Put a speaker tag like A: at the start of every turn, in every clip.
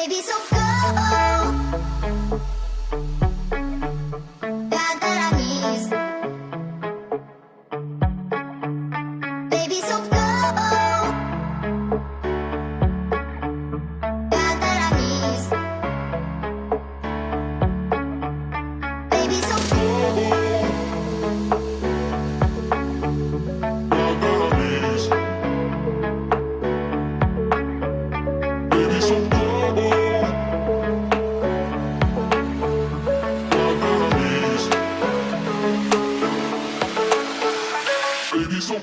A: Baby, so go. Baby, so go. Baby, so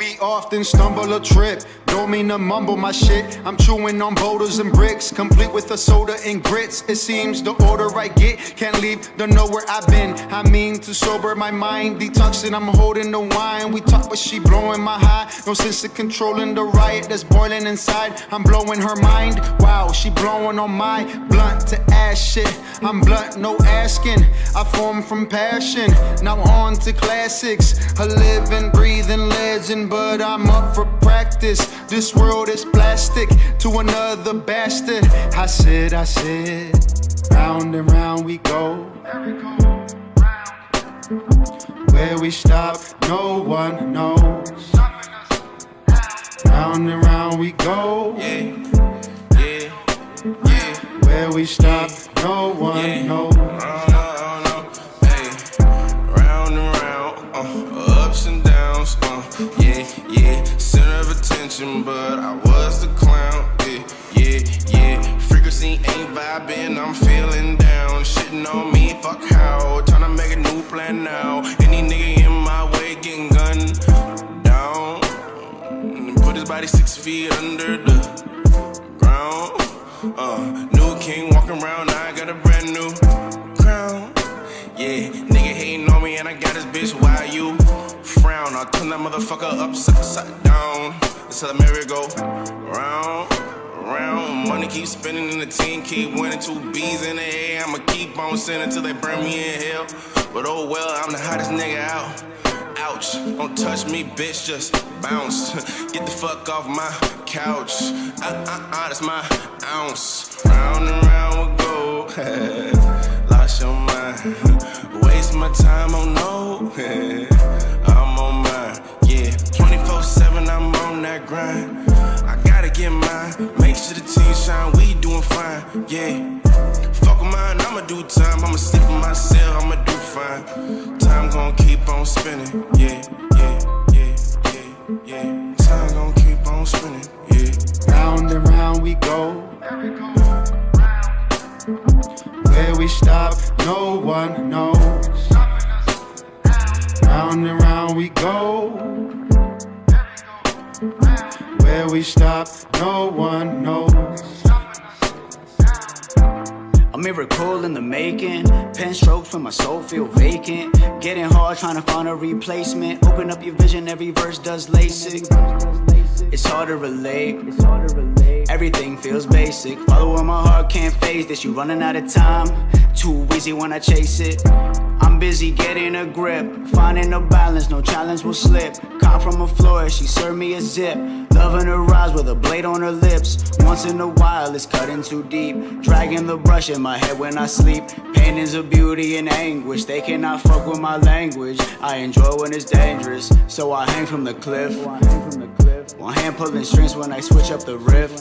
B: We often stumble or trip, don't mean to mumble my shit. I'm chewing on boulders and bricks, complete with a soda and grits. It seems the order I get, can't leave, don't know where I've been. I mean to sober my mind, detoxing, I'm holding the wine. We talk but she blowing my high, no sense of controlling the riot that's boiling inside. I'm blowing her mind, wow, she blowing on my blunt to ass shit. I'm blunt, no asking, I form from passion. Now on to classics, a living, breathing legend, but I'm up for practice. This world is plastic to another bastard. I said, round and round we go. Where we stop, no one knows. Round and round we go. Where we stop, no one knows.
C: Round and round, ups and downs, center of attention, but I was the clown, frequency ain't vibing, I'm feeling down, shitting on me, fuck how, tryna make a new plan now, any nigga in my way getting gunned down, put his body 6 feet under the ground, new king walking around, I got a brand new crown, nigga hating on me and I got this bitch, why you frown? I'll turn that motherfucker upside down. That's how the merry go round, round. Money keeps spinning and the team keep winning. 2 B's in the air, I'ma keep on sinning till they burn me in hell. But oh well, I'm the hottest nigga out. Ouch, don't touch me, bitch, just bounce. Get the fuck off my couch. That's my ounce. Round and round we go. Lost your mind. Waste my time, oh no. I'm on mine, 24/7, I'm on that grind. time, we doing fine, yeah. Fuck with mine, I'ma do time. I'ma sleep in my cell, I'ma do fine. Time gon' keep on spinning, yeah, yeah, yeah, yeah, yeah. Time gon' keep on spinning, yeah.
B: Round and round we go. Where we stop, no one knows. Round and round we go. Where we stop, no one knows.
D: A miracle in the making. Pen strokes when my soul feel vacant. Getting hard trying to find a replacement. Open up your vision, every verse does LASIK. It's hard to relate. Everything feels basic. Follow where my heart can't face this. You running out of time. Too easy when I chase it. I'm busy getting a grip. Finding a balance, no challenge will slip. Caught from a floor, she served me a zip. Loving her eyes with a blade on her lips. Once in a while, it's cutting too deep. Dragging the brush in my head when I sleep. Pain is a beauty and anguish. They cannot fuck with my language. I enjoy when it's dangerous, so I hang from the cliff. One hand pulling strings when I switch up the riff.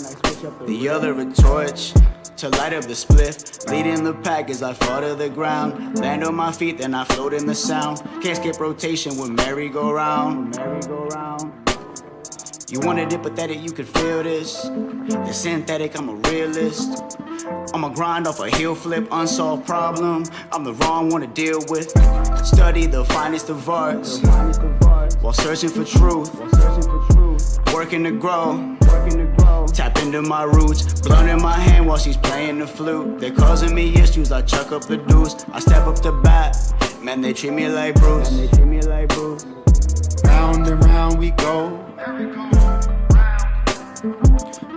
D: The other a torch to light up the spliff. Leading the pack as I fall to the ground. Land on my feet, then I float in the sound. Can't skip rotation with merry-go-round. You wanted it pathetic, you could feel this. The synthetic, I'm a realist. I'ma grind off a heel flip, unsolved problem. I'm the wrong one to deal with. Study the finest of arts while searching for truth. Working to grow. Tap into my roots. Blunt in my hand while she's playing the flute. They're causing me issues, I chuck up the deuce. I step up to bat, man, they treat me like Bruce.
B: Round and round we go.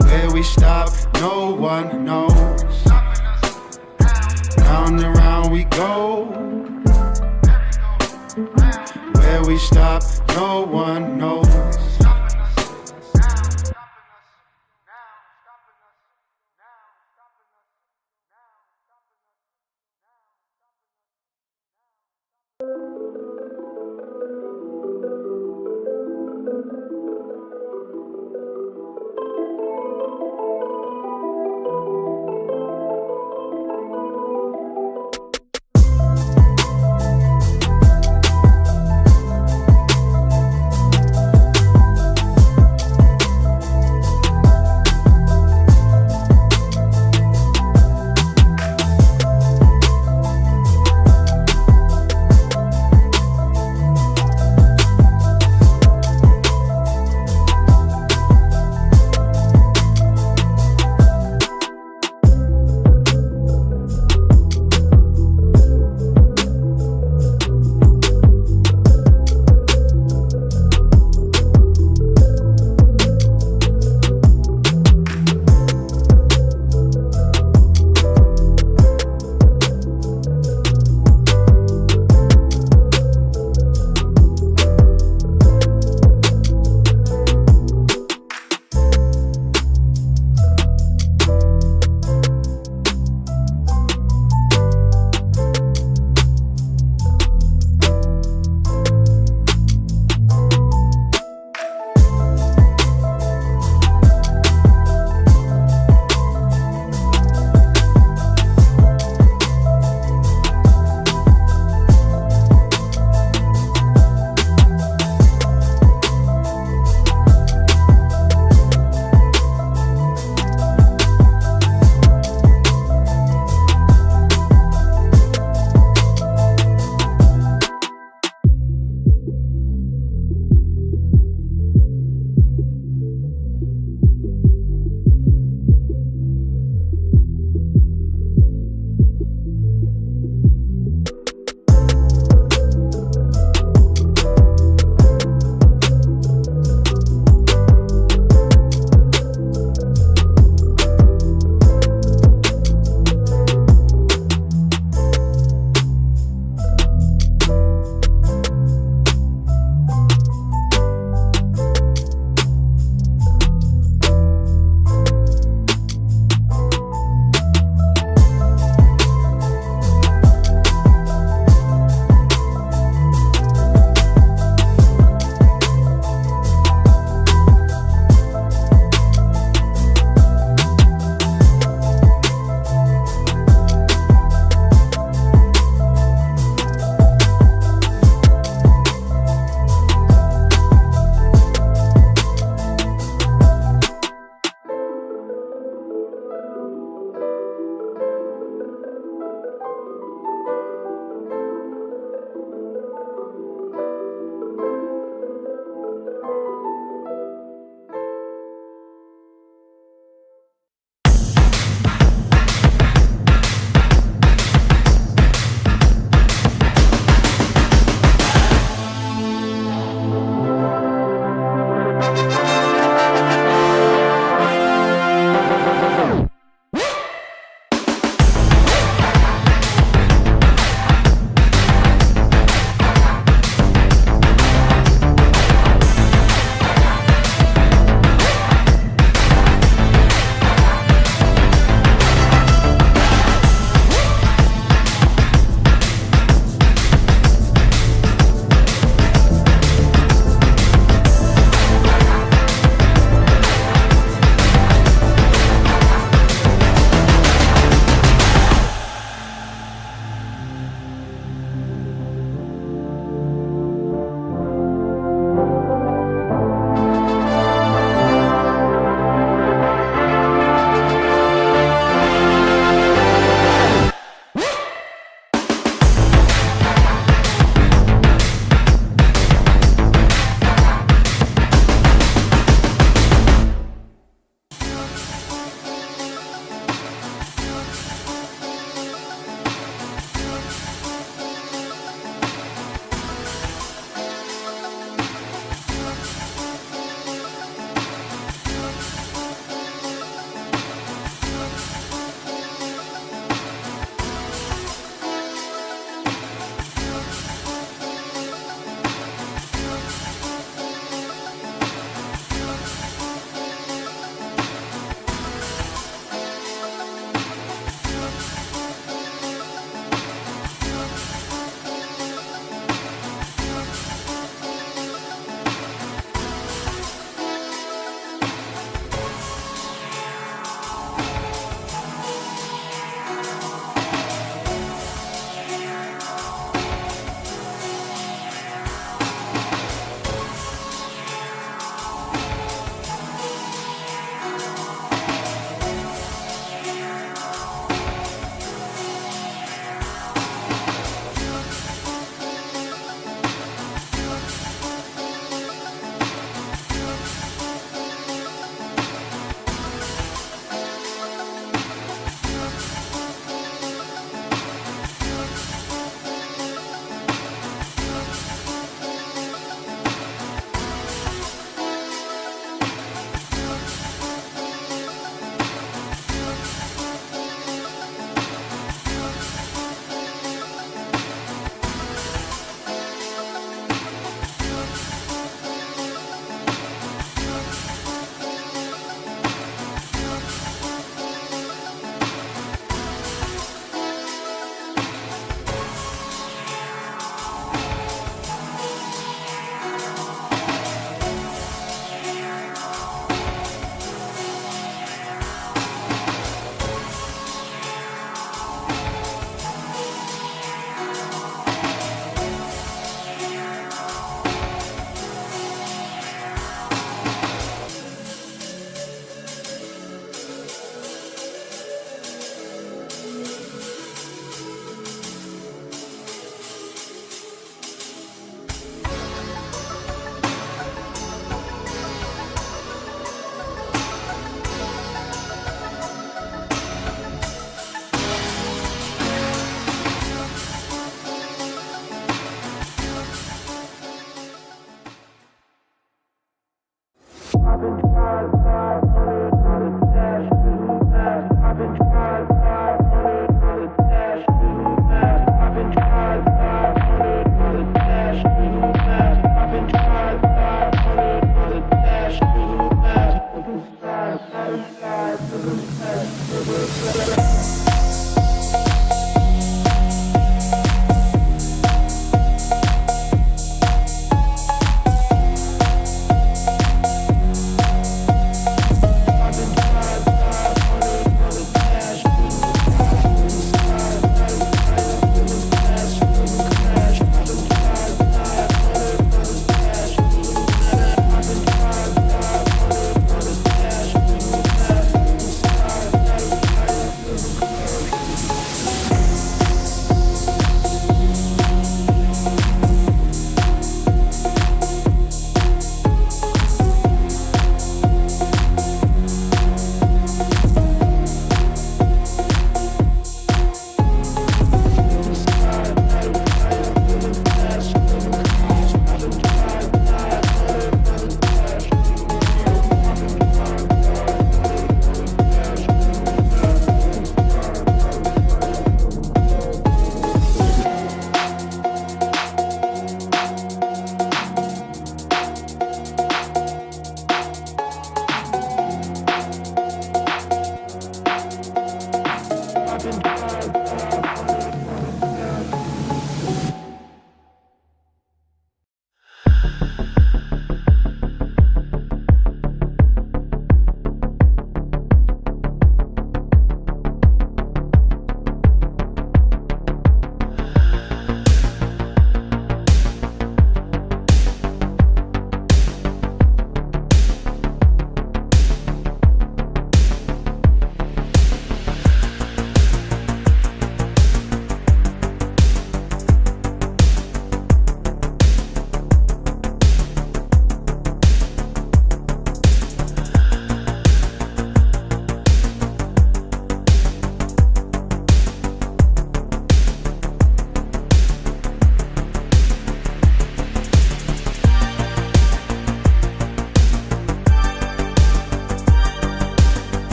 B: Where we stop, no one knows. Round and round we go. Where we stop, no one knows.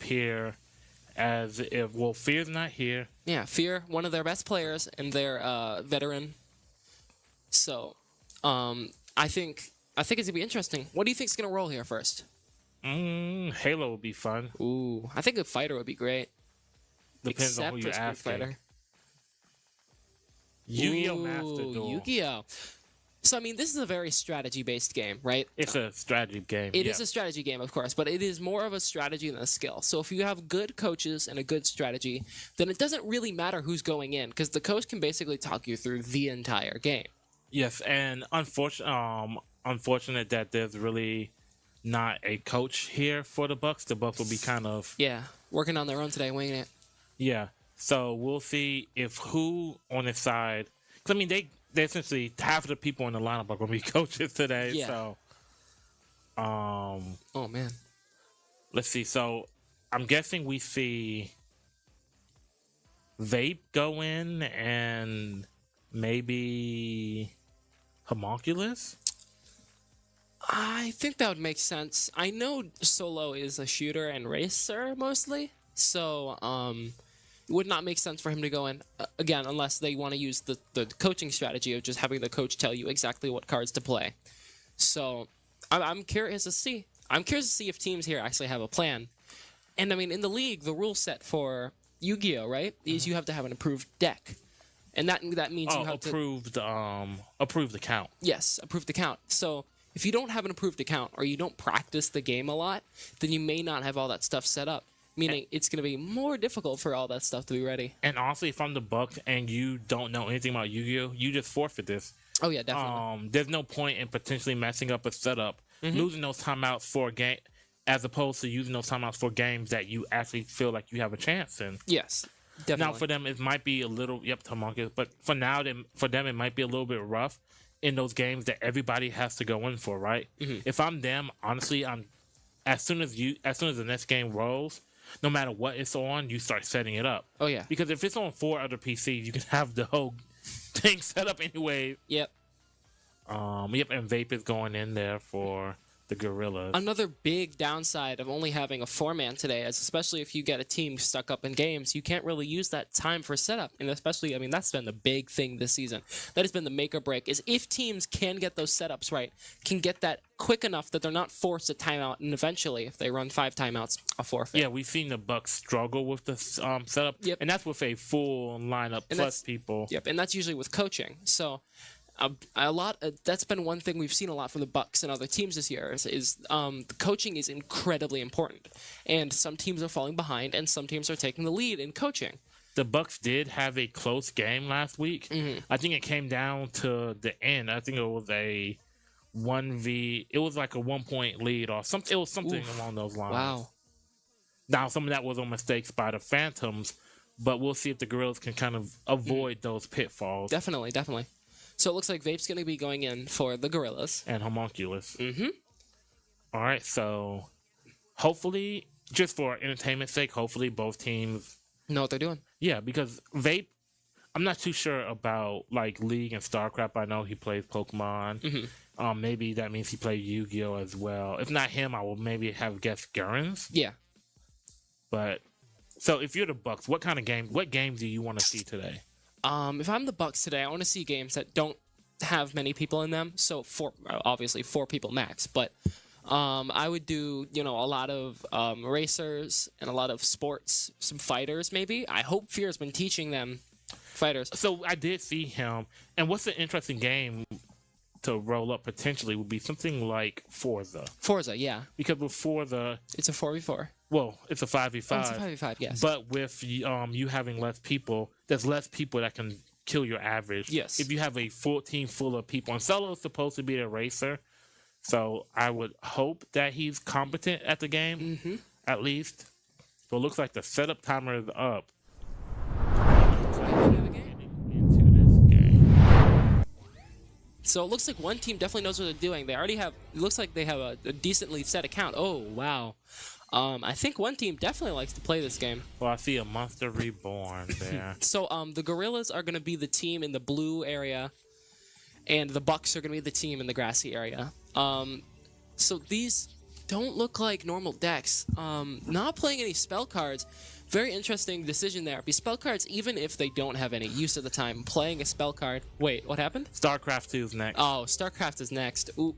E: appear as if, well, Fear's not here.
F: Yeah, Fear, one of their best players, and their veteran. So, I think it's gonna be interesting. What do you think's gonna roll here first?
E: Halo would be fun.
F: Ooh, I think a fighter would be great.
E: Depends on who you're asking. Yu-Gi-Oh! Master Duel.
F: Yu-Gi-Oh! So, I mean, this is a very strategy-based game, right?
E: It's a strategy game.
F: It is a strategy game, of course, but it is more of a strategy than a skill. So if you have good coaches and a good strategy, then it doesn't really matter who's going in, because the coach can basically talk you through the entire game.
E: Yes, and unfortunate that there's really not a coach here for the Bucks. The Bucks will be kind of...
F: Yeah, working on their own today, winging it.
E: Yeah, so we'll see if who on his side... Because, I mean, they essentially, half of the people in the lineup are going to be coaches today.
F: Yeah.
E: So,
F: oh, man.
E: Let's see. So, I'm guessing we see Vape go in and maybe Homunculus?
F: I think that would make sense. I know Solo is a shooter and racer mostly, so it would not make sense for him to go in, again, unless they want to use the coaching strategy of just having the coach tell you exactly what cards to play. So I'm curious to see. I'm curious to see if teams here actually have a plan. And, I mean, in the league, the rule set for Yu-Gi-Oh!, right, is you have to have an approved deck. And that means you have
E: approved account.
F: Yes, approved account. So if you don't have an approved account or you don't practice the game a lot, then you may not have all that stuff set up. Meaning it's going to be more difficult for all that stuff to be ready.
E: And honestly, if I'm the Bucks and you don't know anything about Yu-Gi-Oh!, you just forfeit this.
F: Oh, yeah, definitely.
E: There's no point in potentially messing up a setup, losing those timeouts for a game, as opposed to using those timeouts for games that you actually feel like you have a chance in.
F: Yes, definitely.
E: Now, for them, it might be a little, homunculus, but for now, for them, it might be a little bit rough in those games that everybody has to go in for, right? If I'm them, honestly, as soon as the next game rolls, no matter what it's on, you start setting it up.
F: Oh, yeah.
E: Because if it's on 4 other PCs, you can have the whole thing set up anyway.
F: Yep.
E: And Vape is going in there for the Gorillaz.
F: Another big downside of only having a 4-man today is, especially if you get a team stuck up in games, you can't really use that time for setup. And especially, I mean, that's been the big thing this season. That has been the make or break, is if teams can get those setups right, can get that quick enough that they're not forced to timeout, and eventually, if they run 5 timeouts, a forfeit.
E: Yeah, we've seen the Bucks struggle with the setup, and that's with a full lineup plus people.
F: Yep, and that's usually with coaching. So that's been one thing we've seen a lot from the Bucks and other teams this year is the coaching is incredibly important, and some teams are falling behind, and some teams are taking the lead in coaching.
E: The Bucks did have a close game last week. I think it came down to the end. I think it was a 1v. It was like a 1-point lead or something. It was something along those lines.
F: Wow.
E: Now some of that was on mistakes by the Phantoms, but we'll see if the Gorillaz can kind of avoid those pitfalls.
F: Definitely. So it looks like Vape's going to be going in for the Gorillaz.
E: And Homunculus. All right, so hopefully, just for entertainment's sake, hopefully both teams
F: know what they're doing.
E: Yeah, because Vape, I'm not too sure about like League and StarCraft. I know he plays Pokemon. Maybe that means he plays Yu-Gi-Oh! As well. If not him, I will maybe have guessed Gurens.
F: Yeah.
E: But, so if you're the Bucks, what games do you want to see today?
F: If I'm the Bucks today, I want to see games that don't have many people in them. So obviously 4 people max. But I would do a lot of racers and a lot of sports, some fighters maybe. I hope Fear's been teaching them fighters.
E: So I did see him, and what's an interesting game to roll up potentially would be something like Forza.
F: Forza, yeah.
E: Because with Forza,
F: it's a 4v4.
E: Well, it's a 5v5.
F: Oh, it's a 5v5, yes.
E: But with you having less people, there's less people that can kill your average.
F: Yes.
E: If you have a full team full of people, and Solo is supposed to be the racer, so I would hope that he's competent at the game, at least. So it looks like the setup timer is up. Into this game.
F: So it looks like one team definitely knows what they're doing. They already have. It looks like they have a decently set account. Oh wow. I think one team definitely likes to play this game.
E: Well, I see a Monster Reborn there.
F: So the Gorillaz are going to be the team in the blue area, and the Bucks are going to be the team in the grassy area. So these don't look like normal decks. Not playing any spell cards. Very interesting decision there. Because spell cards, even if they don't have any use at the time, playing a spell card. Wait, what happened?
E: StarCraft 2 is next.
F: Oh, StarCraft is next. Ooh.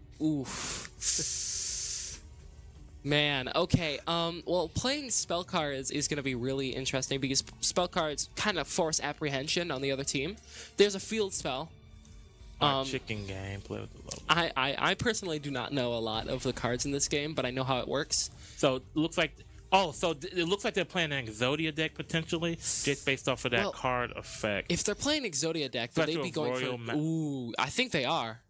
F: Man, okay. Well, playing spell cards is going to be really interesting because spell cards kind of force apprehension on the other team. There's a field spell.
E: Chicken game. Play with the logo.
F: I personally do not know a lot of the cards in this game, but I know how it works.
E: So it looks like. Oh, so it looks like they're playing an Exodia deck potentially, just based off of that card effect.
F: If they're playing Exodia deck, then they'd be going for. Ooh, I think they are.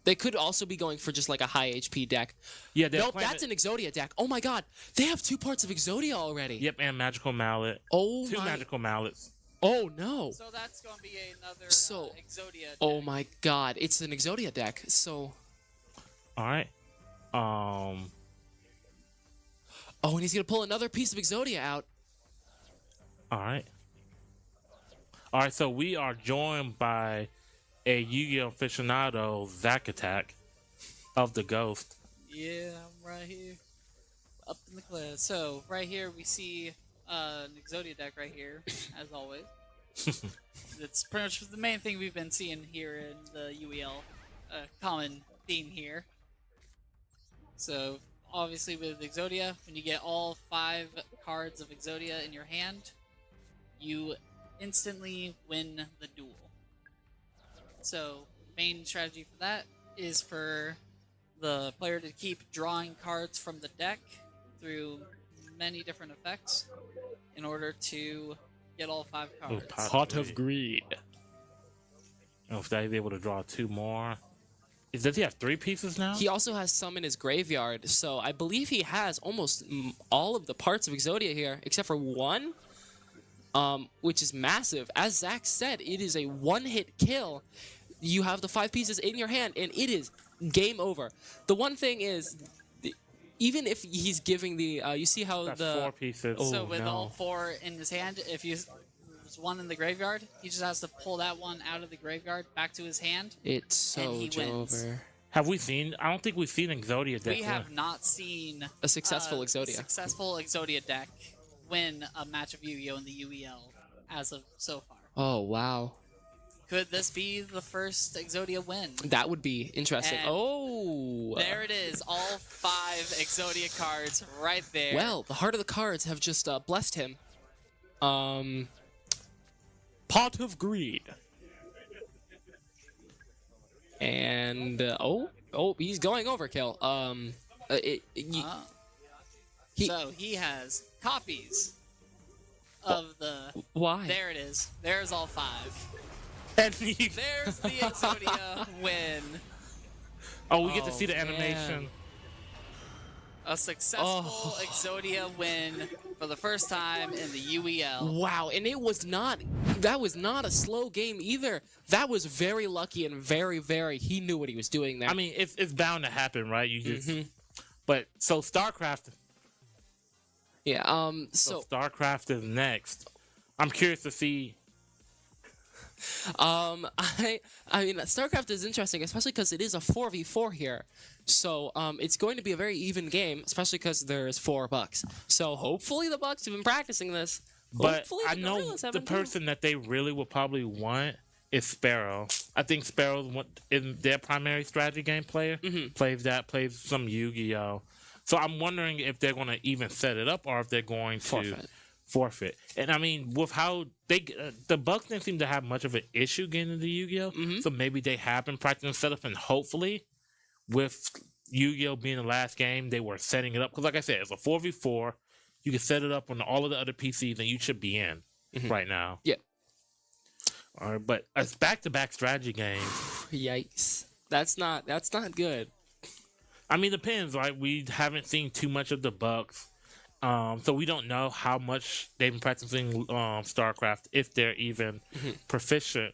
F: They could also be going for just like a high HP deck.
E: Yeah,
F: nope, that's an Exodia deck. Oh my god, they have 2 parts of Exodia already.
E: Yep, and Magical Mallet.
F: Oh
E: Two Magical Mallets.
F: Oh no.
G: So that's going to be another Exodia deck.
F: Oh my god, it's an Exodia deck. So.
E: All right.
F: Oh, and he's gonna pull another piece of Exodia out.
E: All right. All right. So we are joined by a Yu-Gi-Oh aficionado, Zack Attack, of the Ghost.
G: Yeah, I'm right here, up in the class. So right here we see an Exodia deck right here, as always. That's pretty much the main thing we've been seeing here in the UEL, common theme here. So obviously with Exodia, when you get all 5 cards of Exodia in your hand, you instantly win the duel. So main strategy for that is for the player to keep drawing cards from the deck through many different effects in order to get all 5 cards.
E: Pot of Greed. Oh, if they're able to draw 2 more. Does he have 3 pieces now?
F: He also has some in his graveyard, so I believe he has almost all of the parts of Exodia here, except for 1, which is massive. As Zach said, it is a 1-hit kill. You have the 5 pieces in your hand, and it is game over. The one thing is, even if he's giving the, you see how
E: That's
F: the
E: 4 pieces.
G: So with all 4 in his hand, if there's 1 in the graveyard, he just has to pull that one out of the graveyard back to his hand.
F: It's so
G: he wins.
F: over.
E: Have we seen? I don't think we've seen Exodia deck.
G: We have not seen
F: A successful Exodia.
G: successful Exodia deck win a match of Yu-Gi-Oh in the UEL as of so far.
F: Oh wow,
G: Could this be the first Exodia win?
F: that would be interesting.
G: And
F: Oh,
G: There it is, all 5 Exodia cards right there.
F: well, the heart of the cards have just blessed him.
E: Pot of Greed.
F: And he's going overkill.
G: So he has copies of the.
F: Why?
G: There it is. There's all 5.
E: And
G: There's the Exodia win.
E: oh, we get to see the
F: man.
E: animation.
G: A successful Exodia win for the first time in the UEL.
F: Wow, and that was not a slow game either. That was very lucky and very, he knew what he was doing there.
E: I mean, it's bound to happen, right? You just. But so StarCraft.
F: yeah,
E: So StarCraft is next. I'm curious to see.
F: I mean, StarCraft is interesting, especially because it is a 4v4 here. So, it's going to be a very even game, especially because there's 4 Bucks. So, hopefully the Bucks have been practicing this.
E: But
F: Hopefully
E: I
F: the
E: know
F: Gorillaz
E: the
F: haven't too.
E: person that they really will probably want is Sparrow. I think Sparrow's their primary strategy game player. Plays some Yu-Gi-Oh. So I'm wondering if they're going to even set it up or if they're going to forfeit. And I mean, with how the Bucks didn't seem to have much of an issue getting into Yu-Gi-Oh. So maybe they have been practicing setup, and hopefully, with Yu-Gi-Oh being the last game, they were setting it up. Because like I said, it's a 4v4. You can set it up on all of the other PCs, and you should be in right now.
F: Yeah.
E: All right, but it's back-to-back strategy games.
F: Yikes. That's not good.
E: I mean, it depends, right? We haven't seen too much of the Bucks. So we don't know how much they've been practicing StarCraft, if they're even proficient,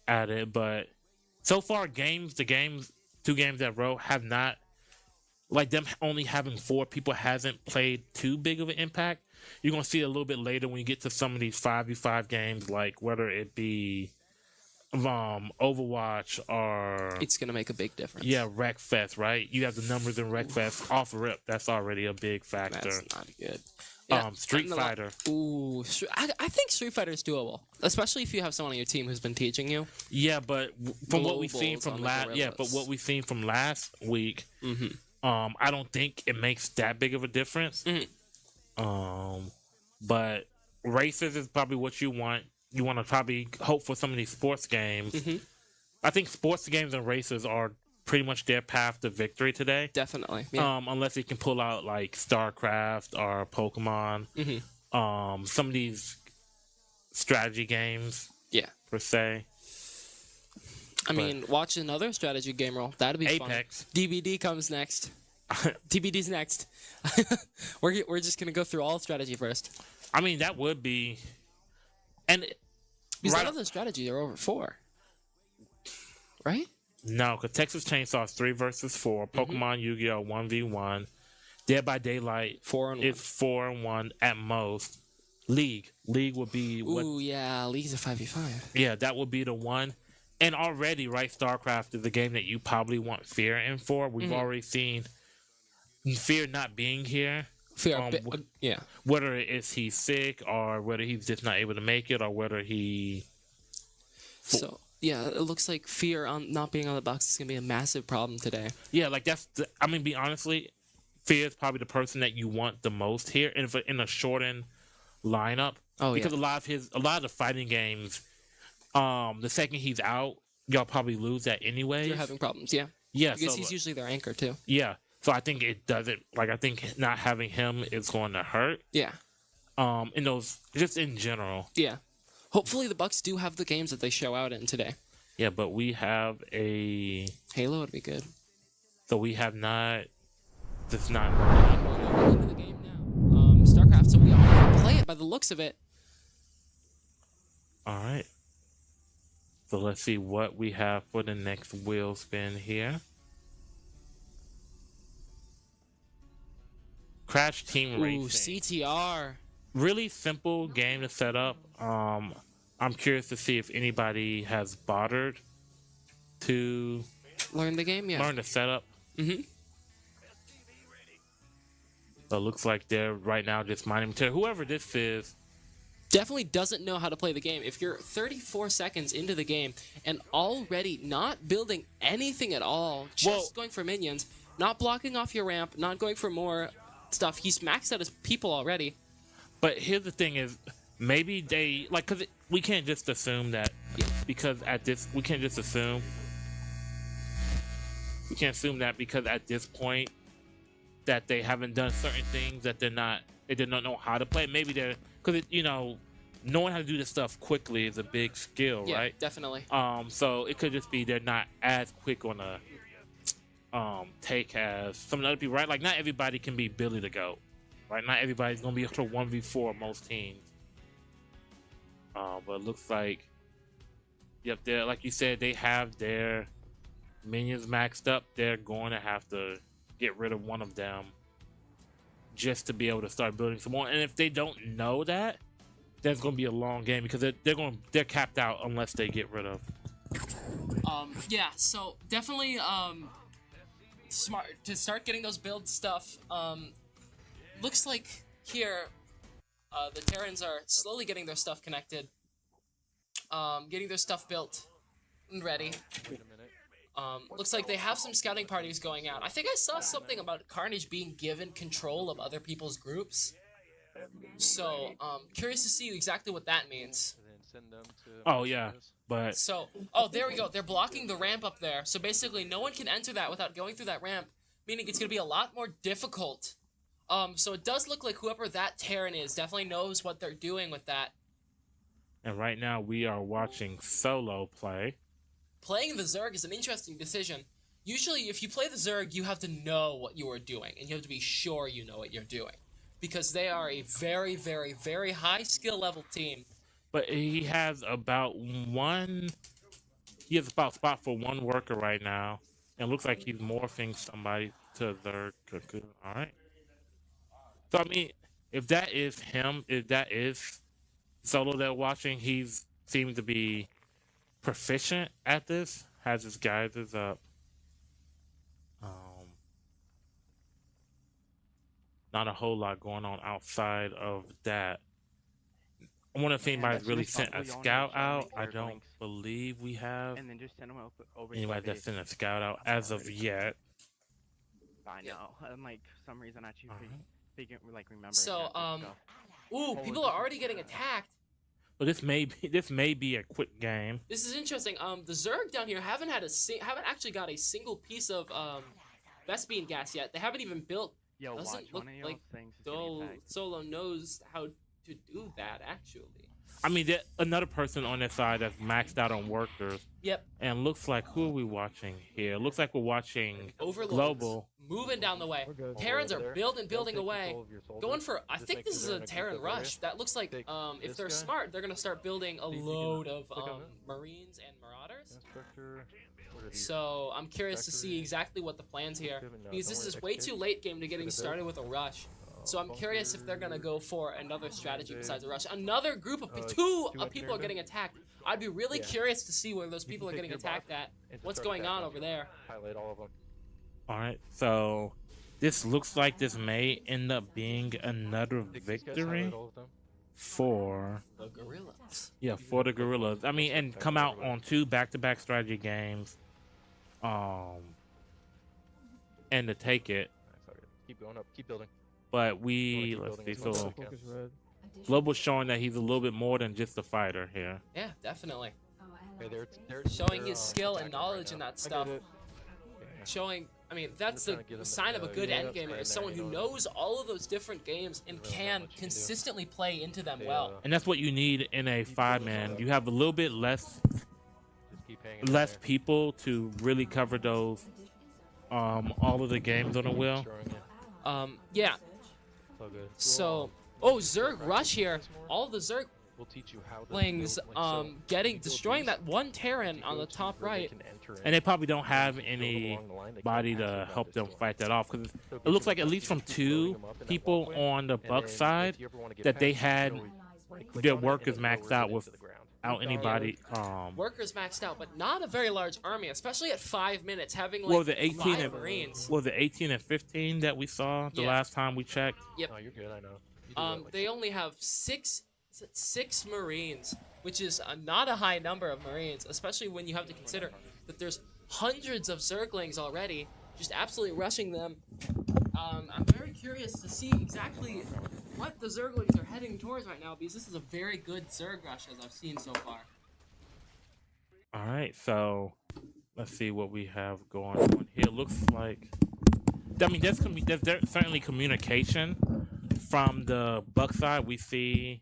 E: at it. But so far, the 2 games that row have not, like them only having 4 people hasn't played too big of an impact. You're going to see it a little bit later when you get to some of these 5v5 games, like whether it be Overwatch or
F: It's gonna make a big difference.
E: yeah, Wreckfest, right? You have the numbers in Wreckfest off rip. That's already a big factor.
F: That's not good.
E: Street
F: and
E: Fighter.
F: Ooh, I think Street Fighter is doable, especially if you have someone on your team who's been teaching you.
E: Yeah, but from what we've seen
F: Globals
E: from
F: on the
E: last, yeah, but
F: Gorillaz.
E: what we've seen from last week,
F: Mm-hmm.
E: I don't think it makes that big of a difference. But races is probably what you want. You want to probably hope for some of these sports games. I think sports games and races are pretty much their path to victory today.
F: Definitely. Yeah.
E: Unless you can pull out like StarCraft or Pokemon. Some of these strategy games
F: Yeah.
E: per se.
F: I mean, watch another strategy game roll. That'd be
E: Apex.
F: fun. DBD comes next. TBD's next. we're just gonna go through all strategy first.
E: I mean, that would be, and
F: Because
E: right
F: none of the strategy are over 4. Right?
E: no, because Texas Chainsaw is 3 versus 4. Pokemon Yu-Gi-Oh 1v1. Dead by Daylight
F: 4 and 1.
E: is 4-1 at most. League would be what?
F: Ooh, yeah. League's a 5v5.
E: Yeah, that would be the one. And already, right, StarCraft is a game that you probably want Fear in for. We've already seen Fear not being here.
F: Fair. Yeah.
E: Whether it's he's sick or whether he's just not able to make it or whether he.
F: So yeah, it looks like Fear on not being on the box is gonna be a massive problem today.
E: Yeah, like I mean, be honestly, Fear is probably the person that you want the most here in a shortened lineup.
F: Oh,
E: because
F: yeah.
E: a lot of the fighting games, the second he's out, y'all probably lose that anyway.
F: You're having problems, yeah.
E: Yeah,
F: Because
E: so,
F: he's usually their anchor too.
E: yeah. So I think it doesn't like I think not having him is going to hurt.
F: Yeah.
E: In those just in general.
F: Yeah. Hopefully the Bucks do have the games that they show out in today.
E: Yeah, but we have a
F: Halo would be good.
E: so we have not. That's not.
F: We're going into the game now. StarCraft. So we all want to play it by the looks of it.
E: All right. So let's see what we have for the next wheel spin here. Crash Team
F: Ooh,
E: Racing.
F: CTR.
E: Really simple game to set up. I'm curious to see if anybody has bothered to
F: Learn the game, yeah.
E: learn the setup.
F: Mm-hmm.
E: So it looks like they're right now just mining material. Whoever this is,
F: Definitely doesn't know how to play the game. If you're 34 seconds into the game and already not building anything at all, just going for minions, not blocking off your ramp, not going for more stuff, he's maxed out his people already.
E: but here's the thing is, maybe they, like, because we can't just assume that, because at this, we can't assume that because at this point that they haven't done certain things that they do not know how to play. Maybe they're, because, knowing how to do this stuff quickly is a big skill,
F: Yeah,
E: right?
F: definitely.
E: So it could just be they're not as quick on a take as some other people, right? Like not everybody can be Billy the Goat, right? Not everybody's gonna be able to 1v4 most teams. But it looks like, yep, they're like you said, they have their minions maxed up. They're going to have to get rid of one of them just to be able to start building some more. And if they don't know that, there's going to be a long game because they're capped out unless they get rid of.
F: Yeah, so definitely smart to start getting those build stuff. Looks like here the Terrans are slowly getting their stuff connected, getting their stuff built and ready. Looks like they have some scouting parties going out. I think I saw something about Carnage being given control of other people's groups. So, curious to see exactly what that means.
E: Oh yeah, but
F: So, there we go. They're blocking the ramp up there. So basically, no one can enter that without going through that ramp, meaning it's going to be a lot more difficult. So it does look like whoever that Terran is definitely knows what they're doing with that.
E: and right now we are watching Solo play.
F: Playing the Zerg is an interesting decision. Usually, if you play the Zerg, you have to know what you are doing, and you have to be sure you know what you're doing. Because they are a very, very, very high skill level team.
E: But he has about spot for one worker right now. And it looks like he's morphing somebody to Zerg. All right. So, I mean, if that is him, if that is Solo they're watching, he seems to be proficient at this, has his guises up. Not a whole lot going on outside of that. I wonder if anybody's really sent a scout out. I don't believe we have
H: And then just send them over.
E: anybody that's sent a scout out as of yet.
H: I know. I'm like, for some reason, I actually remember.
F: So, ooh, people are already getting attacked.
E: But this may be a quick game.
F: This is interesting. The Zerg down here haven't actually got a single piece of Vespene gas yet. They haven't even built.
H: Yo,
F: Doesn't
H: watch
F: look
H: one of your
F: like
H: things is getting attacked.
F: Solo knows how to do that actually.
E: I mean, another person on that side that's maxed out on workers.
F: Yep.
E: And looks like, who are we watching here? Looks like we're watching
F: Overlords
E: Global.
F: moving down the way. Terrans are building away. Going for, I think this is a Terran rush. That looks like, if they're smart, they're going to start building a load of Marines and Marauders. So I'm curious to see exactly what the plans here, because this is way too late game to getting started with a rush. So I'm curious if they're gonna go for another strategy besides a rush. Another group of two people are getting attacked. I'd be really curious to see where those people are getting attacked at. What's going on over there?
I: Highlight all of them.
E: All right, so this looks like this may end up being another victory for
F: The Gorillaz.
E: Yeah, for the Gorillaz. I mean, and come out on 2 back-to-back strategy games, and to take it.
I: Keep going up. Keep building.
E: But let's see. So Global's showing that he's a little bit more than just a fighter here.
F: Yeah, definitely.
I: Hey,
F: Showing his skill and knowledge in that stuff. Showing, I mean, that's the sign of a good endgamer, is someone who knows all of those different games and can consistently play into them well.
E: And that's what you need in a 5-man. You have a little bit less people to really cover those all of the games on the wheel.
F: Yeah. So, Zerg rush here. All the Zerg Lings destroying that one Terran on the top right.
E: And they probably don't have anybody to help them fight that off, because it looks like at least from 2 people on the Buck side that they had their workers maxed out without anybody.
F: Workers maxed out, but not a very large army, especially at 5 minutes, having like
E: the 18
F: 5
E: and
F: Marines.
E: Was it 18 and 15 that we saw the last time we checked?
F: Yep.
I: Oh, you're good. I know.
F: They only have six Marines, which is not a high number of Marines, especially when you have to consider that there's hundreds of Zerglings already, just absolutely rushing them. I'm very curious to see exactly what the Zerglings are heading towards right now, because this is a very good Zerg rush as I've seen so far.
E: All right, so let's see what we have going on here. Looks like, I mean, there's certainly communication from the Buck side. We see,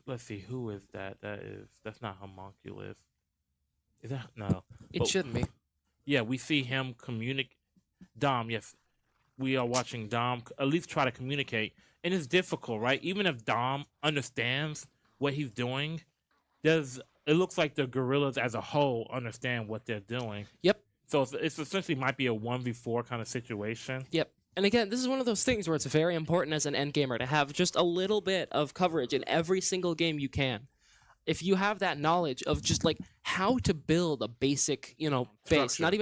E: let's see, who is that? That's not Homunculus. Is that no?
F: It shouldn't be.
E: Yeah, we see him communicate. Dom, yes, we are watching Dom at least try to communicate, and it's difficult, right? Even if Dom understands what he's doing, it looks like the Gorillaz as a whole understand what they're doing.
F: Yep.
E: So it's essentially might be a 1v4 kind of situation.
F: Yep. And again, this is one of those things where it's very important as an endgamer to have just a little bit of coverage in every single game you can. If you have that knowledge of just like how to build a basic, base,
E: Structure.
F: not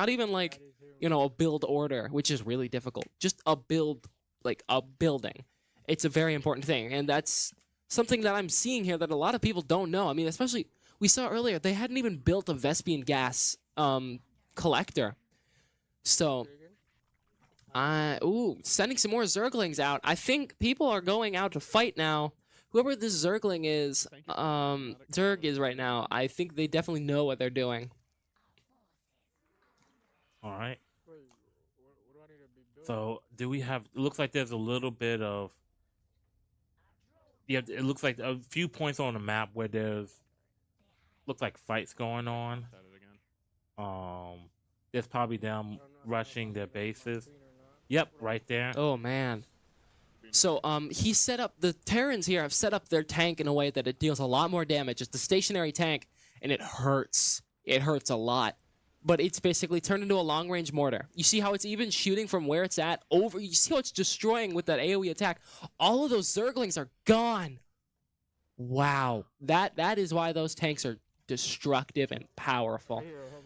F: even like a build order, which is really difficult. Just a build, like a building. It's a very important thing, and that's something that I'm seeing here that a lot of people don't know. I mean, especially we saw earlier they hadn't even built a Vespene gas collector. So, sending some more Zerglings out. I think people are going out to fight now. Whoever this Zergling is, Zerg is right now, I think they definitely know what they're doing.
E: All right. So do we have? It looks like there's a little bit of. Yeah, it looks like a few points on the map where looks like fights going on. There's probably them rushing their bases. Yep, right there.
F: Oh man. So he set up, the Terrans here have set up their tank in a way that it deals a lot more damage. It's the stationary tank, and it hurts. It hurts a lot. But it's basically turned into a long-range mortar. You see how it's even shooting from where it's at over. You see how it's destroying with that AoE attack. All of those Zerglings are gone. Wow. That is why those tanks are destructive and powerful,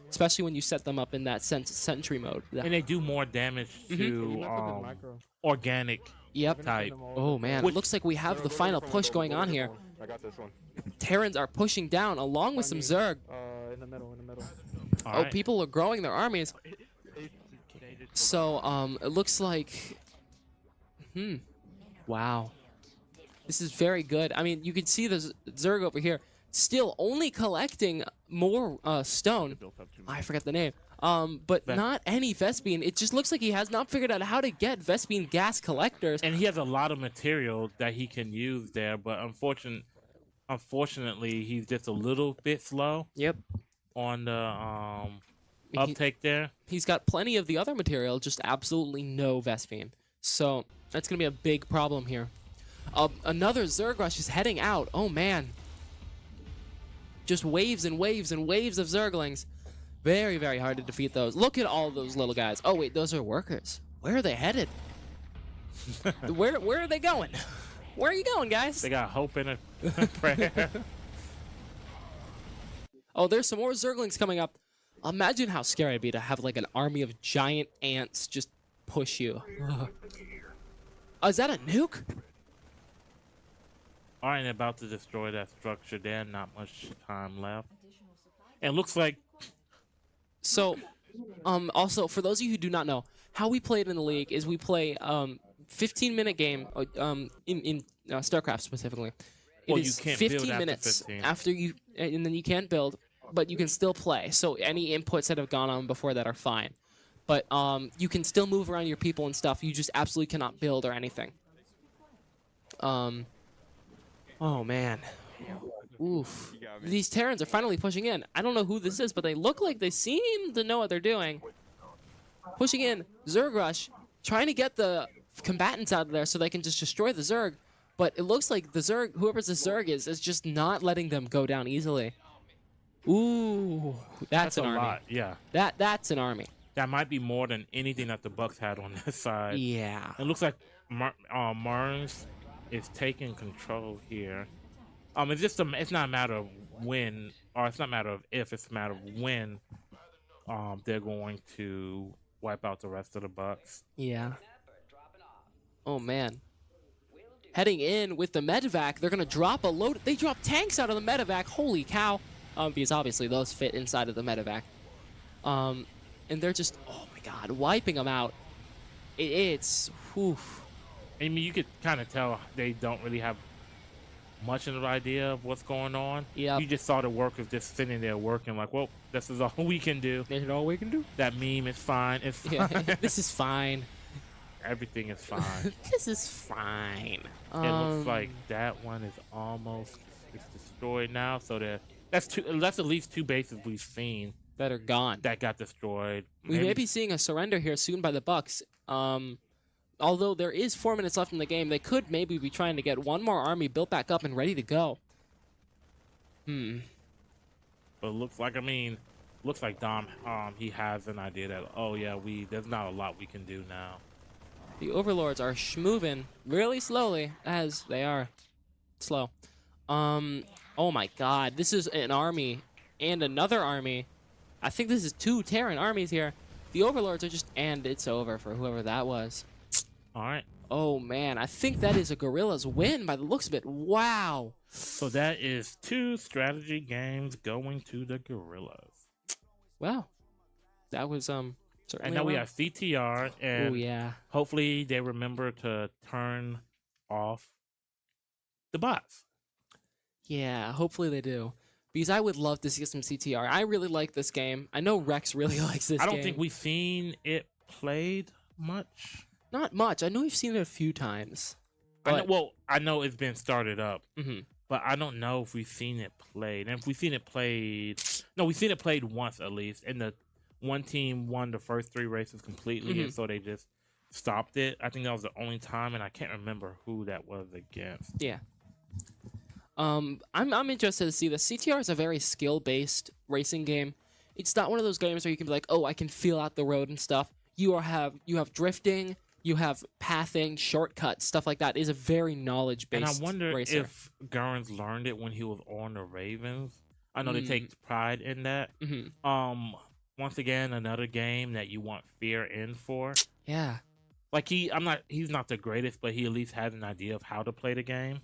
F: especially when you set them up in that sentry mode.
E: And they do more damage to organic
F: Yep.
E: type.
F: Oh man, it looks like we have the final push going on here.
I: I got this one.
F: Terrans are pushing down along with some Zerg.
I: In the middle.
E: All
F: Oh,
E: right.
F: people are growing their armies. So, it looks like... Wow. This is very good. I mean, you can see the Zerg over here still only collecting more stone. I forget the name. But not any Vespene. It just looks like he has not figured out how to get Vespene gas collectors.
E: And he has a lot of material that he can use there, but unfortunately, he's just a little bit slow
F: Yep.
E: on the uptake there.
F: He's got plenty of the other material, just absolutely no Vespene. So that's going to be a big problem here. Another Zerg rush is heading out. Oh, man. Just waves and waves and waves of Zerglings. Very, very hard to defeat those. Look at all those little guys. Oh, wait, those are workers. Where are they headed? Where are they going? Where are you going, guys?
E: They got hope in a prayer.
F: Oh, there's some more Zerglings coming up. Imagine how scary it'd be to have like an army of giant ants just push you. Oh, is that a nuke?
E: All right, about to destroy that structure there. Not much time left. And it looks like...
F: So, also, for those of you who do not know, how we play it in the league is we play 15-minute game in StarCraft specifically.
E: Well,
F: It is
E: you can't build
F: 15
E: after
F: minutes
E: 15.
F: after you, and then you can't build, but you can still play. So any inputs that have gone on before that are fine. But you can still move around your people and stuff. You just absolutely cannot build or anything. Oh, man. Oof. These Terrans are finally pushing in. I don't know who this is, but they look like they seem to know what they're doing. Pushing in. Zerg rush. Trying to get the combatants out of there so they can just destroy the Zerg. But it looks like the Zerg, whoever's the Zerg is just not letting them go down easily. Ooh. That's an
E: a
F: army.
E: lot, yeah.
F: That's an army.
E: That might be more than anything that the Bucks had on this side.
F: Yeah.
E: It looks like Mars is taking control here. It's just it's not a matter of when, or it's not a matter of if, it's a matter of when they're going to wipe out the rest of the Bucks.
F: Yeah. Oh, man. Heading in with the medevac, they're going to drop a load. They drop tanks out of the medevac. Holy cow. Because obviously those fit inside of the medevac. And they're just, oh my god, wiping them out. It's, whew.
E: I mean, you could kind of tell they don't really have much of an idea of what's going on.
F: Yep.
E: You just saw the workers just sitting there working like, well, this is all we can do.
F: This is all we can do.
E: That meme is fine. It's fine.
F: Yeah, this is fine.
E: Everything is fine.
F: This is fine.
E: It looks like that one is almost destroyed now. So that's at least two bases we've seen
F: that are gone.
E: That got destroyed.
F: We may be seeing a surrender here soon by the Bucks. Although there is 4 minutes left in the game, they could maybe be trying to get one more army built back up and ready to go.
E: But looks like Dom, he has an idea that, oh yeah, there's not a lot we can do now.
F: The Overlords are moving really slowly, as they are slow. Oh my god, this is an army and another army. I think this is 2 Terran armies here. The Overlords are just, and it's over for whoever that was.
E: All right.
F: Oh man, I think that is a Gorillaz win by the looks of it. Wow.
E: So that is 2 strategy games going to the Gorillaz.
F: Wow. That was certainly.
E: And now we have CTR, and
F: oh yeah.
E: Hopefully they remember to turn off the bots.
F: Yeah, hopefully they do. Because I would love to see some CTR. I really like this game. I know Rex really likes this game.
E: I don't think we've seen it played much.
F: Not much. I know we've seen it a few times. But...
E: I know it's been started up.
F: Mm-hmm.
E: But I don't know if we've seen it played. And if we've seen it played... No, we've seen it played once at least. And the one team won the first 3 races completely. And so they just stopped it. I think that was the only time. And I can't remember who that was against.
F: Yeah. I'm interested to see this. CTR is a very skill-based racing game. It's not one of those games where you can be like, oh, I can feel out the road and stuff. You have drifting, you have pathing, shortcuts, stuff like that. It is a very knowledge-based
E: And I wonder
F: racer.
E: if Gurns learned it when he was on the Ravens. I know they take pride in that.
F: Mhm.
E: Once again, another game that you want fear in for.
F: Yeah.
E: Like he's not the greatest, but he at least has an idea of how to play the game.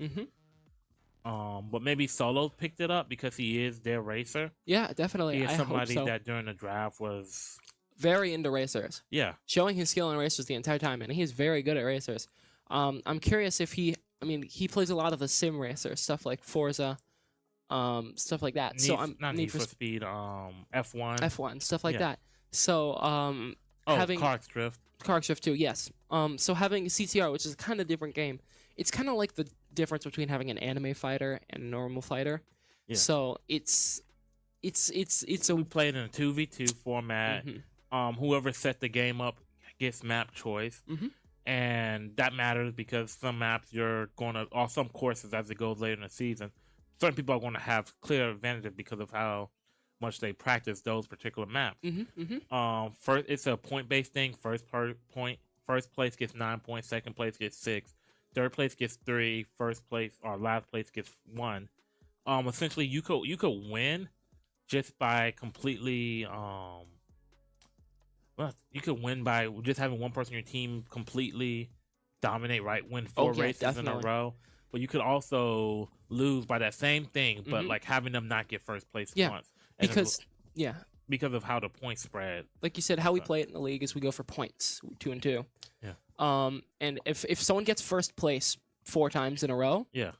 E: But maybe Solo picked it up because he is their racer.
F: Yeah, definitely.
E: He is
F: I
E: somebody
F: hope so.
E: that during the draft was
F: Very into racers.
E: yeah.
F: Showing his skill in racers the entire time, and he's very good at racers. I'm curious if he plays a lot of the sim racers, stuff like Forza, stuff like that. So I'm
E: not Need for Speed, F1.
F: F1, stuff like
E: Yeah.
F: that. So having
E: Karts Drift.
F: Car Shift too, yes. So having CTR, which is a kind of different game, it's kind of like the difference between having an anime fighter and a normal fighter.
E: Yeah.
F: So it's a
E: We played in a 2v2 format. Whoever set the game up gets map choice. And that matters because some maps or some courses as it goes later in the season, certain people are going to have clear advantages because of how much they practice those particular maps. First, it's a point-based thing. First place gets 9 points. Second place gets 6. Third place gets 3. First place or last place gets 1. Essentially, you could win just by completely. Well, you could win by just having one person in your team completely dominate. Right, win 4 races in a
F: definitely.
E: row. But you could also lose by that same thing, but like having them not get first place once. And because of how the points spread.
F: Like you said, how we play it in the league is we go for points, 2 and 2.
E: Yeah.
F: And if someone gets first place 4 times in a row,
E: Yeah.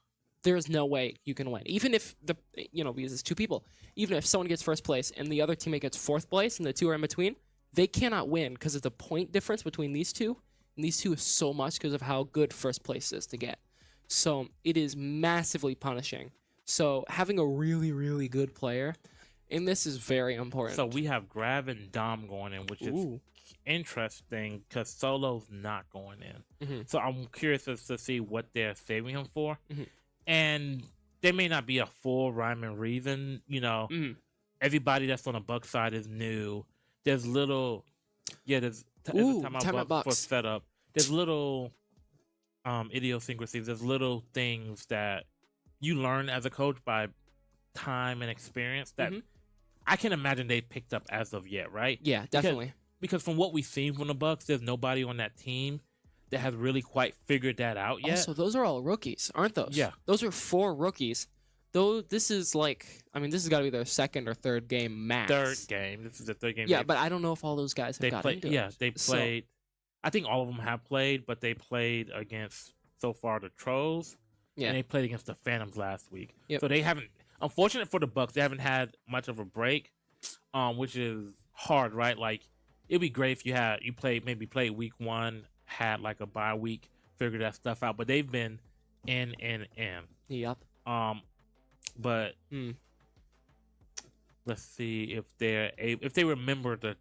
F: there is no way you can win. Even if because it's 2 people, even if someone gets first place and the other teammate gets 4th place and the 2 are in between, they cannot win because of the point difference between these 2. And these 2 is so much because of how good first place is to get. So it is massively punishing. So having a really, really good player in this is very important.
E: So we have Grav and Dom going in, which is interesting because Solo's not going in. So I'm curious as to see what they're saving him for. And there may not be a full rhyme and reason. Everybody that's on the Buck side is new. There's little, there's
F: timeout
E: Bucks for
F: Bucks.
E: setup. There's little idiosyncrasies. There's little things that you learn as a coach by time and experience that I can imagine they picked up as of yet, right?
F: Yeah, definitely.
E: Because from what we've seen from the Bucks, there's nobody on that team that has really quite figured that out yet.
F: Also, those are all rookies, aren't those?
E: Yeah.
F: Those are 4 rookies. Though this is this has got to be their 2nd or 3rd game max.
E: Third game. This is the third game.
F: Yeah, but I don't know if all those guys have
E: they
F: gotten
E: played.
F: into
E: Yeah,
F: it.
E: they played. I think all of them have played, but they played against so far the Trolls.
F: Yeah.
E: And they played against the Phantoms last week.
F: Yep.
E: So they haven't. Unfortunate for the Bucks, they haven't had much of a break, which is hard, right? Like it'd be great if you played week 1, had like a bye week, figure that stuff out. But they've been in.
F: Yep.
E: But let's see if they remember to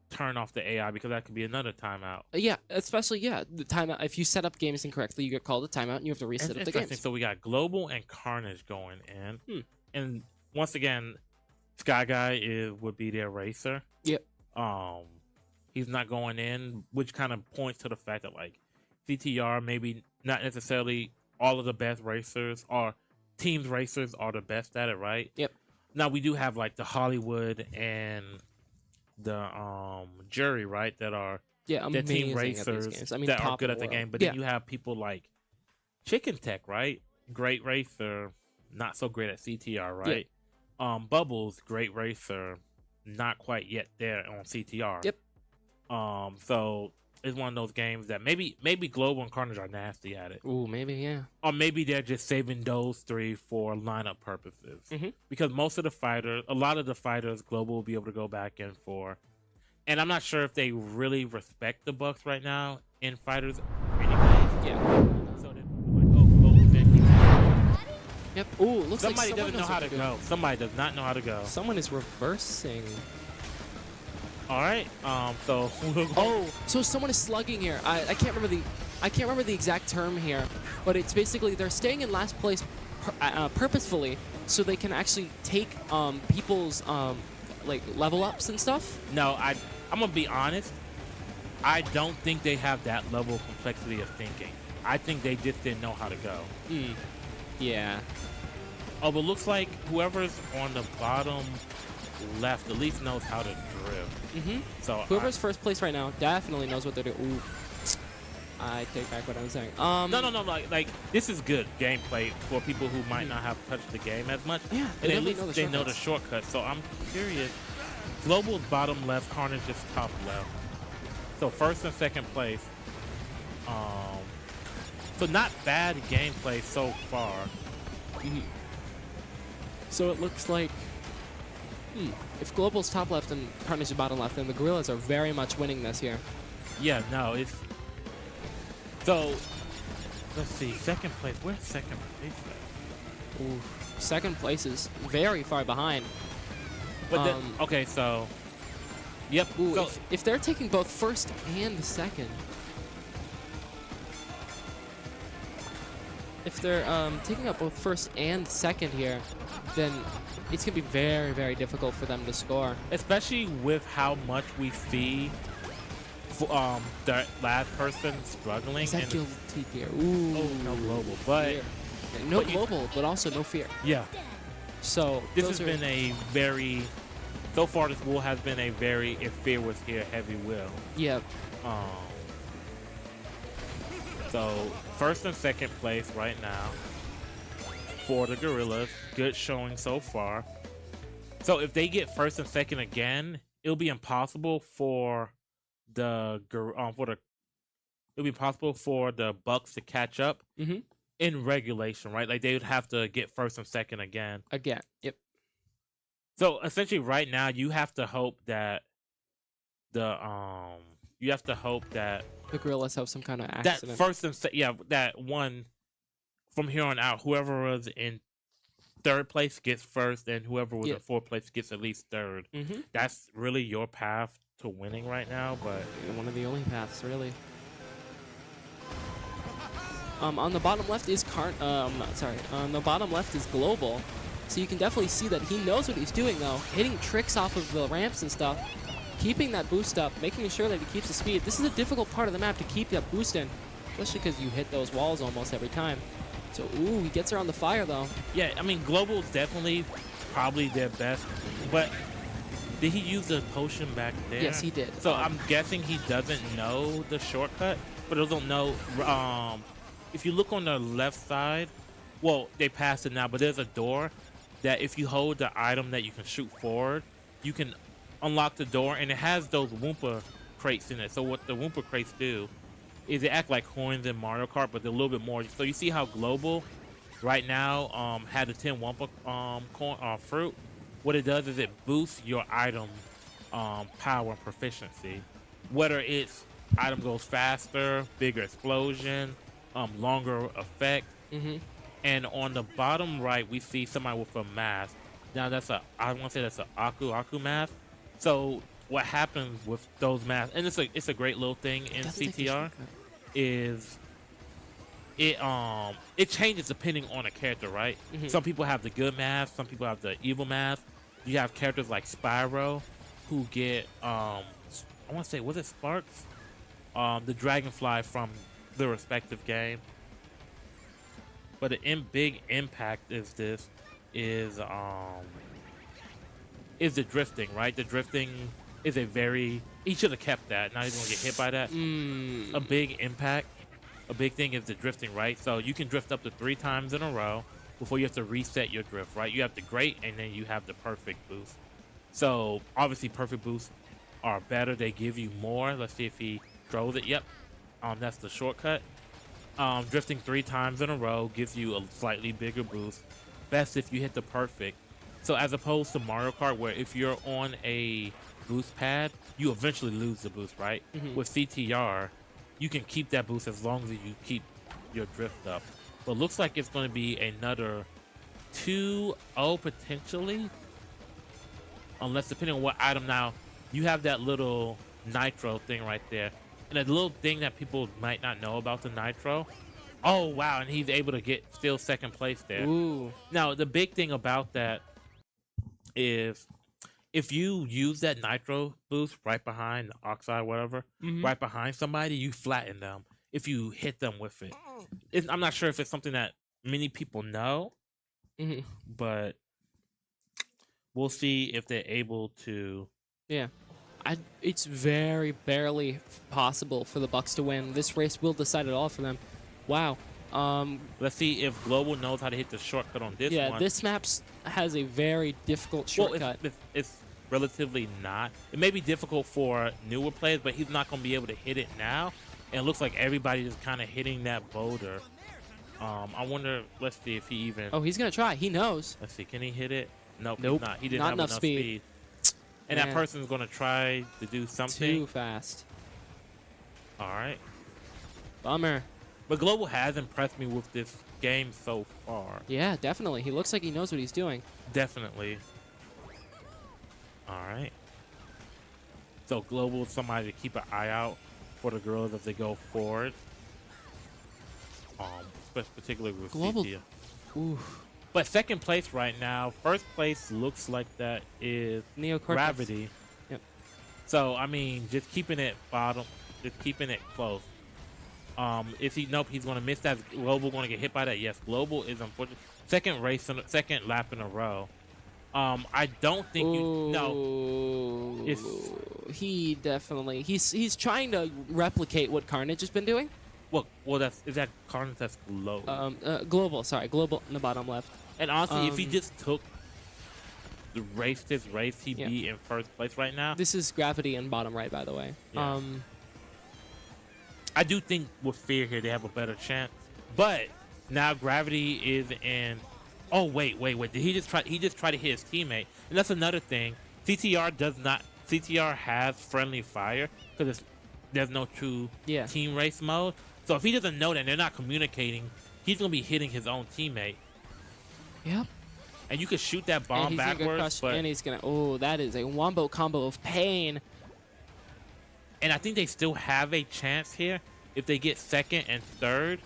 E: turn off the AI, because that could be another timeout.
F: Yeah, especially the timeout. If you set up games incorrectly, you get called a timeout, and you have to reset up the
E: Interesting.
F: games.
E: So we got Global and Carnage going in, and once again, Sky Guy would be their racer.
F: Yep.
E: He's not going in, which kind of points to the fact that like CTR maybe not necessarily all of the best racers or teams racers are the best at it, right?
F: Yep.
E: Now we do have like the Hollywood and the Jury, right? That are
F: Yeah,
E: the
F: amazing
E: team
F: at these
E: racers
F: games. I mean,
E: that are
F: top
E: good
F: of
E: at the
F: world.
E: game. But
F: Yeah.
E: then you have people like Chicken Tech, right? Great racer, not so great at CTR, right? Bubbles, great racer, not quite yet there on CTR.
F: Yep.
E: So it's one of those games that maybe Global and Carnage are nasty at it.
F: Ooh, maybe, yeah.
E: Or maybe they're just saving those 3 for lineup purposes. Because a lot of the fighters, Global will be able to go back in for. And I'm not sure if they really respect the Bucks right now in fighters anyways.
F: Yeah.
E: So they're like, oh, Global's in.
F: Yep. Ooh, looks like
E: Somebody
F: someone
E: doesn't know
F: knows
E: how
F: what
E: to
F: they're
E: go.
F: doing.
E: Somebody does not know how to go.
F: Someone is reversing.
E: All right. So
F: Oh, so someone is slugging here. I can't remember the exact term here, but it's basically they're staying in last place purposefully so they can actually take people's like level ups and stuff.
E: No, I'm gonna be honest. I don't think they have that level of complexity of thinking. I think they just didn't know how to go.
F: Yeah.
E: Oh, but looks like whoever's on the bottom left at least knows how to drift.
F: Mm-hmm.
E: So
F: Whoever's first place right now definitely knows what they're doing. Ooh. I take back what I was saying.
E: no, like this is good gameplay for people who might not have touched the game as much.
F: Yeah,
E: and
F: they
E: at
F: definitely
E: least
F: know the
E: they know the shortcuts. So I'm curious. Global's bottom left, Carnage is top left. So first and second place. So not bad gameplay so far.
F: So it looks like if Global's top left and Carnage is bottom left, then the Gorillaz are very much winning this here.
E: Yeah, no, it's so. Let's see, second place. Where's second place at?
F: Ooh. Second place is very far behind.
E: But then, okay, so yep.
F: Ooh,
E: So,
F: if they're taking both first and second, if they're taking up both first and second here, then it's gonna be very, very difficult for them to score.
E: especially with how much we see the last person struggling.
F: Is that
E: and
F: guilty here? Ooh,
E: oh, no global, but
F: fear. No
E: but you-
F: global, but also no fear.
E: yeah,
F: So
E: this
F: those
E: has
F: are-
E: been a very. So far, this will has been a very, if fear was here, heavy will.
F: yeah.
E: So first and second place right now for the Gorillaz. Good showing so far. So if they get first and second again, it'll be impossible for the Bucks to catch up
F: Mhm.
E: in regulation, right? Like they would have to get first and second again.
F: Again, yep.
E: So essentially, right now you have to hope that the
F: The Gorillaz have some kind of
E: that
F: accident.
E: first and that one from here on out, whoever was in third place gets first, and whoever was
F: Yeah.
E: in fourth place gets at least third.
F: Mm-hmm.
E: That's really your path to winning right now. But
F: One of the only paths, really. On the bottom left is on the bottom left is Global. So you can definitely see that he knows what he's doing, though. Hitting tricks off of the ramps and stuff. Keeping that boost up, making sure that he keeps the speed. This is a difficult part of the map to keep that boost in, especially because you hit those walls almost every time. So, ooh, he gets around the fire, though.
E: yeah, I mean, Global's definitely probably their best. But did he use the potion back there?
F: Yes, he did.
E: So I'm guessing he doesn't know the shortcut, but doesn't know. If you look on the left side, well, they passed it now, but there's a door that if you hold the item that you can shoot forward, you can unlock the door, and it has those Wumpa crates in it. So what the Wumpa crates do is they act like coins in Mario Kart, but they're a little bit more. So you see how Global right now had the 10 Wumpa fruit. What it does is it boosts your item power and proficiency. Whether it's item goes faster, bigger explosion, longer effect.
F: Mm-hmm.
E: And on the bottom right, we see somebody with a mask. Now I want to say that's an Aku mask. So what happens with those masks, and it's a great little thing in
F: Doesn't take the
E: CTR,
F: shortcut.
E: is it changes depending on a character, right?
F: Mhm.
E: Some people have the good mask, some people have the evil mask. You have characters like Spyro who get I want to say, was it Sparks? The dragonfly from the respective game. But the big impact is the drifting, right? The drifting is he should have kept that. Now he's gonna get hit by that. A big impact, a big thing is the drifting, right? So you can drift up to 3 times in a row before you have to reset your drift, right? You have the great and then you have the perfect boost. So obviously perfect boosts are better. They give you more. Let's see if he throws it. Yep. That's the shortcut. Drifting 3 times in a row gives you a slightly bigger boost. Best if you hit the perfect. So as opposed to Mario Kart, where if you're on a boost pad, you eventually lose the boost, right?
F: Mhm.
E: With CTR, you can keep that boost as long as you keep your drift up. But looks like it's going to be another 2-0 potentially. Unless, depending on what item. Now, you have that little nitro thing right there. And a little thing that people might not know about the nitro. Oh, wow. And he's able to get still second place there.
F: Ooh.
E: Now, the big thing about that is if you use that nitro boost right behind the oxide, whatever,
F: Mhm.
E: right behind somebody, you flatten them if you hit them with it. I'm not sure if it's something that many people know,
F: Mhm.
E: but we'll see if they're able to.
F: Yeah. It's very barely possible for the Bucks to win. This race will decide it all for them. Wow.
E: Let's see if Global knows how to hit the shortcut on this
F: Yeah,
E: one.
F: this map has a very difficult shortcut.
E: Well, it's relatively not. It may be difficult for newer players, but he's not going to be able to hit it now. And it looks like everybody is kind of hitting that boulder. I wonder. Let's see if he even.
F: Oh, he's gonna try. He knows.
E: Let's see. Can he hit it? Nope.
F: Nope.
E: He's not. He didn't
F: Not
E: have
F: enough
E: enough
F: speed.
E: And
F: Man.
E: that person's going to try to do something.
F: Too fast.
E: All right.
F: Bummer.
E: But Global has impressed me with this game so far.
F: Yeah, definitely. He looks like he knows what he's doing.
E: Definitely. All right. So Global is somebody to keep an eye out for the girls as they go forward. Particularly with
F: Global.
E: CT.
F: Oof.
E: But second place right now. First place looks like that is
F: Neocortex.
E: Gravity.
F: Yep.
E: So I mean, just keeping it bottom, just keeping it close. If he nope, he's gonna miss that. Global gonna get hit by that. Yes, Global is unfortunate. Second lap in a row. I don't think you no. It's
F: He definitely he's trying to replicate what Carnage has been doing.
E: well is that Carnage that's low.
F: Global in the bottom left.
E: And honestly, if he just took the race, he'd
F: Yeah.
E: be in first place right now.
F: This is Gravity in bottom right, by the way.
E: Yeah. I do think with Fear here they have a better chance, but now Gravity is in. Oh wait! Did he just try? He just tried to hit his teammate, and that's another thing. CTR does not. CTR has friendly fire because there's no true
F: Yeah.
E: team race mode. So if he doesn't know that and they're not communicating, he's gonna be hitting his own teammate.
F: Yep.
E: And you could shoot that bomb
F: And he's gonna go
E: backwards,
F: crush, and he's gonna. Oh, that is a wombo combo of pain.
E: and I think they still have a chance here if they get second and third.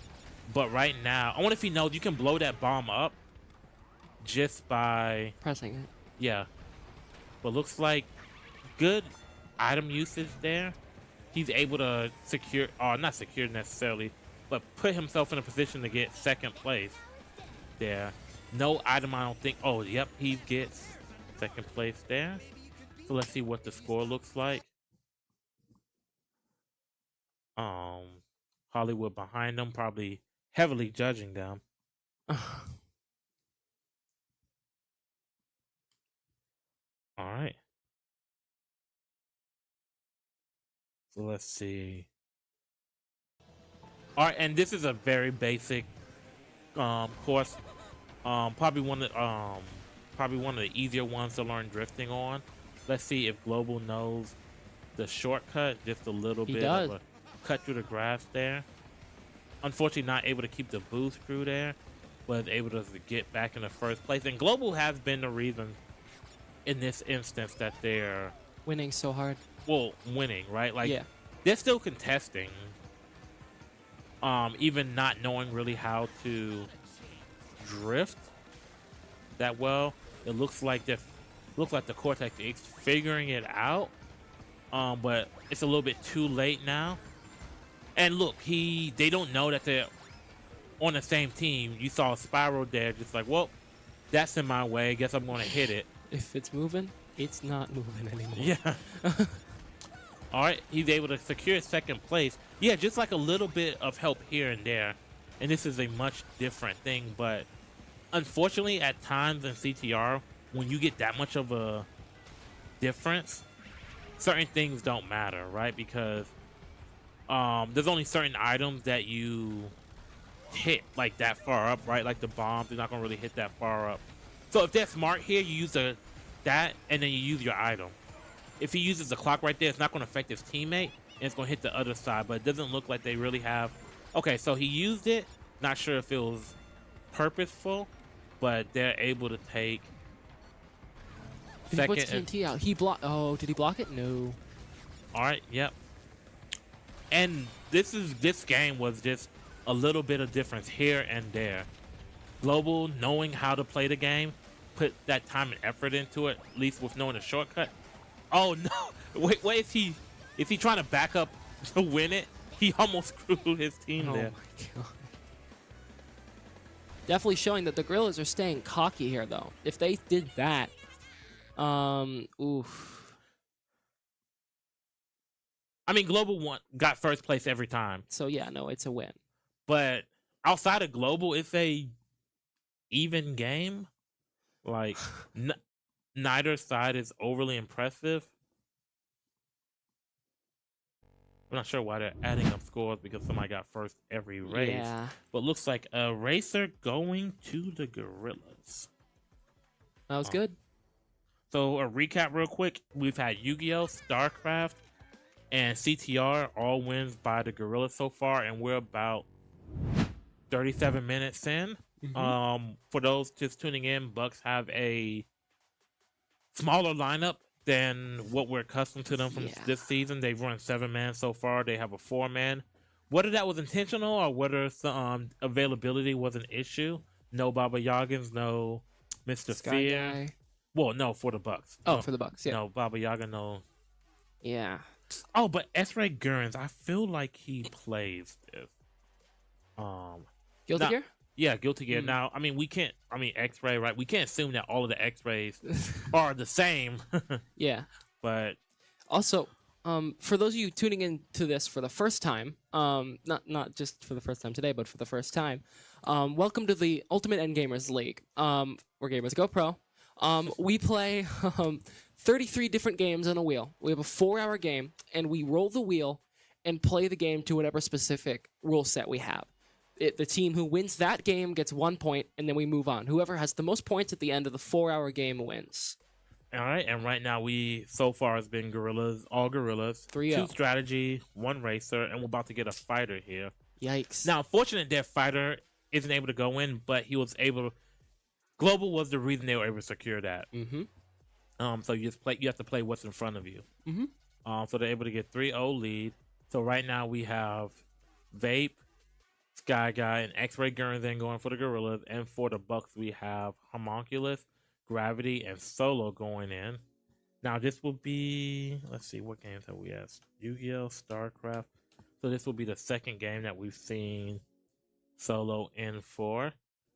E: But right now, I wonder if he knows you can blow that bomb up just by
F: Pressing it.
E: yeah. But looks like good item usage there. He's able to secure, or not secure necessarily, but put himself in a position to get second place there. No item, I don't think. Oh, yep, he gets second place there. So let's see what the score looks like. Hollywood behind them, probably heavily judging them. All right. So let's see. All right, and this is a very basic course. Probably one of the easier ones to learn drifting on. Let's see if Global knows the shortcut just a little bit.
F: does.
E: Of a cut through the grass there. Unfortunately, not able to keep the boost through there, but able to get back in the first place. And Global has been the reason in this instance that they're
F: Winning so hard.
E: winning, right? Like
F: Yeah.
E: they're still contesting. Even not knowing really how to drift that well. It looks like the Cortex is figuring it out. But it's a little bit too late now. And look, they don't know that they're on the same team. You saw Spiral there, just like, well, that's in my way. Guess I'm gonna hit it.
F: If it's moving, it's not moving anymore.
E: Yeah. All right, he's able to secure second place. Yeah, just like a little bit of help here and there. And this is a much different thing, but unfortunately at times in CTR, when you get that much of a difference, certain things don't matter, right? Because there's only certain items that you hit like that far up, right? Like the bombs, they're not gonna really hit that far up. So if they're smart here, you use that and then you use your item. If he uses the clock right there, it's not going to affect his teammate, and it's going to hit the other side. But it doesn't look like they really have. Okay, so he used it. Not sure if it was purposeful, but they're able to take
F: He
E: second.
F: puts TNT out. He block. Oh, did he block it? No.
E: All right, yep. And this game was just a little bit of difference here and there. Global, knowing how to play the game, put that time and effort into it, at least with knowing the shortcut. Oh no! Wait, is he trying to back up to win it? He almost screwed his team
F: Oh
E: there.
F: my god. Definitely showing that the Gorillaz are staying cocky here, though. If they did that, oof.
E: I mean, Global got first place every time,
F: So yeah, no, it's a win.
E: but outside of Global, it's a even game. Like neither side is overly impressive. I'm not sure why they're adding up scores because somebody got first every race.
F: Yeah,
E: But looks like a racer going to the Gorillaz.
F: that was good.
E: So a recap real quick. We've had Yu-Gi-Oh!, StarCraft, and CTR all wins by the Gorillaz so far, and we're about 37 minutes in. For those just tuning in, Bucks have a smaller lineup than what we're accustomed to them from this season. They've run 7-man so far. They have a 4-man. Whether that was intentional or whether some availability was an issue, no Baba Yagins, no Mr.
F: Sky
E: Fear.
F: Guy.
E: Well, no, for the Bucks.
F: Oh,
E: No,
F: for the Bucks, yeah.
E: No, Baba Yaga, no.
F: Yeah.
E: Oh, but S-Ray Gurns, I feel like he plays this.
F: Guilty
E: Now-
F: Gear?
E: Yeah, Guilty Gear.
F: Mm.
E: Now, I mean, X-Ray, right? We can't assume that all of the X-Rays are the same.
F: Yeah.
E: But
F: Also, for those of you tuning into this for the first time, not just for the first time today, but for the first time, welcome to the Ultimate Endgamers League. Where gamers go pro. We play 33 different games on a wheel. We have a 4-hour game, and we roll the wheel and play the game to whatever specific rule set we have. The team who wins that game gets 1 point, and then we move on. Whoever has the most points at the end of the 4-hour game wins.
E: all right, and right now so far has been all Gorillas,
F: 3-0.
E: 2 strategy, 1 racer, and we're about to get a fighter here.
F: Yikes.
E: Now, unfortunately, their fighter isn't able to go in, but he was able. Global was the reason they were able to secure that.
F: Mm-hmm.
E: So you have to play what's in front of you.
F: Mhm.
E: So they're able to get 3-0 lead. So right now we have Vape, Sky Guy, and X-Ray Gurren going for the Gorillas, and for the Bucks we have Homunculus, Gravity, and Solo going in. Now this will be, let's see, what games have we had? Yu-Gi-Oh!, StarCraft. So this will be the second game that we've seen Solo in for.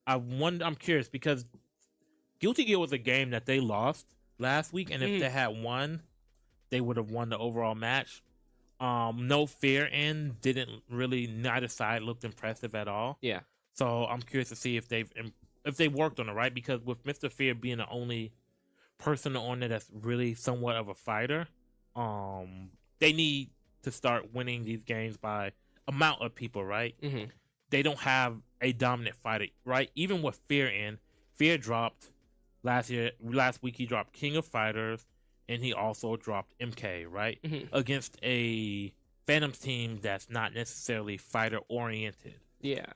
E: I'm curious because Guilty Gear was a game that they lost last week, and if they had won, they would have won the overall match. No Fear in neither side looked impressive at all.
F: Yeah.
E: So I'm curious to see if they worked on it, right? Because with Mr. Fear being the only person on there that's really somewhat of a fighter, they need to start winning these games by amount of people, right?
F: Mm-hmm.
E: They don't have a dominant fighter, right? Even with Fear Fear dropped last week. He dropped King of Fighters, and he also dropped MK, right?
F: Mm-hmm.
E: Against a Phantoms team that's not necessarily fighter oriented.
F: Yeah.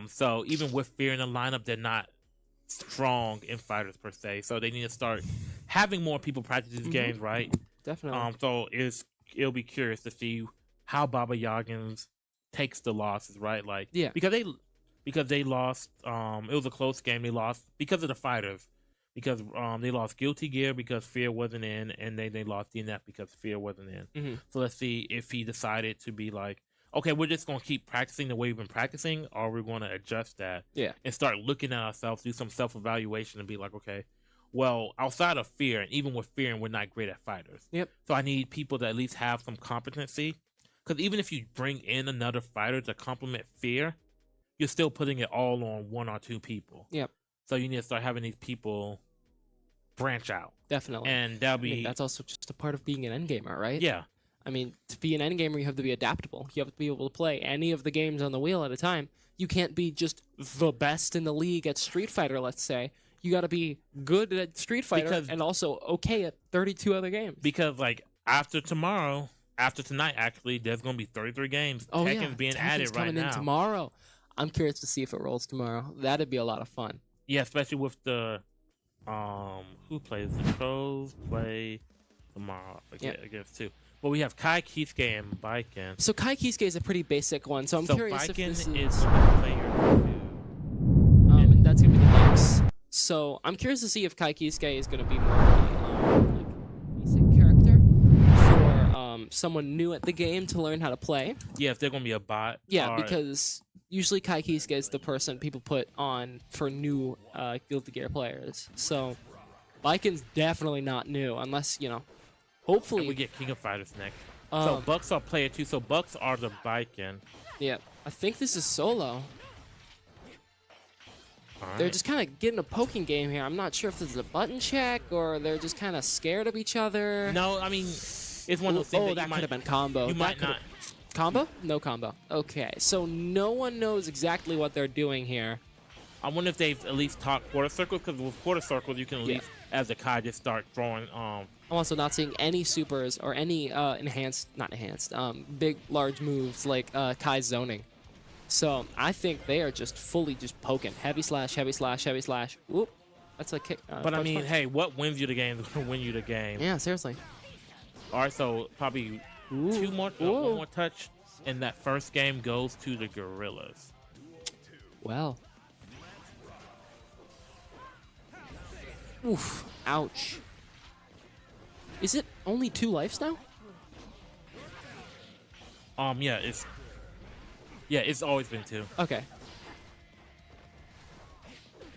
E: So even with Fear in the lineup, they're not strong in fighters per se. So they need to start having more people practice these games, right?
F: Definitely.
E: So it'll be curious to see how Baba Yagins takes the losses, right? Like,
F: Yeah.
E: because they lost. It was a close game. They lost because of the fighters. Because they lost Guilty Gear because Fear wasn't in, and they lost DNF because Fear wasn't in.
F: Mm-hmm.
E: So let's see if he decided to be like, okay, we're just going to keep practicing the way we've been practicing, or we're going to adjust that and start looking at ourselves, do some self-evaluation, and be like, okay, well, outside of Fear, and even with Fear, we're not great at fighters.
F: Yep.
E: So I need people that at least have some competency. Because even if you bring in another fighter to complement Fear, you're still putting it all on 1 or 2 people.
F: Yep.
E: So you need to start having these people branch out.
F: Definitely.
E: And that'll be...
F: that's also just a part of being an endgamer, right?
E: Yeah.
F: I mean, to be an endgamer, you have to be adaptable. You have to be able to play any of the games on the wheel at a time. You can't be just the best in the league at Street Fighter, let's say. You got to be good at Street Fighter and also okay at 32 other games.
E: Because, like, after tonight, actually, there's going to be 33 games.
F: Oh,
E: Tekken's
F: yeah.
E: being
F: Tekken's
E: added right
F: coming
E: now.
F: in tomorrow. I'm curious to see if it rolls tomorrow. That'd be a lot of fun.
E: Yeah, especially with the... who plays? The Pros play tomorrow. I forget against 2. But we have Kai, Kisuke, and Baiken.
F: So Kai Kisuke is a pretty basic one. So I'm curious if
E: Baiken
F: this
E: is player 2.
F: that's gonna be the Bucks. So I'm curious to see if Kai Kisuke is gonna be more of a basic character for someone new at the game to learn how to play.
E: Yeah, if they're gonna be a bot.
F: Yeah, because usually Kai Kiske is the person people put on for new Guilty Gear players. So Baiken's definitely not new, unless, you know, hopefully...
E: And we get King of Fighters next. So
F: Um,
E: Bucks are player 2, so Bucks are the Baiken.
F: Yeah, I think this is solo.
E: All
F: They're
E: right.
F: just kind of getting a poking game here. I'm not sure if this is a button check or they're just kind of scared of each other.
E: No, I mean, it's one of those things
F: Oh,
E: that
F: that
E: you
F: could
E: might,
F: have been combo.
E: you
F: That
E: might
F: coulda-
E: not.
F: Combo? No combo. Okay, so no one knows exactly what they're doing here.
E: I wonder if they've at least taught quarter circles, because with quarter circles you can at
F: Yeah.
E: least, as a Kai, just start throwing.
F: I'm also not seeing any supers or any big, large moves like Kai's zoning. So I think they are just fully just poking. Heavy slash, heavy slash, heavy slash. Whoop. That's a kick.
E: But I
F: punch,
E: mean,
F: punch.
E: hey, what wins you the game is going to win you the game.
F: Yeah, seriously.
E: All right, so probably
F: Ooh.
E: one
F: Ooh.
E: more touch, and that first game goes to the Gorillaz.
F: Well. Oof. Ouch. Is it only 2 lives now?
E: Yeah, it's always been 2.
F: Okay.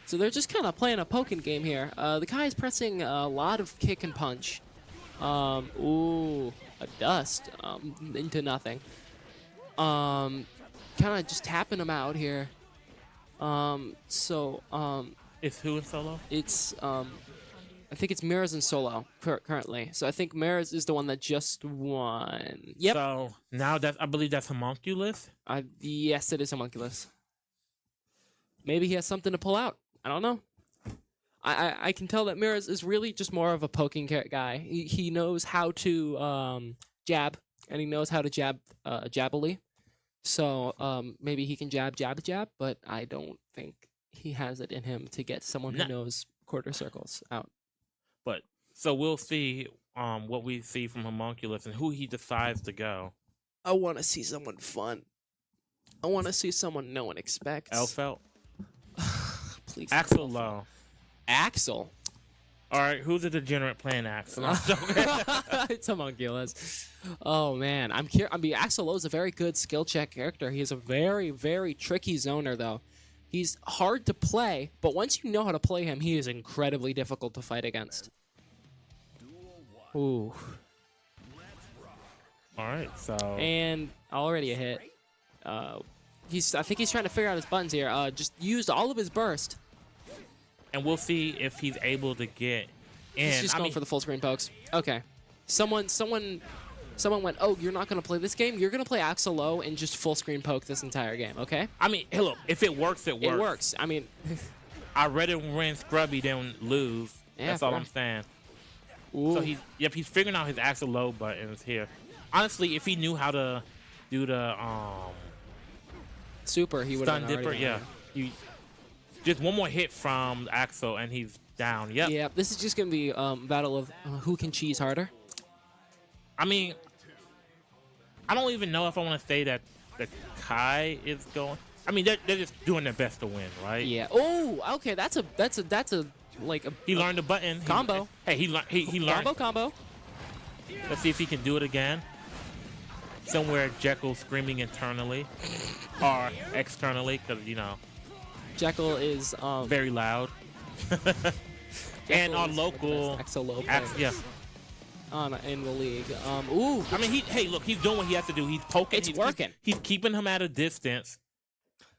F: So they're just kind of playing a poking game here. The guy is pressing a lot of kick and punch. Ooh, a dust into nothing. Kind of just tapping him out here.
E: It's who in solo?
F: It's I think it's Mirrors and solo currently. So I think Mirrors is the one that just won. Yep.
E: So now I believe that's homunculus.
F: Yes, it is homunculus. Maybe he has something to pull out. I don't know. I can tell that Mirrors is really just more of a poking guy. He knows how to jab, and he knows how to jab jabbily. So maybe he can jab, but I don't think he has it in him to get someone who knows quarter circles out.
E: But so we'll see what we see from homunculus and who he decides to go.
F: I want to see someone fun. I want to see someone no one expects.
E: Elfelt,
F: Please.
E: Axel Low.
F: Axel.
E: All right, who's the degenerate playing Axel?
F: It's homunculus. Oh man, I mean, Axel Lowe is a very good skill check character. He is a very, very tricky zoner though. He's hard to play, but once you know how to play him, he is incredibly difficult to fight against. Ooh.
E: All right, so
F: And already a hit. I think he's trying to figure out his buttons here. Just used all of his burst.
E: and we'll see if he's able to get in.
F: He's just going for the full screen pokes. Okay. Someone went, oh, you're not going to play this game? You're going to play Axel Low and just full screen poke this entire game, okay?
E: I mean, hey, look, if it works, it works.
F: It works. I mean,
E: I'd rather win scrubby than lose.
F: Yeah,
E: That's all
F: fair.
E: I'm saying.
F: ooh.
E: So he's figuring out his Axel Low buttons here. Honestly, if he knew how to do the
F: super, he would have
E: stun dipper, yeah. Just one more hit from Axel and he's down. Yep.
F: Yeah, this is just going to be battle of who can cheese harder.
E: I mean, I don't even know if I want to say that the Kai is going. I mean, they're just doing their best to win, right?
F: Yeah. Oh, okay. That's a like a
E: He learned the button.
F: Combo.
E: He learned.
F: combo.
E: Let's see if he can do it again. Somewhere Jekyll screaming internally or externally, because
F: Jekyll is
E: very loud. And our local
F: Axel Low
E: yeah.
F: in the league. Ooh.
E: I mean, look, he's doing what he has to do. He's poking.
F: It's
E: he's
F: working.
E: He's keeping him at a distance,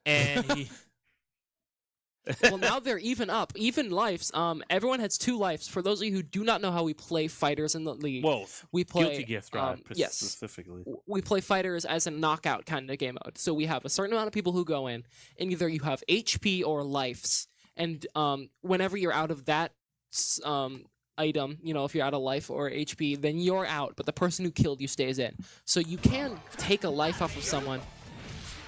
E: and he.
F: Well, now they're even lives. Everyone has 2 lives. For those of you who do not know how we play fighters in the league,
E: Whoa,
F: we play
E: Guilty Gear Strive
F: yes.
E: specifically.
F: We play fighters as a knockout kind of game mode. So we have a certain amount of people who go in, and either you have HP or lives. And whenever you're out of that item, if you're out of life or HP, then you're out, but the person who killed you stays in. So you can take a life off of someone,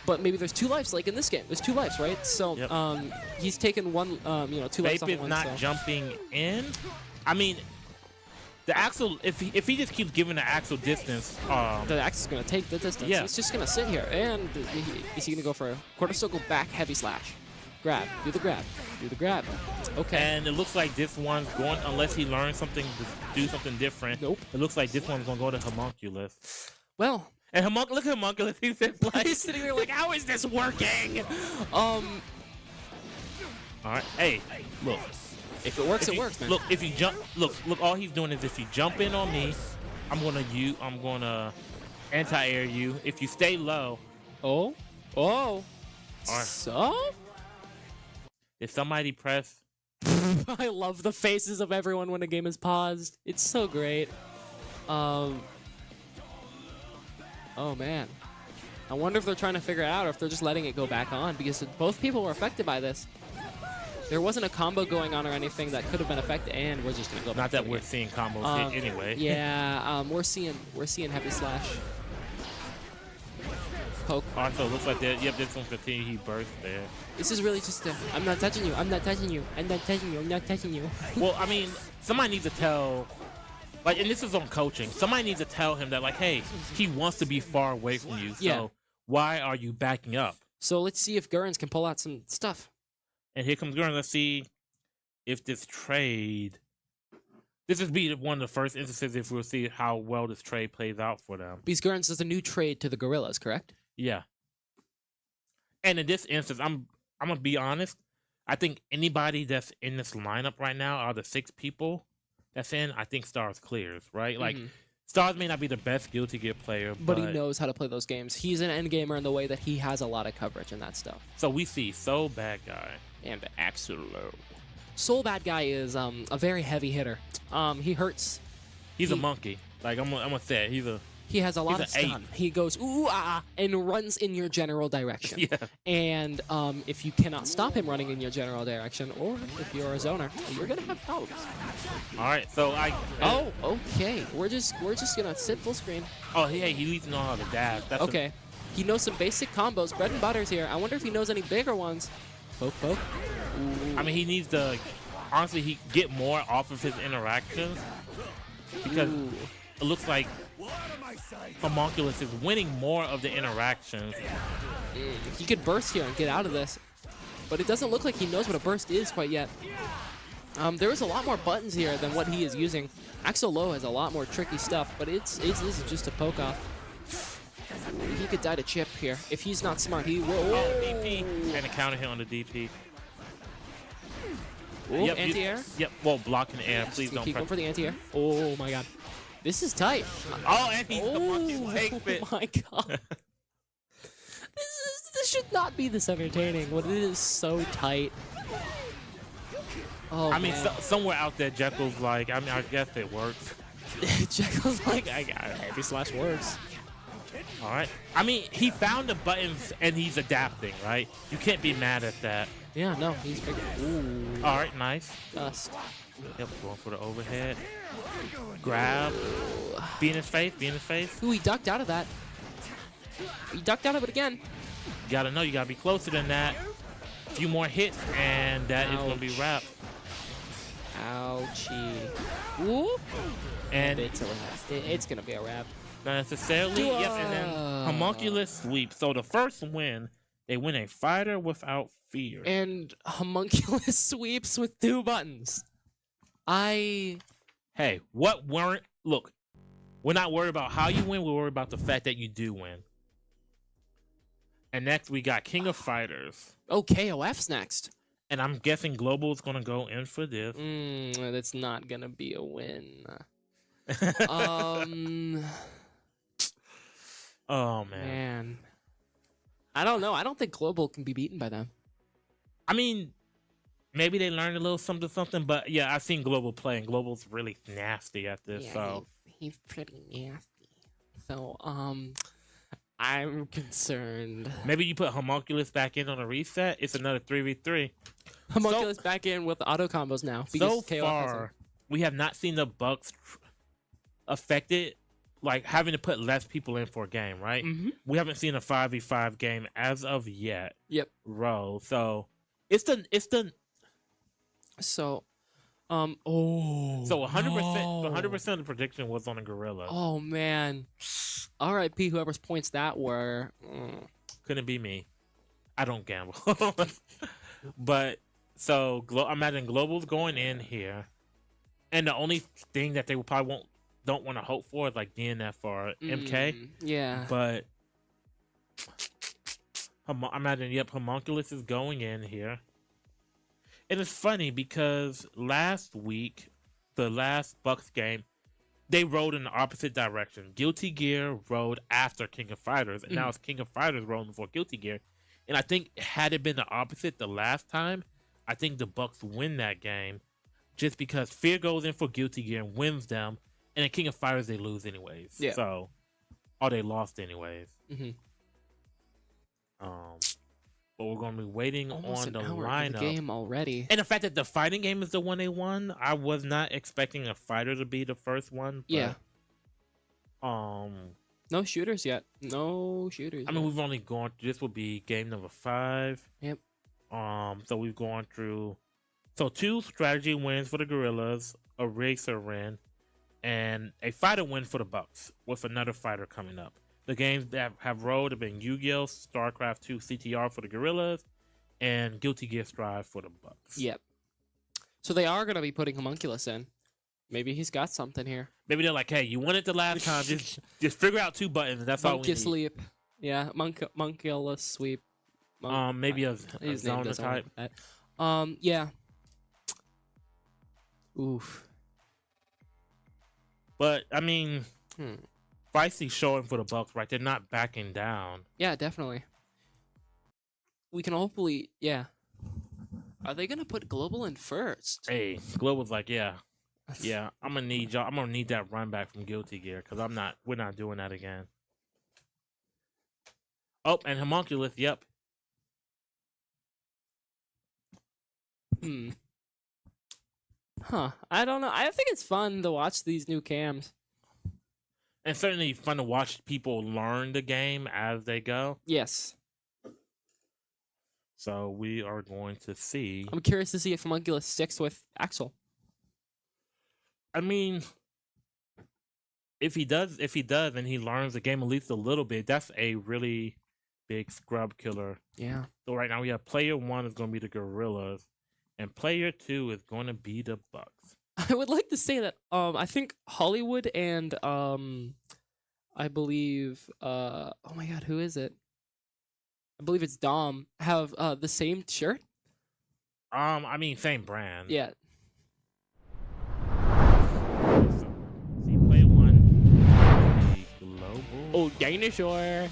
F: but maybe there's 2 lives, like in this game. There's 2 lives, right? So
E: Yep.
F: he's taken 2 lives off
E: Vape
F: of
E: is
F: one.
E: not
F: so.
E: jumping in. I mean, the Axel. If he just keeps giving the Axel distance,
F: The axe is going to take the distance.
E: Yeah.
F: He's just going to sit here. And is he going to go for a quarter circle back heavy slash? Grab. Do the grab. Do the grab. Okay.
E: and it looks like this one's going, unless he learns something to do something different.
F: Nope.
E: It looks like this one's gonna go to homunculus.
F: Well,
E: And look at Homunculus. He's in play.
F: He's sitting there like, how is this working?
E: All right. Hey, look.
F: If it works,
E: If
F: it
E: you-
F: works, man.
E: Look, if you jump, look. All he's doing is if you jump in on me, I'm gonna anti-air you. If you stay low,
F: Oh.
E: Alright.
F: So?
E: if somebody press,
F: I love the faces of everyone when a game is paused. It's so great. Oh man. I wonder if they're trying to figure it out or if they're just letting it go back on because both people were affected by this. There wasn't a combo going on or anything that could have been affected, and we're just gonna go back.
E: not that
F: to the
E: we're
F: game.
E: seeing combos anyway.
F: Yeah, we're seeing heavy slash. Poke.
E: Also, it looks like that. Yep, this one continue. He burst there.
F: This is really just a, I'm not touching you. I'm not touching you. I'm not touching you. I'm not touching you.
E: Well, I mean, somebody needs to tell, like, and this is on coaching. Somebody needs to tell him that, like, hey, he wants to be far away from you. So
F: Yeah.
E: why are you backing up?
F: So let's see if Gurns can pull out some stuff.
E: And here comes Gurren. Let's see if this trade. This is be one of the first instances if we'll see how well this trade plays out for them.
F: Because Gurns is a new trade to the Gorillaz, correct?
E: Yeah. And in this instance, I'm gonna be honest. I think anybody that's in this lineup right now, out of the 6 people that's in, I think Stars clears, right? Like
F: Mhm.
E: Stars may not be the best Guilty Gear player,
F: But he knows how to play those games. He's an end gamer in the way that he has a lot of coverage and that stuff.
E: So we see So Bad Guy.
F: And Axelo. Soul Bad Guy is a very heavy hitter. He hurts.
E: He's a monkey. Like I'm gonna say it.
F: He has a lot of
E: He's an
F: stun. He goes ooh ah and runs in your general direction.
E: Yeah.
F: And if you cannot stop him running in your general direction, or if you're a zoner, you're gonna have problems.
E: All right. So
F: Oh, okay. We're just gonna sit full screen.
E: Oh, yeah. He needs to know how to dash. That's
F: Okay. He knows some basic combos. Bread and butter's here. I wonder if he knows any bigger ones. Poke, poke.
E: I mean, he needs to honestly he get more off of his interactions because
F: Ooh.
E: it looks like Homunculus is winning more of the interactions.
F: He could burst here and get out of this, but it doesn't look like he knows what a burst is quite yet. There is a lot more buttons here than what he is using. Axel Low has a lot more tricky stuff, but this is just a poke off. He could die to chip here if he's not smart. He will.
E: Oh, DP and a counter hit on the DP.
F: Ooh,
E: Yep,
F: anti-air.
E: Yep. Well, blocking the air. Please don't
F: Keep going
E: press.
F: for the anti-air. Oh my god, this is tight.
E: Oh, and he's the monkey takes it.
F: Oh my god. This should not be this entertaining, but it is so tight. Oh,
E: I mean,
F: man.
E: somewhere out there, Jekyll's like, I mean, I guess it works.
F: Jekyll's like, I got it. Heavy slash works.
E: All right. I mean, he found the buttons and he's adapting, right? You can't be mad at that.
F: Yeah, no, he's figured. Ooh,
E: All right, nice.
F: dust.
E: Yep, going for the overhead. Grab. Be in his face, be in his face.
F: Ooh, he ducked out of that. He ducked out of it again.
E: You gotta know, you gotta be closer than that. A few more hits, and that is gonna be
F: Ouch.
E: wrapped.
F: Ouchie. Ooh.
E: And
F: It's a wrap. It's gonna be a wrap.
E: not necessarily, yep, and then Homunculus sweep. So the first win, they win a fighter without fear.
F: And Homunculus sweeps with 2 buttons.
E: Hey, what weren't, look, we're not worried about how you win, we're worried about the fact that you do win. And next we got King of Fighters.
F: Oh, KOF's next.
E: And I'm guessing Global is gonna go in for this.
F: That's not gonna be a win.
E: Oh man.
F: Man. I don't know. I don't think Global can be beaten by them.
E: I mean, maybe they learned a little something, but yeah, I've seen Global play, and Global's really nasty at this. So
F: he's pretty nasty. So, I'm concerned.
E: maybe you put Homunculus back in on a reset. It's another 3v3.
F: Homunculus back in with auto combos now.
E: So
F: KOF has
E: far, we have not seen the Bucks affected, like having to put less people in for a game, right?
F: Mhm.
E: We haven't seen a 5v5 game as of yet.
F: Yep.
E: Row. So it's the
F: So,
E: so 100% of the prediction was on the Gorilla.
F: Oh man. R.I.P. whoever's points that were.
E: Couldn't be me. I don't gamble. But so imagine Global's going in here, and the only thing that they will probably won't don't want to hope for is like DNF or MK.
F: Yeah.
E: But I imagine, yep, Homunculus is going in here. And it's funny because last week, the last Bucks game, they rode in the opposite direction. Guilty Gear rode after King of Fighters, and now it's King of Fighters rolling before Guilty Gear. And I think had it been the opposite the last time, I think the Bucks win that game, just because Fear goes in for Guilty Gear and wins them, and in King of Fighters they lose anyways.
F: Yeah.
E: So, or they lost anyways. But we're gonna be waiting
F: Almost
E: on the
F: an hour
E: lineup.
F: into the game already.
E: And the fact that the fighting game is the one they won, I was not expecting a fighter to be the first one. But,
F: Yeah.
E: No
F: shooters yet. No shooters.
E: I mean, we've only gone. This will be game number 5.
F: Yet.
E: So we've gone through. So 2 strategy wins for the Gorillaz, a racer win, and a fighter win for the Bucks, with another fighter coming up. The games that have rolled have been Yu-Gi-Oh!, StarCraft 2 CTR for the Gorillaz, and Guilty Gear Strive for the Bucks.
F: Yep. So they are gonna be putting Homunculus in. Maybe he's got something here.
E: Maybe they're like, hey, you won it the last time. Just figure out 2 buttons. That's all we need.
F: Sleep. Yeah, Homunculus sweep.
E: Maybe a
F: His name
E: zoner
F: doesn't
E: type.
F: work with that. Yeah. Oof.
E: But I mean, Feisty showing for the Bucks, right? They're not backing down.
F: Yeah, definitely. We can hopefully, yeah. Are they gonna put Global in first?
E: Hey, Global's like, yeah, I'm gonna need y'all. I'm gonna need that run back from Guilty Gear because we're not doing that again. Oh, and Homunculus, yep.
F: Huh. I don't know. I think it's fun to watch these new cams.
E: And certainly fun to watch people learn the game as they go.
F: Yes.
E: So we are going to see.
F: I'm curious to see if Homunculus sticks with Axel.
E: I mean, if he does, and he learns the game at least a little bit, that's a really big scrub killer.
F: Yeah.
E: So right now we have player 1 is going to be the Gorillaz, and player 2 is going to be the Bucks.
F: I would like to say that I think Hollywood and I believe oh my god, who is it? I believe it's Dom have the same shirt.
E: I mean same brand.
F: Yeah.
E: So, see player 1. The Global.
F: Oh, dinosaur.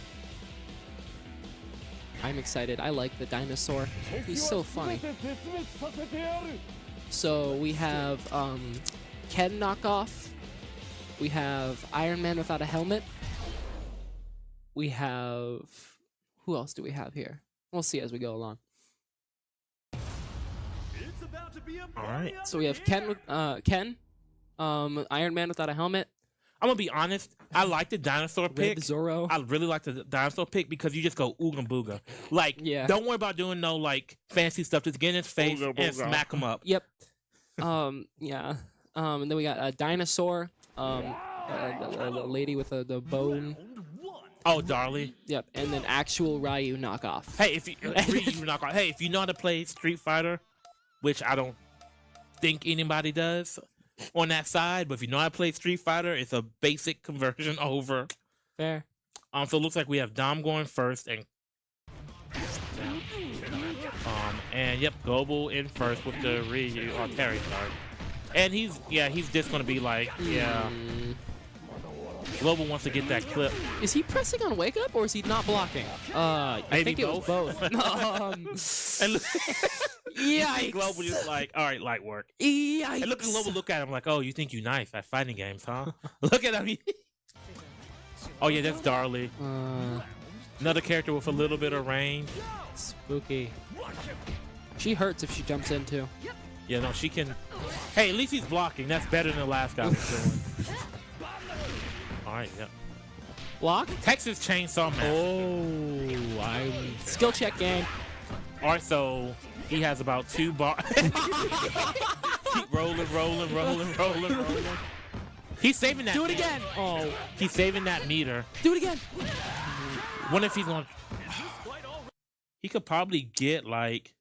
F: I'm excited. I like the dinosaur. He's so funny. So we have Ken knockoff. We have Iron Man without a helmet. We have who else do we have here? We'll see as we go along.
E: All right.
F: So we have Ken with Iron Man without a helmet.
E: I'm gonna be honest. I like the dinosaur pick.
F: Red Zorro.
E: I really like the dinosaur pick because you just go ooga booga. Like,
F: Yeah.
E: don't worry about doing no like fancy stuff. Just get in his face
I: Ooga
E: and
I: booga.
E: smack him up.
F: Yep. Yeah. And then we got a dinosaur. The lady with the bone.
E: Oh, Darlie.
F: Yep. And then actual Ryu knockoff.
E: Hey, if you hey, if you know how to play Street Fighter, which I don't think anybody does on that side, but if you know how to play Street Fighter, it's a basic conversion over.
F: Fair.
E: So it looks like we have Dom going first, and yep, Global in first with the Ryu or Terry, sorry. And he's just gonna be like, yeah. Global wants to get that clip.
F: Is he pressing on wake up or is he not blocking? I
E: Maybe
F: think it was both.
E: And
F: Yikes.
E: Global just like, all right, light work.
F: Yikes.
E: And Global look at him like, oh, you think you nice at fighting games, huh? Look at him. Oh yeah, that's Darlie. Another character with a little bit of range.
F: Spooky. She hurts if she jumps in too.
E: Yeah, no, she can. Hey, at least he's blocking. That's better than the last guy was doing. All right, yeah.
F: Block.
E: Texas Chainsaw Massacre.
F: Oh, I'm skill check game.
E: All right, so he has about 2 bars. Keep rolling. He's saving that.
F: Do it again. Oh,
E: He's saving that meter.
F: do it again.
E: What if he's on? He could probably get like.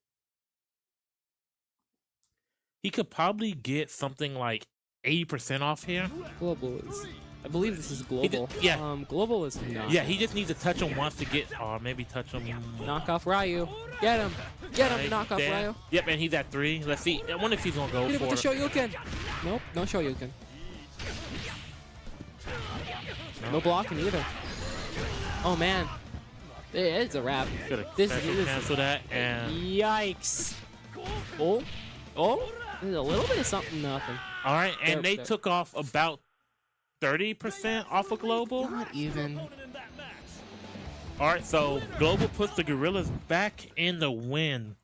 E: He could probably get something like 80% off here.
F: Global is. I believe this is global.
E: yeah.
F: Global is not.
E: Yeah, he just needs to touch him once to get, or maybe touch him.
F: Knock off Ryu. Get him. Get him.
E: Right
F: Knock off
E: there.
F: Ryu.
E: Yep, and he's at 3. Let's see. I wonder if he's gonna go
F: Hit him
E: for
F: with the
E: it.
F: Shoryuken. Nope, no Shoryuken. No blocking either. Oh man, it's a wrap. This is
E: Cancel that and.
F: yikes. Oh, there's a little bit of something. Nothing.
E: All right, and they
F: They're-
E: took off about 30% off of Global.
F: Not even.
E: All right, so Global puts the Gorillas back in the win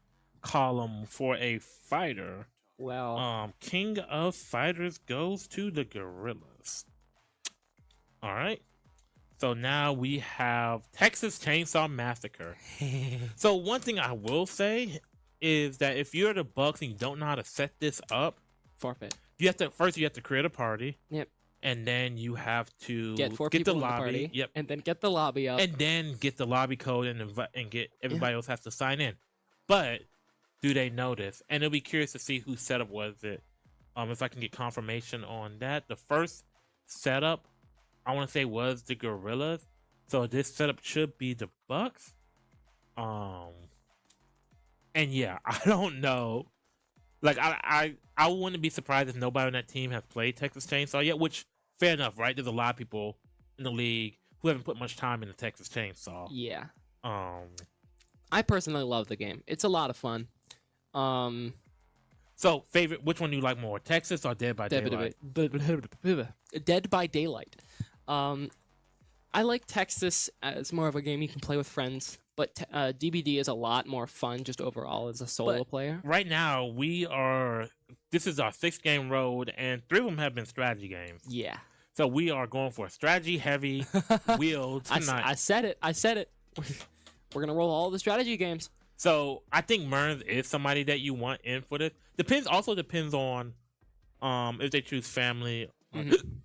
E: column for a fighter.
F: Well,
E: King of Fighters goes to the Gorillas. All right. So now we have Texas Chainsaw Massacre. So one thing I will say is that if you're the Bucks and you don't know how to set this up,
F: forfeit.
E: you have to create a party.
F: Yep.
E: And then you have to
F: Get 4
E: the
F: people in the
E: lobby.
F: party.
E: Yep.
F: And then get the lobby up.
E: And then get the lobby code and get everybody else has to sign in. But do they know this? And it'll be curious to see whose setup was it. If I can get confirmation on that. The first setup I want to say was the Gorillas. So this setup should be the Bucks. And yeah, I don't know. Like I wouldn't be surprised if nobody on that team has played Texas Chainsaw yet, which fair enough, right? There's a lot of people in the league who haven't put much time into Texas Chainsaw.
F: Yeah.
E: I
F: I personally love the game. It's a lot of fun.
E: So favorite, which one do you like more, Texas or Dead by Daylight?
F: Dead by Daylight. I like Texas as more of a game you can play with friends, but DBD is a lot more fun just overall as a solo player.
E: Right now this is our 6th game road, and 3 of them have been strategy games.
F: Yeah.
E: So we are going for a strategy heavy wheel tonight.
F: I said it. We're gonna roll all the strategy games.
E: So I think Merns is somebody that you want in for this. Depends on if they choose family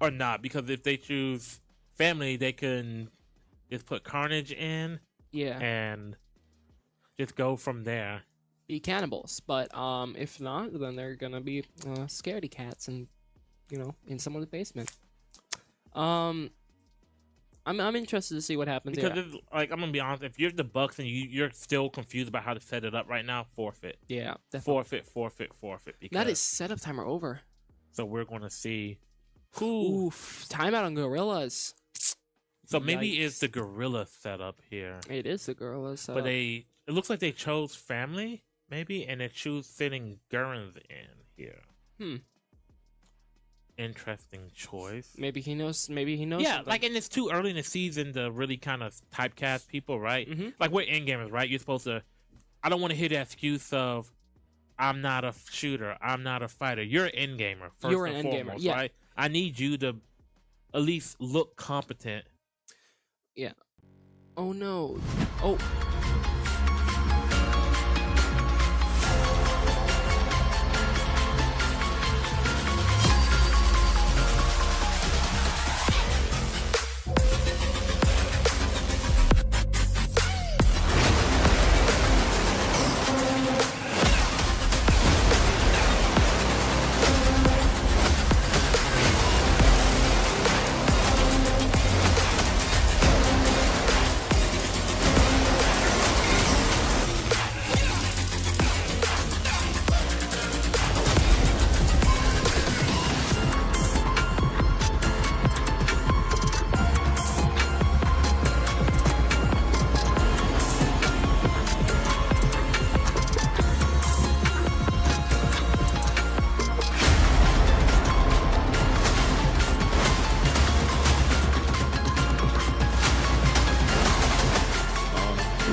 E: or not. Because if they choose family, they can just put Carnage in, and just go from there.
F: Be cannibals, but if not, then they're gonna be scaredy cats and in someone's basement. I'm interested to see what happens
E: Because
F: here.
E: it's, like, I'm gonna be honest, if you're the Bucks and you're still confused about how to set it up right now, forfeit.
F: Yeah, definitely.
E: Forfeit. Because,
F: That is setup timer over.
E: so we're gonna see who.
F: Oof, timeout on Gorillaz.
E: So maybe
F: Yikes.
E: it's the Gorilla setup here,
F: It is the Gorillaz.
E: but it looks like they chose family maybe, and they choose fitting Gurren's in here. Interesting choice.
F: maybe he knows.
E: Yeah,
F: something.
E: like, and it's too early in the season to really kind of typecast people, right?
F: Mhm.
E: Like, we're in gamers, right? You're supposed to. I don't want to hear the excuse of, "I'm not a shooter. I'm not a fighter." You're an end gamer first
F: You're an
E: and
F: end gamer,
E: foremost,
F: yeah.
E: right? I need you to at least look competent.
F: Yeah. Oh no. Oh.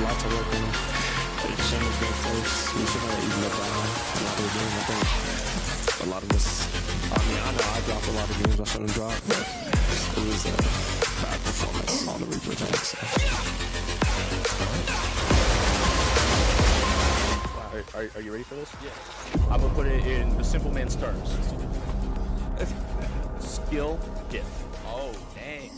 J: Lots of work in it. The channel's been close. We should have evened it down. A lot of the game, I think. A lot of us. I mean, I know I dropped a lot of games I shouldn't drop, but it was a bad performance on the Reaper tank. So.
I: Are you ready for this? Yeah. I'm gonna put it in the simple man's terms. Skill diff. Oh, dang.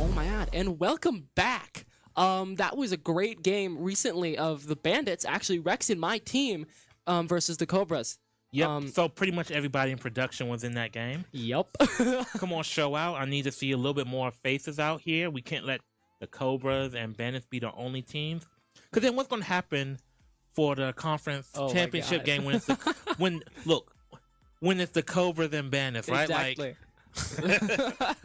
F: Oh my god. And welcome back. That was a great game recently of the Bandits, actually Rex in my team, versus the Cobras.
E: Yep. So pretty much everybody in production was in that game.
F: Yep.
E: Come on, show out. I need to see a little bit more faces out here. We can't let the Cobras and Bandits be the only teams. Because then what's going to happen for the conference
F: Oh my
E: championship
F: God.
E: game when it's the when it's the Cobras and Bandits, right?
F: Exactly.
E: Like,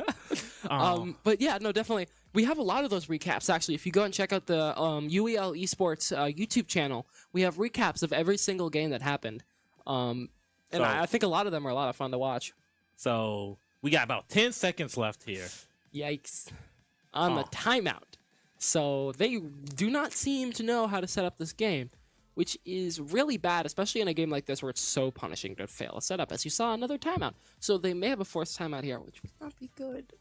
F: But yeah, no, definitely. We have a lot of those recaps, actually. If you go and check out the UEL Esports YouTube channel, we have recaps of every single game that happened. And
E: So-
F: I think a lot of them are a lot of fun to watch.
E: so we got about 10 seconds left here.
F: Yikes. On the
E: Oh.
F: timeout. So they do not seem to know how to set up this game, which is really bad, especially in a game like this where it's so punishing to fail a setup. As you saw, another timeout. So they may have a forced timeout here, which would not be good.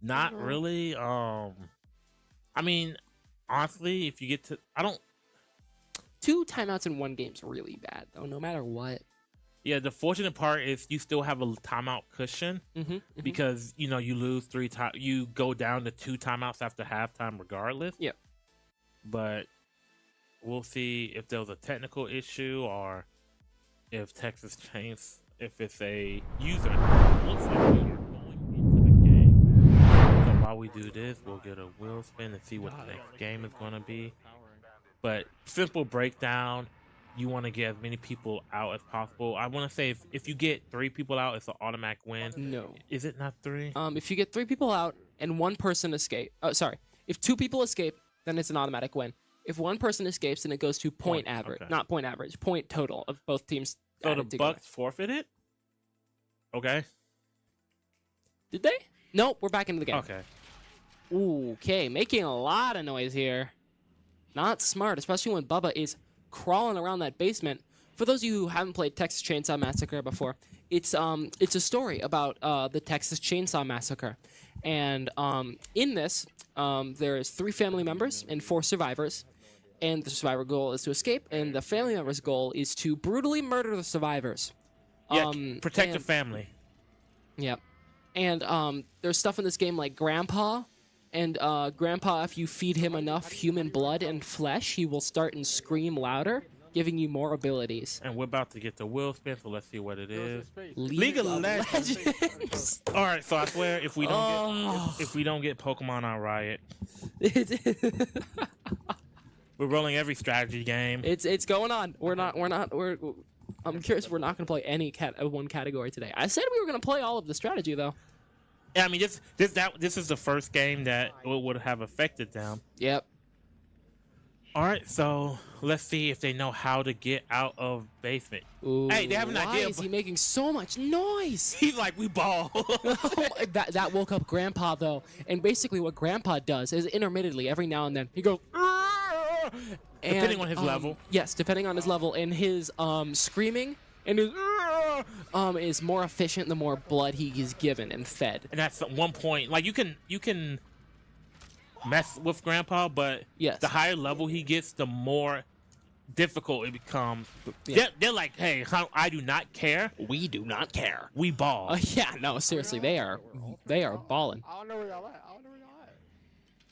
E: Not really. I mean, honestly, if you get to, I don't.
F: 2 timeouts in one game's really bad, though, no matter what.
E: Yeah, the fortunate part is you still have a timeout cushion because you know you lose 3 times, you go down to 2 timeouts after halftime, regardless.
F: Yep.
E: But we'll see if there was a technical issue or if Texas changed, if it's a user. Looks like we are going into the game. So while we do this, we'll get a wheel spin and see what the next game is going to be. But simple breakdown. You want to get as many people out as possible. I want to say if you get 3 people out, it's an automatic win.
F: No.
E: Is it not 3?
F: If you get 3 people out and 1 person escape, if 2 people escape, then it's an automatic win. If 1 person escapes, then it goes to point average,
E: okay.
F: not point average, point total of both teams.
E: So the
F: added together.
E: Bucks forfeited? Okay.
F: Did they? Nope, we're back into the game.
E: Okay.
F: Okay, making a lot of noise here. Not smart, especially when Bubba is crawling around that basement. For those of you who haven't played Texas Chainsaw Massacre before, it's a story about the Texas Chainsaw Massacre, and in this there is 3 family members and 4 survivors, and the survivor goal is to escape, and the family member's goal is to brutally murder the survivors.
E: Yeah, protect the
F: and-
E: family.
F: Yep. And there's stuff in this game like Grandpa. And Grandpa, if you feed him enough human blood and flesh, he will start and scream louder, giving you more abilities.
E: And we're about to get the wheel spin, so let's see what it is.
F: League
E: of
F: of
E: Legends.
F: Legends.
E: All right, so I swear if we don't get if we don't get Pokemon on Riot, we're rolling every strategy game.
F: It's going on. I'm curious. We're not going to play any one category today. I said we were going to play all of the strategy though.
E: Yeah, I mean this is the first game that would have affected them.
F: Yep.
E: All right, so let's see if they know how to get out of basement.
F: Ooh,
E: Hey, they have an
F: why
E: idea,
F: is he
E: but-
F: making so much noise?
E: He's like, we ball.
F: that woke up Grandpa though, and basically what Grandpa does is intermittently every now and then he goes.
E: Depending on his level.
F: Yes, depending on his level, and his screaming and his is more efficient the more blood he is given and fed.
E: And that's at one point, like you can mess with Grandpa, but
F: Yes.
E: the higher level he gets, the more difficult it becomes.
F: Yeah.
E: They're like, hey, I do not care.
F: We do not care.
E: We ball.
F: Yeah, no, seriously, they are balling.
I: I don't know where y'all at. I don't know where y'all at.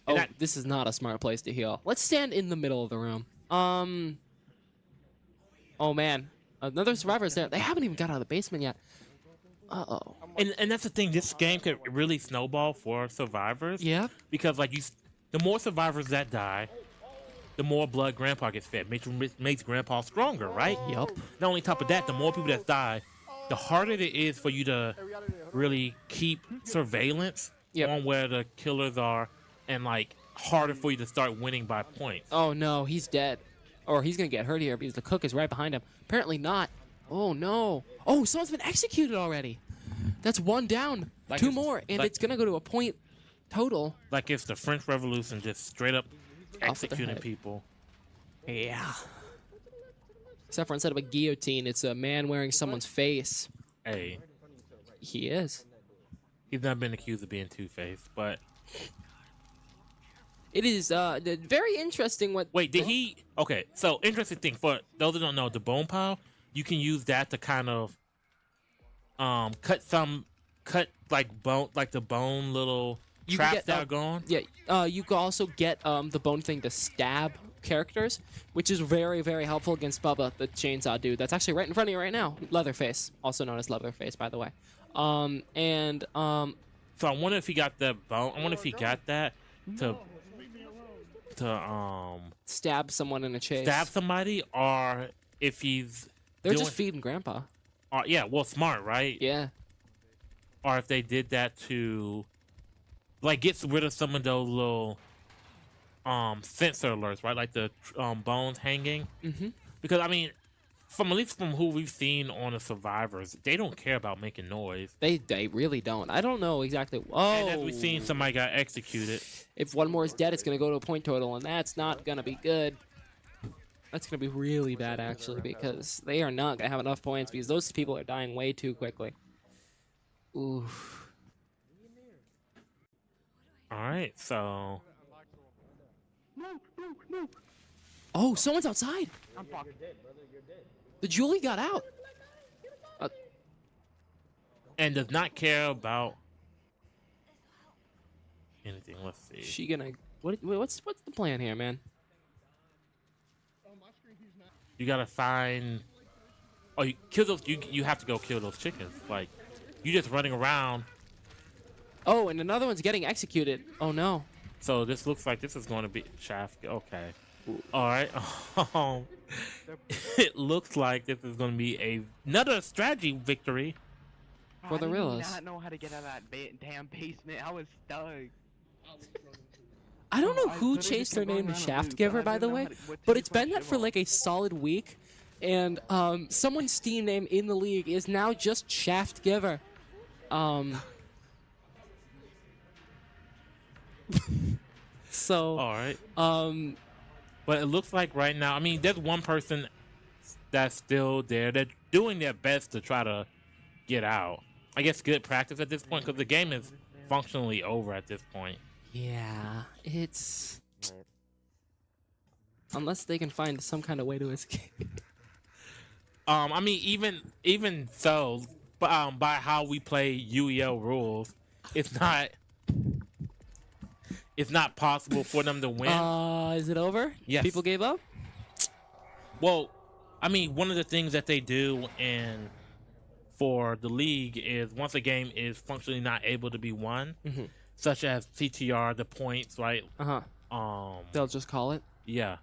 F: Oh,
E: that-
F: this is not a smart place to heal. Let's stand in the middle of the room. Oh man, another survivor's there. They haven't even got out of the basement yet. Uh-oh.
E: And that's the thing. This game could really snowball for survivors.
F: Yeah.
E: Because like the more survivors that die, the more blood Grandpa gets fed. Makes Grandpa stronger, right?
F: Yup.
E: Not only top of that, the more people that die, the harder it is for you to really keep surveillance
F: Yep.
E: on where the killers are, and like harder for you to start winning by points.
F: Oh no, he's dead. Or he's gonna get hurt here because the cook is right behind him. Apparently not. Oh no. Oh, someone's been executed already. That's 1 down.
E: Like
F: 2
E: it's-
F: more, and
E: like-
F: it's gonna go to a point total.
E: Like it's the French Revolution, just straight up
F: Off with the
E: executing
F: head.
E: people.
F: Yeah. Except for instead of a guillotine, it's a man wearing someone's face.
E: Hey,
F: He is.
E: he's not been accused of being Two-Faced, but
F: It is very interesting what.
E: wait, did he? Okay, so interesting thing for those that don't know, the bone pile, you can use that to kind of cut like the bone little
F: You
E: traps
F: can
E: that
F: get,
E: are gone.
F: Yeah, you can also get the bone thing to stab characters, which is very, very helpful against Bubba, the chainsaw dude. That's actually right in front of you right now. Leatherface, also known as Leatherface, by the way.
E: So I wonder if he got the bone. I wonder if he got that to
F: stab someone in a chase.
E: stab somebody, or if he's
F: They're
E: doing,
F: just feeding Grandpa.
E: yeah, well, smart, right?
F: Yeah.
E: Or if they did that to like get rid of some of those little sensor alerts, right? Like the bones hanging.
F: Mm-hmm.
E: Because I mean, from at least from who we've seen on the survivors, they don't care about making noise.
F: They really don't. I don't know exactly. Oh,
E: And as we've seen, somebody got executed.
F: if one more is dead, it's gonna go to a point total, and that's not gonna be good. That's gonna be really bad, actually, because they are not gonna have enough points because those people are dying way too quickly. Oof.
E: All right, so
F: Oh, someone's outside.
H: I'm fucked.
F: The Julie got out.
E: and does not care about anything. Let's see.
F: She gonna what's the plan here, man?
E: You gotta find. Oh, you kill those. You have to go kill those chickens. Like, you just running around.
F: Oh, and another one's getting executed. Oh no.
E: So this looks like this is going to be Shaft. Okay. All right. It looks like this is going to be another strategy victory
F: For the
H: I did
F: Gorillaz.
H: not know how to get out of that damn basement. I was stuck.
F: I don't know
H: I
F: who
H: literally just
F: changed their
H: kept going
F: name to
H: around a
F: Shaft
H: loop,
F: Giver,
H: and I
F: by the
H: didn't know
F: way,
H: how to- what
F: but
H: to
F: it's been
H: fuck
F: that for
H: him
F: like a solid week, and someone's Steam name in the league is now just Shaft Giver. So
E: All right. But it looks like right now, I mean, there's one person that's still there. They're doing their best to try to get out. I guess good practice at this point because the game is functionally over at this point.
F: yeah, it's unless they can find some kind of way to escape.
E: I mean, even so, by how we play UEL rules, it's not possible for them to win.
F: Is it over?
E: Yes.
F: People gave up?
E: Well, I mean, one of the things that they do for the league is once a game is functionally not able to be won, such as CTR, the points, right?
F: They'll just call it.
E: Yeah.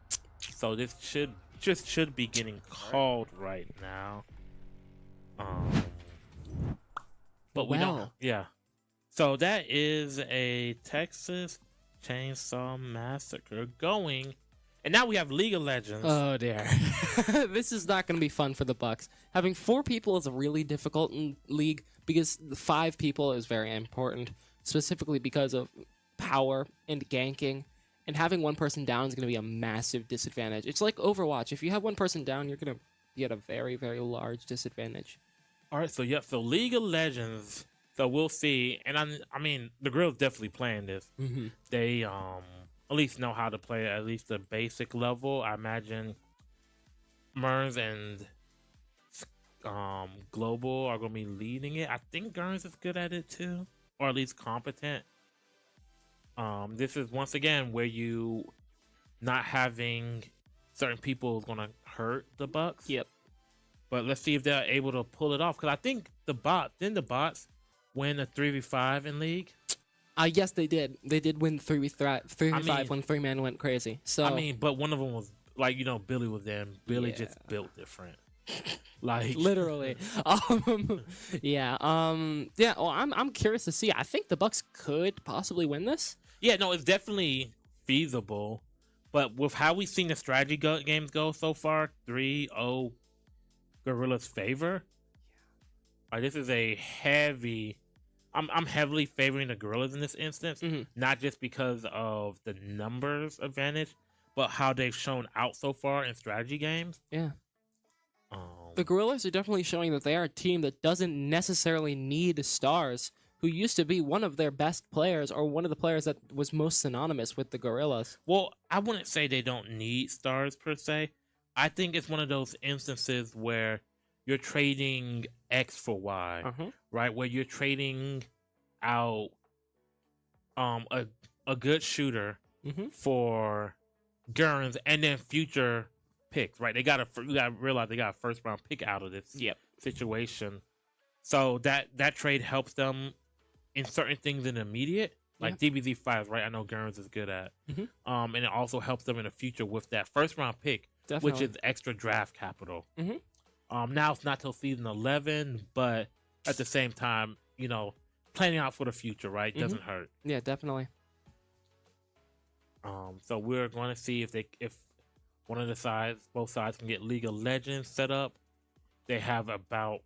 E: So this should be getting called right now. But we don't.
F: Well.
E: Yeah. So that is a Texas Chainsaw Massacre going. And now we have League of Legends.
F: Oh dear. This is not going to be fun for the Bucks. Having 4 people is really difficult in League because the 5 people is very important, specifically because of power and ganking. And having one person down is going to be a massive disadvantage. It's like Overwatch. If you have one person down, you're going to be at a very, very large disadvantage.
E: All right, so yep, so League of Legends. So we'll see. And I mean, the girls definitely playing this. They at least know how to play at least the basic level. I imagine Merns and Global are going to be leading it. I think Gerns is good at it too, or at least competent. This is once again where you not having certain people is going to hurt the Bucks.
F: Yep.
E: But let's see if they're able to pull it off. Because I think the bots win a 3v5 in League.
F: Yes, they did. They did win 3v5 when 3-man went crazy. So
E: I mean, but one of them was like, Billy was there. And Billy
F: Yeah.
E: just built different. Like
F: literally. Yeah. Well, I'm curious to see. I think the Bucks could possibly win this.
E: Yeah, no, it's definitely feasible. But with how we've seen the strategy games go so far, 3-0 Gorillaz favor. This is a heavy. I'm heavily favoring the Gorillaz in this instance, not just because of the numbers advantage, but how they've shown out so far in strategy games.
F: Yeah. The Gorillaz are definitely showing that they are a team that doesn't necessarily need stars, who used to be one of their best players or one of the players that was most synonymous with the Gorillaz.
E: Well, I wouldn't say they don't need stars per se. I think it's one of those instances where you're trading X for Y, right? Where you're trading out a good shooter
F: Mhm.
E: for Gurns and then future picks, right? You gotta realize they got a first round pick out of this
F: Yep.
E: situation. So that trade helps them in certain things in the immediate, like DBZ fives, right? I know Gurns is good at.
F: Mhm.
E: And it also helps them in the future with that first round pick,
F: Definitely.
E: which is extra draft capital.
F: Mhm.
E: Now it's not till season 11, but at the same time, planning out for the future, right? Doesn't hurt.
F: Yeah, definitely.
E: So we're going to see if one of the sides, both sides, can get League of Legends set up. They have about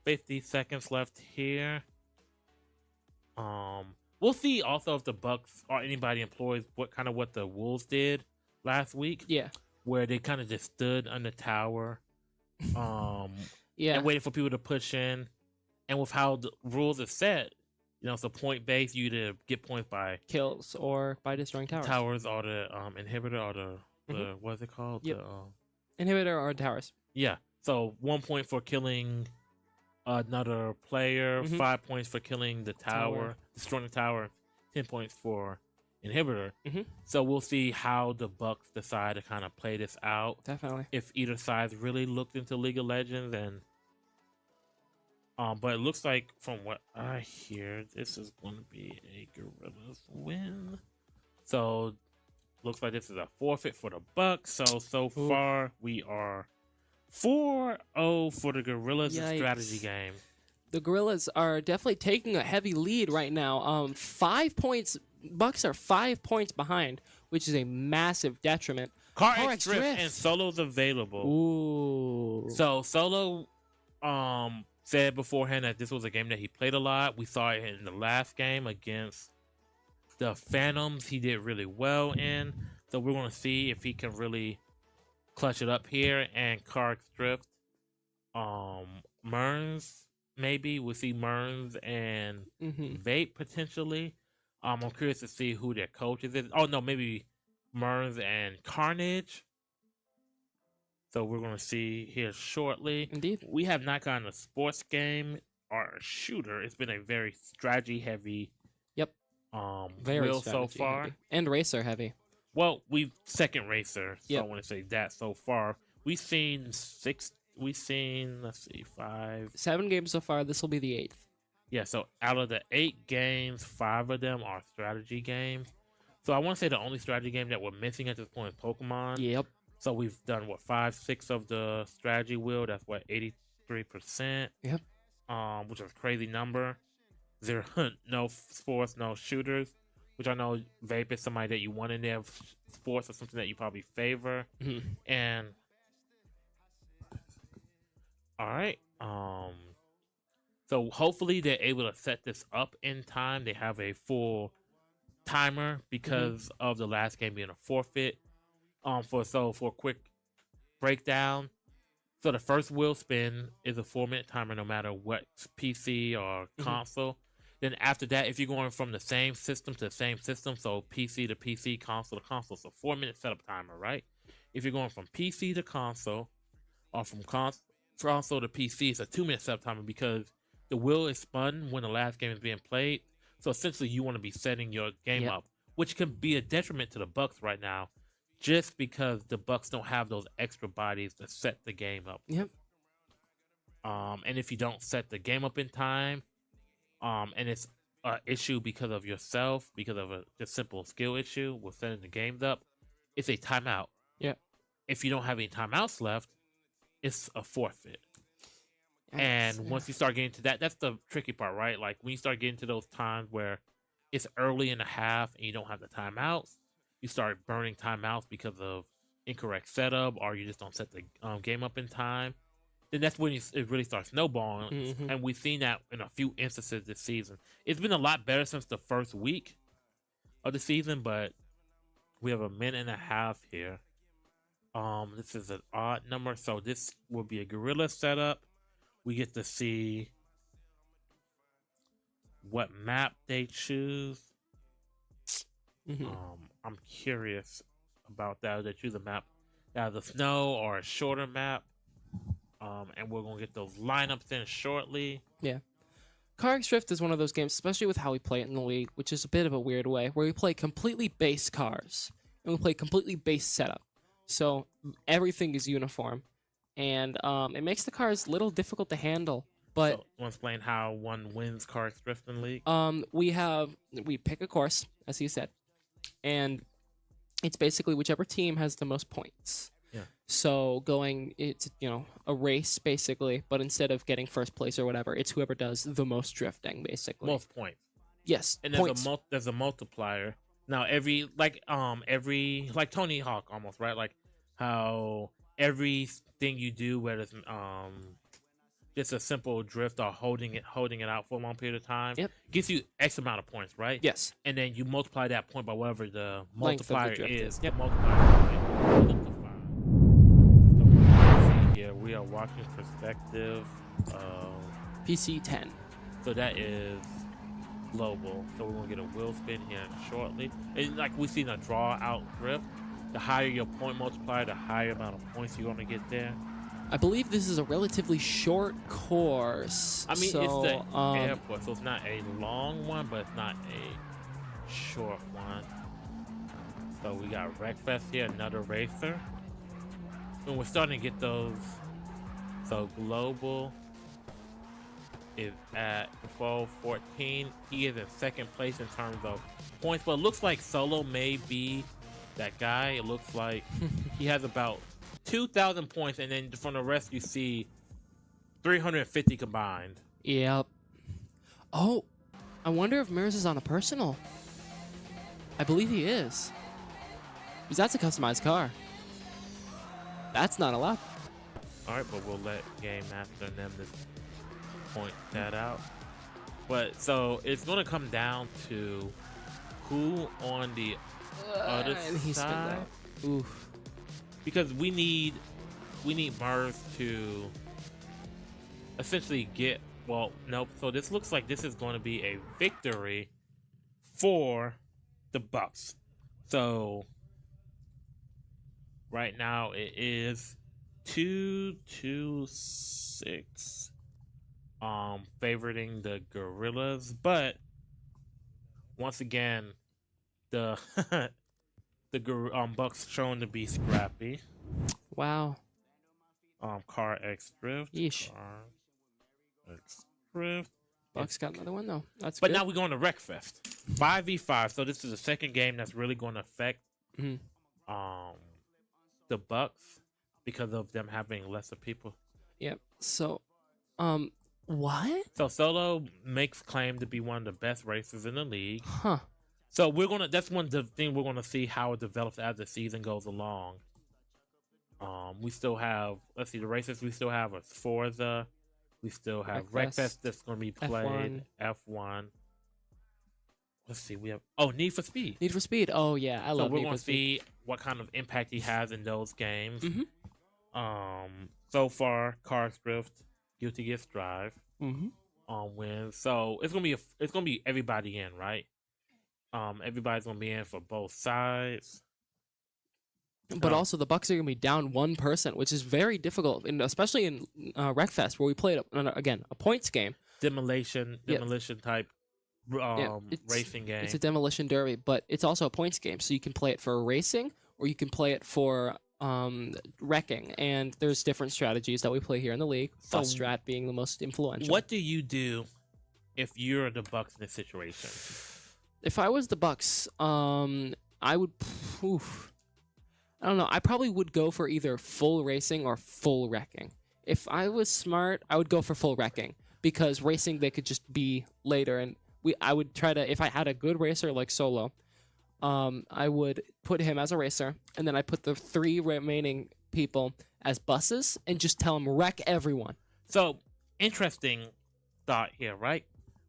E: 50 seconds left here. We'll see also if the Bucks or anybody employs what the Wolves did last week.
F: Yeah.
E: Where they kind of just stood on the tower,
F: Yeah.
E: and waited for people to push in. And with how the rules are set, it's a point based. You either get points by
F: Kills or by destroying towers.
E: towers or the inhibitor or the what is it called?
F: Yep.
E: The,
F: Inhibitor or towers.
E: yeah. So 1 point for killing another player, 5 points for killing the tower, destroying the tower, 10 points for inhibitor. So we'll see how the Bucks decide to kind of play this out.
F: Definitely.
E: If either side's really looked into League of Legends and but it looks like from what I hear, this is going to be a Gorillaz win. So looks like this is a forfeit for the Bucks. So far we are 4-0 for the Gorillaz strategy game.
F: The Gorillaz are definitely taking a heavy lead right now. 5 points. Bucks are 5 points behind, which is a massive detriment.
E: Car X Drift and Solo's available.
F: Ooh.
E: So Solo said beforehand that this was a game that he played a lot. We saw it in the last game against the Phantoms. He did really well in. So we're going to see if he can really clutch it up here. And Car X Drift, Merns, maybe. We'll see Merns and Vape potentially. I'm curious to see who their coaches is. Oh, no, maybe Merns and Carnage. So we're going to see here shortly.
F: Indeed.
E: We have not gotten a sports game or a shooter. It's been a very strategy-heavy
F: very
E: wheel so far.
F: heavy. And racer heavy.
E: Well, we've second racer, so
F: Yep.
E: I want to say that so far. We've seen let's see, 5.
F: 7 games so far. This will be the 8th.
E: Yeah, so out of the 8 games, 5 of them are strategy games. So I want to say the only strategy game that we're missing at this point is Pokemon.
F: Yep.
E: So we've done 5, 6 of the strategy wheel. That's 83%.
F: Yep.
E: Which is a crazy number. There no sports, no shooters. Which I know Vape is somebody that you want in there. Sports is something that you probably favor. And all right. So hopefully they're able to set this up in time. They have a full timer because of the last game being a forfeit. For a quick breakdown. So the first wheel spin is a 4-minute timer no matter what PC or console. Then after that, if you're going from the same system to the same system, so PC to PC, console to console, so 4-minute setup timer, right? If you're going from PC to console or from console to PC, it's a 2-minute setup timer because the wheel is spun when the last game is being played. So essentially you want to be setting your game up, which can be a detriment to the Bucks right now. Just because the Bucks don't have those extra bodies to set the game up.
F: Yep.
E: And if you don't set the game up in time, and it's an issue because of yourself, because of a just simple skill issue with setting the games up, it's a timeout.
F: Yeah.
E: If you don't have any timeouts left, it's a forfeit. And once you start getting to that, that's the tricky part, right? Like when you start getting to those times where it's early in the half and you don't have the timeouts, you start burning timeouts because of incorrect setup, or you just don't set the game up in time, then that's when it really starts snowballing. And we've seen that in a few instances this season. It's been a lot better since the first week of the season, but we have a minute and a half here. This is an odd number, so this will be a Gorilla setup. We get to see what map they choose. I'm curious about that. They choose a map that has a snow or a shorter map. And we're gonna get those lineups in shortly.
F: Yeah. Car X Drift is one of those games, especially with how we play it in the league, which is a bit of a weird way, where we play completely base cars and we play completely base setup. So everything is uniform, and it makes the cars a little difficult to handle. But
E: So, want to explain how one wins Car X Drift in the league?
F: we pick a course, as he said, and it's basically whichever team has the most points.
E: Yeah.
F: So it's a race basically, but instead of getting first place or whatever, it's whoever does the most drifting basically.
E: Most points.
F: Yes,
E: And
F: points.
E: there's a multiplier. Now every like Tony Hawk almost, right? Like how everything you do, whether it's just a simple drift or holding it out for a long period of time,
F: Yep.
E: gives you X amount of points, right?
F: Yes.
E: And then you multiply that point by whatever the
F: Length of the
E: multiplier
F: drift
E: is.
F: is. Yep.
E: The multiplier, right? So we can see here we are watching perspective of
F: PC 10.
E: so that is global. So we're gonna get a wheel spin here shortly. And like we seen a draw out drift. The higher your point multiplier, the higher amount of points you're gonna get there.
F: I believe this is a relatively short course.
E: I mean,
F: so,
E: it's the airport, so it's not a long one, but it's not a short one. So we got Wreckfest here, another racer. And we're starting to get those. So global is at 12-14. He is in second place in terms of points, but it looks like Solo may be that guy. It looks like he has about 2,000 points, and then from the rest you see 350 combined.
F: Yep. Oh, I wonder if Mirrors is on a personal. I believe he is. Because that's a customized car. That's not allowed.
E: All right, but we'll let Game Master and them just point that out. But so it's going to come down to who on the other
F: And he spins
E: side.
F: out. Oof.
E: Because we need Murs to essentially get nope. So this looks like this is going to be a victory for the Bucks. So right now it is 2-6 favoriting the Gorillaz, but once again the Bucks shown to be scrappy.
F: Wow.
E: Car X Drift.
F: Yeesh.
E: Car X Drift.
F: Bucks got another one though. That's
E: But
F: good.
E: now we're going to Wreckfest. 5v5. So this is the second game that's really going to affect
F: Mhm.
E: the Bucks because of them having lesser people.
F: Yep. So, what?
E: So Solo makes claim to be one of the best racers in the league.
F: Huh.
E: So that's one of the thing we're gonna see how it develops as the season goes along. We still have the races we still have are Forza, we still have
F: Wreckfest,
E: Wreckfest that's gonna be played, F1. Let's see, we have Need for Speed.
F: Need for Speed. Oh yeah, I
E: So
F: love
E: we're
F: Need
E: gonna
F: for Speed.
E: see what kind of impact he has in those games.
F: Mhm.
E: So far, Cars Drift, Guilty Gear Strive,
F: Mhm.
E: wins. So it's gonna be everybody in, right? Everybody's gonna be in for both sides.
F: But also the Bucks are gonna be down one person, which is very difficult, and especially in Wreckfest where we played again a points game.
E: Demolition type
F: It's-
E: racing game.
F: It's a demolition derby, but it's also a points game, so you can play it for racing or you can play it for wrecking. And there's different strategies that we play here in the league.
E: So
F: Bus strat being the most influential.
E: What do you do if you're the Bucks in this situation?
F: If I was the Bucks, I would. I don't know. I probably would go for either full racing or full wrecking. If I was smart, I would go for full wrecking because racing they could just be later, and I would try to. If I had a good racer like Solo, I would put him as a racer, and then I put the 3 remaining people as buses, and just tell them wreck everyone.
E: So interesting thought here, right?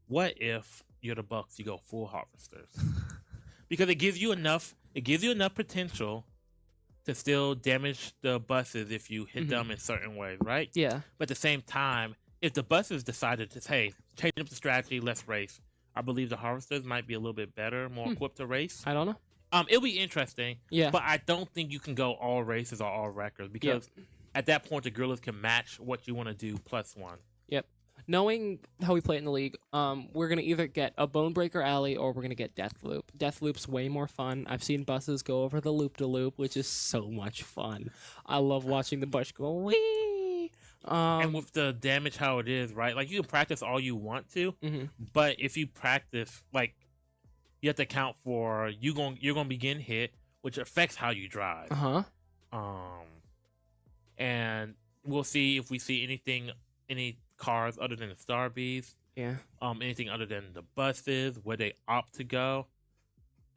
E: What if you're the Bucks? You go full harvesters because it gives you enough. It gives you enough potential to still damage the buses if you hit them in certain ways, right?
F: Yeah.
E: But at the same time, if the buses decided to, hey, change up the strategy, let's race, I believe the harvesters might be a little bit better, more equipped to race.
F: I don't know.
E: It'll be interesting.
F: Yeah.
E: But I don't think you can go all races or all records because at that point the Gorillaz can match what you want to do +1.
F: Yep. knowing how we play it in the league, we're gonna either get a Bone Breaker Alley or we're gonna get Death Loop. Death Loop's way more fun. I've seen buses go over the loop to loop, which is so much fun. I love watching the bus go wee.
E: And with the damage how it is, right? Like you can practice all you want to, but if you practice, like you have to account for you're gonna be getting hit, which affects how you drive. And we'll see if we see any cars other than the Star Beast.
F: Yeah.
E: Anything other than the buses where they opt to go.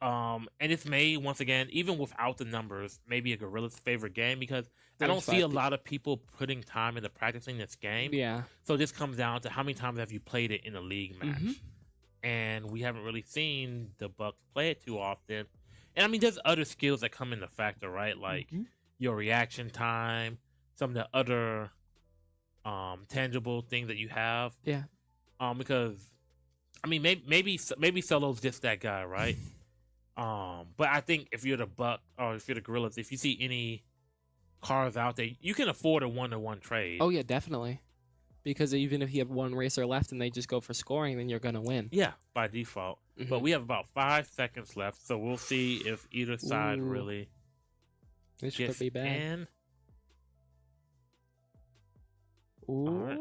E: And it's may once again, even without the numbers, maybe a Gorilla's favorite game because I don't see a lot of people putting time into practicing this game.
F: Yeah.
E: So this comes down to how many times have you played it in a league match, and we haven't really seen the Bucks play it too often. And I mean, there's other skills that come into factor, right? Like your reaction time, some of the other tangible things that you have.
F: Yeah.
E: Because I mean, maybe Solo's just that guy, right? But I think if you're the Buck or if you're the Gorillas, if you see any cars out there, you can afford a 1-to-1 trade.
F: Oh yeah, definitely. Because even if you have one racer left and they just go for scoring, then you're gonna win.
E: Yeah, by default. But we have about 5 seconds left, so we'll see if either side really
F: This
E: gets
F: could be bad.
E: in.
F: Ooh.
E: Alright.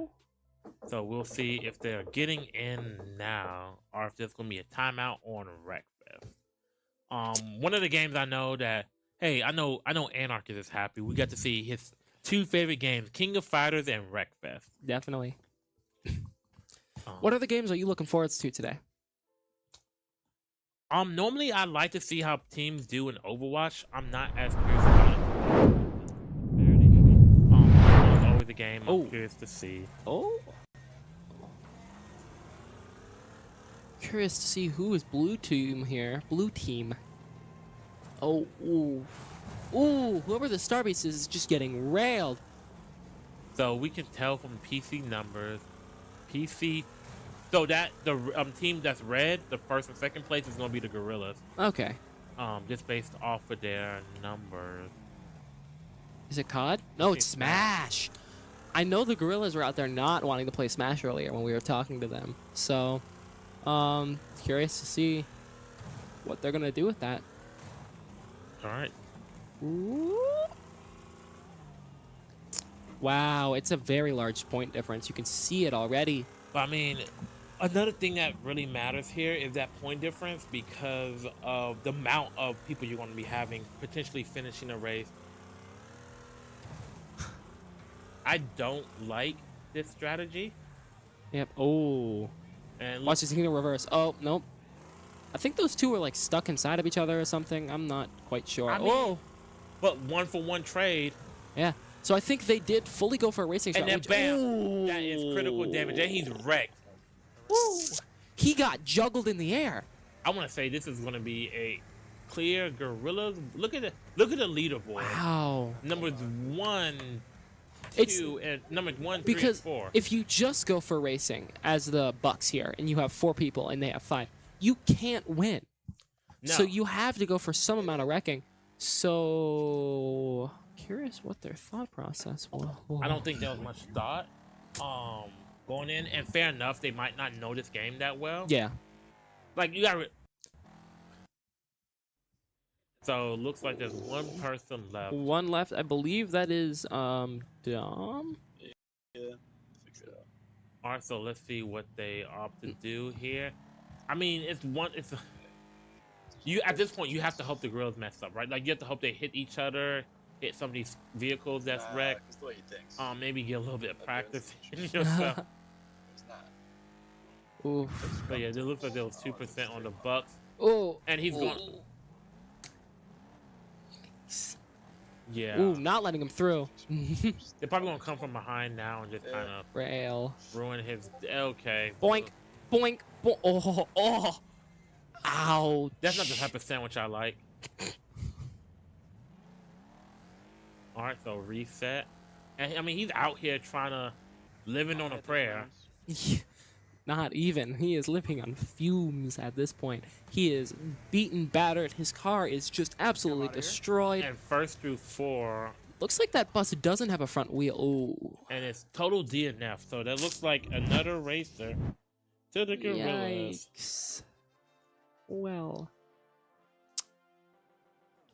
E: So we'll see if they're getting in now, or if there's gonna be a timeout on Wreckfest. One of the games I know that I know Anarchist is happy. We got to see his 2 favorite games, King of Fighters and Wreckfest.
F: Definitely. What other games are you looking forward to today?
E: Normally I like to see how teams do in Overwatch. I'm not as curious about it. It's always a game I'm curious to see.
F: Oh. Curious to see who is blue team here. Blue team. Oh, ooh. Ooh, whoever the Starbeast is just getting railed.
E: So we can tell from PC numbers. So that the team that's red, the first and second place is going to be the Gorillas.
F: Okay.
E: Just based off of their numbers.
F: Is it COD? No, it's Smash. I know the Gorillas were out there not wanting to play Smash earlier when we were talking to them. So, curious to see what they're going to do with that.
E: All right.
F: Ooh. Wow, it's a very large point difference. You can see it already.
E: But I mean, another thing that really matters here is that point difference because of the amount of people you're going to be having potentially finishing a race. I don't like this strategy.
F: Yep. Oh.
E: And
F: watch this thing reverse. Oh, nope. I think those two are like stuck inside of each other or something. I'm not quite sure.
E: I mean, but 1-for-1 trade.
F: Yeah. So I think they did fully go for a racing shot.
E: And then bam, that is critical damage. And he's wrecked.
F: Woo. He got juggled in the air.
E: I want to say this is going to be a clear Gorillas. Look at the leaderboard.
F: Wow.
E: Numbers 1, 2, and numbers 1, 3,
F: because
E: 4.
F: If you just go for racing as the Bucks here, and you have 4 people and they have 5, you can't win.
E: No.
F: So you have to go for some amount of wrecking. So curious what their thought process was.
E: I don't think there was much thought going in, and fair enough, they might not know this game that well.
F: Yeah.
E: Like you got. So it looks like there's one person left.
F: One left. I believe that is Dom.
J: Yeah.
E: All right, so let's see what they opt to do here. I mean, you at this point you have to hope the Gorillas mess up, right? Like you have to hope they hit each other, hit some of these vehicles that's wrecked.
J: That's the way he thinks.
E: Maybe get a little bit of practice in yourself.
J: It's not.
F: Ooh.
E: But yeah, it looks like there was 2% on the Bucks.
F: Oh.
E: And he's going. Yeah.
F: Ooh, not letting him through.
E: They're probably gonna come from behind now and just kind of
F: Rail.
E: ruin his. Okay.
F: Boink, boink, boink. Oh, oh. Ouch.
E: That's not the type of sandwich I like. All right, so reset. And I mean, he's out here trying to living on a prayer.
F: Not even. He is living on fumes at this point. He is beaten, battered. His car is just absolutely destroyed.
E: And first through 4.
F: looks like that bus doesn't have a front wheel. Ooh.
E: And it's total DNF, so that looks like another racer to the Gorillaz.
F: Yikes. Well.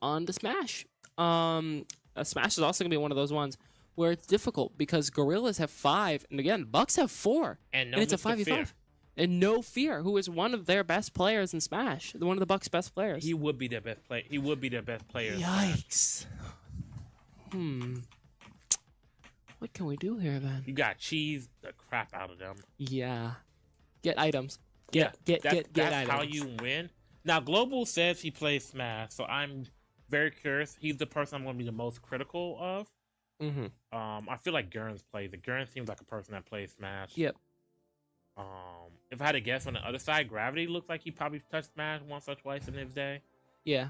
F: On to Smash. Smash is also gonna be one of those ones where it's difficult because Gorillaz have 5, and again, Bucks have 4,
E: And no
F: it's a
E: Mr. Fear.
F: 5v5. And No Fear, who is one of their best players in Smash, one of the Bucks' best players.
E: He would be their best player. He would be their best player. in Smash.
F: Yikes. What can we do here then?
E: You got cheese the crap out of them.
F: Yeah. Get items.
E: Yeah,
F: Get
E: that's
F: items.
E: how you win. Now, Global says he plays Smash, so I'm very curious. He's the person I'm going to be the most critical of.
F: Mm-hmm.
E: I feel like Gurns plays it. Gurns seems like a person that plays Smash.
F: Yep.
E: If I had to guess on the other side, Gravity looks like he probably touched Smash once or twice in his day.
F: Yeah.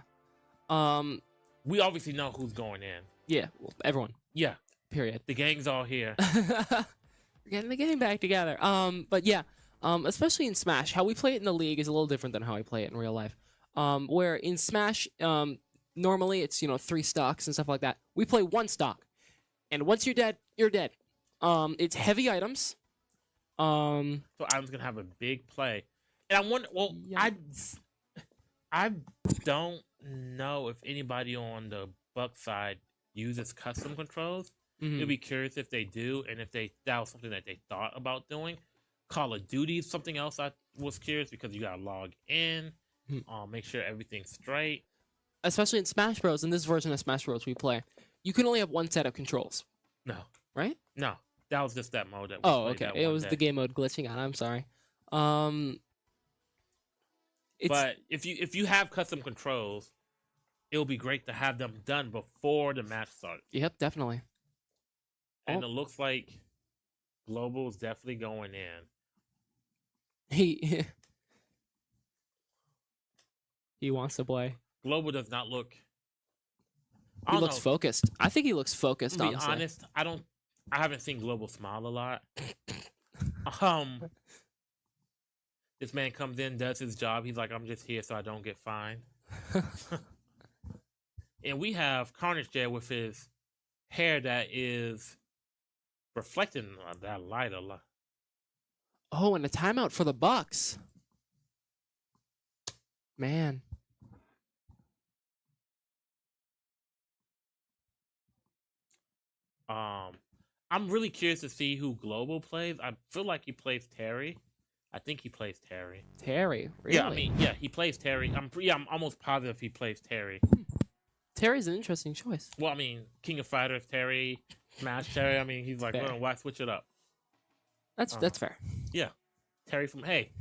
E: We obviously know who's going in.
F: Yeah. Well, everyone.
E: Yeah,
F: Period.
E: the gang's all here.
F: We're getting the game back together. But yeah. Especially in Smash, how we play it in the league is a little different than how I play it in real life. Where in Smash, normally it's 3 stocks and stuff like that. We play 1 stock, and once you're dead, you're dead. It's heavy items.
E: So I'm gonna have a big play, and I wonder. Well, I don't know if anybody on the Buck side uses custom controls.
F: Mhm.
E: It'd be curious if they do, and if that was something that they thought about doing. Call of Duty is something else I was curious because you gotta log in, make sure everything's straight.
F: Especially in Smash Bros. In this version of Smash Bros. We play, you can only have 1 set of controls,
E: No,
F: right?
E: no, that was just that mode. That we
F: Oh,
E: played
F: okay.
E: that
F: It
E: one
F: was
E: day.
F: the game mode glitching out. I'm sorry.
E: But if you have custom controls, it'll be great to have them done before the match starts.
F: Yep, definitely.
E: And it looks like Global's definitely going in.
F: He wants to play.
E: Global does not look.
F: He looks focused. I think he looks focused.
E: To be
F: honestly.
E: honest, I haven't seen Global smile a lot. This man comes in, does his job. He's like, I'm just here so I don't get fined. And we have Carnage there with his hair that is reflecting that light a lot.
F: Oh, and a timeout for the Bucks. Man.
E: I'm really curious to see who Global plays. I feel like he plays Terry. I think he plays Terry.
F: Terry, really?
E: Yeah, he plays Terry. I'm almost positive he plays Terry.
F: Terry's an interesting choice.
E: Well, I mean, King of Fighters Terry, Smash Terry. I mean, he's like,
F: Fair.
E: why switch it up?
F: That's fair.
E: Yeah, Terry from hey,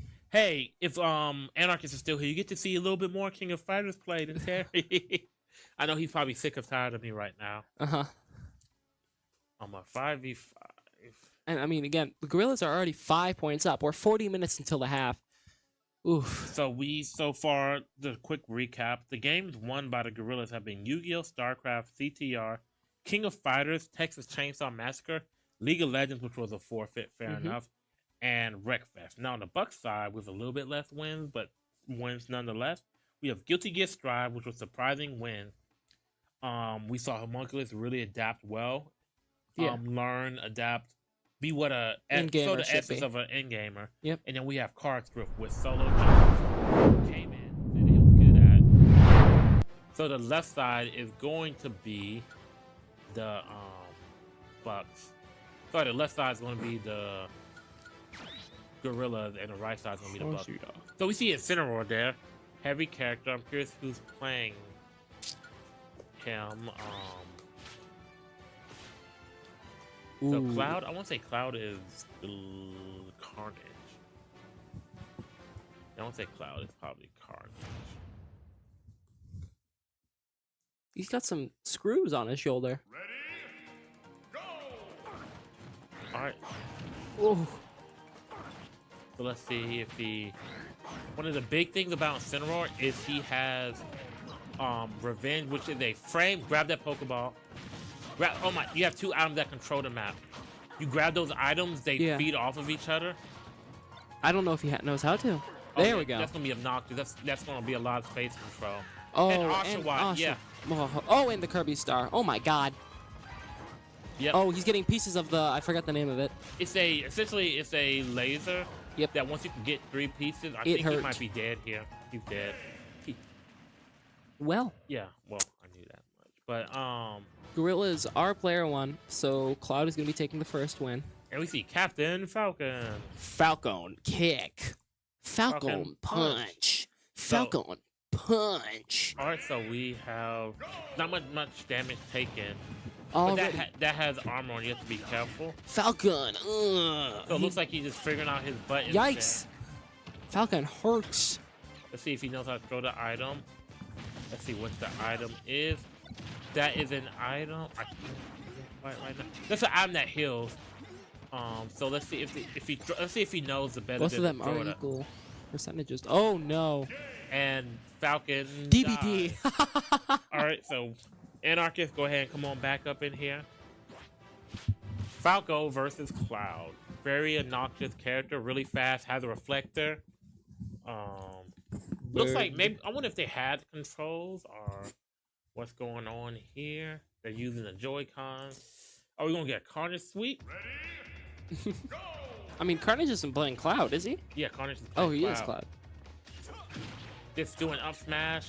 E: if Anarchist is still here, you get to see a little bit more King of Fighters play than Terry. I know he's probably sick of tired of me right now.
F: Uh-huh.
E: I'm a 5v5.
F: And I mean, again, the Gorillaz are already 5 points up. We're 40 minutes until the half. Oof.
E: So far, the quick recap: the games won by the Gorillaz have been Yu-Gi-Oh!, StarCraft, CTR, King of Fighters, Texas Chainsaw Massacre, League of Legends, which was a forfeit, fair enough, and Wreckfest. Now on the Bucks side, with a little bit less wins, but wins nonetheless, we have Guilty Gear Strive, which was a surprising win. We saw Homunculus really adapt well. Learn, adapt, be what the essence of an end gamer.
F: Yep.
E: And then we have Card Script with Solo Jones came in that he was good at. So the left side is going to be the Bucks. Sorry, the left side is going to be the Gorillaz, and the right side is going to be the Bucks. So we see Incineroar there, heavy character. I'm curious who's playing him. So Cloud, I want to say Cloud is Carnage. I want to say Cloud is probably Carnage.
F: He's got some screws on his shoulder.
E: All right.
F: Ooh.
E: So let's see if he. One of the big things about Incineroar is he has Revenge, which is a frame. Grab that Pokeball. Oh my! You have 2 items that control the map. You grab those items; they feed off of each other.
F: I don't know if he knows how to. There we go.
E: That's gonna be obnoxious. That's gonna be a lot of space control.
F: Oh,
E: and Oshawott, yeah.
F: Oh, and the Kirby Star. Oh my God.
E: Yep.
F: Oh, he's getting pieces of the. I forgot the name of it.
E: It's a laser.
F: Yep.
E: That once you can get 3 pieces, I
F: It
E: think he
F: hurt.
E: might be dead here. He's dead.
F: Well,
E: Yeah. Well, I knew that much. But
F: Gorillaz are player 1, so Cloud is gonna be taking the first win.
E: and we see Captain Falcon.
F: Falcon kick. Falcon
E: Falcon
F: punch.
E: punch.
F: Falcon punch.
E: All right, so we have not much damage taken. But
F: Already.
E: that has armor on. You have to be careful.
F: Falcon.
E: So it looks like he's just figuring out his buttons.
F: Yikes. Falcon hurts.
E: Let's see if he knows how to throw the item. Let's see what the item is. That is an item. Right now. That's an item that heals. So let's see if he knows the better.
F: Both of them are
E: throw it up.
F: equal percentages. Oh no.
E: And Falcon.
F: DBD.
E: died. All right, so Anarchist, go ahead and come on back up in here. Falco versus Cloud. Very obnoxious character, really fast, has a reflector. Looks like maybe I wonder if they had controls or what's going on here. They're using the Joy-Con. Are we gonna get a Carnage sweep?
F: I mean, Carnage isn't playing Cloud, is he?
E: Yeah, Carnage is
F: Oh,
E: playing
F: he is Cloud.
E: Just doing up smash.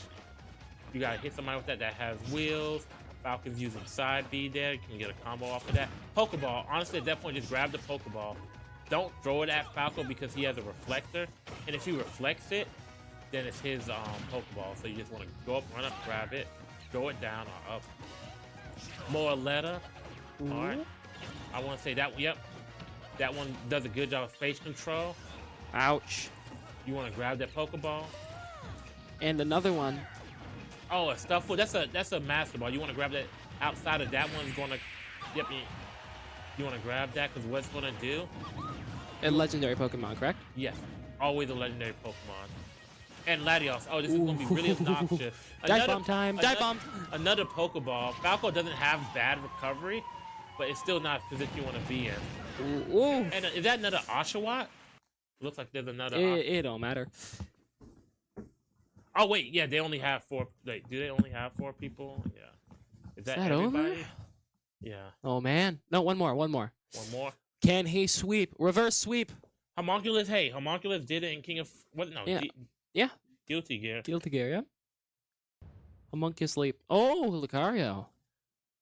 E: You gotta hit somebody with that has wheels. Falcon's using side B there. You can get a combo off of that. Pokeball. Honestly, at that point, just grab the Pokeball. Don't throw it at Falco because he has a reflector. And if he reflects it, then it's his Pokeball. So you just want to go up, run up, grab it, throw it down or up. More letter. All right. I want to say that. Yep. That one does a good job of space control.
F: Ouch.
E: You want to grab that Pokeball.
F: And another one.
E: Oh, a stuff foot. That's a Master Ball. You want to grab that outside of that one. You're gonna. Yep. You want to grab that because what's gonna do?
F: A legendary Pokemon, correct?
E: Yes. Always a legendary Pokemon. And Latios. Oh, this is gonna be really obnoxious.
F: Dive bomb time. Dive bomb.
E: Another Pokeball. Falco doesn't have bad recovery, but it's still not the position you want to be in.
F: Ooh.
E: And is that another Oshawott? Looks like there's another.
F: It don't matter.
E: Oh wait, yeah, they only have 4. Wait, do they only have 4 people? Yeah. Is that
F: over?
E: everybody? Yeah.
F: Oh man. No, one more.
E: One more.
F: Can he sweep? Reverse sweep.
E: Homunculus. Hey, Homunculus did it in King of what? No.
F: Yeah. Yeah.
E: Guilty Gear.
F: Guilty Gear, yeah. Homunculus leap. Oh, Lucario.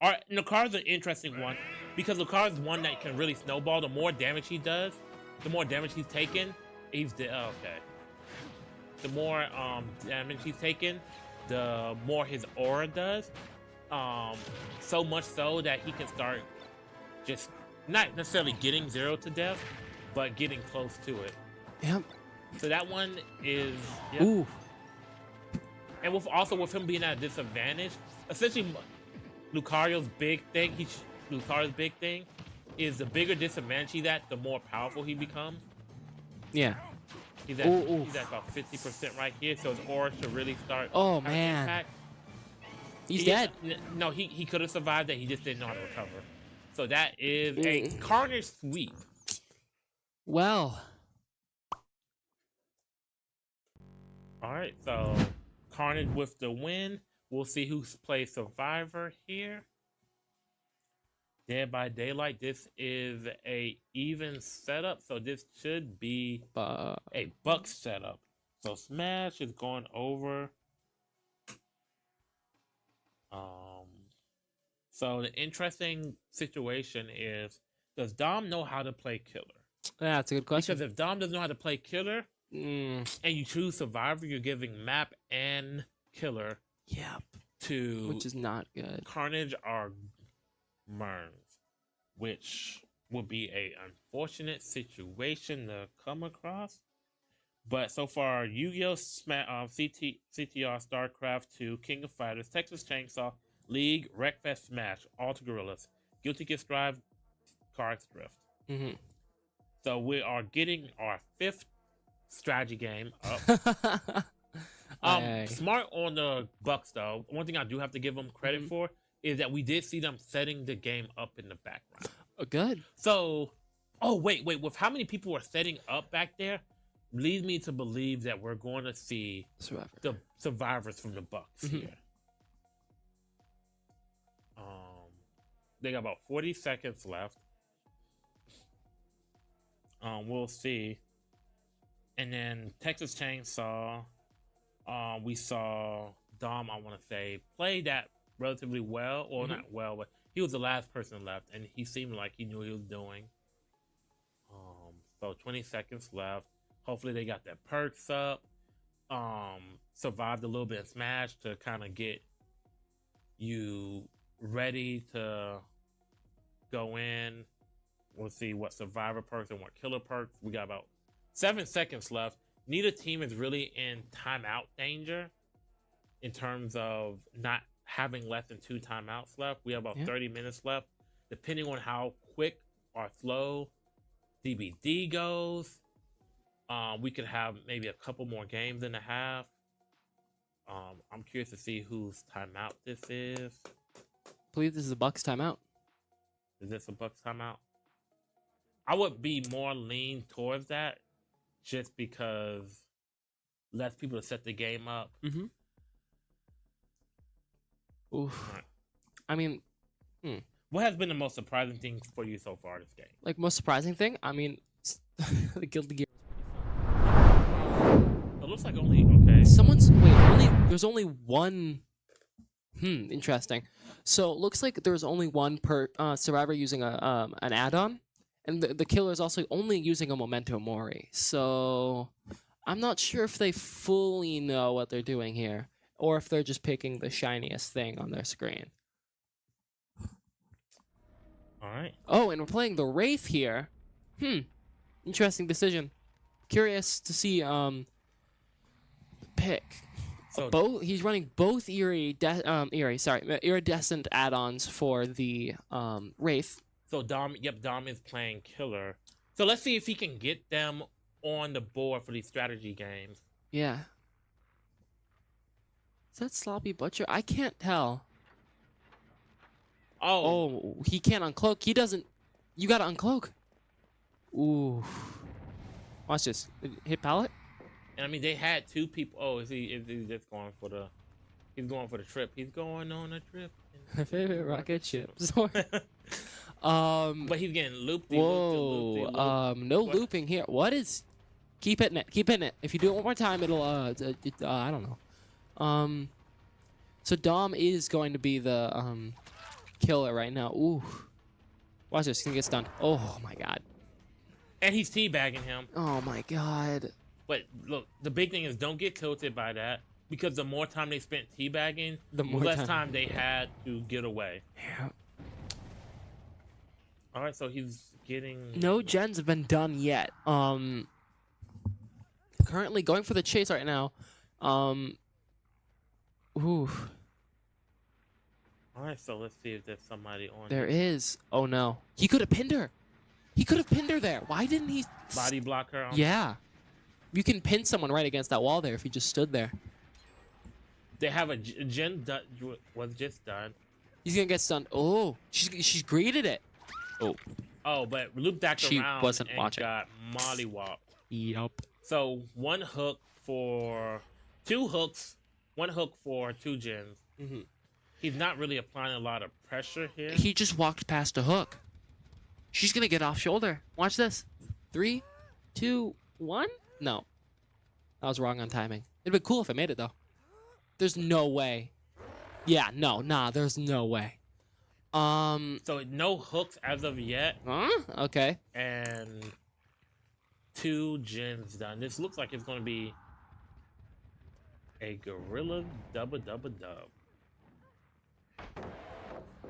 E: All right, Lucario's an interesting one because Lucario's one that can really snowball. The more damage he does, the more damage he's taken. He's the okay. The more damage he's taken, the more his aura does. So much so that he can start just not necessarily getting 0 to death, but getting close to it.
F: Yep.
E: So that one is. Yep.
F: Ooh.
E: And with him being at a disadvantage, essentially Lucario's big thing is the bigger disadvantage he's at, the more powerful he becomes.
F: Yeah.
E: He's at about 50% right here, so his aura should really start.
F: Oh man.
E: Impact.
F: He's dead.
E: No, he could have survived that. He just didn't know how to recover. So that is a Carnage sweep.
F: Well.
E: All right, so Carnage with the win. We'll see who plays Survivor here. Dead by Daylight. This is a even setup, so this should be a Buck setup. So Smash is going over. So the interesting situation is, does Dom know how to play Killer?
F: That's a good question.
E: Because if Dom doesn't know how to play Killer, and you choose Survivor, you're giving Map and Killer.
F: Yep.
E: Which
F: is not good.
E: Carnage or Murns, which would be a unfortunate situation to come across. But so far, Yu-Gi-Oh! CTR, StarCraft 2, King of Fighters, Texas Chainsaw, League, Wreckfest, Smash, all to Gorillaz. Guilty Gear Strive, Cards Drift.
F: Mm-hmm.
E: So we are getting our 5th strategy game up. Smart on the Bucks though. One thing I do have to give them credit for is that we did see them setting the game up in the background.
F: Good.
E: So, wait. With how many people are setting up back there, leads me to believe that we're going to see the survivors from the Bucks here. they got about 40 seconds left. We'll see. And then Texas Chainsaw, we saw Dom, I want to say, play that relatively well. Or not well, but he was the last person left, and he seemed like he knew what he was doing. So 20 seconds left. Hopefully they got their perks up. Survived a little bit of Smash to kind of get you ready to go in. We'll see what survivor perks and what killer perks. We got about 7 seconds left. Neither team is really in timeout danger in terms of not having less than 2 timeouts left. We have about 30 minutes left. Depending on how quick or slow DBD goes, we could have maybe a couple more games in a half. I'm curious to see whose timeout this is.
F: I believe this is a Bucks timeout.
E: Is this a Bucks timeout? I would be more lean towards that just because less people to set the game up.
F: Oof.
E: Right.
F: I mean,
E: What has been the most surprising thing for you so far this game?
F: like most surprising thing? I mean, the Guilty Gear.
E: It looks like only okay.
F: There's only one. Interesting. So it looks like there's only one per survivor using a an add-on, and the killer is also only using a Memento Mori. So I'm not sure if they fully know what they're doing here, or if they're just picking the shiniest thing on their screen.
E: All right.
F: Oh, and we're playing the Wraith here. Interesting decision. Curious to see pick.
E: So
F: He's running both iridescent add-ons for the Wraith.
E: So Dom is playing killer. So let's see if he can get them on the board for these strategy games.
F: Yeah. Is that Sloppy Butcher? I can't tell. Oh, he can't uncloak. He doesn't. You gotta uncloak. Ooh. Watch this. Hit pallet.
E: And I mean, they had 2 people. Oh, is he just going for the? He's going for the trip. He's going on a trip.
F: My favorite rocket ships.
E: But he's getting looped.
F: Whoa. No looping here. What is? Keep hitting it. Keep hitting it. If you do it one more time, it'll I don't know. So Dom is going to be the killer right now. Ooh. Watch this. He's gonna get stunned. Oh my god.
E: And he's teabagging him.
F: Oh my god.
E: But look, the big thing is don't get tilted by that, because the more time they spent teabagging,
F: The more
E: less
F: time-
E: time they had to get away.
F: Yeah.
E: All right, so he's getting
F: No gens have been done yet. Currently going for the chase right now. Ooh.
E: All right, so let's see if there's somebody on
F: There
E: here.
F: is. Oh no. He could have pinned her. He could have pinned her there. Why didn't he?
E: Body blocker.
F: Yeah. You can pin someone right against that wall there if he just stood there.
E: They have a gen was just done.
F: He's gonna get stunned. Oh, she's greeted it. Oh.
E: Oh, but loop back
F: She
E: around
F: wasn't
E: and
F: watching.
E: got mollywop.
F: Yup.
E: So 1 hook for 2 hooks, 1 hook for 2 gens.
F: Mhm.
E: He's not really applying a lot of pressure here.
F: He just walked past a hook. She's gonna get off shoulder. Watch this. 3, 2, 1. No. I was wrong on timing. It'd be cool if I made it though. There's no way. Yeah, nah, there's no way.
E: So no hooks as of yet,
F: Huh? Okay.
E: and 2 gens done. This looks like it's going to be a Gorillaz dub.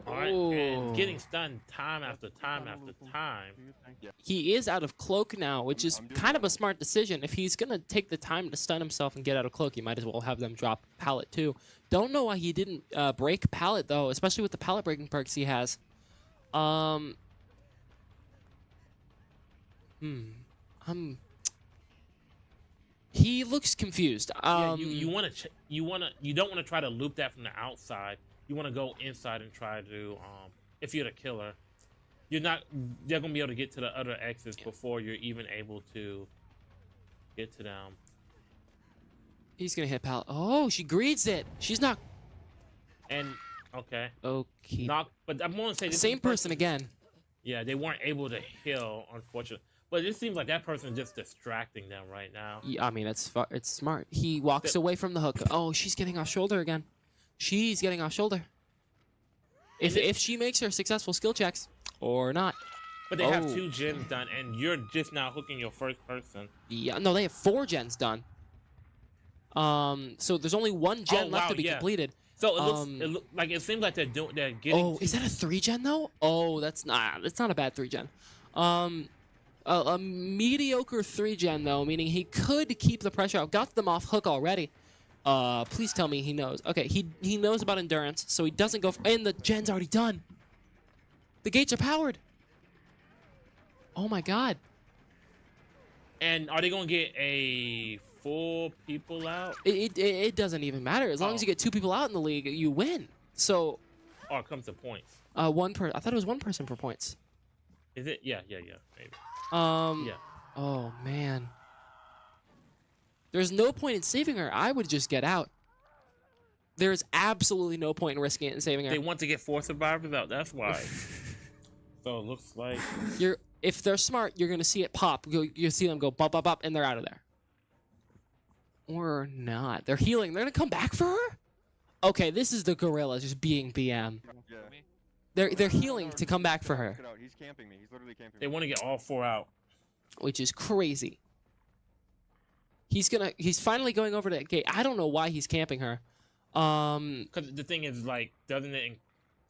E: All right, and
F: Ooh.
E: getting stunned time after time after time.
F: He is out of cloak now, which is kind of a smart decision. If he's gonna take the time to stun himself and get out of cloak, he might as well have them drop pallet too. Don't know why he didn't break pallet though, especially with the pallet breaking perks he has. He looks confused.
E: Yeah, you don't want to try to loop that from the outside. You want to go inside and try to if you're the killer, they're gonna be able to get to the other exits before you're even able to get to them.
F: He's gonna hit pallet. Oh, she greets it. She's not.
E: And Okay.
F: Okay.
E: Knock, but I'm going to say this is
F: Same
E: the
F: person again.
E: Yeah, they weren't able to heal, unfortunately. But it seems like that person is just distracting them right now.
F: Yeah, I mean, it's smart. He walks away from the hook. Oh, she's getting off shoulder again. She's getting off shoulder. If she makes her successful skill checks or not.
E: But they have 2 gens done, and you're just now hooking your first person.
F: Yeah, no, they have 4 gens done. So there's only 1 gen left to be completed.
E: So it looks like it seems like they're getting.
F: Oh, is that a 3 gen though? Oh, that's not a bad 3 gen. A mediocre 3 gen though, meaning he could keep the pressure out. Got them off hook already. Please tell me he knows. Okay, he knows about endurance, so he doesn't go. And the gen's already done. The gates are powered. Oh my god.
E: And are they gonna get a full people out?
F: It doesn't even matter as long as you get 2 people out in the league, you win. So.
E: Or it comes to points.
F: I thought it was 1 person for points.
E: Is it? Yeah, maybe.
F: Yeah. Oh man. There's no point in saving her. I would just get out. There's absolutely no point in risking it and saving her.
E: They want to get 4 survivors out. That's why. So it looks like
F: if they're smart, you're gonna see it pop. You'll see them go bop bop bop, and they're out of there. Or not. They're healing. They're gonna come back for her. Okay, this is the Gorillaz just being BM.
I: Yeah.
F: They're healing to come back for her.
I: He's camping me. He's literally camping me.
E: they want to get all 4 out.
F: Which is crazy. He's finally going over to the gate. I don't know why he's camping her.
E: Because the thing is, like, doesn't it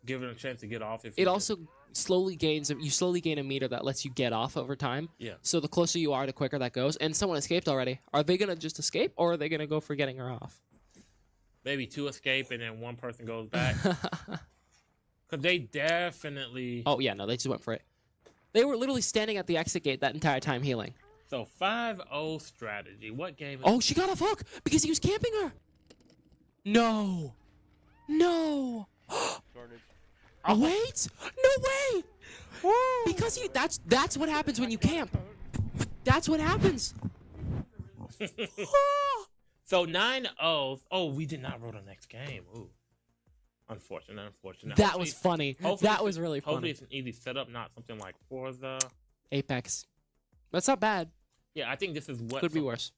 E: give it a chance to get off? If
F: it also slowly gain a meter that lets you get off over time.
E: Yeah.
F: So the closer you are, the quicker that goes. And someone escaped already. Are they gonna just escape, or are they gonna go for getting her off?
E: Maybe 2 escape and then 1 person goes back. Because they definitely.
F: Oh yeah, no, they just went for it. They were literally standing at the exit gate that entire time healing.
E: So 5-0 strategy. What game?
F: Oh, she got off hook because he was camping her. No. No.
I: Carnage.
F: Wait. No way. Because that's what happens when you camp. That's what happens.
E: So 9-0. Oh, we did not roll the next game. Ooh. Unfortunate.
F: That was funny. That was really funny.
E: Hopefully it's an easy setup, not something like Forza.
F: Apex. That's not bad.
E: Yeah, I think this is what
F: Could be worse.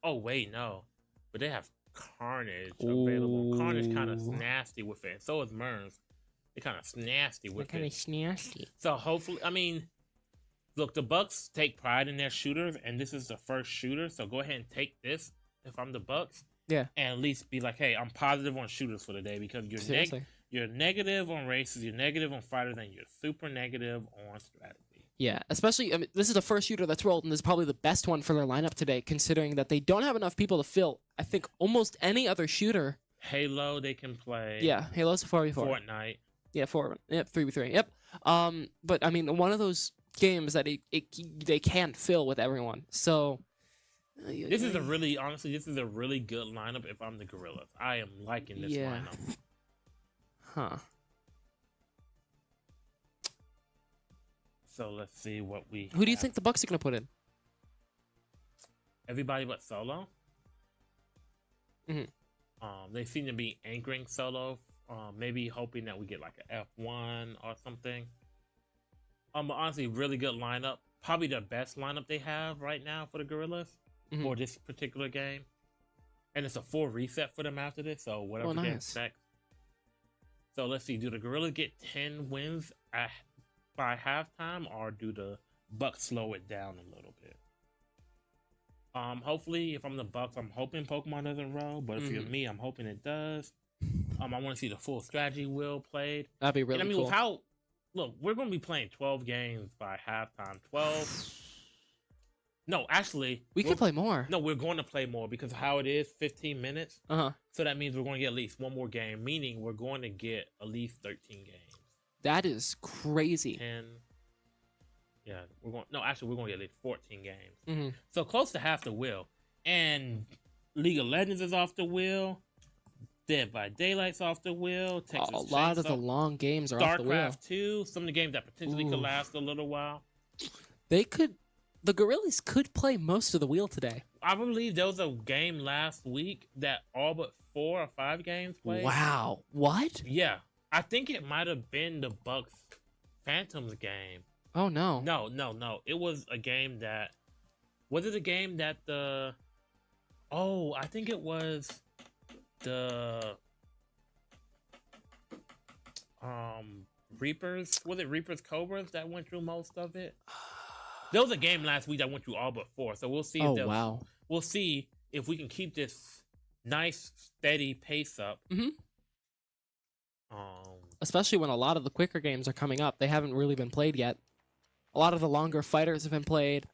E: Oh wait, no. But they have Carnage available. Carnage kind of nasty with it. So is Merns. They're kind of nasty with it.
F: Kind of nasty.
E: So hopefully, I mean, look, the Bucks take pride in their shooters, and this is the first shooter. So go ahead and take this if I'm the Bucks.
F: Yeah.
E: And at least be like, hey, I'm positive on shooters for the day because you're negative on races, you're negative on fighters, and you're super negative on strategy.
F: Yeah, especially, I mean, this is the first shooter that's rolled, and this is probably the best one for their lineup today, considering that they don't have enough people to fill, I think, almost any other shooter.
E: Halo, they can play.
F: Yeah, Halo's a 4v4.
E: Fortnite.
F: Yeah, 3v3. Yep. But, I mean, one of those games that they can't fill with everyone, so...
E: This is a really good lineup if I'm the Gorillaz. I am liking this lineup.
F: Huh.
E: So let's see what we.
F: Who do you think the Bucks are gonna put in?
E: Everybody but Solo.
F: Mm-hmm.
E: They seem to be anchoring Solo. Maybe hoping that we get like an F1 or something. But honestly, really good lineup. Probably the best lineup they have right now for the Gorillaz for this particular game. And it's a full reset for them after this, so whatever they expect. So let's see, do the Gorillaz get 10 wins by halftime, or do the Bucks slow it down a little bit? Hopefully, if I'm the Bucks, I'm hoping Pokemon doesn't roll, but if you're me, I'm hoping it does. I want to see the full strategy wheel played.
F: That'd be really cool.
E: Look, we're going to be playing 12 games by halftime. 12. No, actually.
F: We could play more.
E: No, we're going to play more because how it is, 15 minutes.
F: Uh-huh.
E: So that means we're going to get at least one more game, meaning we're going to get at least 13 games.
F: That is crazy.
E: 10. Yeah, we're going to get at least 14 games. So close to half the wheel. And League of Legends is off the wheel. Dead by Daylight's off the wheel. Texas
F: a lot of the long games are off the wheel.
E: StarCraft 2, some of the games that potentially could last a little while.
F: The Gorillaz could play most of the wheel today.
E: I believe there was a game last week that all but 4 or 5 games played.
F: Wow. What?
E: Yeah. I think it might have been the Bucks Phantoms game.
F: Oh no.
E: No. It was a game that was it a game that the I think it was the Reapers. Was it Reapers Cobras that went through most of it? There was a game last week that went through all but 4. So we'll see.
F: Oh wow.
E: We'll see if we can keep this nice steady pace up.
F: Mhm. Especially when a lot of the quicker games are coming up. They haven't really been played yet. A lot of the longer fighters have been played.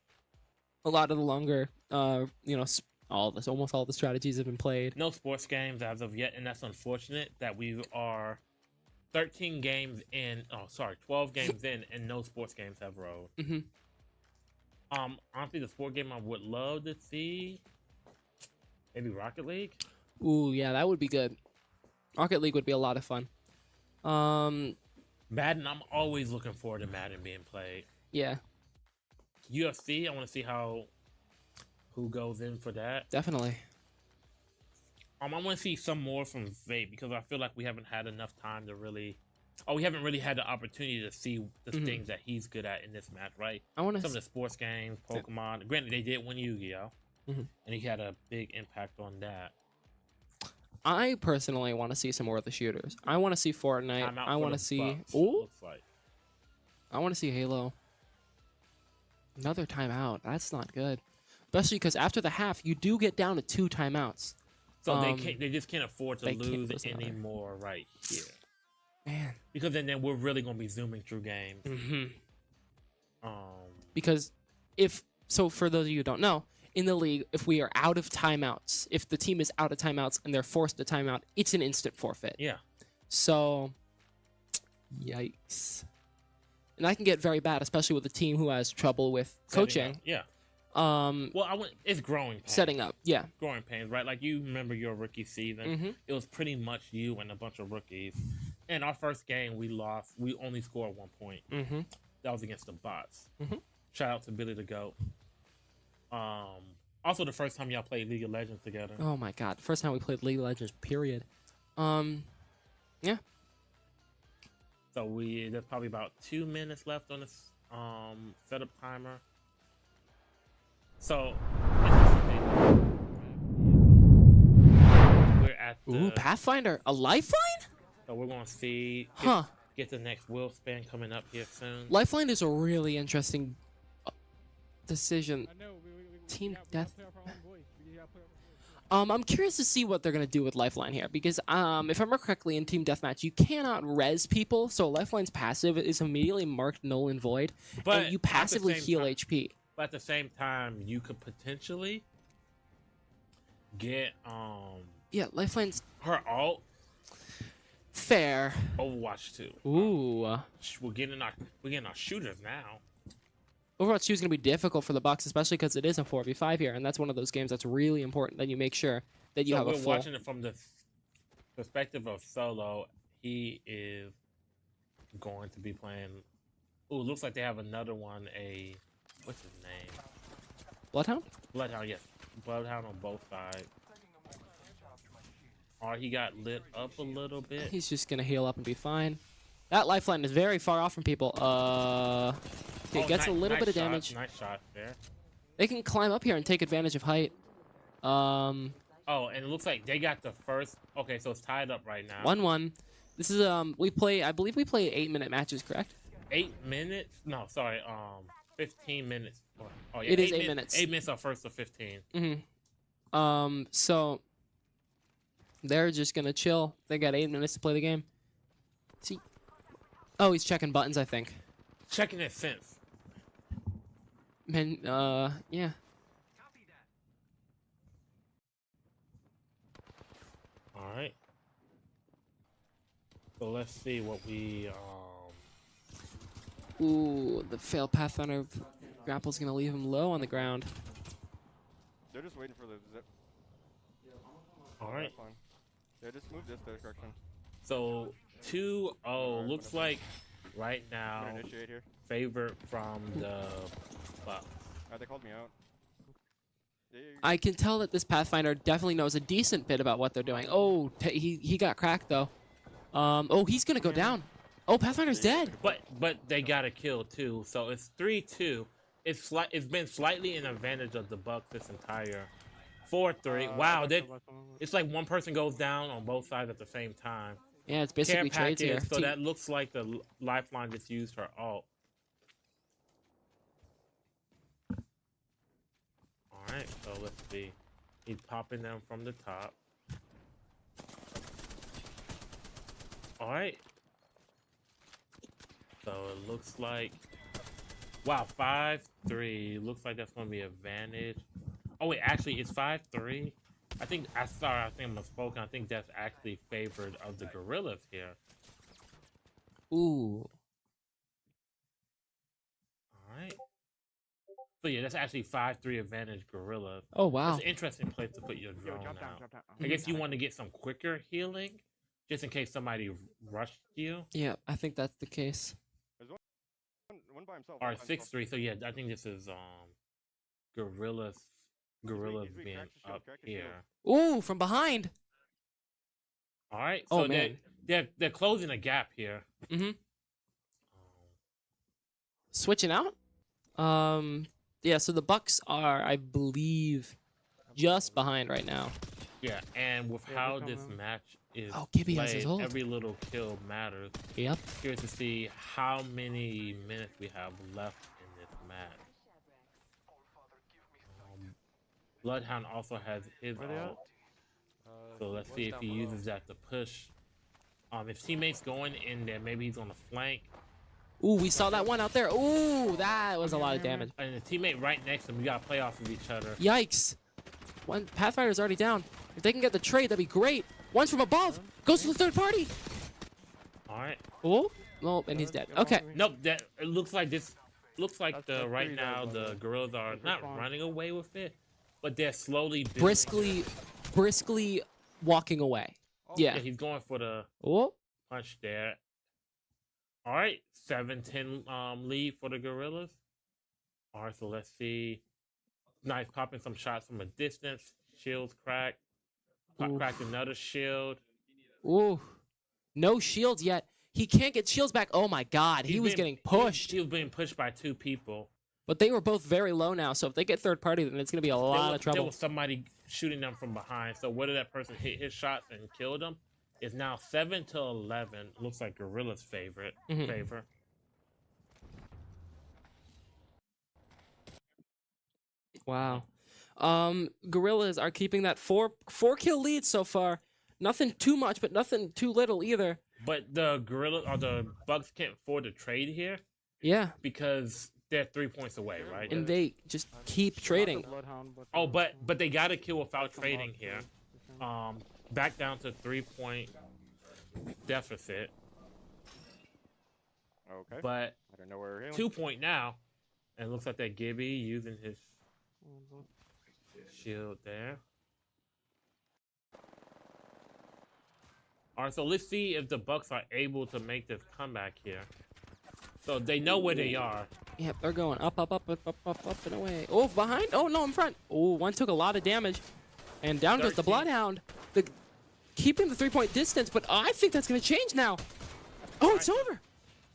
F: A lot of the longer, almost all the strategies have been played.
E: No sports games as of yet, and that's unfortunate that we are 13 games in. 12 games in, and no sports games have rolled.
F: Mm-hmm.
E: Honestly, the sport game I would love to see, maybe Rocket League.
F: Ooh, yeah, that would be good. Rocket League would be a lot of fun.
E: Madden, I'm always looking forward to Madden being played.
F: Yeah.
E: UFC, I want to see who goes in for that.
F: Definitely.
E: I want to see some more from Vape because I feel like we haven't had enough time to really. We haven't really had the opportunity to see the things that he's good at in this match, right?
F: I want
E: some of the sports games, Pokemon. Granted, they did win Yu-Gi-Oh, and he had a big impact on that.
F: I personally want to see some more of the shooters. I want to see Fortnite. I want to see. Ooh.
E: Like.
F: I want to see Halo. Another timeout. That's not good. Especially because after the half, you do get down to 2 timeouts.
E: So they just can't afford to lose anymore right here.
F: Man.
E: Because then we're really going to be zooming through games.
F: Because for those of you who don't know, in the league, if we are out of timeouts, if the team is out of timeouts and they're forced to timeout, it's an instant forfeit.
E: Yeah.
F: So, yikes. And that can get very bad, especially with a team who has trouble with coaching.
E: Yeah. It's growing pains.
F: Setting up, yeah.
E: Growing pains, right? Like, you remember your rookie season. It was pretty much you and a bunch of rookies. And our first game, we lost. We only scored 1 point. That was against the bots. Shout out to Billy the Goat. Also, the first time y'all played League of Legends together.
F: Oh, my God. First time we played League of Legends, period. Yeah.
E: So there's probably about 2 minutes left on this setup timer. So we're at the
F: Pathfinder, a lifeline?
E: So we're gonna see get the next wheel spin coming up here soon.
F: Lifeline is a really interesting decision. Team death. I'm curious to see what they're gonna do with Lifeline here because if I remember correctly, in Team Deathmatch you cannot res people, so Lifeline's passive is immediately marked null and void, and you passively heal HP.
E: But at the same time, you could potentially get
F: Lifeline's
E: her alt.
F: Fair.
E: Overwatch 2.
F: Ooh.
E: We're getting our shooters now.
F: Overwatch 2 is going to be difficult for the Bucks, especially because it is a 4v5 here, and that's one of those games that's really important that you make sure that you have a full...
E: we're watching it from the perspective of Solo. He is going to be playing... Ooh, looks like they have another one, what's his name?
F: Bloodhound?
E: Bloodhound, yes. Bloodhound on both sides. He got lit up a little bit.
F: He's just going to heal up and be fine. That lifeline is very far off from people. It gets a little bit of damage.
E: Nice shot there.
F: They can climb up here and take advantage of height.
E: And it looks like they got the first... Okay, so it's tied up right now.
F: 1-1. This is, I believe we play 8-minute matches, correct?
E: 8 minutes? No, sorry, 15 minutes. Oh, yeah,
F: it is 8 minutes.
E: 8 minutes are first of 15.
F: So they're just gonna chill. They got 8 minutes to play the game. See? Oh, he's checking buttons, I think.
E: Checking his sense.
F: Man, yeah.
E: All right. So let's see what we
F: Ooh, the failed Pathfinder grapple's gonna leave him low on the ground.
I: They're just waiting for the zip.
E: All right.
I: Yeah, just move this direction.
E: So 2-0 looks like right now
I: Here.
E: favorite from the Bucks.
I: They called me out.
F: I can tell that this Pathfinder definitely knows a decent bit about what they're doing. Oh, he got cracked though. Oh, he's gonna go down. Oh, Pathfinder's dead.
E: But they got a kill too, so it's 3-2. It's been slightly in advantage of the Bucks this entire 4-3. Wow, it's like one person goes down on both sides at the same time.
F: Yeah, it's basically
E: Care
F: trades here.
E: package, so that looks like the lifeline just used her ult. Alright, so let's see. He's popping them from the top. Alright. So it looks like... Wow, 5-3. Looks like that's going to be advantage. Oh, wait, actually, it's 5-3. I think I'm misspoken. I think that's actually favored of the Gorillaz here.
F: Ooh.
E: Alright. So yeah, that's actually 5-3 advantage Gorillaz.
F: Oh, wow.
E: It's an interesting place to put your drone
H: Drop down,
E: out.
H: drop down.
E: I guess you want to get some quicker healing, just in case somebody rushed you.
F: Yeah, I think that's the case.
I: There's one by himself.
E: Or 6-3. So yeah, I think this is Gorillaz
I: weak,
E: being
I: crack the shield,
E: up
I: crack the shield.
E: here.
F: Ooh, from behind.
E: All right.
F: Oh,
E: So
F: man.
E: they're closing a gap here.
F: Mm-hmm. Switching out. Yeah. So the Bucks are, I believe, just behind right now.
E: Yeah, and with
H: Yeah,
E: how
H: they're
E: this
H: coming.
E: match is
F: Oh, Gibby has his
E: played,
F: ult.
E: every little kill matters.
F: Yep.
E: Curious to see how many minutes we have left in this match. Bloodhound also has his
H: Where they at?
E: ult, so let's see if he uses that to push. If teammates going in there, maybe he's on the flank,
F: Ooh, we saw that one out there. Ooh, that was a lot of damage.
E: and the teammate right next to him. We gotta play off of each other.
F: Yikes. One Pathfinder's already down. If they can get the trade, that'd be great. One's from above. Goes to the third party.
E: All right.
F: Oh, well, and he's dead. Okay.
E: Nope. That it looks like this. Looks like
H: That's
E: right
H: three
E: now
H: guys, by
E: the
H: the way.
E: Gorillaz are
H: That's
E: not
H: fine.
E: running away with it, but they're slowly building
F: briskly walking away.
E: Yeah,
F: Yeah.
E: he's going for the
F: Oh,
E: punch there. All right, 7-10 lead for the Gorillaz. All right, so let's see. Nice popping some shots from a distance. Shields cracked.
F: Oof.
E: Cracked another shield.
F: ooh. No shields yet. He can't get shields back. Oh my god, he
E: He's
F: was
E: being-
F: getting pushed.
E: He was being pushed by two people.
F: But they were both very low now, so if they get third party, then it's going to be a lot of
E: There
F: trouble.
E: was somebody shooting them from behind. So whether that person hit his shots and killed them is now 7-11. Looks like Gorillaz' favor.
F: Wow. Gorillas are keeping that four kill lead so far. Nothing too much, but nothing too little either.
E: But the Gorillaz or the Bucks can't afford to trade here
F: Yeah,
E: because they're 3 points away, right?
F: and they just keep trading.
E: Oh, but they gotta kill without trading here. Back down to 3-point deficit,
I: Okay.
E: but
I: I don't know where we're healing.
E: 2-point now, and it looks like that Gibby using his shield there. All right, so let's see if the Bucks are able to make this comeback here. So they know where they are.
F: Yep, they're going up, and away. Oh, behind. Oh, no, in front. Oh, one took a lot of damage. And down goes the
E: 13.
F: Bloodhound. Keeping the 3-point distance, but I think that's going to change now. Oh, it's over.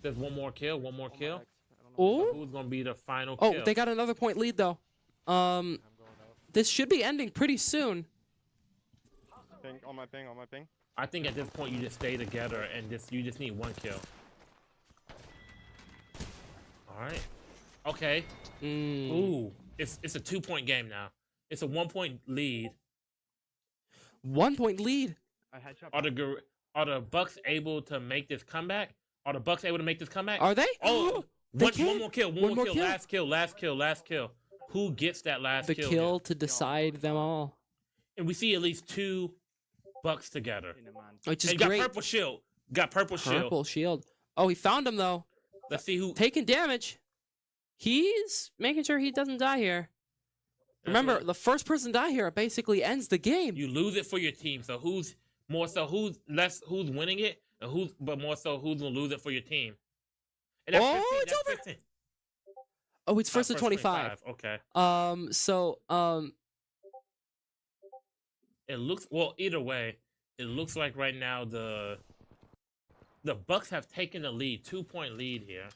E: There's one more kill. So
F: Oh,
E: who's gonna be the final
F: oh,
E: kill?
F: they got another point lead, though. This should be ending pretty soon.
I: Ping, on my ping.
E: I think at this point you just stay together and you just need one kill. All right. Okay.
F: Mm.
E: Ooh, it's a 2-point game now. It's a 1-point lead.
F: 1-point lead.
E: Are the Bucks able to make this comeback? Are the Bucks able to make this comeback?
F: Are they?
E: Oh,
F: They
E: one
F: can.
E: more kill. One more kill. Last kill. Who gets that last
F: The
E: kill?
F: kill to decide them all.
E: And we see at least 2 Bucks together.
F: Which is
E: And got
F: great.
E: purple shield.
F: Purple shield. Oh, he found him, though.
E: Let's see who.
F: Taking damage. He's making sure he doesn't die here. Remember, the first person to die here basically ends the game.
E: You lose it for your team. So who's winning it, and but more so who's gonna lose it for your team? And that's
F: Oh,
E: 15,
F: it's
E: that's
F: over.
E: 15.
F: Oh, it's first to 25.
E: Okay. It looks either way. It looks like right now the The Bucks have taken the lead, 2-point lead here.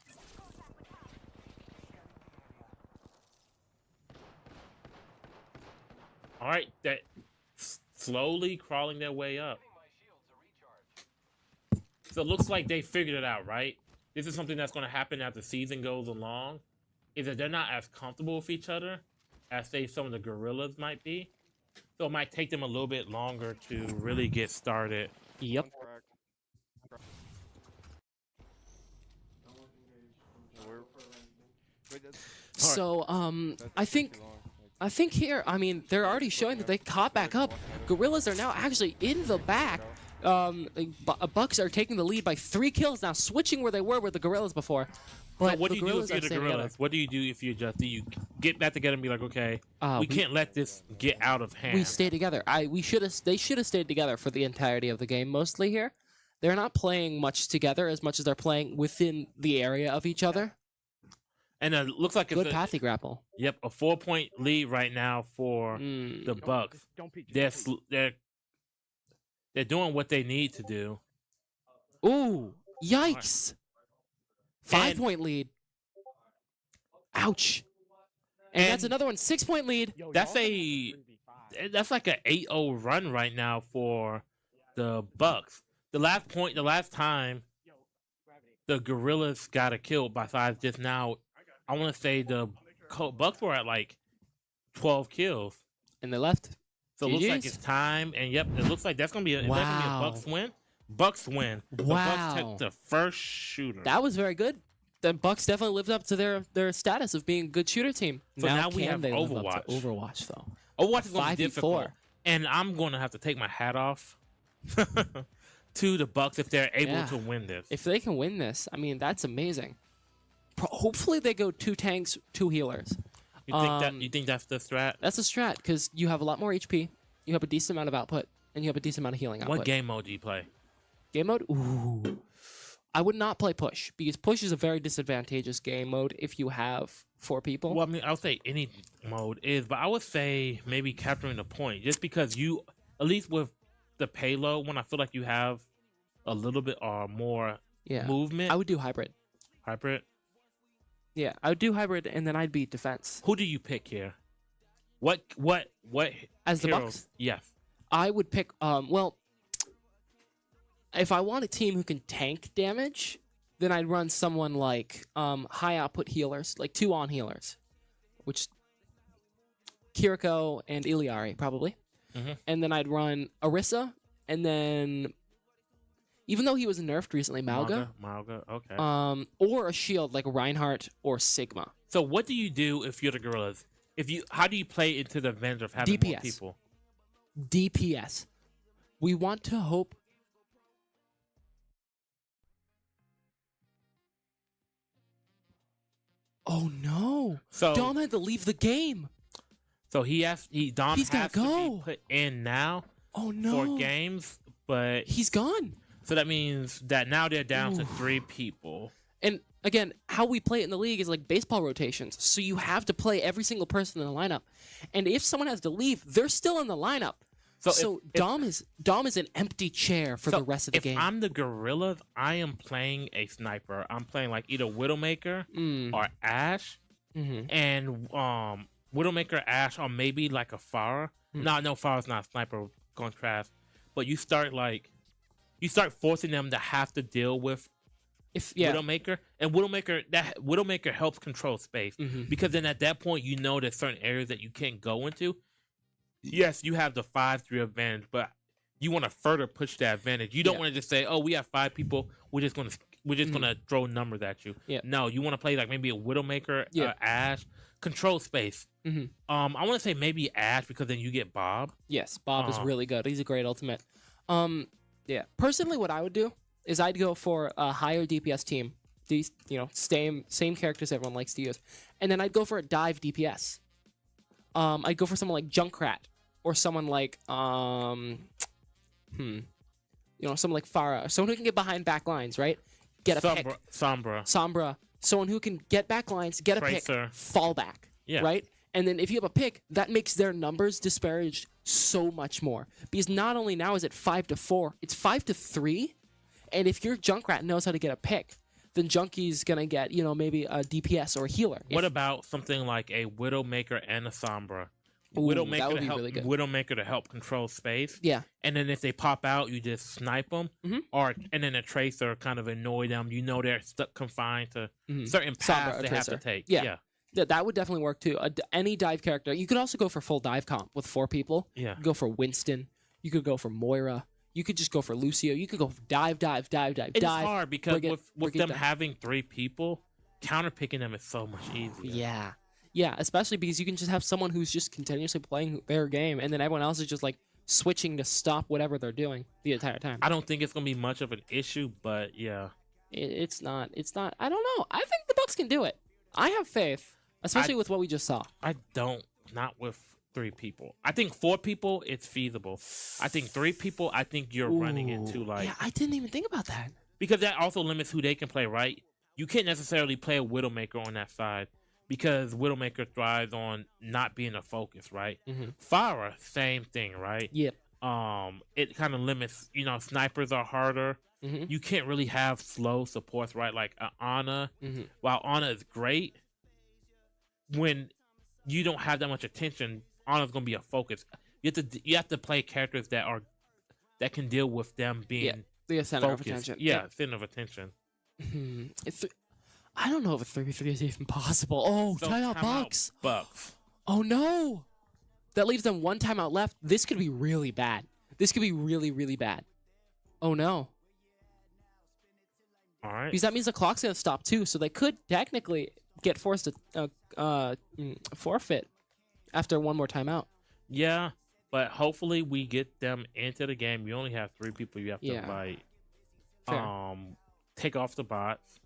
E: All right, that slowly crawling their way up. So it looks like they figured it out, right? This is something that's going to happen as the season goes along. Is that they're not as comfortable with each other as, say, some of the Gorillaz might be. So it might take them a little bit longer to really get started.
F: Yep. So, I think here, I mean, they're already showing that they caught back up. Gorillaz are now actually in the back. Bucks are taking the lead by 3 kills now, switching where they were with the Gorillaz before. But
E: what do you do if
F: Gorillaz
E: you're
F: are
E: the
F: staying together.
E: Gorillaz? What do you do if you just do you get back together and be like, okay, we can't let this get out of hand.
F: We stay together. They should have stayed together for the entirety of the game mostly here. They're not playing much together as much as they're playing within the area of each other.
E: And it looks like
F: Good
E: it's
F: pathy grapple.
E: Yep, a 4-point lead right now for the Bucks. They're doing what they need to do.
F: Ooh, yikes! 5-point lead. Ouch. And that's another one, 6-point lead.
E: That's like an 8-0 run right now for the Bucks. The last time the Gorillaz got a kill besides just now, I want to say the Bucks were at like 12 kills.
F: And they left.
E: So it looks like it's time, and yep, it looks like that's gonna be a Bucks win. Bucks win. The Bucks took the first shooter.
F: That was very good. The Bucks definitely lived up to their status of being a good shooter team.
E: So now we
F: can
E: have
F: they live up
E: Overwatch.
F: to Overwatch though.
E: Overwatch is gonna be
F: 5v4.
E: difficult, and I'm gonna have to take my hat off to the Bucks if they're able to win this.
F: If they can win this, I mean that's amazing. Hopefully they go 2 tanks, 2 healers.
E: You think that's the strat?
F: That's a strat because you have a lot more HP, you have a decent amount of output, and you have a decent amount of healing output.
E: What game mode do you play?
F: Game mode? Ooh. I would not play push because push is a very disadvantageous game mode if you have 4 people.
E: Well, I mean, I'll say any mode is, but I would say maybe capturing the point, just because you, at least with the payload, when I feel like you have a little bit or more movement.
F: I would do hybrid.
E: Hybrid?
F: Yeah, I would do hybrid, and then I'd be defense.
E: Who do you pick here? What
F: as the
E: heroes?
F: Bucks?
E: Yes.
F: I would pick. Well, if I want a team who can tank damage, then I'd run someone like high output healers, like 2 on healers, which Kiriko and Iliari probably, and then I'd run Orisa, and then even though he was nerfed recently, Mauga,
E: okay.
F: Or a shield like Reinhardt or Sigma.
E: So what do you do if you're the Gorillaz? How do you play into the advantage of having more people?
F: DPS. We want to hope. Oh no!
E: So
F: Dom had to leave the game.
E: So Dom has
F: gotta
E: to
F: go.
E: be put in now.
F: Oh no!
E: For games, but
F: he's gone.
E: So that means that now they're down to 3 people.
F: And again, how we play it in the league is like baseball rotations. So you have to play every single person in the lineup. And if someone has to leave, they're still in the lineup. So Dom is an empty chair for the rest of the game.
E: If I'm the Gorillaz, I am playing a sniper. I'm playing like either Widowmaker or Ashe. And Widowmaker, Ashe, or maybe like a Pharah. No, Pharah's not a sniper contrast. But you start forcing them to have to deal with Widowmaker, and Widowmaker helps control space because then at that point you know there's certain areas that you can't go into. Yes, you have the 5-3 advantage, but you want to further push that advantage. You don't want to just say, "Oh, we have 5 people. We're just gonna throw numbers at you." No, you want to play like maybe a Widowmaker, Ashe, control space. I want to say maybe Ashe because then you get Bob.
F: Yes, Bob is really good. He's a great ultimate. Personally, what I would do is I'd go for a higher DPS team. These, same characters everyone likes to use, and then I'd go for a dive DPS. I'd go for someone like Junkrat or someone like someone like Pharah, someone who can get behind back lines, right? Get a pick. Sombra, someone who can get back lines, get a
E: Tracer.
F: pick, fall back, right? And then if you have a pick, that makes their numbers disparaged so much more. Because not only now is it 5-4, it's 5-3. And if your Junkrat knows how to get a pick, then Junkie's gonna get, you know, maybe a DPS or a healer.
E: What about something like a Widowmaker and a Sombra?
F: Ooh, that
E: Widowmaker
F: would
E: to
F: be
E: help,
F: really good.
E: Widowmaker to help control space.
F: Yeah.
E: And then if they pop out, you just snipe them. And then a Tracer kind of annoy them. You know they're stuck confined to certain paths
F: Sombra or
E: they have to
F: Tracer.
E: take.
F: Yeah. That would definitely work too. Any dive character. You could also go for full dive comp with 4 people.
E: Yeah.
F: You could go for Winston. You could go for Moira. You could just go for Lucio. You could go for dive.
E: It's hard because with them
F: dive.
E: having 3 people, counterpicking them is so much easier.
F: Yeah, especially because you can just have someone who's just continuously playing their game, and then everyone else is just like switching to stop whatever they're doing the entire time.
E: I don't think it's gonna be much of an issue, but yeah.
F: It's not. I don't know. I think the Bucks can do it. I have faith, especially with what we just saw.
E: I don't. Not with 3 people. I think 4 people, it's feasible. I think 3 people, I think you're running into like...
F: Yeah, I didn't even think about that.
E: Because that also limits who they can play, right? You can't necessarily play a Widowmaker on that side because Widowmaker thrives on not being a focus, right? Pharah, same thing, right?
F: Yep.
E: It kind of limits, you know, snipers are harder. You can't really have slow supports, right? Like Ana, while Ana is great, when you don't have that much attention, Ana's gonna be a focus. You have to play characters that can deal with them being
F: the center
E: focused.
F: of attention.
E: Yeah, center of attention.
F: I don't know if a 3v3 is even possible. Oh,
E: So
F: timeout Bucks.
E: Bucks.
F: Oh no, that leaves them 1 timeout left. This could be really bad. This could be really, really bad. Oh no.
E: All right.
F: Because that means the clock's gonna stop too, so they could technically get forced to forfeit after 1 more timeout.
E: Yeah, but hopefully we get them into the game. You only have 3 people you have to invite.
F: Fair.
E: Take off the bots.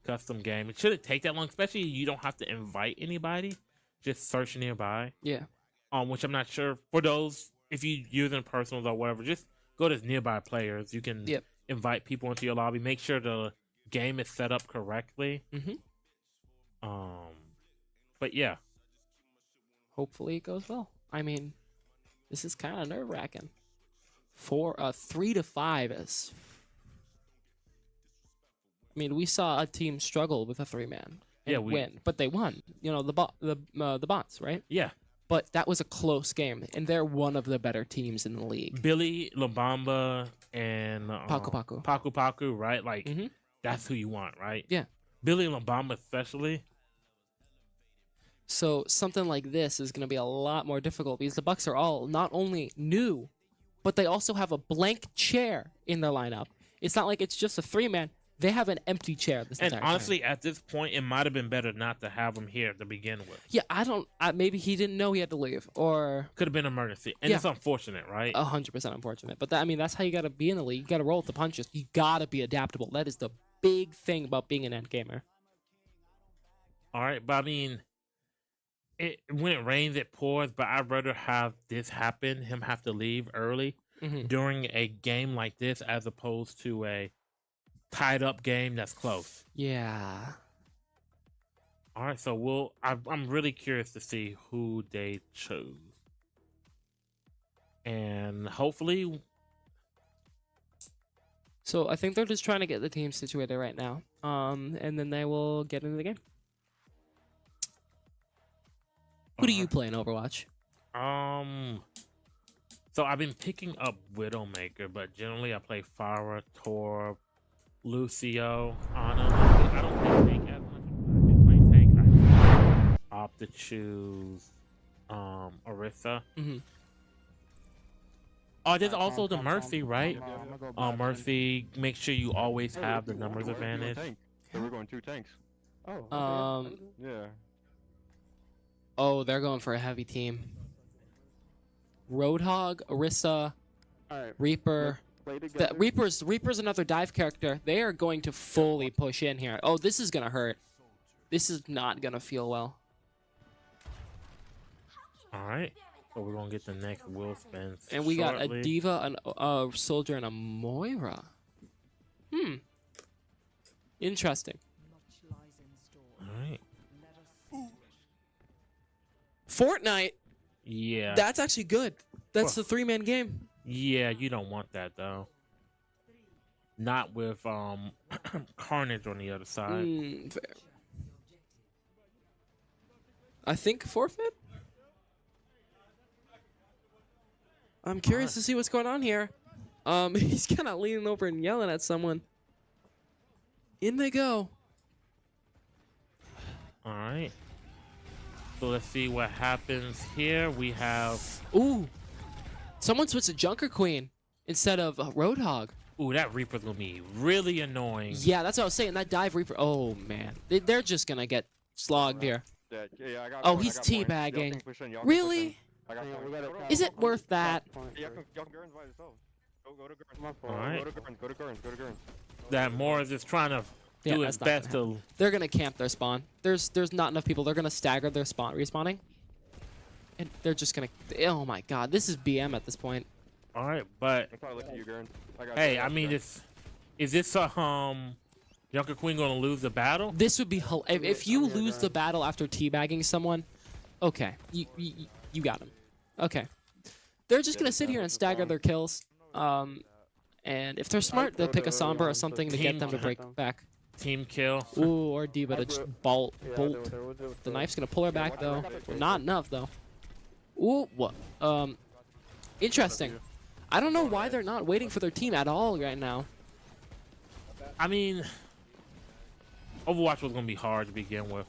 E: Custom game. It shouldn't take that long, especially you don't have to invite anybody. Just search nearby.
F: Yeah.
E: Which I'm not sure for those if you using personals or whatever. Just go to nearby players. You can invite people into your lobby. Make sure the game is set up correctly. But yeah.
F: Hopefully it goes well. I mean, this is kind of nerve-wracking. 3 to 5 is. I mean, we saw a team struggle with a 3-man and win, but they won. You know, the bots, right?
E: Yeah.
F: But that was a close game, and they're one of the better teams in the league.
E: Billy, Lambamba, and Paku, right? Like that's who you want, right?
F: Yeah.
E: Billy Lambamba especially.
F: So something like this is going to be a lot more difficult because the Bucks are all not only new, but they also have a blank chair in their lineup. It's not like it's just a 3-man. They have an empty chair this entire
E: And honestly,
F: time.
E: at this point, it might have been better not to have him here to begin with.
F: Yeah, maybe he didn't know he had to leave, or
E: could have been an emergency, and it's unfortunate, right?
F: 100% unfortunate. But I mean, that's how you got to be in the league. You got to roll with the punches. You got to be adaptable. That is the big thing about being an end gamer.
E: All right, but I mean, when it rains, it pours. But I'd rather have this happen, him have to leave early during a game like this, as opposed to a tied up game that's close.
F: Yeah.
E: All right, so I'm really curious to see who they chose, and hopefully.
F: So I think they're just trying to get the team situated right now, and then they will get into the game. Who do you play in Overwatch?
E: So I've been picking up Widowmaker, but generally I play Pharah, Torb, Lucio, Ana. I don't play tank as much. I do play tank. I opt to choose Orisa. Oh, there's also the Mercy, right? Mercy, make sure you always have the numbers advantage.
I: So we're going 2 tanks.
J: Yeah.
F: Oh, they're going for a heavy team. Roadhog, Orisa, Reaper. Reaper's another dive character. They are going to fully push in here. Oh, this is gonna hurt. This is not gonna feel well.
E: All right, so we're gonna get the next Will Spin.
F: And we got a Diva, a Soldier, and a Moira. Interesting.
E: All right.
F: Fortnite.
E: Yeah.
F: That's actually good. That's the 3-man game.
E: Yeah, you don't want that though. not with Carnage on the other side.
F: Fair. I think forfeit. I'm curious to see what's going on here. He's kind of leaning over and yelling at someone. In they go.
E: All right. So let's see what happens here. We have
F: Ooh. Someone switched to Junker Queen instead of Roadhog.
E: ooh, that Reaper's gonna be really annoying.
F: Yeah, that's what I was saying. That dive Reaper. Oh, man. They're just going to get slogged here.
I: Yeah, I got
F: Oh,
I: point,
F: he's
I: I got point. Y'all
F: teabagging.
I: can push in, y'all can
F: Really?
I: push in. I got point.
F: Is it worth that?
I: Y'all can Gurns by yourselves. Go to Gurns.
E: All right.
I: Go to Gurns. Go to Gurns.
E: That Morris is trying to
F: Yeah,
E: do his
F: that's not
E: best
F: gonna
E: to.
F: They're going to camp their spawn. There's not enough people. They're going to stagger their spawn respawning. And they're just going to... Oh, my God. This is BM at this point.
E: All right, but
I: I'm trying to look at you, Gurns.
E: hey, I mean, is this Junker Queen gonna lose the battle?
F: This would be... If you lose the battle after teabagging someone, okay. You got him. Okay. They're just going to sit here and stagger their kills. And if they're smart, they'll pick a Sombra or something to get them to break back.
E: Team kill.
F: Ooh, or D-But to just bolt. The knife's going to pull her back, though. Not enough, though. Ooh, what? Interesting. I don't know why they're not waiting for their team at all right now.
E: I mean, Overwatch was gonna be hard to begin with.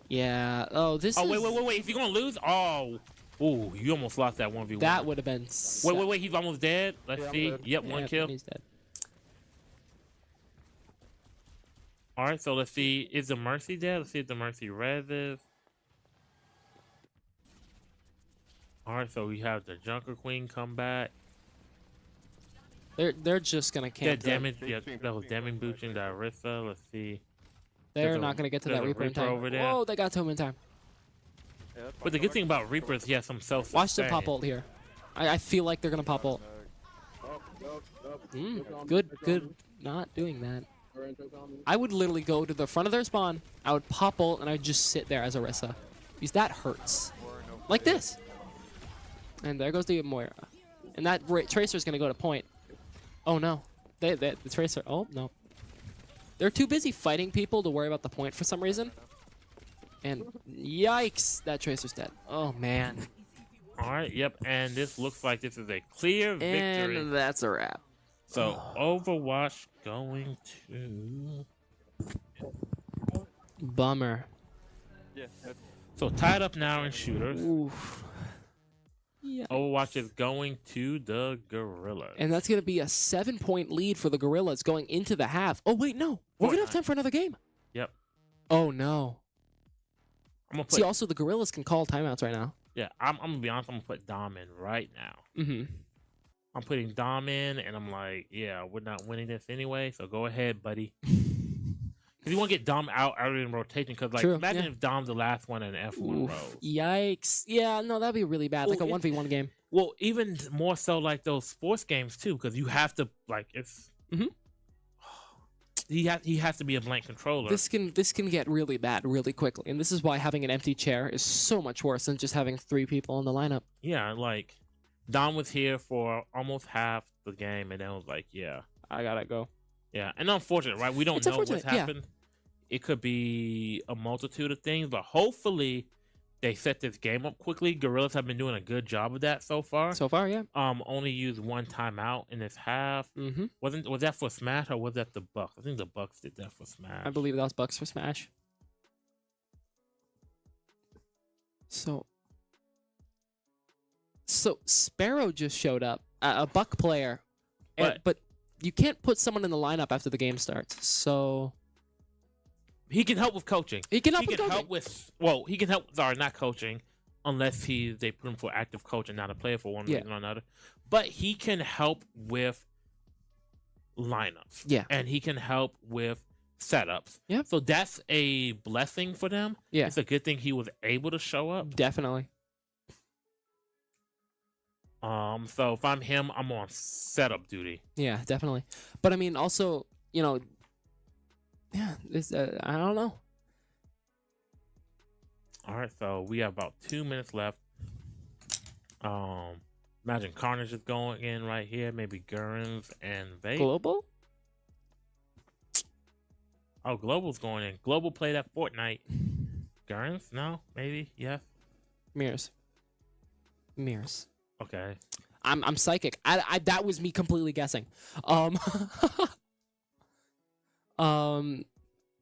F: Yeah. Oh, this
E: Oh,
F: is...
E: wait. If you're gonna lose, ooh, you almost lost that 1v1.
F: That would have been...
E: Wait. He's almost dead. Let's see. Yep, one kill.
F: He's dead.
E: All right, so let's see. Is the Mercy dead? Let's see if the Mercy reses. All right, so we have the Junker Queen come back.
F: They're just gonna
E: That
F: camp.
E: damage, yeah, that was damage boosting the Arissa. Let's see.
F: They're
E: There's
F: not gonna get to
E: there's
F: that
E: a
F: Reaper in
E: Reaper
F: time.
E: over there.
F: Whoa, they got to him in time.
E: But the good thing about Reaper is he has some self.
F: Watch them pop ult here. I feel like they're gonna pop ult. Good. Not doing that. I would literally go to the front of their spawn. I would pop ult and I would just sit there as Arissa, because that hurts. Like this. And there goes the Moira. And that Tracer's gonna go to point. Oh no. The Tracer. Oh no. They're too busy fighting people to worry about the point for some reason. And yikes, that Tracer's dead. Oh man.
E: All right, yep, and this looks like this is a clear victory.
F: And that's a wrap.
E: So Overwatch going to.
F: Bummer.
I: Yeah.
E: So tied up now in shooters.
F: Oof. Yeah.
E: Overwatch is going to the Gorillaz.
F: And that's going to be a 7-point lead for the Gorillaz going into the half. Oh, wait, no. We're going to have time for another game.
E: Yep.
F: Oh, no.
E: I'm gonna put,
F: See, also, the Gorillaz can call timeouts right now.
E: yeah, I'm gonna be honest. I'm gonna put Dom in right now.
F: Mm-hmm.
E: I'm putting Dom in, and I'm like, yeah, we're not winning this anyway. So go ahead, buddy. Because you want to get Dom out early in rotation. Because like,
F: True,
E: imagine
F: yeah.
E: if Dom's the last one in F1 row.
F: Yikes. Yeah, no, that'd be really bad. Like a
E: Well,
F: 1v1 game.
E: Well, even more so like those sports games too, because you have to like it's.
F: Mhm.
E: He has to be a blank controller.
F: This can get really bad really quickly. And this is why having an empty chair is so much worse than just having 3 people in the lineup.
E: Yeah, like Dom was here for almost half the game, and then was like, yeah,
F: I gotta go.
E: yeah, and unfortunate, right? We don't
F: It's
E: know what's
F: unfortunate, yeah.
E: happened. It could be a multitude of things, but hopefully they set this game up quickly. Gorillaz have been doing a good job of that so far.
F: So far, yeah.
E: Only used 1 timeout in this half.
F: Mm-hmm.
E: Was that for Smash or was that the Bucks? I think the Bucks did that for Smash.
F: I believe that was Bucks for Smash. So Sparrow just showed up, a Buck player, but you can't put someone in the lineup after the game starts. So
E: he can help with coaching.
F: He can help
E: he can help. Sorry, not coaching, unless they put him for active coach and not a player for one reason or another. But he can help with lineups.
F: Yeah,
E: and he can help with setups.
F: Yep.
E: So that's a blessing for them.
F: Yeah,
E: it's a good thing he was able to show up.
F: Definitely.
E: So if I'm him, I'm on setup duty.
F: Yeah, definitely. But I mean, also, you know, yeah, it's, I don't know.
E: All right, so we have about 2 minutes left. Imagine Carnage is going in right here. Maybe Gurns and Vape.
F: Global?
E: Oh, Global's going in. Global played at Fortnite. Gurns? No? Maybe? Yes?
F: Mirrors. Mirrors.
E: Okay.
F: I'm psychic. I that was me completely guessing. I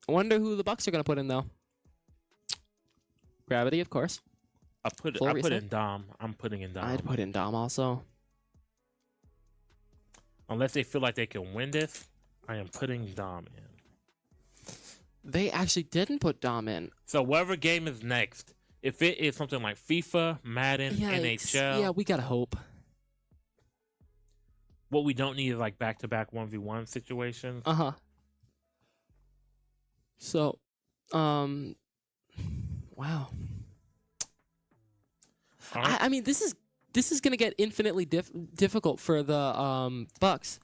F: wonder who the Bucks are gonna put in though. Gravity, of course.
E: I put
F: Full reset.
E: in Dom. I'm putting in Dom.
F: I'd put in Dom also.
E: Unless they feel like they can win this, I am putting Dom in.
F: They actually didn't put Dom in.
E: So whatever game is next, if it is something like FIFA, Madden,
F: Yikes.
E: NHL,
F: Yeah, we gotta hope.
E: what we don't need is like back-to-back 1v1 situations.
F: Uh-huh. So, wow.
E: All right.
F: I mean, this is gonna get infinitely difficult for the Bucks.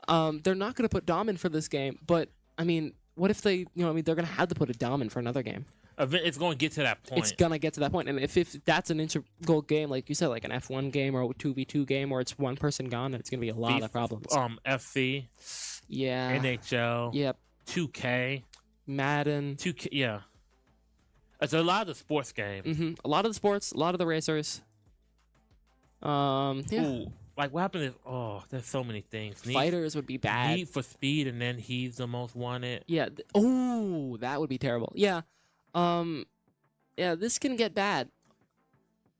F: They're not gonna put Dom in for this game, but I mean, what if they, they're gonna have to put a Dom in for another game.
E: It's going to get to that point.
F: It's gonna get to that point, and if that's an integral game, like you said, like an F1 game or a 2v2 game, or it's one person gone, then it's gonna be a lot of problems.
E: FC,
F: Yeah.
E: NHL,
F: Yep.
E: 2K,
F: Madden.
E: 2K, yeah. It's a lot of the sports games.
F: A lot of the sports, a lot of the racers. Yeah.
E: Ooh, like what happened is, there's so many things.
F: Fighters would be bad.
E: Need for Speed, and then he's the most wanted.
F: Yeah. Oh, that would be terrible. Yeah. Yeah, this can get bad.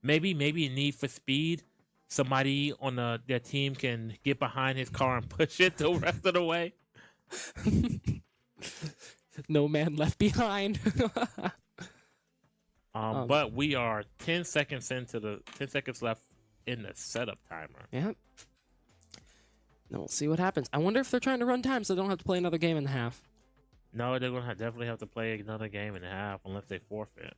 E: Maybe Need for Speed. Somebody on their team can get behind his car and push it the rest of the way.
F: No man left behind.
E: But we are 10 seconds left in the setup timer.
F: Yeah. Then we'll see what happens. I wonder if they're trying to run time so they don't have to play another game and a half.
E: No, they're gonna definitely have to play another game and a half unless they forfeit.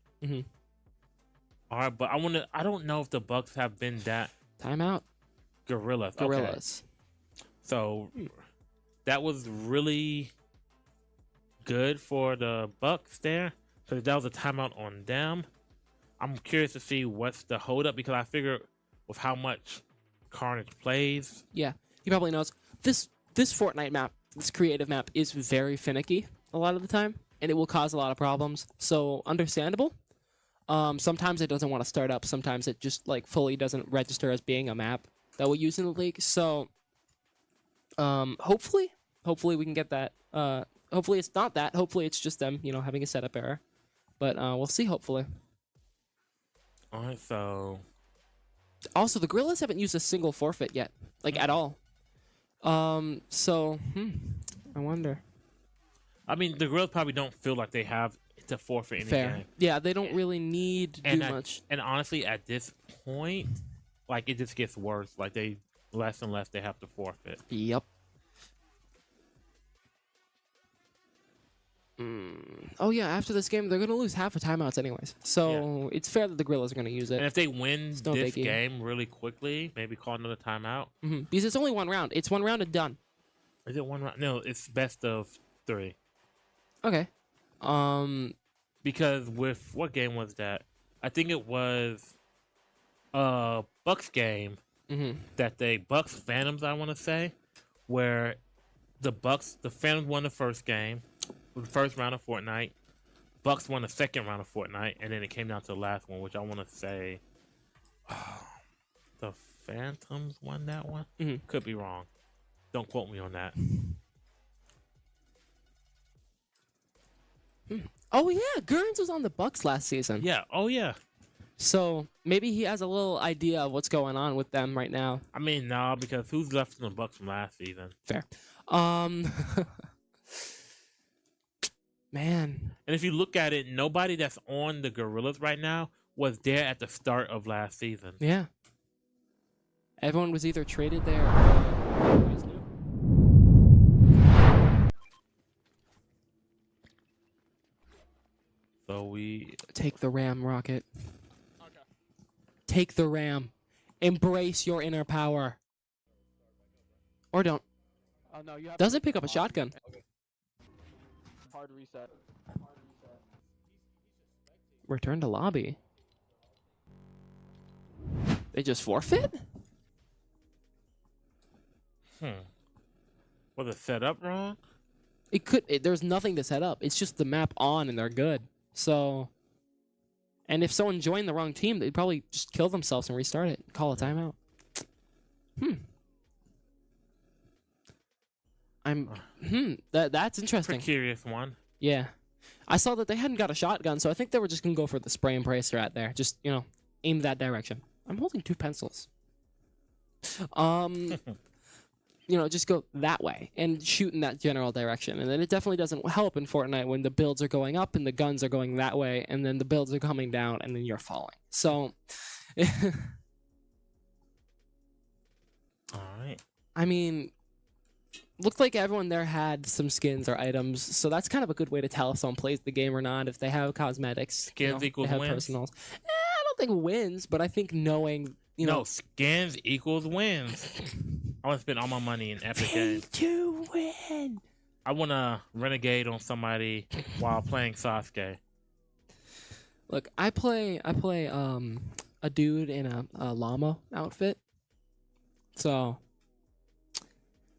E: All right, but I don't know if the Bucks have been that
F: timeout.
E: Gorillaz.
F: Gorillaz.
E: Okay. So that was really good for the Bucks there. So that was a timeout on them. I'm curious to see what's the holdup because I figure with how much Carnage plays.
F: Yeah, he probably knows this Fortnite map. This creative map is very finicky a lot of the time, and it will cause a lot of problems. So understandable. Sometimes it doesn't want to start up. Sometimes it just like fully doesn't register as being a map that we use in the league. So hopefully we can get that. Hopefully it's not that. Hopefully it's just them, having a setup error. But we'll see. Hopefully.
E: All right. So
F: also the Gorillaz haven't used a single forfeit yet, like at all. So I wonder.
E: I mean, the Gorillaz probably don't feel like they have to forfeit any
F: Fair.
E: game.
F: Yeah, they don't really need to do much.
E: And honestly, at this point, like it just gets worse. Like they less and less they have to forfeit.
F: Yep. Oh yeah, after this game, they're gonna lose half the timeouts anyways. So it's fair that the Gorillaz are gonna use it.
E: And if they win
F: no
E: this
F: biggie.
E: game really quickly, maybe call another timeout.
F: Because it's only one round. It's one round and done.
E: Is it one round? No, it's best of 3.
F: Okay.
E: Because with what game was that? I think it was Bucks game that Bucks Phantoms, I want to say, where the Phantoms won the first game, the first round of Fortnite. Bucks won the second round of Fortnite, and then it came down to the last one, which I want to say the Phantoms won that one. Could be wrong. Don't quote me on that.
F: Oh yeah, Gurns was on the Bucks last season.
E: Yeah. Oh yeah.
F: So maybe he has a little idea of what's going on with them right now.
E: I mean, no, because who's left in the Bucks from last season?
F: Fair. Man.
E: And if you look at it, nobody that's on the Gorillaz right now was there at the start of last season.
F: Yeah. Everyone was either traded there or is new.
E: So we
F: Take the Ram, Rocket. Okay. Take the Ram. Embrace your inner power. Or don't.
I: Oh no, you have
F: Doesn't pick up a shotgun.
I: hard reset.
F: Return to lobby. They just forfeit?
E: Was it set up wrong?
F: There's nothing to set up. It's just the map on, and they're good. So, and if someone joined the wrong team, they'd probably just kill themselves and restart it. Call a timeout. That's interesting.
E: Curious one.
F: Yeah. I saw that they hadn't got a shotgun, so I think they were just going to go for the spray and pray strat there. Just, aim that direction. I'm holding 2 pencils. Just go that way and shoot in that general direction. And then it definitely doesn't help in Fortnite when the builds are going up and the guns are going that way, and then the builds are coming down and then you're falling. So,
E: All right.
F: I mean, looked like everyone there had some skins or items, so that's kind of a good way to tell if someone plays the game or not. If they have cosmetics,
E: skins equals
F: they have
E: wins.
F: Personals. I don't think wins, but I think knowing,
E: No, skins equals wins. I want to spend all my money in epic games.
F: To win.
E: I want to renegade on somebody while playing Sasuke.
F: Look, I play a dude in a llama outfit, so.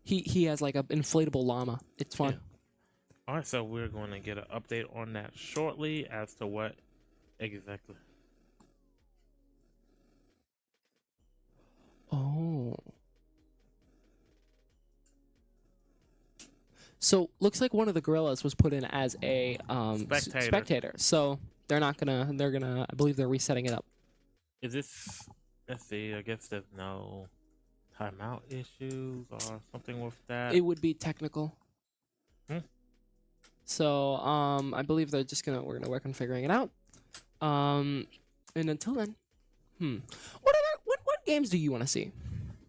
F: He has like an inflatable llama. It's fun.
E: Yeah. All right, so we're going to get an update on that shortly as to what exactly.
F: Oh. So looks like one of the Gorillaz was put in as a spectator. So they're gonna I believe they're resetting it up.
E: Is this? Let's see. I guess there's no timeout issues or something with that.
F: It would be technical.
E: Hmm.
F: So I believe we're gonna work on figuring it out. And until then, what games do you want to see?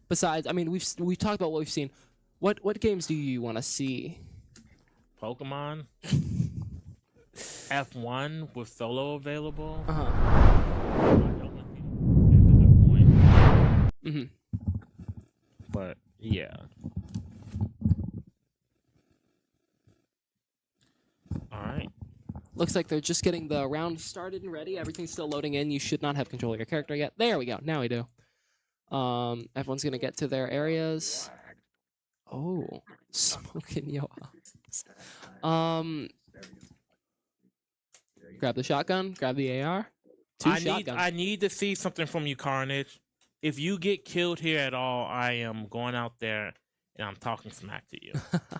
F: Besides, I mean, we've talked about what we've seen. What games do you want to see?
E: Pokemon. F1 with solo available.
F: Uh huh.
E: I don't want to see games at this point.
F: Mm-hmm.
E: But yeah. All right.
F: Looks like they're just getting the round started and ready. Everything's still loading in. You should not have control of your character yet. There we go. Now we do. Everyone's gonna get to their areas. Oh, smoking yo. Grab the shotgun. Grab the AR.
E: I need to see something from you, Carnage. If you get killed here at all, I am going out there and I'm talking smack to you,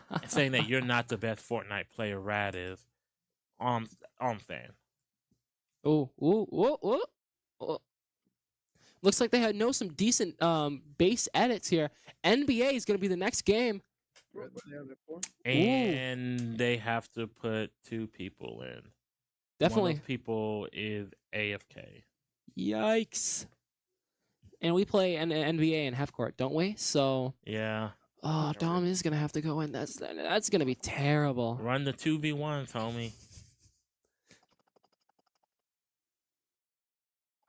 E: and saying that you're not the best Fortnite player Rad is. I'm saying.
F: Oh. Looks like they had some decent base edits here. NBA is going to be the next game.
E: And they have to put 2 people in.
F: Definitely.
E: One of those people is AFK.
F: Yikes. And we play an NBA in half court, don't we? So.
E: Yeah.
F: Oh, Dom is going to have to go in. That's going to be terrible.
E: Run the 2v1s, homie.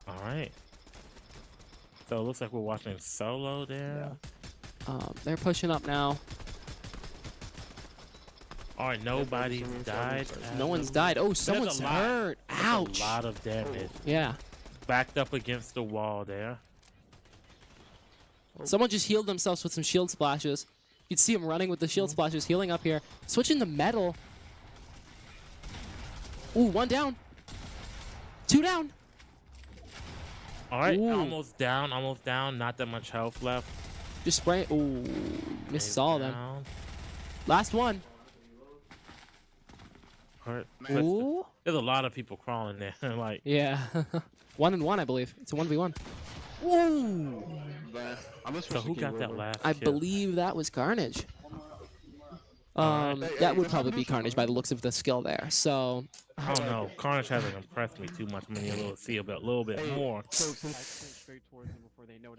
E: All right. So it looks like we're watching solo there.
F: They're pushing up now.
E: All right, nobody's died.
F: No one's died. Oh, someone's hurt. Ouch.
E: A lot of damage.
F: Yeah.
E: Backed up against the wall there.
F: Someone just healed themselves with some shield splashes. You'd see him running with the shield splashes, healing up here. Switching to metal. Ooh, 1 down. 2 down.
E: All right,
F: Ooh.
E: almost down. Not that much health left.
F: Just spray. Ooh, misses all of them.
E: Down.
F: Last one.
E: All right.
F: Ooh.
E: There's a lot of people crawling there. Like.
F: Yeah. 1-1, I believe. It's a 1v1. Ooh.
E: So who got that last
F: I
E: kill?
F: believe that was Carnage. That would probably be Carnage by the looks of the skill there. So.
E: I don't know. Carnage hasn't impressed me too much. I mean, you'll see a little bit more.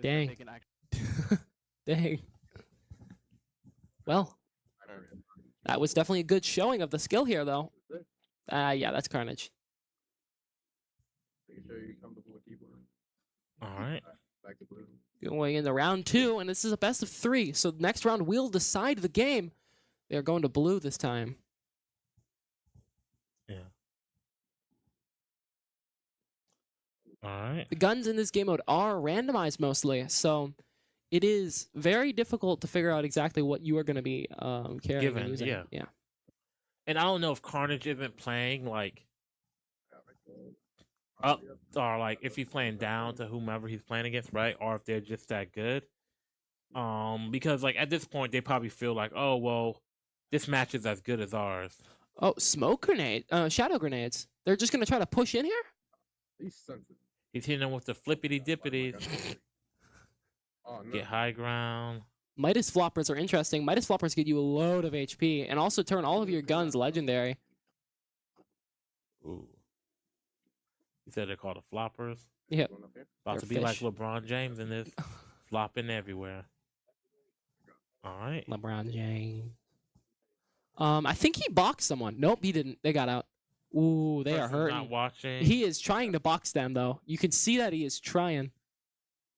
F: Dang. Dang. Well, that was definitely a good showing of the skill here, though. Yeah, that's Carnage.
E: All right.
F: Going into round 2, and this is a best of 3. So next round will decide the game. They're going to blue this time.
E: Yeah. All right.
F: The guns in this game mode are randomized mostly, so it is very difficult to figure out exactly what you are going to be carrying and using.
E: Yeah. And I don't know if Carnage isn't playing like up or like if he's playing down to whomever he's playing against, right? Or if they're just that good. Because like at this point they probably feel like, oh well, this match is as good as ours.
F: Oh, smoke grenade, shadow grenades. They're just gonna try to push in here.
E: He's hitting them with the flippity dippities. Get high ground.
F: Midas floppers are interesting. Midas floppers give you a load of HP and also turn all of your guns legendary.
E: Ooh. You said they're called the floppers?
F: Yep.
E: About to be like LeBron James in this. Flopping everywhere. Alright.
F: LeBron James. I think he boxed someone. Nope, he didn't. They got out. Ooh, they are hurting.
E: Not watching.
F: He is trying to box them though. You can see that he is trying.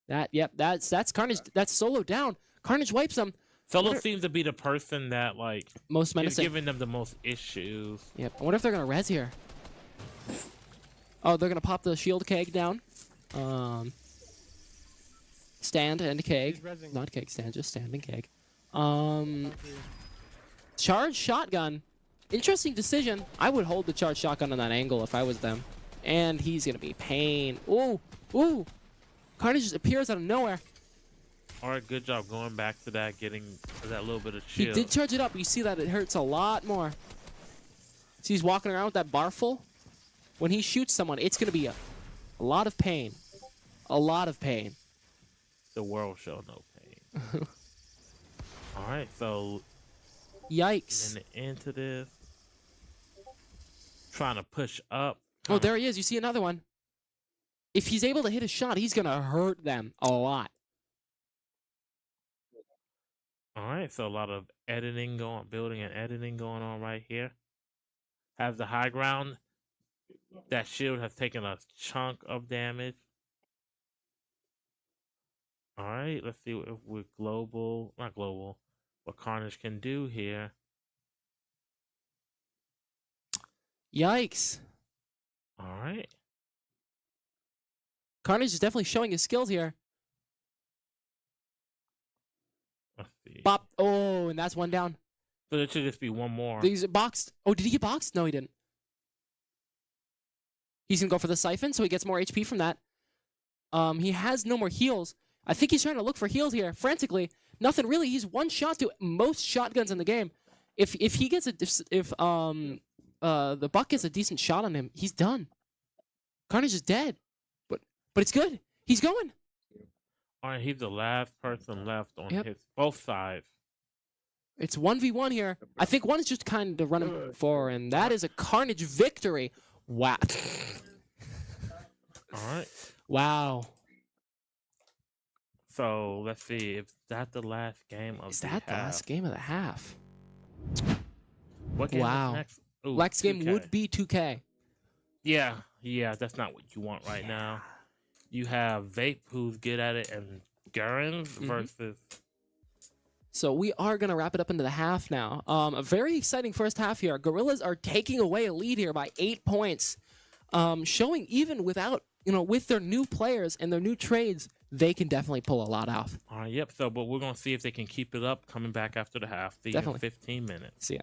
F: That's Carnage. That's Solo down. Carnage wipes them.
E: Solo seems to be the person that like
F: most menacing.
E: Is giving them the most issues.
F: Yep. I wonder if they're gonna res here. Oh, they're gonna pop the shield keg down. Stand and keg. Not keg stand, just stand and keg. Charge shotgun. Interesting decision. I would hold the charge shotgun on that angle if I was them. And he's gonna be pain. Ooh, ooh. Carnage just appears out of nowhere.
E: Alright, good job going back to that, getting that little bit of chill.
F: He did charge it up, but you see that it hurts a lot more. See, he's walking around with that bar full. When he shoots someone, it's gonna be a lot of pain. A lot of pain.
E: The world show no pain. Alright, so
F: yikes.
E: Into this. Trying to push up.
F: Oh, there he is. You see another one. If he's able to hit a shot, he's gonna hurt them a lot.
E: Alright, so a lot of editing going, building and editing going on right here. Has the high ground. That shield has taken a chunk of damage. Alright, let's see if we're not global, what Carnage can do here.
F: Yikes.
E: Alright.
F: Carnage is definitely showing his skills here.
E: Let's see.
F: Bop. Oh, and that's one down.
E: So there should just be one more.
F: He's boxed. Oh, did he get boxed? No, he didn't. He's going to go for the siphon, so he gets more HP from that. He has no more heals. I think he's trying to look for heals here, frantically. Nothing really. He's one shot to most shotguns in the game. If he gets the Buck gets a decent shot on him, he's done. Carnage is dead. But it's good. He's going.
E: Alright, he's the last person left on his both sides.
F: It's 1v1 here. I think one is just kind of running for, and that is a Carnage victory. Wow.
E: Alright.
F: Wow.
E: So let's see. Is that the last game of the half?
F: Is that the last game of the half?
E: What game is next? Ooh,
F: next game
E: 2K.
F: would be 2K.
E: Yeah, that's not what you want right now. You have Vape, who's good at it, and Gurens versus.
F: So we are going to wrap it up into the half now. A very exciting first half here. Gorillaz are taking away a lead here by 8 points. Showing even without, with their new players and their new trades, they can definitely pull a lot off.
E: All right, yep. So, but we're going to see if they can keep it up coming back after the half. See you in 15 minutes.
F: See ya.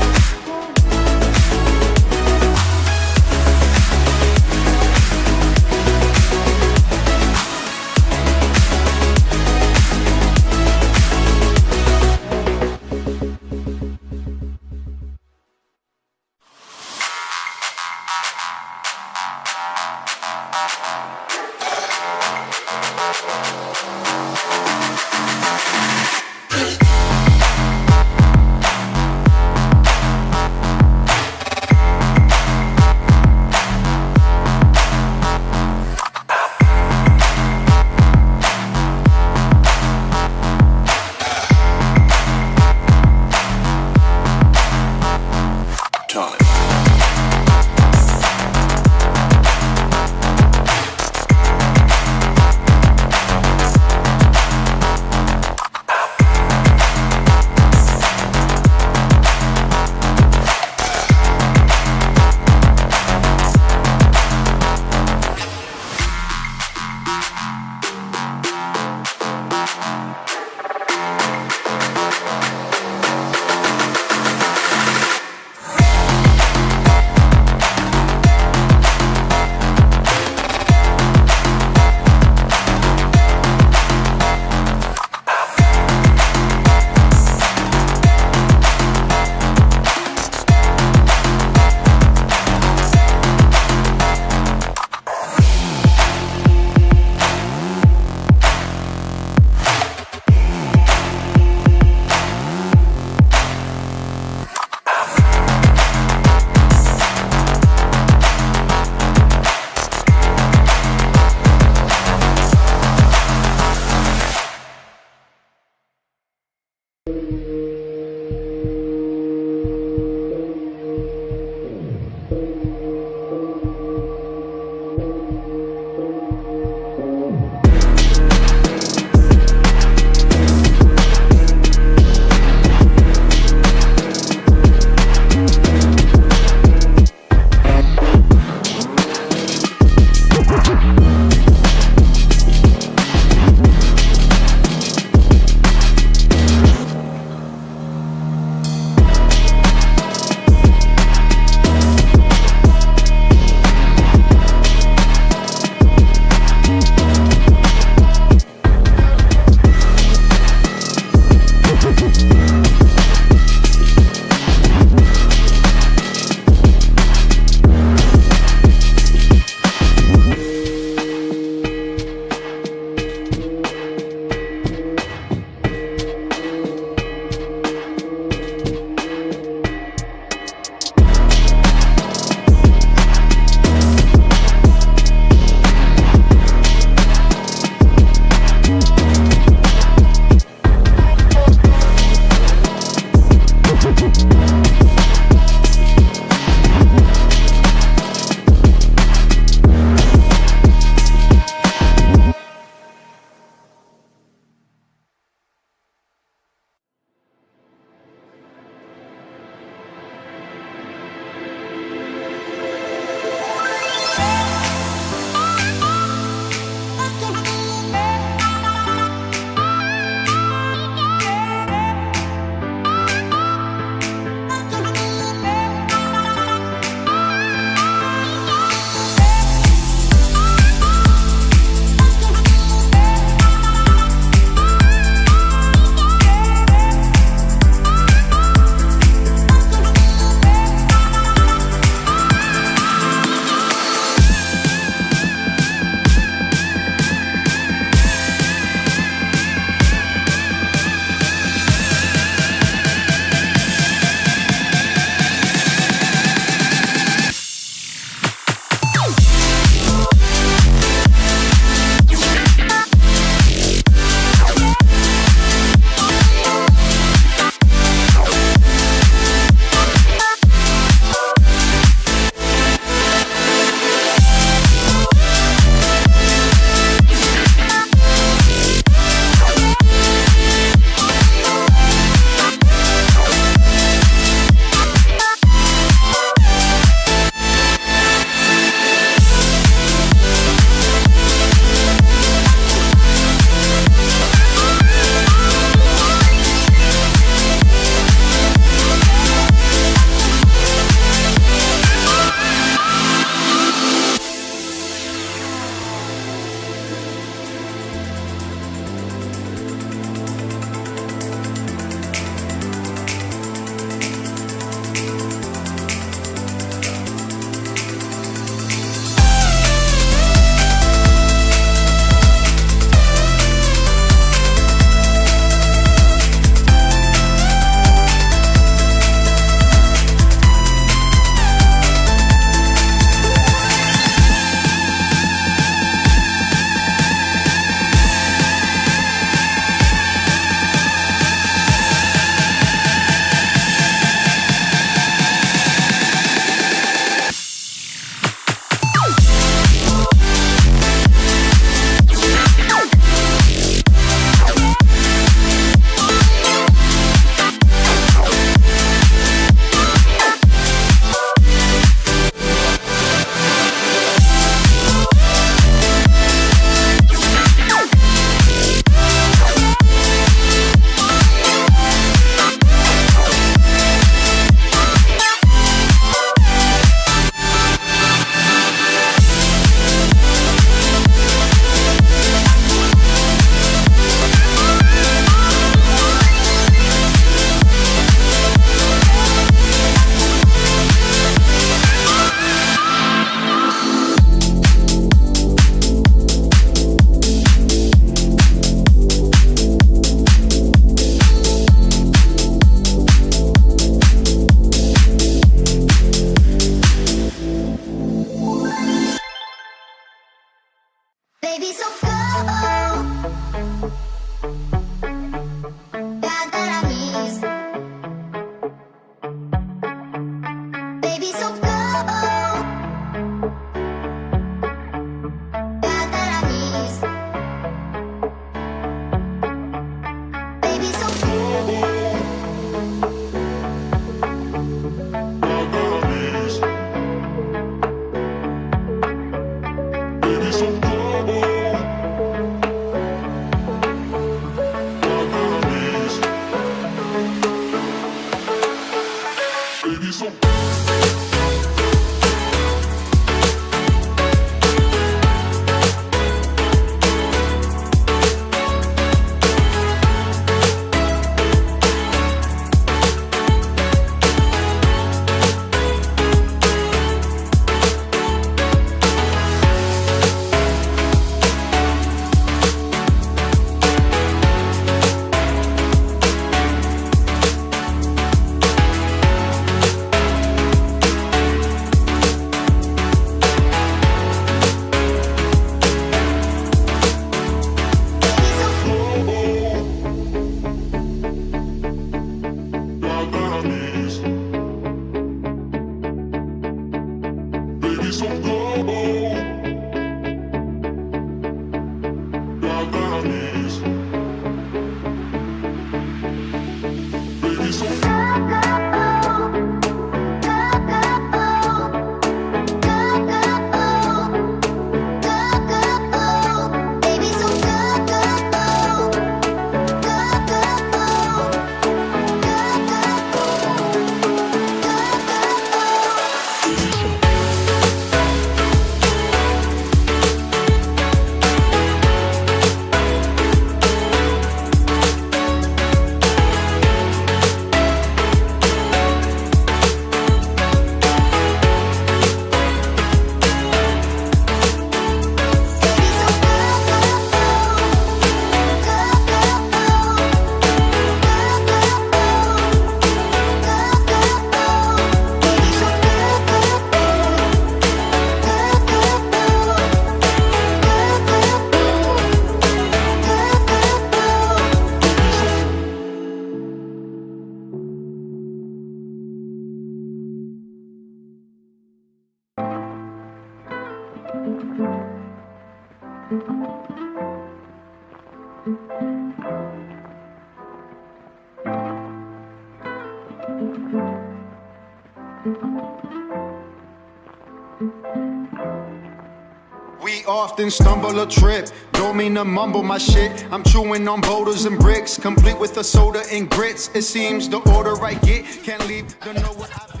B: often stumble or trip. Don't mean to mumble my shit. I'm chewing on boulders and bricks, complete with a soda and grits. It seems the order I get can't leave. Don't know what I've been.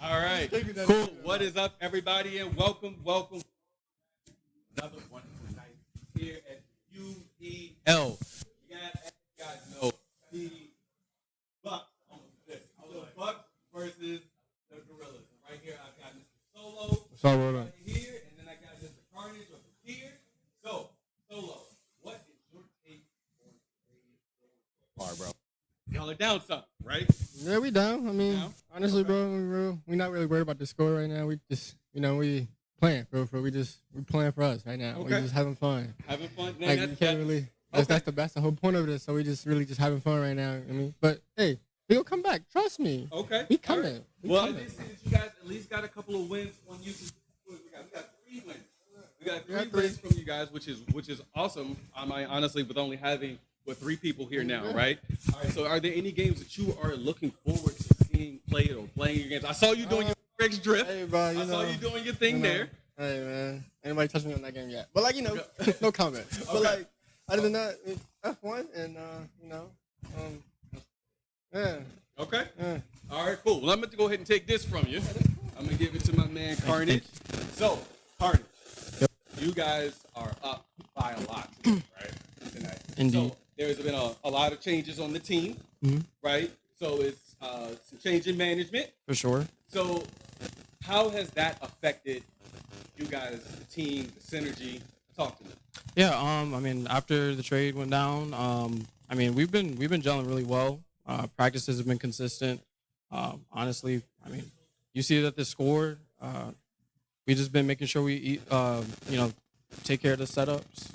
K: All right, cool. What is up, everybody, and welcome. Another one tonight here at UEL. You guys know the Bucks on this. The Bucks versus the Gorillaz. Right here, I've got Mr. Solo right here, and then I got Mr. Carnage over here. So, Solo, what is your take on today's bar, bro? Y'all are down something, right?
L: Yeah, we down. I mean, honestly, bro, we're not really worried about the score right now. We just, we playing for we playing for us right now.
K: Okay.
L: We just having fun.
K: Having fun.
L: Like, you can't really. That's the whole point of this. So we just really just having fun right now. I mean, but hey, we gonna come back. Trust me.
K: Okay.
L: We coming.
K: Right.
L: We
K: Well,
L: coming.
K: I did see that you guys at least got a couple of wins on YouTube. We got 3 wins. We got three wins from you guys, which is awesome. Honestly, with only having 3 people here now, right? All right. So, are there any games that you are looking forward to seeing played or playing your games? I saw you doing your Rex drift.
L: Hey, bro,
K: I saw you doing your thing there.
L: Hey, man. Anybody touch me on that game yet? But no comment. But other than that, F1 and yeah.
K: Okay.
L: Yeah.
K: All right, cool. Well, I'm going to go ahead and take this from you. I'm going to give it to my man Carnage. So, Carnage, you guys are up by a lot today, right? Tonight.
L: Indeed.
K: So, there's been a lot of changes on the team, right? So, it's some change in management.
L: For sure.
K: So, how has that affected you guys, the team, the synergy? Talk to me.
M: Yeah, I mean, after the trade went down, I mean, we've been gelling really well. Practices have been consistent. Honestly, I mean, you see it at the score. We just been making sure we eat, take care of the setups.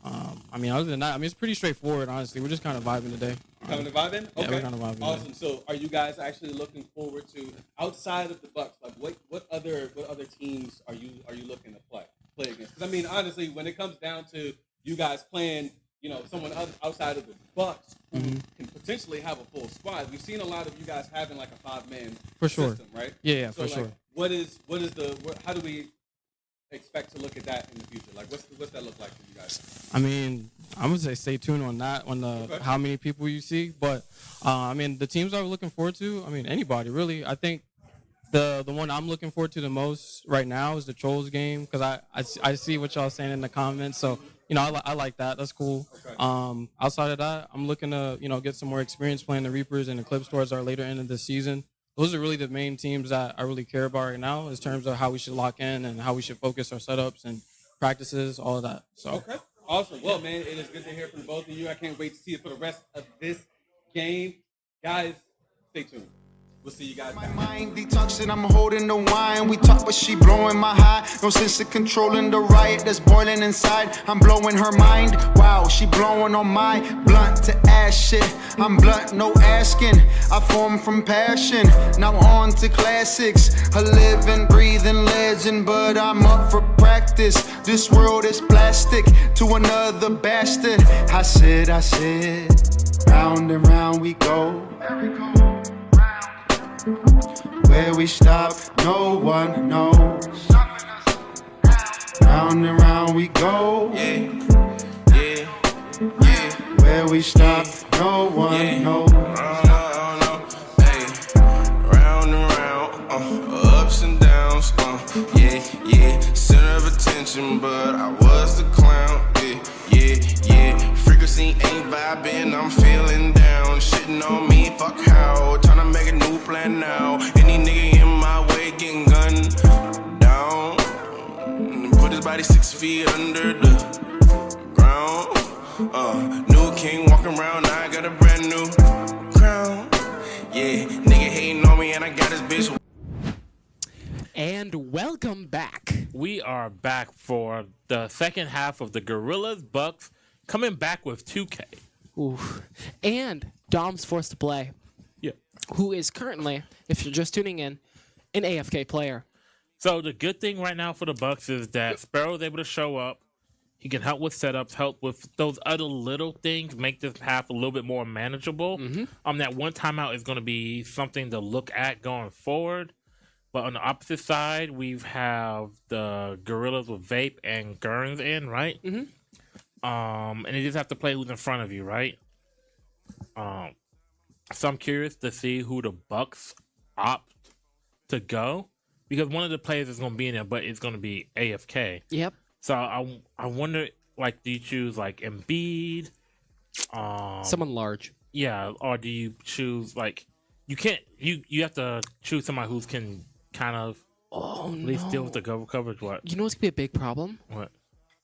M: I mean, other than that, I mean, it's pretty straightforward. Honestly, we're just kind of vibing today.
K: Kind of vibing? Okay.
M: Yeah, we're kind of vibing.
K: Awesome. So, are you guys actually looking forward to outside of the Bucks? Like, what other teams are you looking to play against? Because I mean, honestly, when it comes down to you guys playing, someone outside of the Bucks who can potentially have a full squad, we've seen a lot of you guys having like a 5-man
M: For sure.
K: system, right?
M: Yeah,
K: So,
M: for sure.
K: How do we expect to look at that in the future? Like, what's that look like for you guys?
M: I mean, I'm gonna say stay tuned on that, how many people you see. But I mean, the teams I'm looking forward to. I mean, anybody really. I think the one I'm looking forward to the most right now is the Trolls game because I see what y'all saying in the comments. So I like that. That's cool. Okay. Outside of that, I'm looking to get some more experience playing the Reapers and the Clips towards our later end of the season. Those are really the main teams that I really care about right now in terms of how we should lock in and how we should focus our setups and practices, all of that. So.
K: Okay. Awesome. Well, man, it is good to hear from both of you. I can't wait to see it for the rest of this game. Guys, stay tuned. We'll see you guys.
B: My mind detoxing, I'm holding the wine. We talk, but she blowing my high. No sense of controlling the riot that's boiling inside. I'm blowing her mind. Wow, she blowing on my blunt to ash shit. I'm blunt, no asking. I form from passion. Now on to classics. A living, breathing legend, but I'm up for practice. This world is plastic to another bastard. I said, round and round we go. Where we stop, no one knows. Round and round we go.
C: Yeah.
B: Where we stop, no one knows.
C: Hey, round and round, ups and downs, yeah. Center of attention, but I was the clown, yeah. Frequency ain't vibing, I'm feeling down. Shitting on me, fuck how. Tryna make a new plan now. Any nigga in my way getting gunned down. Put his body 6 feet under the ground. New king walking around, now I got a brand new crown. Yeah, nigga hating on me and I got his bitch.
F: And welcome back.
E: We are back for the second half of the Gorillaz Bucks coming back with 2K.
F: Ooh. And Dom's forced to play.
E: Yeah.
F: Who is currently, if you're just tuning in, an AFK player.
E: So the good thing right now for the Bucks is that Sparrow's able to show up. He can help with setups, help with those other little things, make this path a little bit more manageable. That one timeout is going to be something to look at going forward. But on the opposite side, we have the Gorillas with Vape and Gurns in, right? And you just have to play who's in front of you, right? So I'm curious to see who the Bucks opt to go, because one of the players is going to be in there, but it's going to be AFK.
F: Yep.
E: So I wonder, like, do you choose like Embiid?
F: Someone large.
E: Yeah, or do you choose like you can't you have to choose somebody who can kind of at least deal with the coverage. What?
F: You know what's gonna be a big problem?
E: What?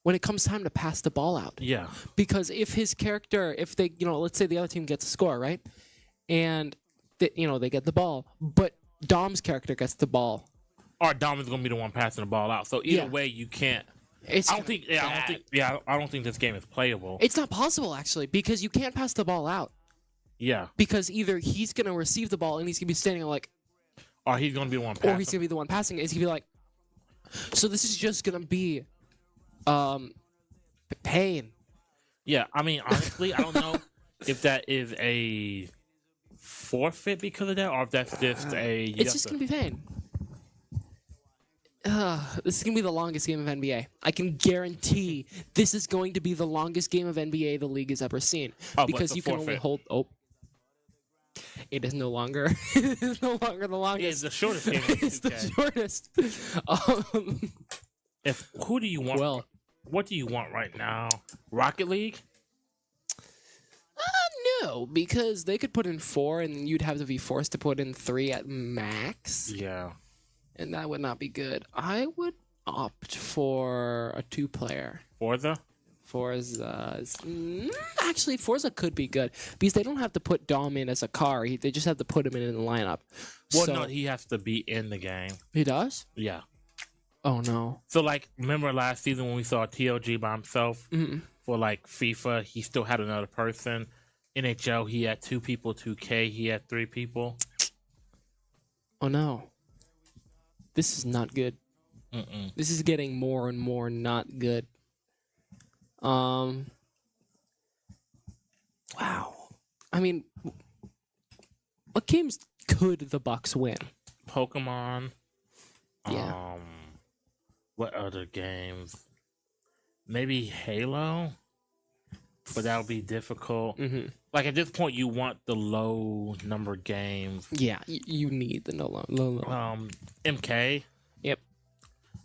F: When it comes time to pass the ball out.
E: Yeah.
F: Because if his character, if they, let's say the other team gets a score, right? And, they get the ball, but Dom's character gets the ball.
E: Or Dom is going to be the one passing the ball out. So either way, you can't. I don't think this game is playable.
F: It's not possible, actually, because you can't pass the ball out.
E: Yeah.
F: Because either he's going to receive the ball and he's going to be standing like...
E: Or he's going to be the one passing.
F: Or he's going to be the one passing it. He's going to be like... So this is just going to be... pain.
E: Yeah, I mean, honestly, I don't know if that is a forfeit because of that, or if that's just a...
F: It's just going to be pain. This is going to be the longest game of NBA. I can guarantee this is going to be the longest game of NBA the league has ever seen. Because you can only hold... It is no longer. It is no longer the longest.
E: It's the shortest game.
F: It's the shortest.
E: Who do you want?
F: Well,
E: what do you want right now? Rocket League?
F: No, because they could put in 4, and you'd have to be forced to put in 3 at max.
E: Yeah,
F: and that would not be good. I would opt for a 2-player.
E: Forza.
F: Actually, Forza could be good because they don't have to put Dom in as a car. They just have to put him in the lineup.
E: Well, no, he has to be in the game.
F: He does?
E: Yeah.
F: Oh, no.
E: So, like, remember last season when we saw TLG by himself for, like, FIFA? He still had another person. NHL, he had 2 people. 2K, he had 3 people.
F: Oh, no. This is not good. This is getting more and more not good. Wow. I mean, what games could the Bucks win?
E: Pokemon.
F: Yeah.
E: What other games? Maybe Halo, but that would be difficult. Like at this point, you want the low number games.
F: Yeah, you need the low.
E: MK.
F: Yep.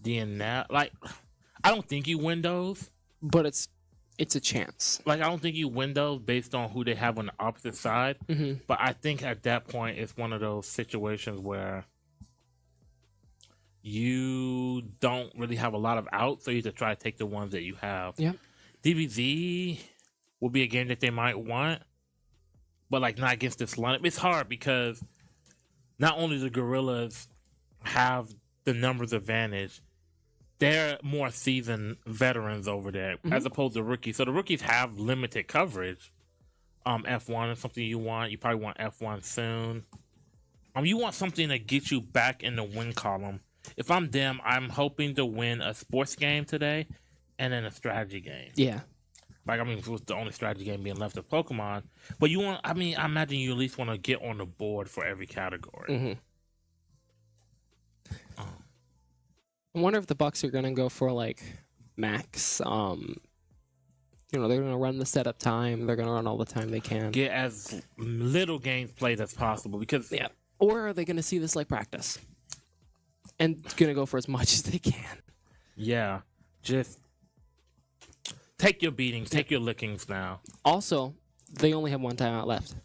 E: DNF. Like, I don't think you win those,
F: but it's a chance.
E: Like, I don't think you win those based on who they have on the opposite side. But I think at that point, it's one of those situations where you don't really have a lot of outs, so you have to try to take the ones that you have.
F: Yep.
E: DBZ will be a game that they might want, but like not against this lineup. It's hard because not only do the Gorillas have the numbers advantage, they're more seasoned veterans over there as opposed to rookies. So the rookies have limited coverage. F1 is something you want. You probably want F1 soon. You want something to get you back in the win column. If I'm them, I'm hoping to win a sports game today and then a strategy game.
F: Yeah.
E: Like, I mean, it was the only strategy game being left of Pokemon. But you want, I imagine you at least want to get on the board for every category.
F: I wonder if the Bucks are going to go for, like, max. They're going to run the setup time. They're going to run all the time they can.
E: Get as little games played as possible because...
F: Yeah. Or are they going to see this like practice? And going to go for as much as they can.
E: Yeah. Just take your beatings. Take your lickings now.
F: Also, they only have 1 timeout left.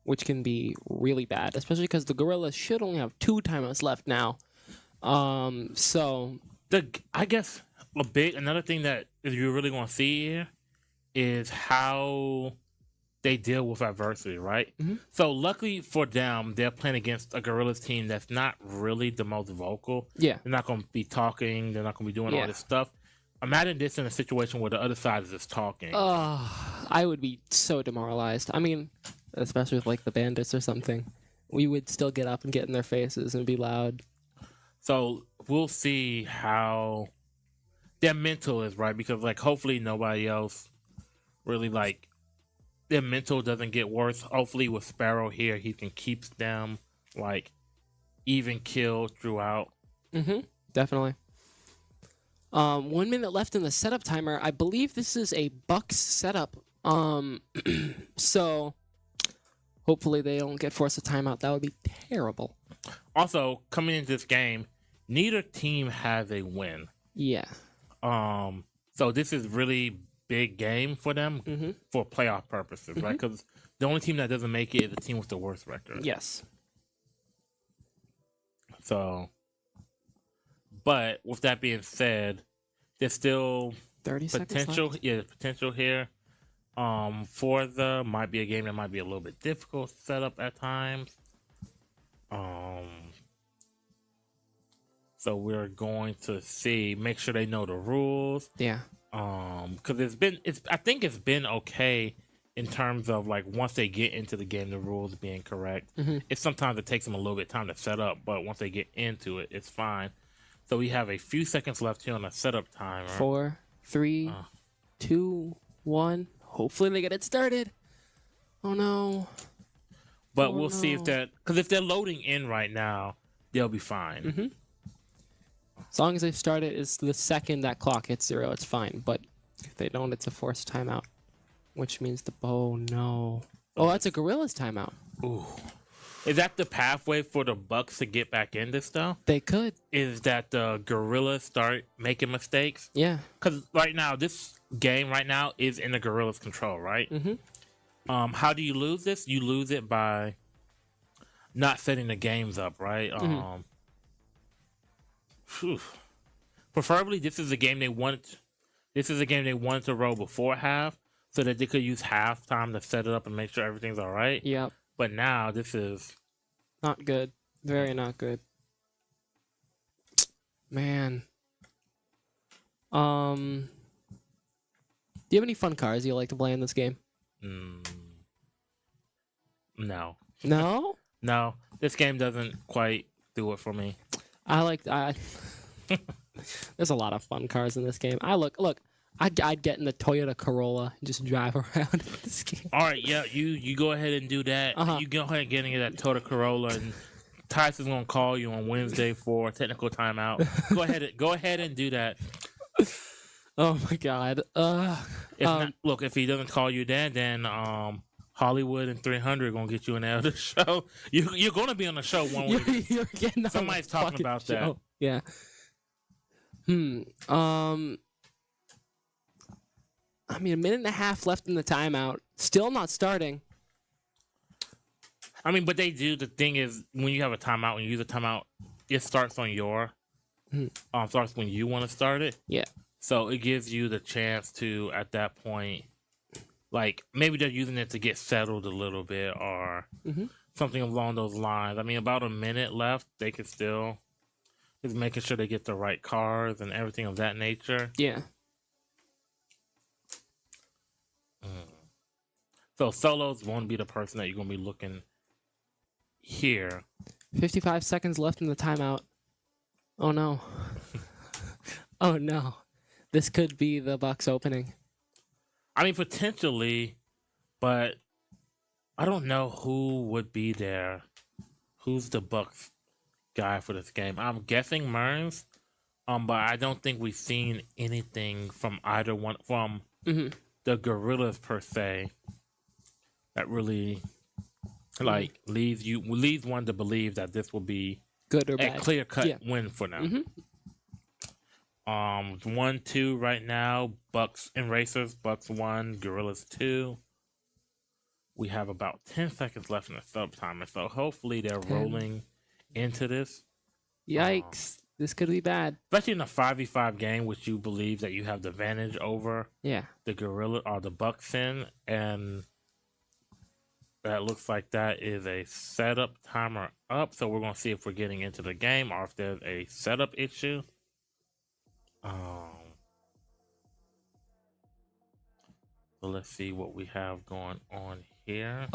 F: Which can be really bad. Especially because the Gorillas should only have 2 timeouts left now. So...
E: I guess another thing that you're really going to see here is how they deal with adversity, right? So luckily for them, they're playing against a Gorillas team that's not really the most vocal.
F: Yeah.
E: They're not going to be talking. They're not going to be doing all this stuff. Imagine this in a situation where the other side is just talking.
F: I would be so demoralized. I mean, especially with like the Bandits or something. We would still get up and get in their faces and be loud.
E: So we'll see how their mental is, right? Because like hopefully nobody else really like their mental doesn't get worse. Hopefully with Sparrow here, he can keep them like even kill throughout.
F: Definitely. 1 minute left in the setup timer. I believe this is a Bucks setup. So hopefully they don't get forced a timeout. That would be terrible.
E: Also, coming into this game, neither team has a win.
F: Yeah.
E: So this is really big game for them for playoff purposes, right? Because the only team that doesn't make it is the team with the worst record.
F: Yes.
E: So, but with that being said, there's still
F: 30
E: potential.
F: seconds left.
E: Yeah, potential here. Forza might be a game that might be a little bit difficult to set up at times. So we're going to see, make sure they know the rules.
F: Yeah.
E: Because I think it's been okay in terms of like once they get into the game, the rules being correct. It's sometimes it takes them a little bit of time to set up, but once they get into it, it's fine. So we have a few seconds left here on the setup timer.
F: 4, 3, 2, 1. Hopefully they get it started. Oh no.
E: But we'll see if because if they're loading in right now, they'll be fine.
F: As long as they start it, is the second that clock hits 0, it's fine. But if they don't, it's a forced timeout, which means oh no. Oh, that's a Gorillaz timeout.
E: Ooh. Is that the pathway for the Bucks to get back in this though?
F: They could.
E: Is that the Gorillaz start making mistakes?
F: Yeah.
E: Because right now, this game right now is in the Gorillaz' control, right? How do you lose this? You lose it by not setting the games up, right? Preferably, this is a game they want. This is a game they wanted to roll before half, so that they could use halftime to set it up and make sure everything's all right.
F: Yep.
E: But now this is
F: not good. Very not good. Man. Do you have any fun cars you like to play in this game?
E: No.
F: No?
E: No. This game doesn't quite do it for me.
F: There's a lot of fun cars in this game. I'd get in the Toyota Corolla and just drive around in this game.
E: All right, yeah, you go ahead and do that. You go ahead and get into that Toyota Corolla, and Tyson's gonna call you on Wednesday for a technical timeout. Go ahead and do that.
F: Oh my God.
E: If he doesn't call you then Hollywood and 300 gonna get you in there the show. You're gonna be on the show one week.
F: You're getting
E: Somebody's talking about
F: show.
E: that.
F: Yeah. I mean, a minute and a half left in the timeout. Still not starting.
E: I mean, but they do. The thing is, when you have a timeout, when you use a timeout, it starts on your starts when you want to start it.
F: Yeah.
E: So it gives you the chance to, at that point, like maybe they're using it to get settled a little bit or something along those lines. I mean, about a minute left. They could still just making sure they get the right cars and everything of that nature.
F: Yeah.
E: So Solo's won't be the person that you're gonna be looking here.
F: 55 seconds left in the timeout. Oh no. Oh no. This could be the Bucks opening.
E: I mean, potentially, but I don't know who would be there. Who's the Bucks guy for this game? I'm guessing Merns, but I don't think we've seen anything from either one from the Gorillaz per se that really leads one to believe that this will be
F: good or
E: a
F: bad.
E: clear-cut win for them. 1-2 right now. Bucks and Racers. Bucks 1, Gorillaz 2. We have about 10 seconds left in the sub timer, so hopefully they're rolling into this.
F: Yikes! This could be bad.
E: Especially in a 5v5 game, which you believe that you have the advantage over.
F: Yeah.
E: The Gorilla or the Bucks in, and that looks like that is a setup timer up. So we're gonna see if we're getting into the game or if there's a setup issue. So let's see what we have going on here.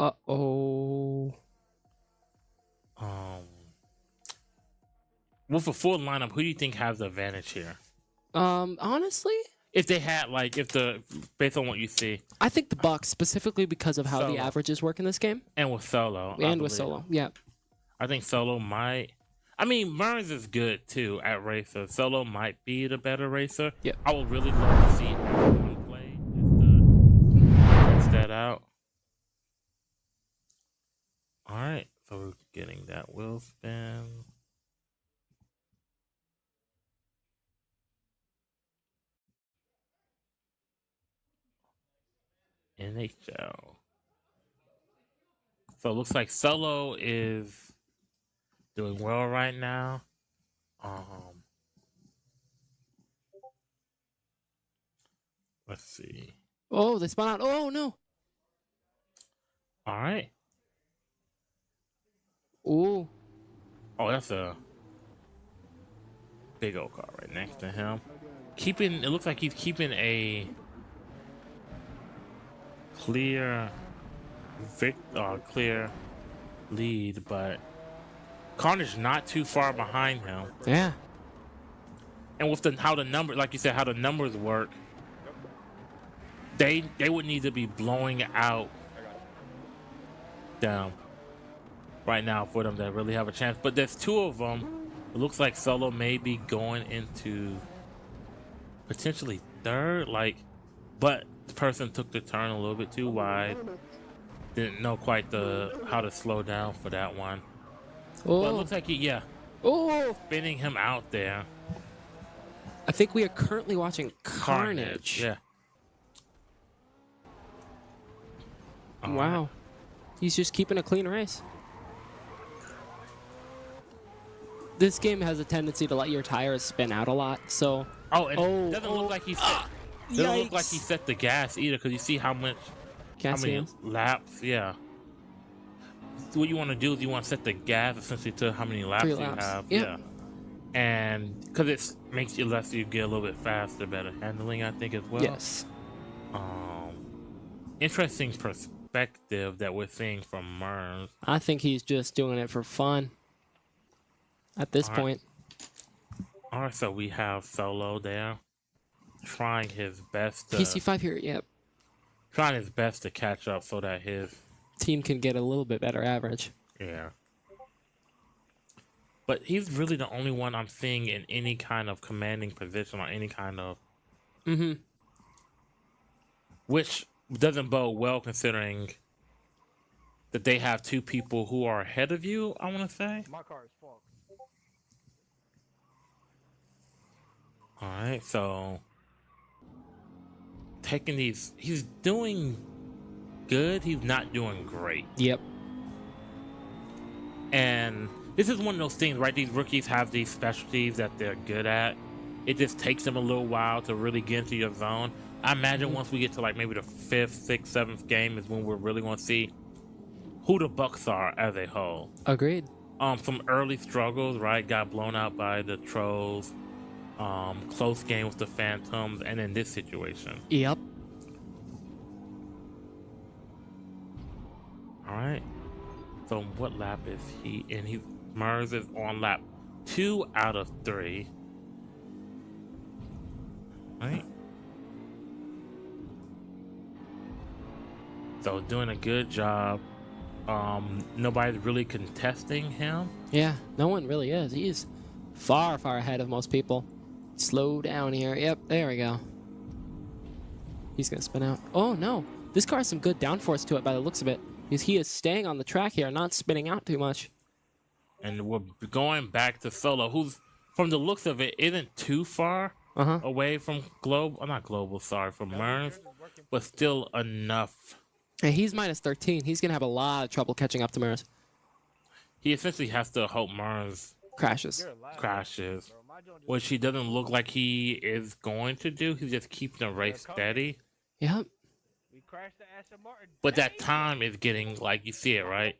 E: With a full lineup, who do you think has the advantage here?
F: Honestly,
E: if they had based on what you see,
F: I think the Bucks, specifically because of how the averages work in this game,
E: and with Solo,
F: yeah.
E: I think Solo might. I mean, Burns is good too at racer. Solo might be the better racer.
F: Yeah.
E: I would really love to see everyone play just to test that out. All right, so we're getting that wheel spin. NHL. So it looks like Solo is doing well right now. Let's see.
F: Oh, they spun out. Oh no.
E: All right.
F: Ooh.
E: Oh, that's a big old car right next to him. Keeping, it looks like he's keeping a clear clear lead, but Carnage not too far behind him.
F: Yeah.
E: And with how the number, like you said, how the numbers work, they would need to be blowing out them right now for them to really have a chance. But there's two of them. It looks like Solo may be going into potentially third, but the person took the turn a little bit too wide. Didn't know quite how to slow down for that one.
F: Oh.
E: But it looks like spinning him out there.
F: I think we are currently watching Carnage.
E: Yeah.
F: Wow. He's just keeping a clean race. This game has a tendency to let your tires spin out a lot, so.
E: It doesn't look like he set the gas either, because you see how many laps. Yeah. So what you want to do is you want to set the gas essentially to how many laps you have.
F: Yep.
E: Yeah. And because it makes you less, you get a little bit faster, better handling, I think, as well.
F: Yes.
E: Interesting perspective that we're seeing from Mers.
F: I think he's just doing it for fun at this point.
E: All right, so we have Solo there trying his best to...
F: PC5 here, yep.
E: Trying his best to catch up so that his...
F: team can get a little bit better average.
E: Yeah. But he's really the only one I'm seeing in any kind of commanding position or any kind of...
F: Mm-hmm.
E: Which doesn't bode well considering that they have two people who are ahead of you, I want to say.
I: My car is fucked.
E: All right, so taking these, he's doing good. He's not doing great.
F: Yep.
E: And this is one of those things, right? These rookies have these specialties that they're good at. It just takes them a little while to really get into your zone. I imagine once we get to like maybe the 5th, 6th, 7th game is when we're really going to see who the Bucks are as a whole.
F: Agreed.
E: Some early struggles, right? Got blown out by the Trolls. Close game with the Phantoms, and in this situation.
F: Yep.
E: All right. So what lap is he in? Mers is on lap 2 out of 3. Right. So doing a good job. Nobody's really contesting him.
F: Yeah, no one really is. He's far, far ahead of most people. Slow down here. Yep, there we go. He's gonna spin out. Oh no, this car has some good downforce to it by the looks of it. He is staying on the track here, not spinning out too much.
E: And we're going back to Solo, who's, from the looks of it, isn't too far away from from Mers, but still enough.
F: And he's minus 13. He's gonna have a lot of trouble catching up to Mers.
E: He essentially has to hope Mers
F: crashes,
E: which he doesn't look like he is going to do. He's just keeping the race steady.
F: Yep.
E: But that time is getting, like, you see it, right?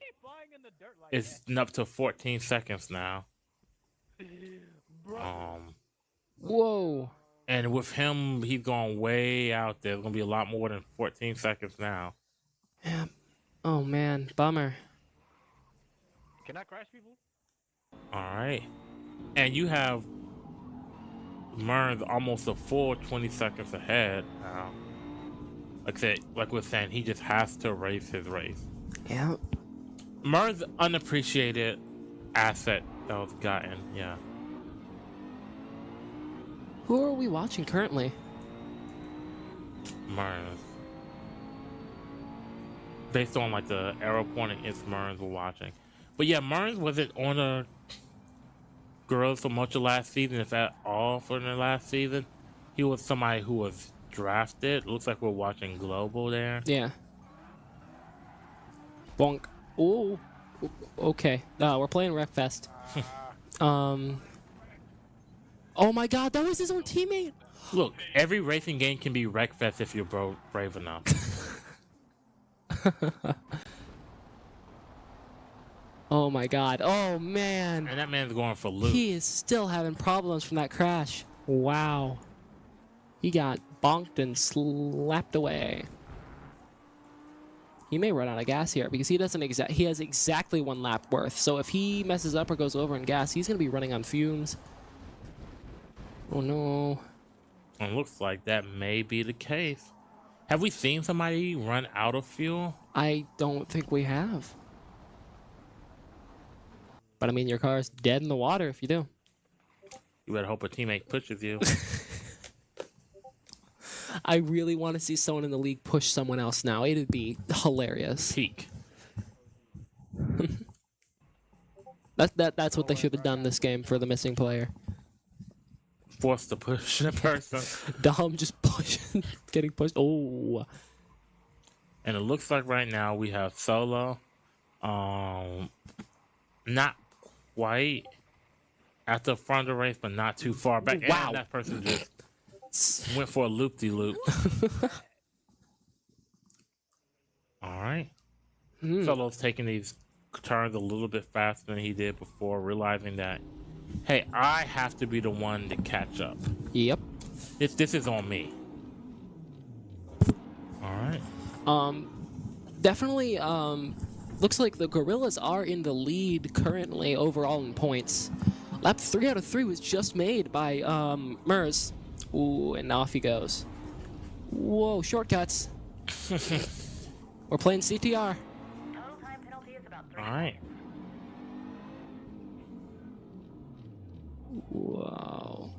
E: It's up to 14 seconds now.
F: Whoa.
E: And with him, he's going way out there. It's going to be a lot more than 14 seconds now.
F: Yeah. Oh, man. Bummer.
I: Can I crash people?
E: All right. And you have Mers almost a full 20 seconds ahead now. Like we're saying, he just has to race his race.
F: Yeah.
E: Mers' unappreciated asset that was gotten. Yeah.
F: Who are we watching currently?
E: Murns. Based on like the arrow pointing, it's Murns we're watching. But yeah, Murns wasn't on the Gorillaz for much of last season, if at all for the last season. He was somebody who was drafted. Looks like we're watching Global there.
F: Yeah. Bonk. Ooh. Okay. We're playing Wreckfest. Oh my god, that was his own teammate!
E: Look, every racing game can be Wreckfest if you're brave enough.
F: Oh my god. Oh man.
E: And that man's going for loot.
F: He is still having problems from that crash. Wow. He got bonked and slapped away. He may run out of gas here because he has exactly 1 lap worth. So if he messes up or goes over in gas, he's going to be running on fumes. Oh no.
E: And looks like that may be the case. Have we seen somebody run out of fuel?
F: I don't think we have. But I mean, your car's dead in the water if you do.
E: You better hope a teammate pushes you.
F: I really want to see someone in the league push someone else now. It'd be hilarious.
E: Peak.
F: That's what they should have done this game for the missing player.
E: Forced to push the person.
F: Dom just pushing, getting pushed. Oh.
E: And it looks like right now we have Solo. Not quite at the front of the race, but not too far back.
F: Wow.
E: And that person just went for a loop-de-loop. All right. Solo's taking these turns a little bit faster than he did before, realizing that, hey, I have to be the one to catch up.
F: Yep.
E: This is on me. All right.
F: Definitely, looks like the Gorillaz are in the lead currently overall in points. Lap 3 out of 3 was just made by Mers. Ooh, and off he goes. Whoa, shortcuts. We're playing CTR.
E: All right.
F: Wow.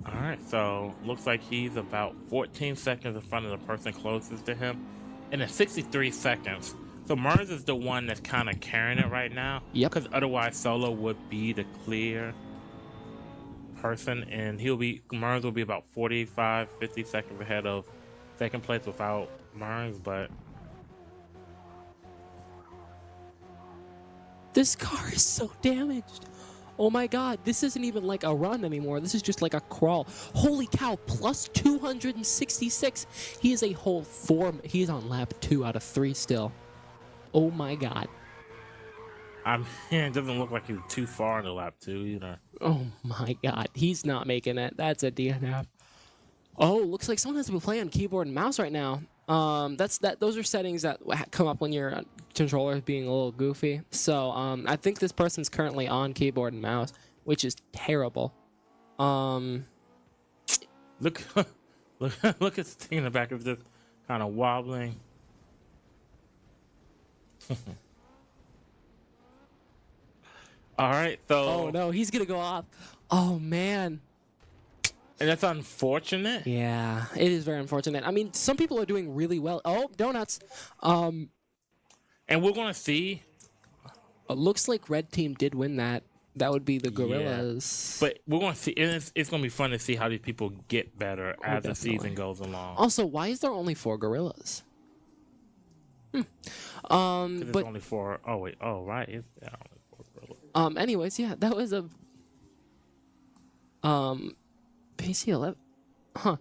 E: All right, so looks like he's about 14 seconds in front of the person closest to him, and it's 63 seconds. So Mers is the one that's kind of carrying it right now.
F: Yep.
E: Because otherwise Solo would be the clear person, and Mers will be about 45, 50 seconds ahead of second place without Mers, but
F: This car is so damaged. Oh my god, this isn't even like a run anymore. This is just like a crawl. Holy cow, plus 266. He is a whole 4. He's on lap 2 out of 3 still. Oh my god.
E: it doesn't look like he's too far in the lap 2 either.
F: Oh my god, he's not making it. That's a DNF. Oh, looks like someone has to be playing on keyboard and mouse right now. Those are settings that come up when your controller is being a little goofy. So I think this person's currently on keyboard and mouse, which is terrible.
E: Look at the thing in the back of just kind of wobbling. All right, so
F: Oh no, he's gonna go off. Oh man.
E: And that's unfortunate.
F: Yeah, it is very unfortunate. I mean, some people are doing really well. Oh, donuts.
E: And we're gonna see.
F: It looks like red team did win that. That would be the Gorillaz.
E: But we're gonna see. And it's gonna be fun to see how these people get better as the season goes along.
F: Also, why is there only 4 Gorillaz?
E: It's only 4. Oh wait. Oh right. It's only 4 Gorillas.
F: Anyways, yeah, that was a PC11. Huh.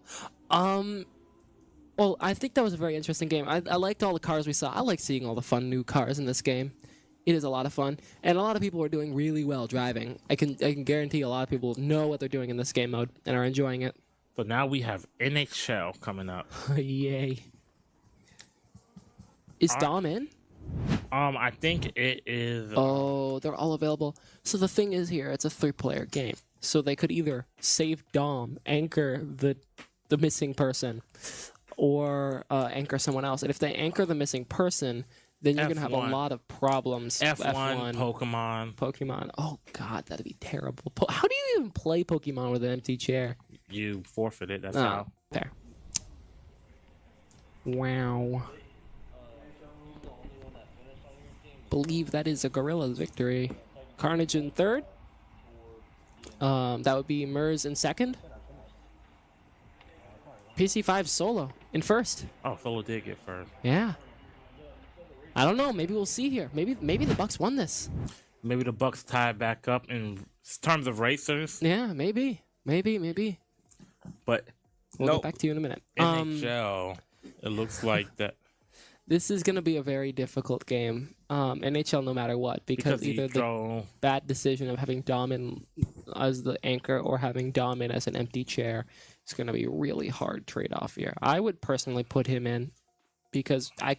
F: Well, I think that was a very interesting game. I liked all the cars we saw. I like seeing all the fun new cars in this game. It is a lot of fun, and a lot of people are doing really well driving. I can guarantee a lot of people know what they're doing in this game mode and are enjoying it.
E: So now we have NHL coming up.
F: Yay! Is Dom in?
E: I think it is.
F: Oh, they're all available. So the thing is here, it's a 3-player game. So they could either save Dom, anchor the missing person, or anchor someone else. And if they anchor the missing person, then you're gonna have a
E: F1.
F: lot of problems.
E: F1, Pokemon.
F: Pokemon. Oh God, that'd be terrible. How do you even play Pokemon with an empty chair?
E: You forfeit it. That's
F: Oh,
E: how.
F: fair. Wow. Believe that is a Gorillaz victory. Carnage in third. That would be Mers in second. PC5 Solo in first.
E: Oh, Solo did get first.
F: Yeah. I don't know. Maybe we'll see here. Maybe the Bucks won this.
E: Maybe the Bucks tie back up in terms of racers.
F: Yeah, maybe.
E: But
F: We'll get back to you in a minute.
E: NHL, it looks like that.
F: This is going to be a very difficult game. NHL no matter what, because either the bad decision of having Domin as the anchor or having Domin as an empty chair is going to be a really hard trade-off here. I would personally put him in because I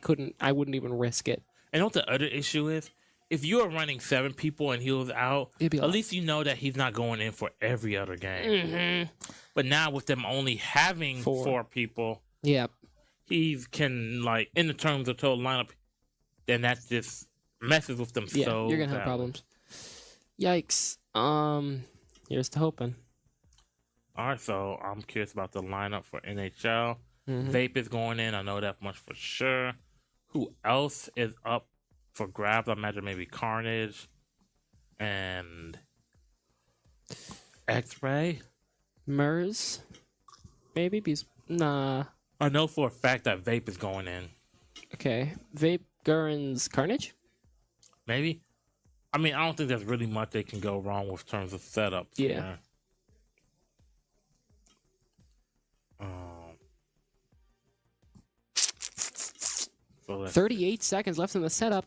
F: wouldn't even risk it.
E: And what the other issue is, if you are running 7 people and he was out, at least you know that he's not going in for every other game.
F: Mm-hmm.
E: But now with them only having 4 people, he can, like, in the terms of total lineup, then that just messes with them so
F: you're going to have problems. Yikes. Here's to hoping.
E: All right, so I'm curious about the lineup for NHL. Vape is going in. I know that much for sure. Who else is up for grabs? I imagine maybe Carnage and X-Ray.
F: Mers, maybe. Nah.
E: I know for a fact that Vape is going in.
F: Okay. Vape, Gurren's Carnage?
E: Maybe. I mean, I don't think there's really much they can go wrong with terms of setups.
F: Yeah.
E: So
F: 38 seconds left in the setup.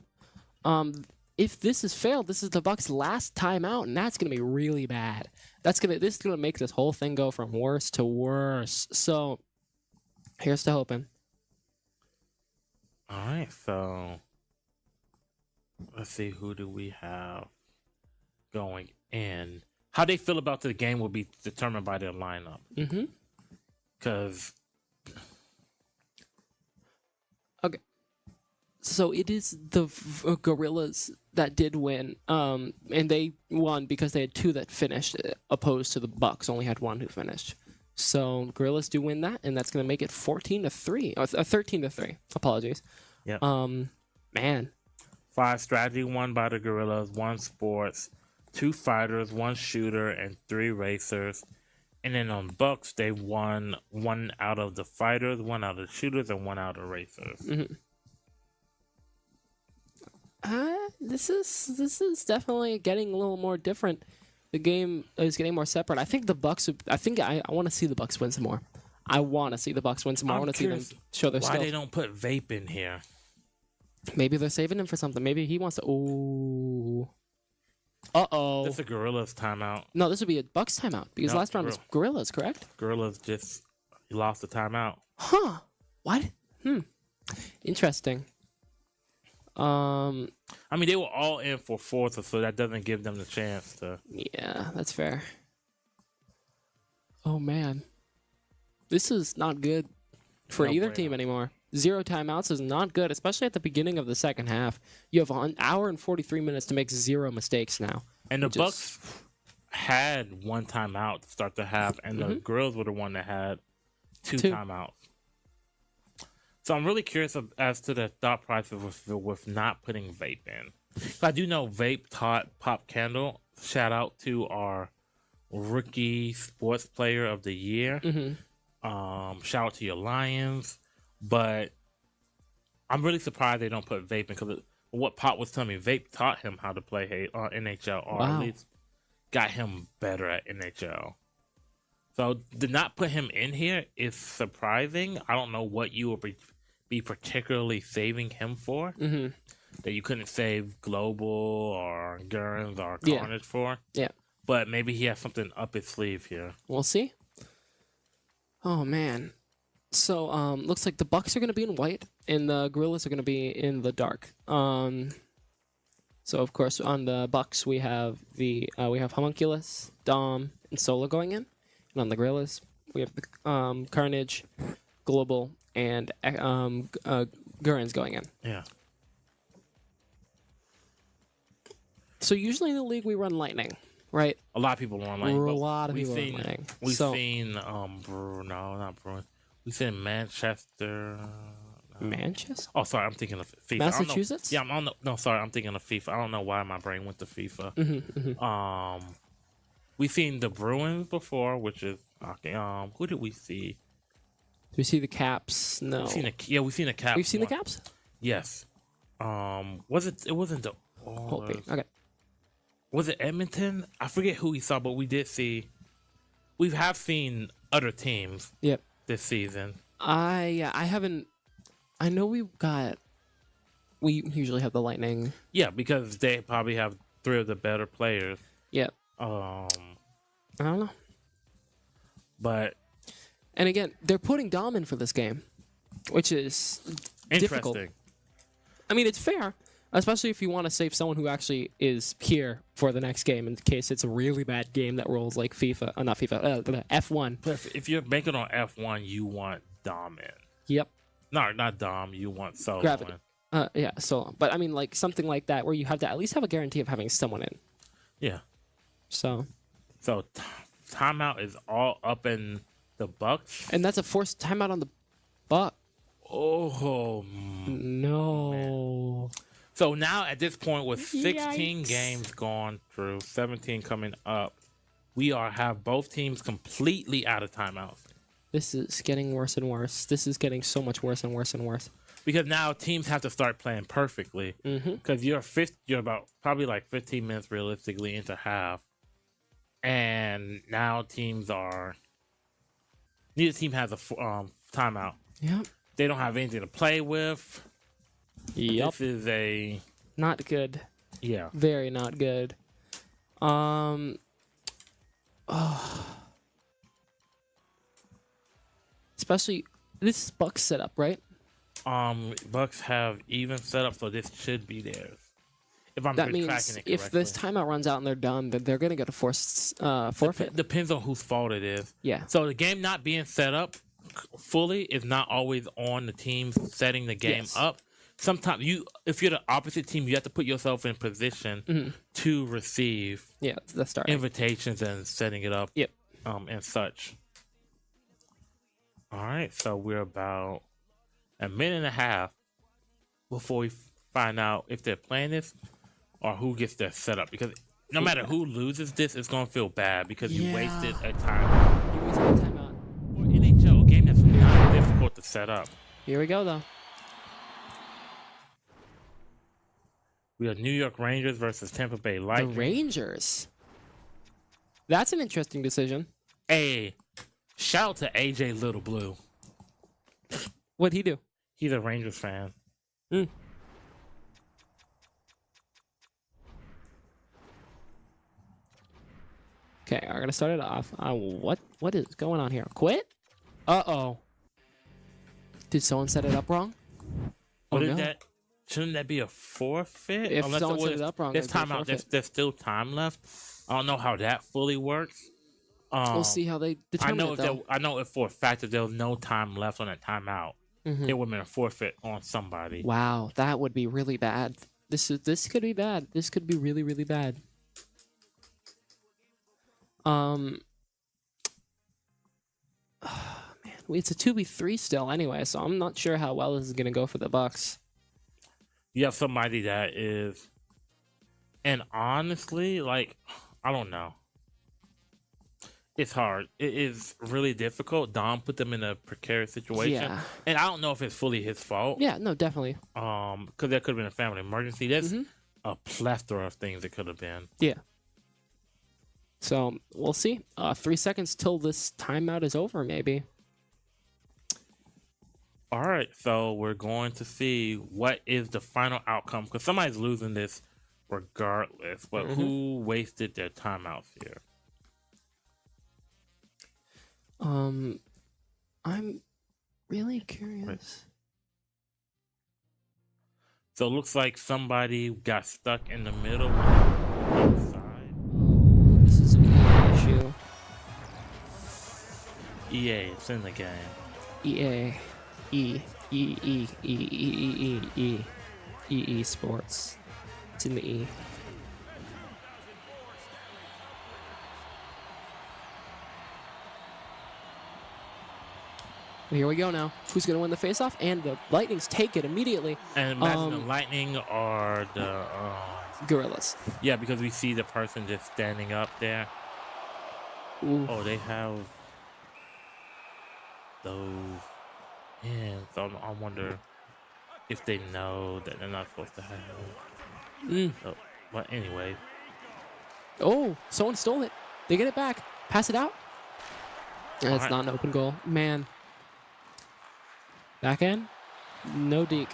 F: If this is failed, this is the Bucks' last timeout, and that's gonna be really bad. This is gonna make this whole thing go from worse to worse. So here's to hoping.
E: All right, so let's see, who do we have going in? How they feel about the game will be determined by their lineup. Because
F: okay, so it is the Gorillaz that did win, and they won because they had 2 that finished, opposed to the Bucks only had 1 who finished. So Gorillaz do win that, and that's going to make it 14-3 or 13-3. Apologies.
E: Yeah.
F: Man.
E: 5 strategy won by the Gorillaz, 1 sports, 2 fighters, 1 shooter, and 3 racers. And then on Bucks, they won 1 out of the fighters, 1 out of the shooters, and 1 out of the racers.
F: This is definitely getting a little more different. The game is getting more separate. I think the Bucks. I want to see the Bucks win some more. I want to see the Bucks win some more. I want to see them show their
E: why
F: skill.
E: they don't put Vape in here.
F: Maybe they're saving him for something. Maybe he wants to. Ooh. Uh-oh.
E: This is a Gorillaz timeout.
F: No, this would be a Bucks timeout because last round was Gorillaz, correct?
E: Gorillaz just lost the timeout.
F: Huh. What? Interesting.
E: I mean, they were all in for 4th, so that doesn't give them the chance to.
F: Yeah, that's fair. Oh, man. This is not good for either team anymore. 0 timeouts is not good, especially at the beginning of the second half. You have 1 hour and 43 minutes to make 0 mistakes now.
E: And the Bucks had 1 timeout to start the half, and the Girls were the one that had 2 timeouts. So I'm really curious as to the thought process with not putting Vape in. So I do know Vape taught Pop Candle. Shout out to our rookie sports player of the year. Shout out to your Lions. But I'm really surprised they don't put Vape in because what Pop was telling me, Vape taught him how to play NHL, or at least got him better at NHL. So to not put him in here is surprising. I don't know what you would be particularly saving him for. That you couldn't save Global or Gurns or Carnage for.
F: Yeah.
E: But maybe he has something up his sleeve here.
F: We'll see. Oh, man. So, looks like the Bucks are going to be in white, and the Gorillaz are going to be in the dark. So, of course, on the Bucks, we have Homunculus, Dom, and Solo going in. And on the Gorillaz, we have the Carnage, Global, and Gurren's going in.
E: Yeah.
F: So usually in the league we run Lightning, right?
E: A lot of people run
F: A
E: Lightning. but
F: lot of
E: we've
F: people run
E: seen,
F: Lightning.
E: We've
F: So-
E: seen no, not Bruins. We've seen Manchester.
F: Manchester?
E: Oh, sorry, I'm thinking of FIFA. I don't know-
F: Massachusetts?
E: Yeah, I'm on. No, sorry, I'm thinking of FIFA. I don't know why my brain went to FIFA. We've seen the Bruins before, which is okay. Who did we see?
F: Do we see the Caps? No.
E: We've seen the Caps.
F: We've seen the
E: one.
F: Caps?
E: Yes. Was it? It wasn't the.
F: Holtby. Okay.
E: Was it Edmonton? I forget who we saw, but we did see. We have seen other teams.
F: Yep.
E: This season.
F: I haven't. I know we usually have the Lightning.
E: Yeah, because they probably have 3 of the better players.
F: Yep.
E: I
F: don't know.
E: But
F: and again, they're putting Dom in for this game, which is difficult.
E: interesting.
F: I mean, it's fair, especially if you want to save someone who actually is here for the next game in case it's a really bad game that rolls like FIFA, not FIFA, F1.
E: But if you're making on F1, you want Dom in.
F: Yep.
E: No, not Dom. You want Solo
F: Gravity.
E: in.
F: Yeah, so, but I mean, like something like that where you have to at least have a guarantee of having someone in.
E: Yeah.
F: So
E: timeout is all up in the Bucks.
F: And that's a forced timeout on the Buck.
E: Oh
F: no.
E: Man. So now at this point with 16
F: Yikes.
E: games gone through, 17 coming up, we have both teams completely out of timeouts.
F: This is getting worse and worse. This is getting so much worse and worse and worse.
E: Because now teams have to start playing perfectly. Because you're about probably like 15 minutes realistically into half. And now neither team has a timeout.
F: Yep.
E: They don't have anything to play with.
F: Yep.
E: This is
F: not good.
E: Yeah.
F: Very not good. Especially this is Bucks setup, right?
E: Bucks have even setup, so this should be theirs. If I'm
F: that
E: tracking
F: means
E: it correctly.
F: if this timeout runs out and they're done, then they're gonna get a forced forfeit.
E: Depends on whose fault it is.
F: Yeah.
E: So the game not being set up fully is not always on the team setting the game up. Sometimes if you're the opposite team, you have to put yourself in position to receive
F: the start
E: invitations and setting it up.
F: Yep.
E: And such. All right, so we're about a minute and a half before we find out if they're playing this or who gets their setup. Because no matter who loses this, it's gonna feel bad because you wasted a timeout.
F: You wasted a timeout.
E: For an NHL game that's not difficult to set up.
F: Here we go, though.
E: We have New York Rangers versus Tampa Bay Lightning.
F: The Rangers. That's an interesting decision.
E: Hey, shout out to AJ Little Blue.
F: What'd he do?
E: He's a Rangers fan.
F: Okay, we're gonna start it off. What is going on here? Quit? Uh-oh. Did someone set it up wrong? Oh, no.
E: Shouldn't that be a forfeit?
F: If someone set it up wrong,
E: there's
F: it'd be a
E: time out.
F: forfeit.
E: There's still time left. I don't know how that fully works.
F: We'll see how they determine it, though.
E: I know if for a fact that there was no time left on that timeout, it would have been a forfeit on somebody.
F: Wow, that would be really bad. This could be bad. This could be really, really bad. Man, it's a 2v3 still anyway, so I'm not sure how well this is gonna go for the Bucks.
E: You have somebody that is, and honestly, like, I don't know. It's hard. It is really difficult. Dom put them in a precarious situation.
F: Yeah.
E: And I don't know if it's fully his fault.
F: Yeah, no, definitely.
E: Because there could have been a family emergency. There's a plethora of things it could have been.
F: Yeah. So, we'll see. 3 seconds till this timeout is over, maybe.
E: All right, so we're going to see what is the final outcome. Because somebody's losing this regardless. But who wasted their timeouts here?
F: I'm really curious.
E: So it looks like somebody got stuck in the middle.
F: This is an EA issue.
E: EA, it's in the game.
F: EA. E Sports. It's in the E. Here we go now. Who's going to win the face-off? And the Lightnings take it immediately.
E: And imagine the Lightning or the
F: Gorillaz.
E: Yeah, because we see the person just standing up there.
F: Ooh.
E: Oh, they have those hands. So I wonder if they know that they're not supposed to have them. So, but anyway.
F: Oh, someone stole it. They get it back. Pass it out. It's not an open goal. Man. Back end? No deke.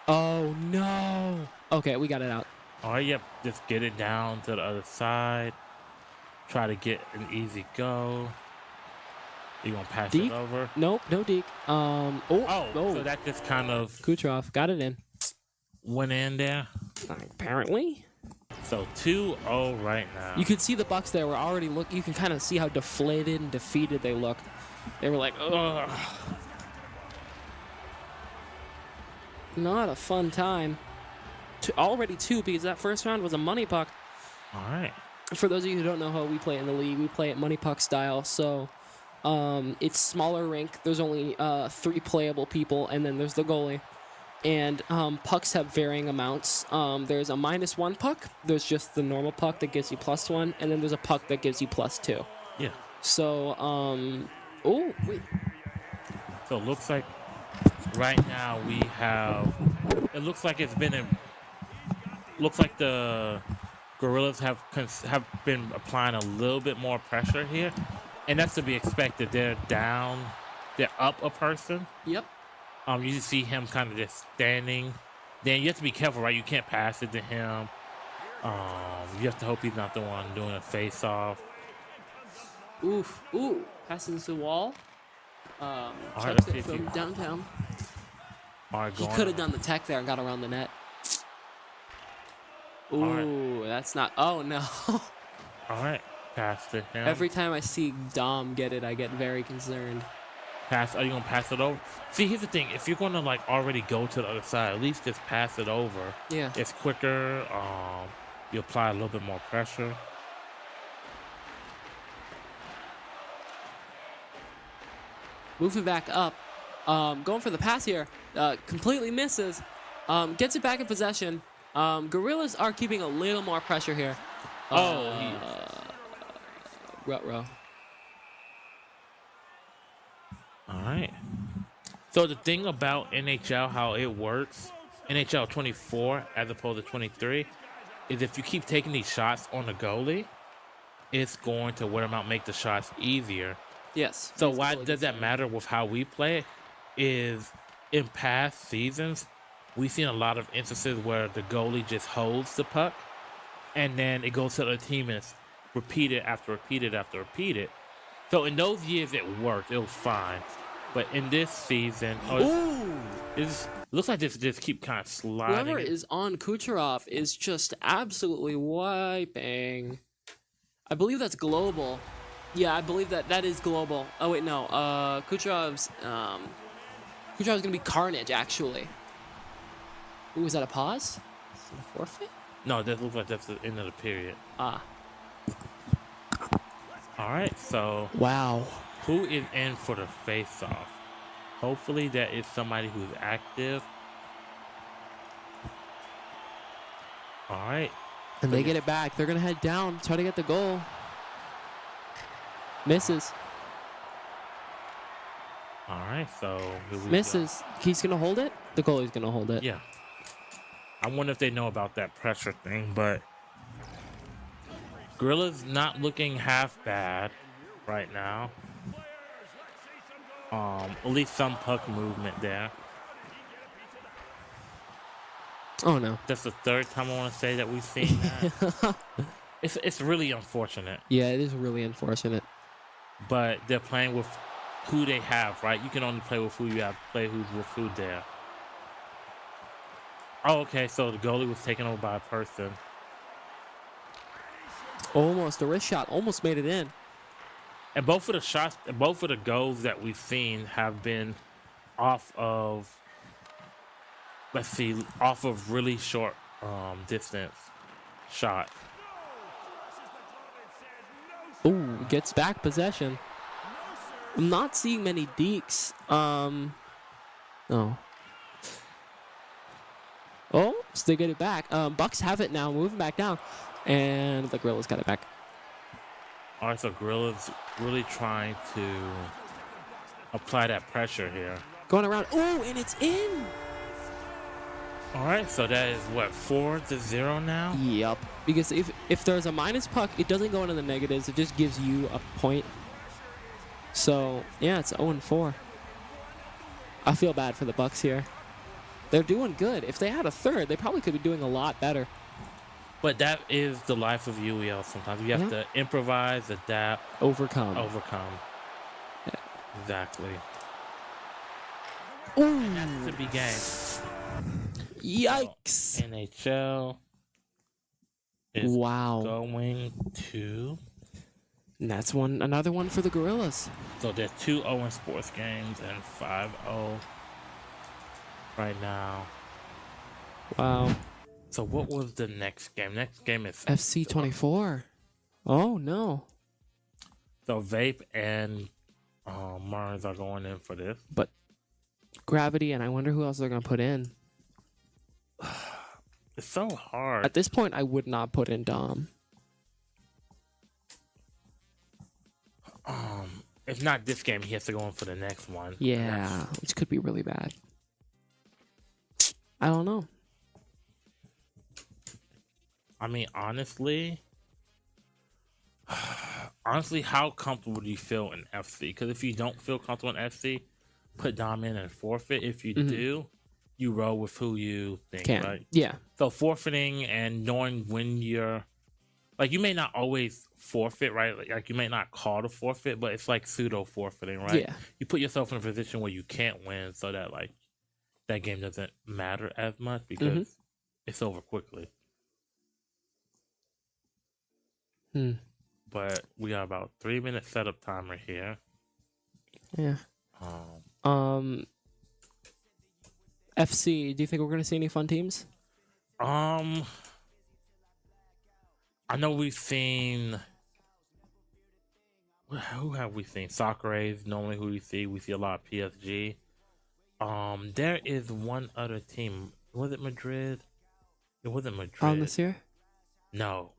F: Oh, no. Okay, we got it out.
E: All right, yep. Just get it down to the other side. Try to get an easy go. You gonna pass
F: Deke?
E: it over?
F: Nope, no deke.
E: So that just kind of
F: Kucherov got it in.
E: went in there.
F: Apparently.
E: So 2-0 right now.
F: You could see the Bucks there were already you can kind of see how deflated and defeated they looked. They were like, ugh. Not a fun time. Already 2 because that first round was a money puck.
E: All right.
F: For those of you who don't know how we play in the league, we play at money puck style. So it's smaller rink. There's only 3 playable people, and then there's the goalie. And pucks have varying amounts. There's a -1 puck. There's just the normal puck that gives you +1, and then there's a puck that gives you +2.
E: Yeah.
F: So, oh, wait.
E: So it looks like right now we have. It looks like it's been a. Looks like the Gorillaz have been applying a little bit more pressure here, and that's to be expected. They're down. They're up a person.
F: Yep.
E: You see him kind of just standing. Then you have to be careful, right? You can't pass it to him. You have to hope he's not the one doing a face-off.
F: Oof. Ooh. Passing the wall.
E: All right,
F: Chucks
E: let's see
F: it
E: if
F: from downtown.
E: All right,
F: He could have done the tech there and got around the net. Ooh, that's not. Oh, no.
E: All right. Pass to him.
F: Every time I see Dom get it, I get very concerned.
E: Pass. Are you gonna pass it over? See, here's the thing. If you're gonna like already go to the other side, at least just pass it over.
F: Yeah.
E: It's quicker. You apply a little bit more pressure.
F: Moving back up. Going for the pass here. Completely misses. Gets it back in possession. Gorillaz are keeping a little more pressure here. Ruh-roh.
E: All right. So the thing about NHL, how it works, NHL 24 as opposed to 23, is if you keep taking these shots on the goalie, it's going to wear them out, make the shots easier.
F: Yes.
E: So why does that matter with how we play? Is in past seasons, we've seen a lot of instances where the goalie just holds the puck, and then it goes to the team and it's repeated after repeated after repeated. So in those years it worked, it was fine. But in this season, it looks like this just keep kind of sliding.
F: Whoever is on Kucherov is just absolutely wiping. I believe that's global. Yeah, I believe that is global. Oh wait, no. Kucherov's gonna be carnage actually. Ooh, is that a pause? Is it a forfeit?
E: No, that looks like that's the end of the period.
F: Ah.
E: All right, so
F: wow.
E: Who is in for the face-off? Hopefully that is somebody who's active. All right.
F: And they get it back. They're gonna head down, try to get the goal. Misses.
E: All right, so here we
F: misses.
E: Go.
F: He's gonna hold it. The goalie's gonna hold it.
E: Yeah. I wonder if they know about that pressure thing, but Gorillaz not looking half bad right now. At least some puck movement there.
F: Oh no.
E: That's the third time I want to say that we've seen that. It's really unfortunate.
F: Yeah, it is really unfortunate.
E: But they're playing with who they have, right? You can only play with who you have, play who's with who there. Oh, okay, so the goalie was taken over by a person.
F: Almost a wrist shot, almost made it in.
E: And both of the shots, both of the goals that we've seen have been off of, let's see, off of really short distance shot.
F: Ooh, gets back possession. I'm not seeing many deeks. No. Oh, so they get it back. Bucks have it now, moving back down. And the Gorillaz got it back.
E: All right, so Gorillaz really trying to apply that pressure here.
F: Going around. Oh, and it's in.
E: All right, so that is what, 4-0 now?
F: Yep. Because if there's a minus puck, it doesn't go into the negatives. It just gives you a point. So, yeah, it's 0-4. I feel bad for the Bucks here. They're doing good. If they had a third, they probably could be doing a lot better.
E: But that is the life of UEL sometimes. You have to improvise, adapt.
F: Overcome.
E: Yeah. Exactly.
F: Ooh.
E: And that's the big game.
F: Yikes.
E: So, NHL is going to...
F: And that's another one for the Gorillaz.
E: So they're 2-0 in sports games and 5-0 right now.
F: Wow.
E: So what was the next game? Next game is
F: FC 24. Oh, no.
E: So Vape and Mars are going in for this.
F: But Gravity, and I wonder who else they're going to put in.
E: It's so hard.
F: At this point, I would not put in Dom.
E: If not this game, he has to go in for the next one.
F: Yeah, which could be really bad. I don't know.
E: I mean, honestly, how comfortable do you feel in FC? Because if you don't feel comfortable in FC, put Dom in and forfeit. If you do, you roll with who you think, right?
F: Yeah.
E: So forfeiting and knowing when you're, like, you may not always forfeit, right? Like you may not call to forfeit, but it's like pseudo forfeiting, right?
F: Yeah.
E: You put yourself in a position where you can't win, so that like that game doesn't matter as much because it's over quickly. But we got about 3-minute setup timer here.
F: Yeah. FC, do you think we're going to see any fun teams?
E: I know we've seen. Who have we seen? Soccer A's normally who we see. We see a lot of PSG. There is one other team. Was it Madrid? It wasn't Madrid.
F: This year?
E: No.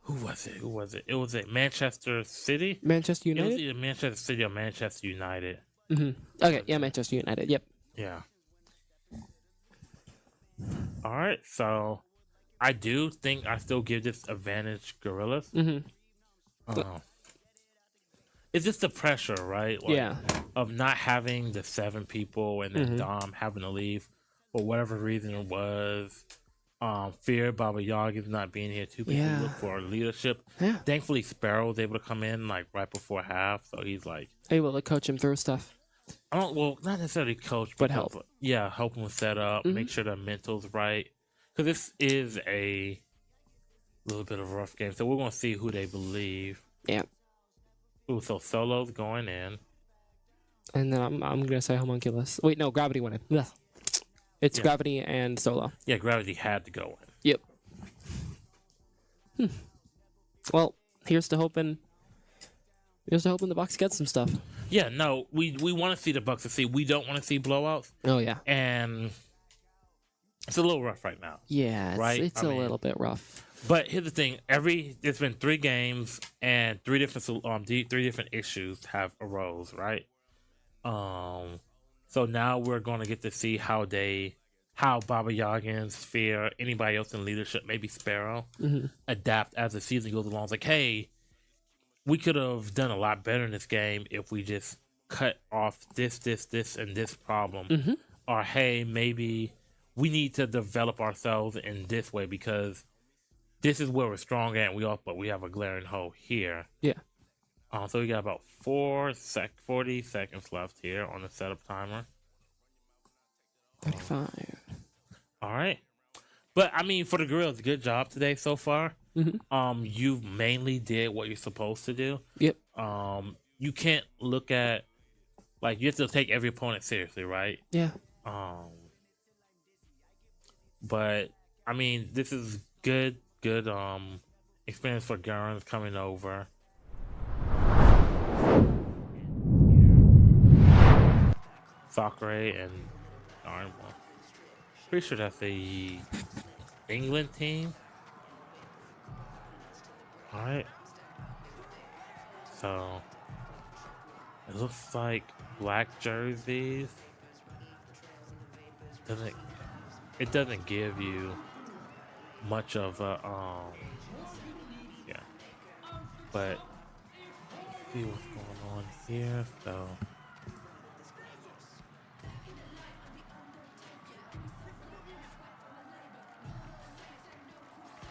E: Who was it? It was Manchester City?
F: Manchester United?
E: It was either Manchester City or Manchester United.
F: Okay, yeah, Manchester United. Yep.
E: Yeah. All right, so I do think I still give this advantage Gorillaz. It's just the pressure, right? Like, of not having the 7 people and then Dom having to leave for whatever reason it was. Fear Baba Yagi's not being here. 2 people look for leadership.
F: Yeah.
E: Thankfully, Sparrow was able to come in like right before half, so he's like
F: able to coach him through stuff.
E: Well, not necessarily coach,
F: but help.
E: Yeah, help him set up, make sure the mental's right. Because this is a little bit of a rough game, so we're gonna see who they believe.
F: Yeah.
E: Ooh, so Solo's going in,
F: and then I'm gonna say Homunculus. Wait, no, Gravity went in. Ugh. It's Gravity and Solo.
E: Yeah, Gravity had to go in.
F: Yep. Well, here's to hoping the Bucks get some stuff.
E: Yeah, no, we want to see the Bucks succeed. We don't want to see blowouts.
F: Oh yeah.
E: And it's a little rough right now.
F: Yeah,
E: right.
F: It's a little bit rough.
E: But here's the thing: there's been 3 games and 3 different issues have arose, right? So now we're going to get to see how Baba Yaga, Sphere, anybody else in leadership, maybe Sparrow, adapt as the season goes along. It's like, hey, we could have done a lot better in this game if we just cut off this, and this problem. Or, hey, maybe we need to develop ourselves in this way because this is where we're strong at, but we have a glaring hole here.
F: Yeah.
E: So we got about 40 seconds left here on the setup timer.
F: 35.
E: All right. But, I mean, for the Gorillaz, good job today so far. You mainly did what you're supposed to do.
F: Yep.
E: You can't look at, like, you have to take every opponent seriously, right?
F: Yeah.
E: But, I mean, this is good experience for Gurns coming over. Soccer and darn well. Pretty sure that's a England team. All right. So it looks like black jerseys. It doesn't give you much of a yeah. But see what's going on here. So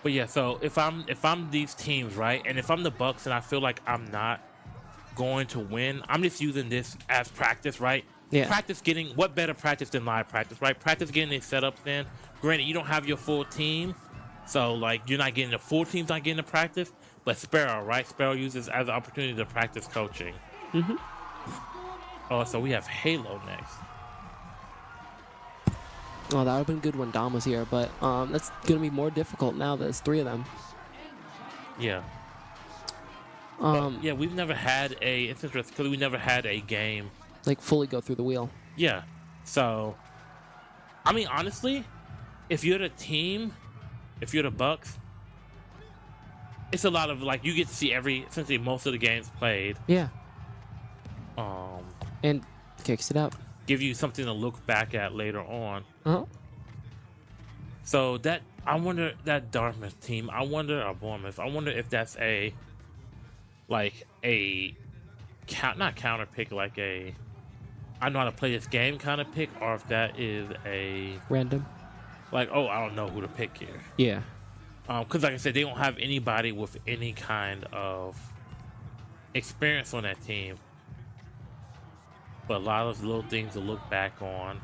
E: but yeah, so if I'm these teams, right, and if I'm the Bucks and I feel like I'm not going to win, I'm just using this as practice, right?
F: Yeah.
E: Practice getting what better practice than live practice, right? Practice getting it set up. Then, granted, you don't have your full team, so like you're not getting the full team's not getting the practice. But Sparrow, right? Sparrow uses as an opportunity to practice coaching.
F: Mm-hmm.
E: Oh, so we have Halo next.
F: Oh, that would have been good when Dom was here, but that's gonna be more difficult now that there's 3 of them.
E: Yeah. Yeah, we've never had a. It's interesting because we never had a game
F: like fully go through the wheel.
E: Yeah. So, I mean, honestly, if you're the team, if you're the Bucks, it's a lot of like you get to see essentially most of the games played.
F: Yeah.
E: And
F: kicks it up.
E: Give you something to look back at later on.
F: Uh-huh.
E: So I wonder that Dartmouth team. I wonder Bournemouth. I wonder if that's not counter pick, like a I know how to play this game kind of pick, or if that is a
F: random.
E: Like, oh, I don't know who to pick here.
F: Yeah.
E: Because like I said, they don't have anybody with any kind of experience on that team. But a lot of little things to look back on.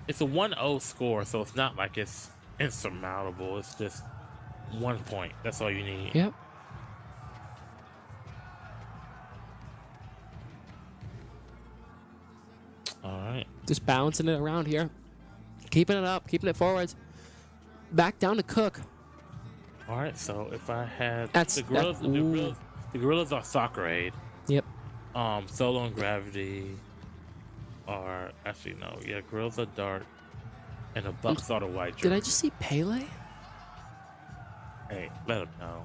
E: It's a 1-0 score, so it's not like it's insurmountable. It's just 1 point. That's all you need.
F: Yep.
E: All right.
F: Just bouncing it around here. Keeping it up, keeping it forwards. Back down to Cook.
E: All right, so if I had
F: That's
E: the Gorillaz are Soccer Aid.
F: Yep.
E: Solo and Gravity are actually no, yeah, Gorillaz are dark, and the Bucks are the white.
F: Did I just see Pele?
E: Hey, let them know.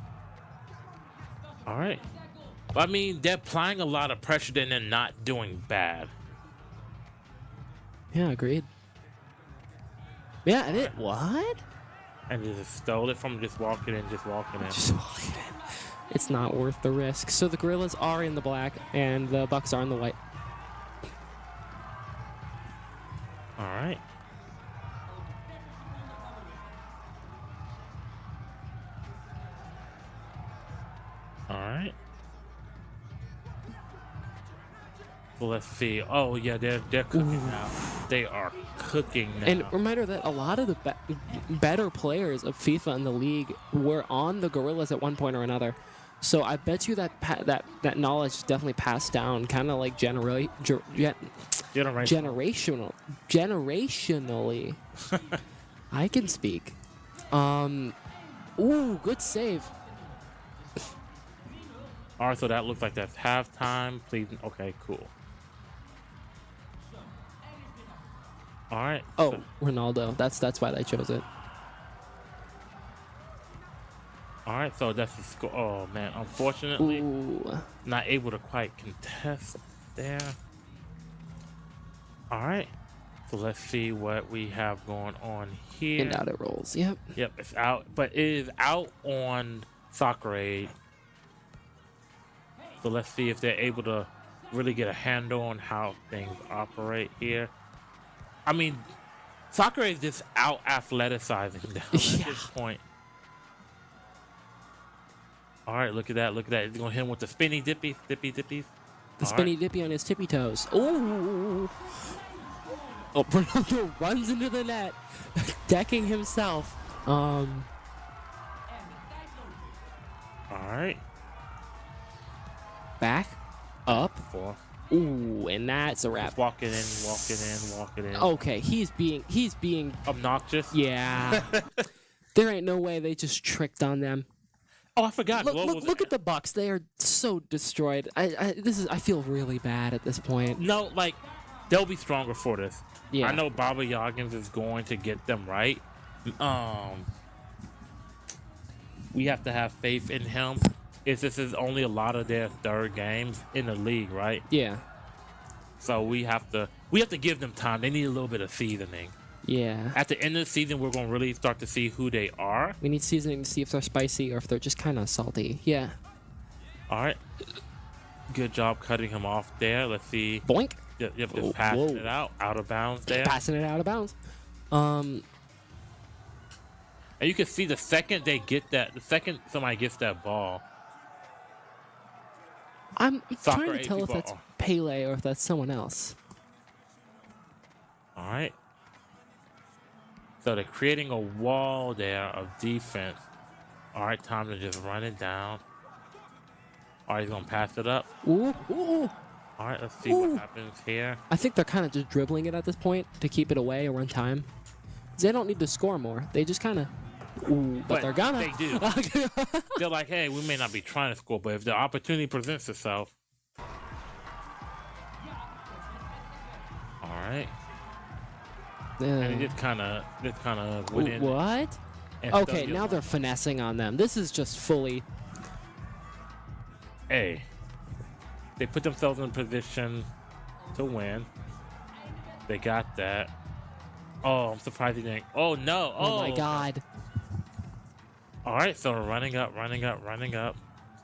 E: All right. But, I mean, they're applying a lot of pressure, then they're not doing bad.
F: Yeah, agreed. Yeah, and it what?
E: And just stole it from just walking in.
F: Just walking in. It's not worth the risk. So the Gorillaz are in the black, and the Bucks are in the white.
E: All right. All right. Well, let's see. Oh yeah, they're cooking now. They are cooking now.
F: And reminder that a lot of the better players of FIFA in the league were on the Gorillaz at one point or another. So I bet you that that knowledge is definitely passed down, kind of like generationally. I can speak. Ooh, good save.
E: All right, so that looks like that's halftime. Please, okay, cool. All right.
F: Oh,
E: so,
F: Ronaldo. That's why they chose it.
E: all right, so that's the score. Oh man, unfortunately,
F: Ooh.
E: not able to quite contest there. All right, so let's see what we have going on here.
F: And out it rolls. Yep.
E: Yep, it's out, but it is out on Soccer Aid. So let's see if they're able to really get a handle on how things operate here. I mean, Soccer is just out athleticizing them at this point. All right, look at that. Look at that. He's going to hit him with the spinny dippies.
F: The spinny dippy on his tippy toes. Ooh. Oh, Ronaldo runs into the net, decking himself.
E: All right.
F: Back. Up.
E: 4.
F: Ooh, and that's a wrap.
E: Just walking in.
F: Okay, he's being
E: obnoxious.
F: Yeah. There ain't no way they just tricked on them.
E: Oh, I forgot.
F: Look at the Bucks. They are so destroyed. I feel really bad at this point.
E: No, like they'll be stronger for this.
F: Yeah.
E: I know Baba Yoggins is going to get them right. We have to have faith in him. This is only a lot of their third games in the league, right?
F: Yeah.
E: So we have to give them time. They need a little bit of seasoning.
F: Yeah.
E: At the end of the season, we're going to really start to see who they are.
F: We need seasoning to see if they're spicy or if they're just kind of salty. Yeah.
E: All right. Good job cutting him off there. Let's see.
F: Boink.
E: Yep, just passing it out of bounds there.
F: Passing it out of bounds.
E: And you can see the second somebody gets that ball.
F: I'm
E: Soccer
F: trying to tell if
E: ball.
F: that's Pele or if that's someone else.
E: All right. So they're creating a wall there of defense. All right, time to just run it down. All right, he's going to pass it up.
F: Ooh, ooh.
E: All right, let's see what happens here.
F: I think they're kind of just dribbling it at this point to keep it away or run time. They don't need to score more. They just kind of... But they're gonna.
E: They do. They're like, hey, we may not be trying to score, but if the opportunity presents itself. All right. And it just kind of went in.
F: What? Okay, now they're finessing on them. This is just fully...
E: Hey. They put themselves in a position to win. They got that. Oh, I'm surprised he didn't. Oh, no.
F: Oh my God.
E: All right, so running up.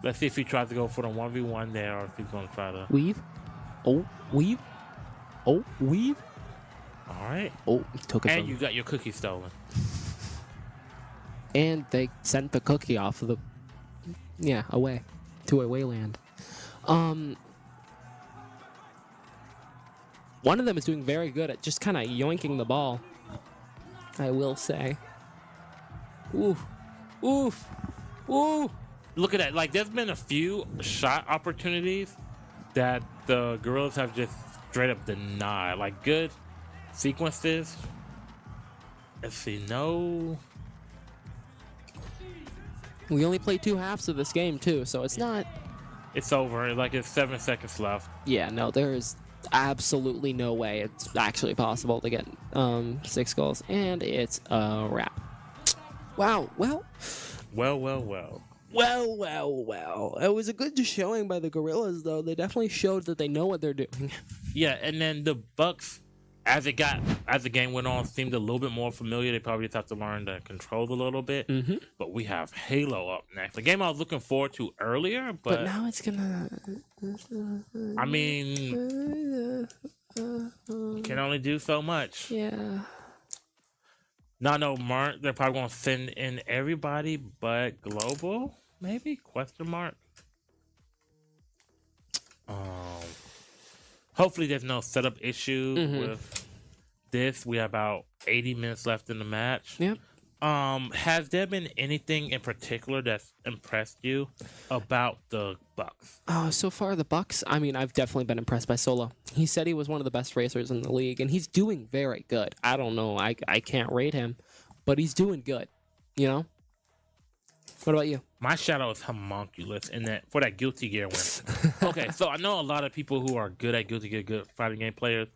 E: Let's see if he tries to go for the 1v1 there or if he's going to try to...
F: Weave. Oh, weave. Oh, weave.
E: All right.
F: Oh, took it.
E: And you got your cookie stolen.
F: And they sent the cookie off of the... Yeah, away. To away land. One of them is doing very good at just kind of yoinking the ball. I will say. Oof. Oof. Ooh.
E: Look at that. Like, there's been a few shot opportunities that the Gorillaz have just straight up denied. Like, good sequences. Let's see. No.
F: We only played 2 halves of this game, too, so it's not...
E: It's over. Like, it's 7 seconds left.
F: Yeah, no, there is absolutely no way it's actually possible to get 6 goals. And it's a wrap. Wow, well.
E: Well.
F: It was a good showing by the Gorillaz, though. They definitely showed that they know what they're doing.
E: Yeah, and then the Bucks, as the game went on, seemed a little bit more familiar. They probably just have to learn to control a little bit.
F: Mm-hmm.
E: But we have Halo up next. The game I was looking forward to earlier, but
F: now it's gonna...
E: I mean, you can only do so much.
F: Yeah.
E: No, Mark, they're probably going to send in everybody but Global, maybe? Question mark. Hopefully there's no setup issue with this. We have about 80 minutes left in the match.
F: Yep.
E: Has there been anything in particular that's impressed you about the Bucks?
F: So far the Bucks, I mean, I've definitely been impressed by Solo. He said he was one of the best racers in the league, and he's doing very good. I don't know, I can't rate him, but he's doing good, you know? What about you?
E: My shadow is homunculus in that for that Guilty Gear win. Okay, so I know a lot of people who are good at Guilty Gear, good fighting game players,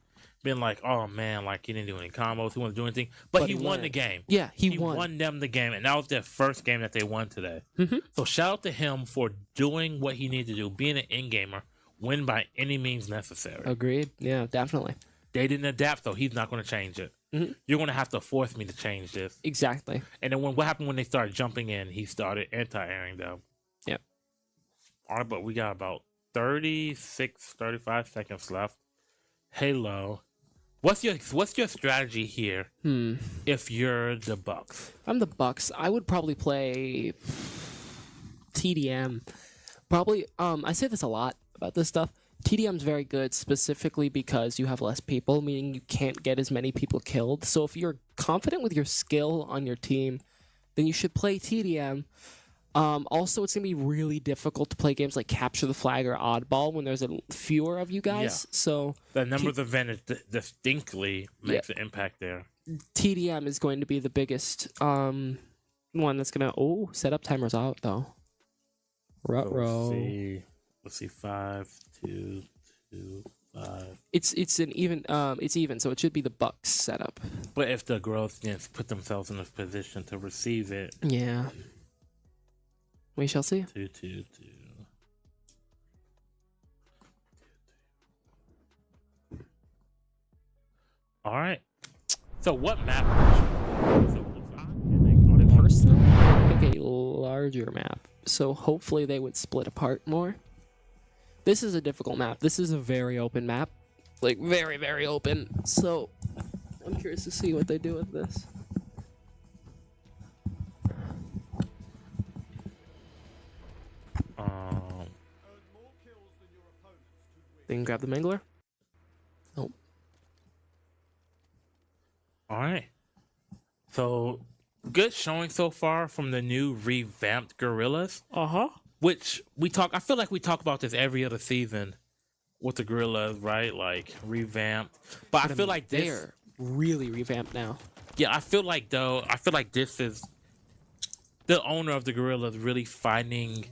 E: been like, oh man, like he didn't do any combos, he wasn't do anything, but he won the game.
F: Yeah, he won
E: them the game, and that was their first game that they won today. So shout out to him for doing what he needed to do, being an in gamer, win by any means necessary.
F: Agreed. Yeah, definitely.
E: They didn't adapt, so he's not going to change it. You're going to have to force me to change this.
F: Exactly.
E: And then what happened when they started jumping in? He started anti-airing them.
F: Yep.
E: All right, but we got about 35 seconds left. Halo. What's your strategy here? If you're the Bucks?
F: I'm the Bucks. I would probably play TDM. Probably. I say this a lot about this stuff. TDM's very good specifically because you have less people, meaning you can't get as many people killed. So if you're confident with your skill on your team, then you should play TDM. Also, it's going to be really difficult to play games like Capture the Flag or Oddball when there's fewer of you guys.
E: Yeah.
F: So
E: the numbers advantage distinctly makes an impact there.
F: TDM is going to be the biggest one that's going to... setup timer's out, though. Ruh-roh.
E: Let's see. 5, 2, 2,
F: It's an even it's even, so it should be the Bucks setup.
E: But if the girls didn't put themselves in a position to receive it,
F: Yeah. We shall see.
E: 2-2-2. All right. So what map?
F: Personally, I think a larger map. So hopefully they would split apart more. This is a difficult map. This is a very open map. Like, very, very open. So I'm curious to see what they do with this. They can grab the Mangler. Oh.
E: All right. So good showing so far from the new revamped Gorillaz. Which I feel like we talk about this every other season with the Gorillaz, right? Like revamped. But I feel like
F: they're really revamped now.
E: Yeah, I feel like this is the owner of the Gorillaz really finding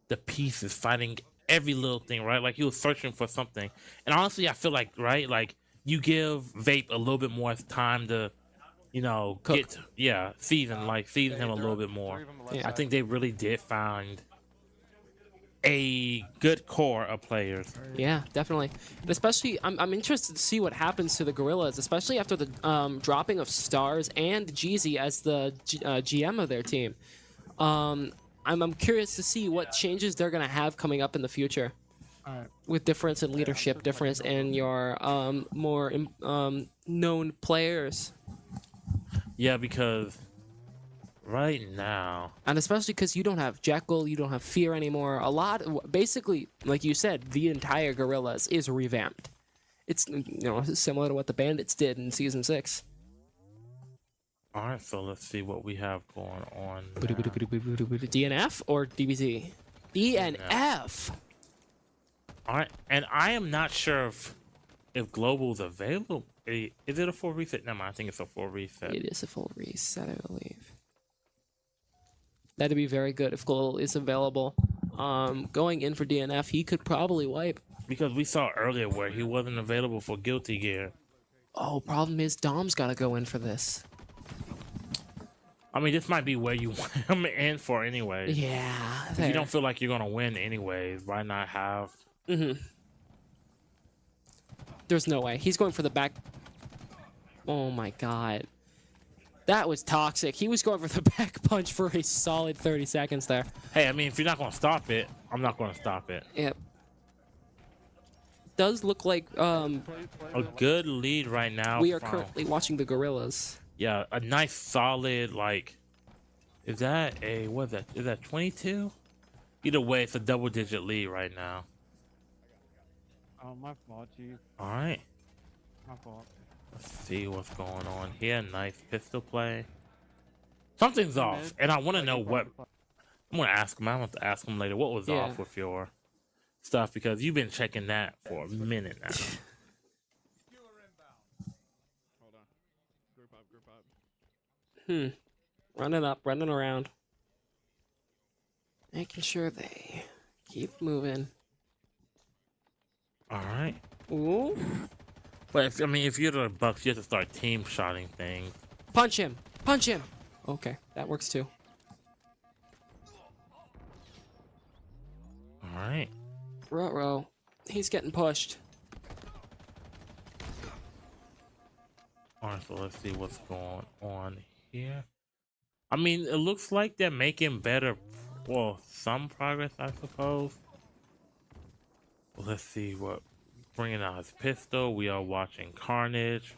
E: the pieces, finding every little thing, right? Like he was searching for something. And honestly, I feel like, right, like you give Vape a little bit more time to,
F: Cook.
E: season him a little bit more.
F: Yeah.
E: I think they really did find a good core of players.
F: Yeah, definitely. And especially, I'm interested to see what happens to the Gorillaz, especially after the dropping of Stars and Jeezy as the GM of their team. I'm curious to see what changes they're going to have coming up in the future. With difference in leadership, difference in your more known players.
E: Yeah, because right now,
F: and especially because you don't have Jekyll, you don't have Fear anymore. Basically, like you said, the entire Gorillaz is revamped. It's similar to what the Bandits did in season 6.
E: All right, so let's see what we have going on.
F: DNF or DBZ? DNF.
E: All right, and I am not sure if Global's available. Is it a full reset? No, I think it's a full reset.
F: It is a full reset, I believe. That'd be very good if Global is available. Going in for DNF, he could probably wipe.
E: Because we saw earlier where he wasn't available for Guilty Gear.
F: Oh, problem is Dom's got to go in for this.
E: I mean, this might be where you want him in for anyway.
F: Yeah.
E: If you don't feel like you're going to win anyways, why not have...
F: There's no way. He's going for the back... Oh my god. That was toxic. He was going for the back punch for a solid 30 seconds there.
E: Hey, I mean, if you're not going to stop it, I'm not going to stop it.
F: Yep. Does look like
E: a good lead right now.
F: We are currently watching the Gorillaz.
E: Yeah, a nice solid, like, is that a, what is that? Is that 22? Either way, it's a double-digit lead right now.
H: Oh, my fault, Chief.
E: All right.
H: My fault.
E: Let's see what's going on here. Nice pistol play. Something's off, and I want to know what. I'm going to ask him. I want to ask him later. What was off with your stuff? Because you've been checking that for a minute now.
H: Hold on. Group up.
F: Running up, running around. Making sure they keep moving.
E: All right.
F: Ooh.
E: But if you're the Bucks, you have to start team shotting things.
F: Punch him! Punch him! Okay, that works too.
E: All right.
F: Ruh-roh. He's getting pushed.
E: All right, so let's see what's going on here. I mean, it looks like they're making better, well, some progress, I suppose. Let's see what. Bringing out his pistol. We are watching Carnage.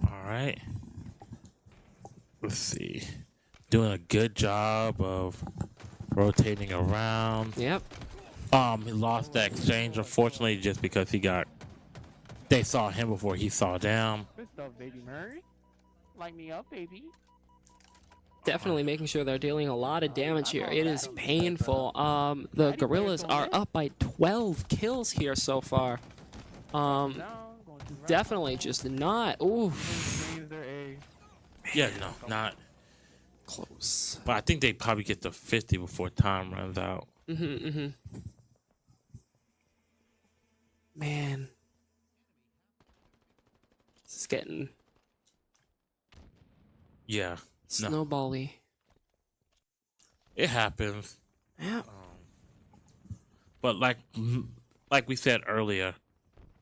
E: All right. Let's see. Doing a good job of rotating around.
F: Yep.
E: He lost that exchange, unfortunately, just because they saw him before he saw them.
H: Good stuff, baby Murray. Light me up, baby.
F: Definitely making sure they're dealing a lot of damage here. It is painful. The Gorillaz are up by 12 kills here so far. Definitely just not. Ooh.
E: Yeah, no, not
F: close.
E: But I think they probably get to 50 before time runs out.
F: Man. This is getting
E: Yeah. No.
F: snowbally.
E: It happens.
F: Yeah.
E: But like we said earlier,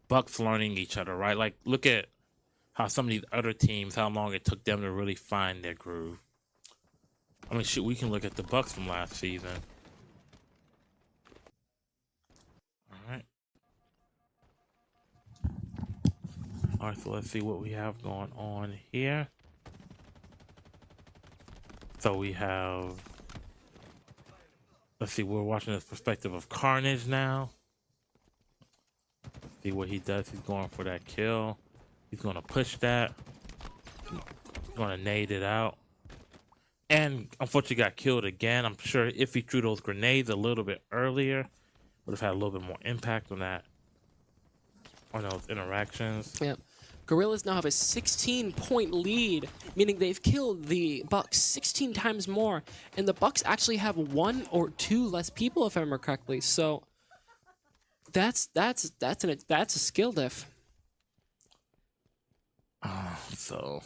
E: Bucks learning each other, right? Like look at how some of these other teams, how long it took them to really find their groove. I mean, shit, we can look at the Bucks from last season. All right. All right, so let's see what we have going on here. So we have, let's see, we're watching this perspective of Carnage now. See what he does. He's going for that kill. He's going to push that. He's going to nade it out. And unfortunately got killed again. I'm sure if he threw those grenades a little bit earlier, would have had a little bit more impact on that, on those interactions.
F: Yep. Gorillaz now have a 16-point lead, meaning they've killed the Bucks 16 times more, and the Bucks actually have 1 or 2 less people, if I remember correctly. So that's a skill diff.
E: So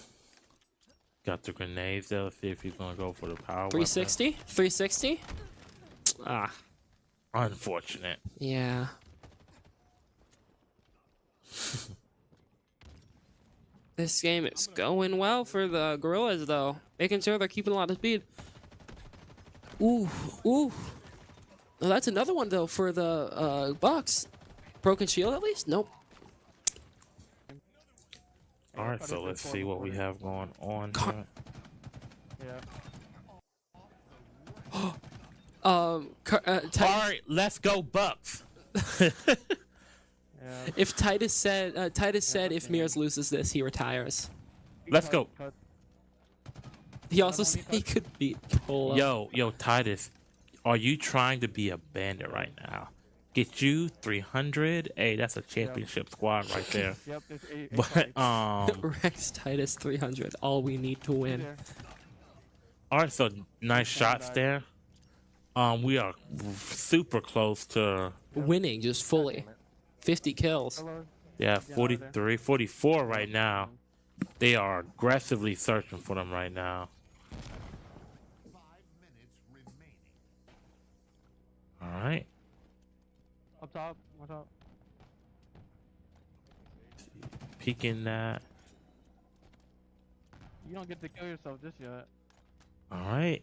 E: got the grenades there. Let's see if he's gonna go for the power.
F: 360?
E: Weapon.
F: 360? Ah.
E: Unfortunate.
F: Yeah. This game is going well for the Gorillaz, though. Making sure they're keeping a lot of speed. Ooh, ooh. Oh, that's another one, though, for the Bucks. Broken shield, at least? Nope.
E: All right, so let's see what we have going on here.
F: Yeah.
E: All right, let's go Bucks.
F: If Titus said if Mears loses this, he retires.
E: Let's go.
F: He also said he could beat Polo.
E: Yo, Titus, are you trying to be a bandit right now? Get you 300. Hey, that's a championship squad right there. But
F: Rex Titus 300. All we need to win.
E: All right, so nice shots there. We are super close to
F: winning, just fully. 50 kills.
E: Yeah, 43, 44 right now. They are aggressively searching for them right now. All right.
M: Up top, what's up?
E: Peeking that.
M: You don't get to kill yourself just yet.
E: All right.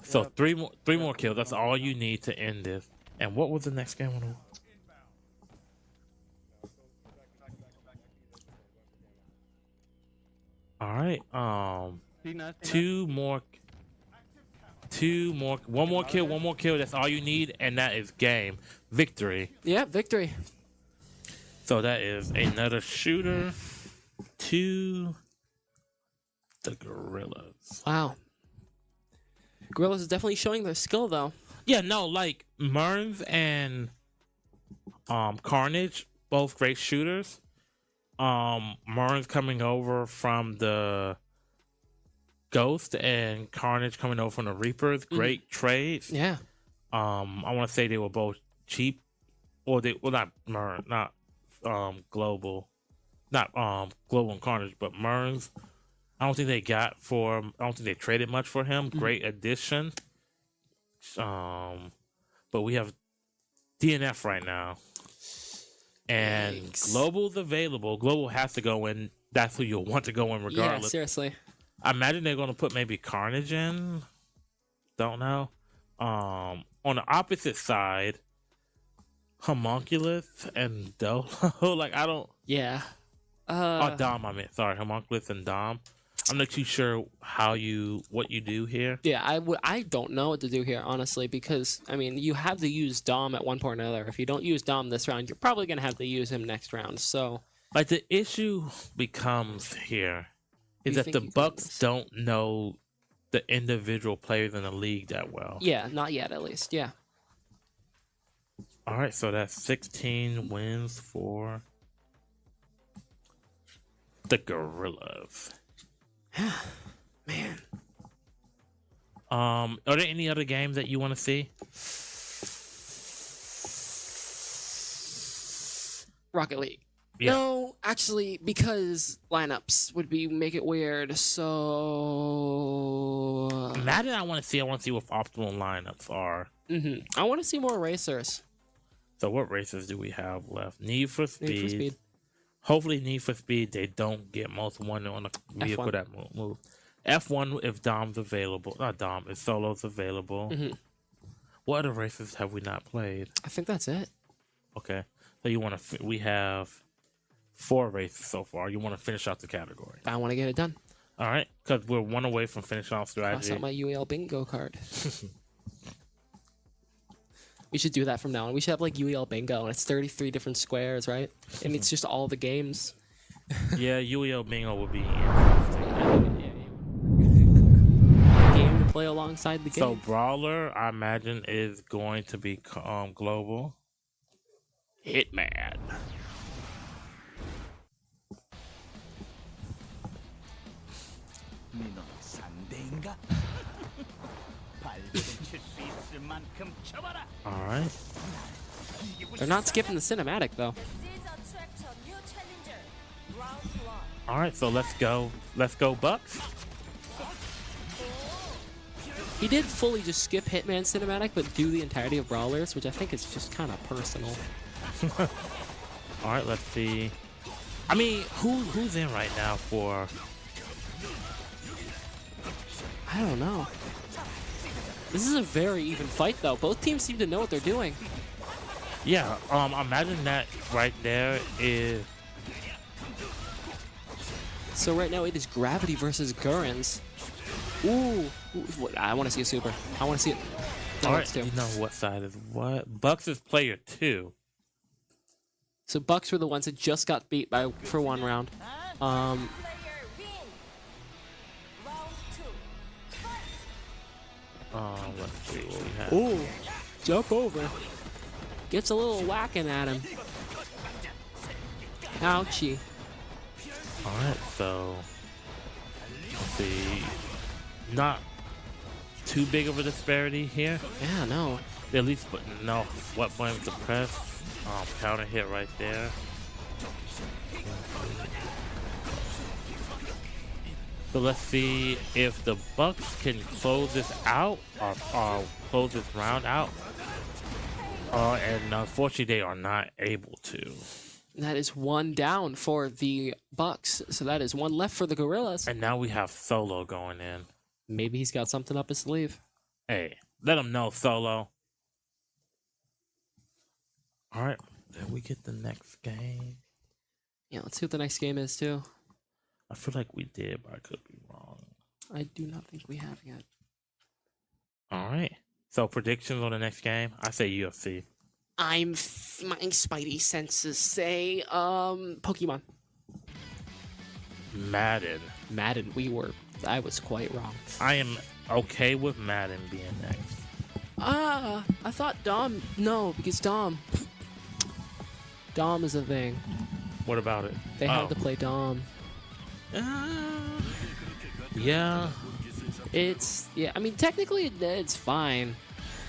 E: So three more kills. That's all you need to end this. And what was the next game on? All right. One more kill. That's all you need, and that is game victory.
F: Yeah, victory.
E: So that is another shooter to the Gorillaz.
F: Wow. Gorillaz is definitely showing their skill, though.
E: Yeah, no, like Merns and Carnage, both great shooters. Merns coming over from the Ghost and Carnage coming over from the Reapers. Great trades.
F: Yeah.
E: I want to say they were both cheap, or not Global, not Global and Carnage, but Merns. I don't think they traded much for him. Great addition. But we have DNF right now. And Global's available. Global has to go in. That's who you'll want to go in regardless.
F: Yeah, seriously.
E: I imagine they're going to put maybe Carnage in. Don't know. On the opposite side, Homunculus and Dolo. Like, I don't...
F: Yeah.
E: Dom, I meant. Sorry, Homunculus and Dom. I'm not too sure what you do here.
F: Yeah, I don't know what to do here, honestly, because, I mean, you have to use Dom at one point or another. If you don't use Dom this round, you're probably going to have to use him next round, so...
E: Like, the issue becomes here is that the Bucks don't know the individual players in the league that well.
F: Yeah, not yet, at least, yeah.
E: All right, so that's 16 wins for the Gorillaz.
F: Man.
E: Are there any other games that you want to see?
F: Rocket League.
E: Yeah.
F: No, actually, because lineups would make it weird. So
E: Madden, I want to see what optimal lineups are.
F: I want to see more racers.
E: So what races do we have left? Need for Speed.
F: Need for Speed.
E: Hopefully, Need for Speed, they don't get most one on a vehicle
F: F1.
E: that move. F1 if Dom's available. Not Dom, if Solo's available. What other races have we not played?
F: I think that's it.
E: Okay. So you want to? We have 4 races so far. You want to finish out the category?
F: I want to get it done.
E: All right, because we're 1 away from finishing off
F: Cross
E: strategy.
F: out my UAL bingo card. We should do that from now on. We should have like UEL bingo, and it's 33 different squares, right? And it's just all the games.
E: Yeah, UEL bingo would be
F: Game to play alongside the game.
E: So Brawler, I imagine, is going to be global. Hitman. All right.
F: They're not skipping the cinematic though.
E: All right, so let's go. Let's go, Bucks.
F: He did fully just skip Hitman cinematic, but do the entirety of Brawlers, which I think is just kind of personal.
E: All right, let's see. I mean, who's in right now for?
F: I don't know. This is a very even fight, though. Both teams seem to know what they're doing.
E: Yeah, imagine that right there is.
F: So right now it is Gravity versus Gurrens. Ooh, I want to see a super. I want to see it.
E: All right, you know what side is what? Bucks is player 2.
F: So Bucks were the ones that just got beat for 1 round.
E: Let's see what we have.
F: Ooh, jump over. Gets a little whacking at him. Ouchie.
E: All right, so let's see. Not too big of a disparity here.
F: Yeah, no.
E: At least know what button to press. Counter hit right there. So let's see if the Bucks can close this out or close this round out. And unfortunately, they are not able to.
F: That is 1 down for the Bucks. So that is 1 left for the Gorillaz.
E: And now we have Solo going in.
F: Maybe he's got something up his sleeve.
E: Hey, let him know, Solo. All right, then we get the next game.
F: Yeah, let's see what the next game is, too.
E: I feel like we did, but I could be wrong.
F: I do not think we have yet.
E: All right. So predictions on the next game? I say UFC.
F: My spidey senses say Pokemon.
E: Madden.
F: I was quite wrong.
E: I am okay with Madden being next.
F: I thought Dom. No, because Dom is a thing.
E: What about it?
F: They had to play Dom.
E: Yeah.
F: I mean, technically it's fine.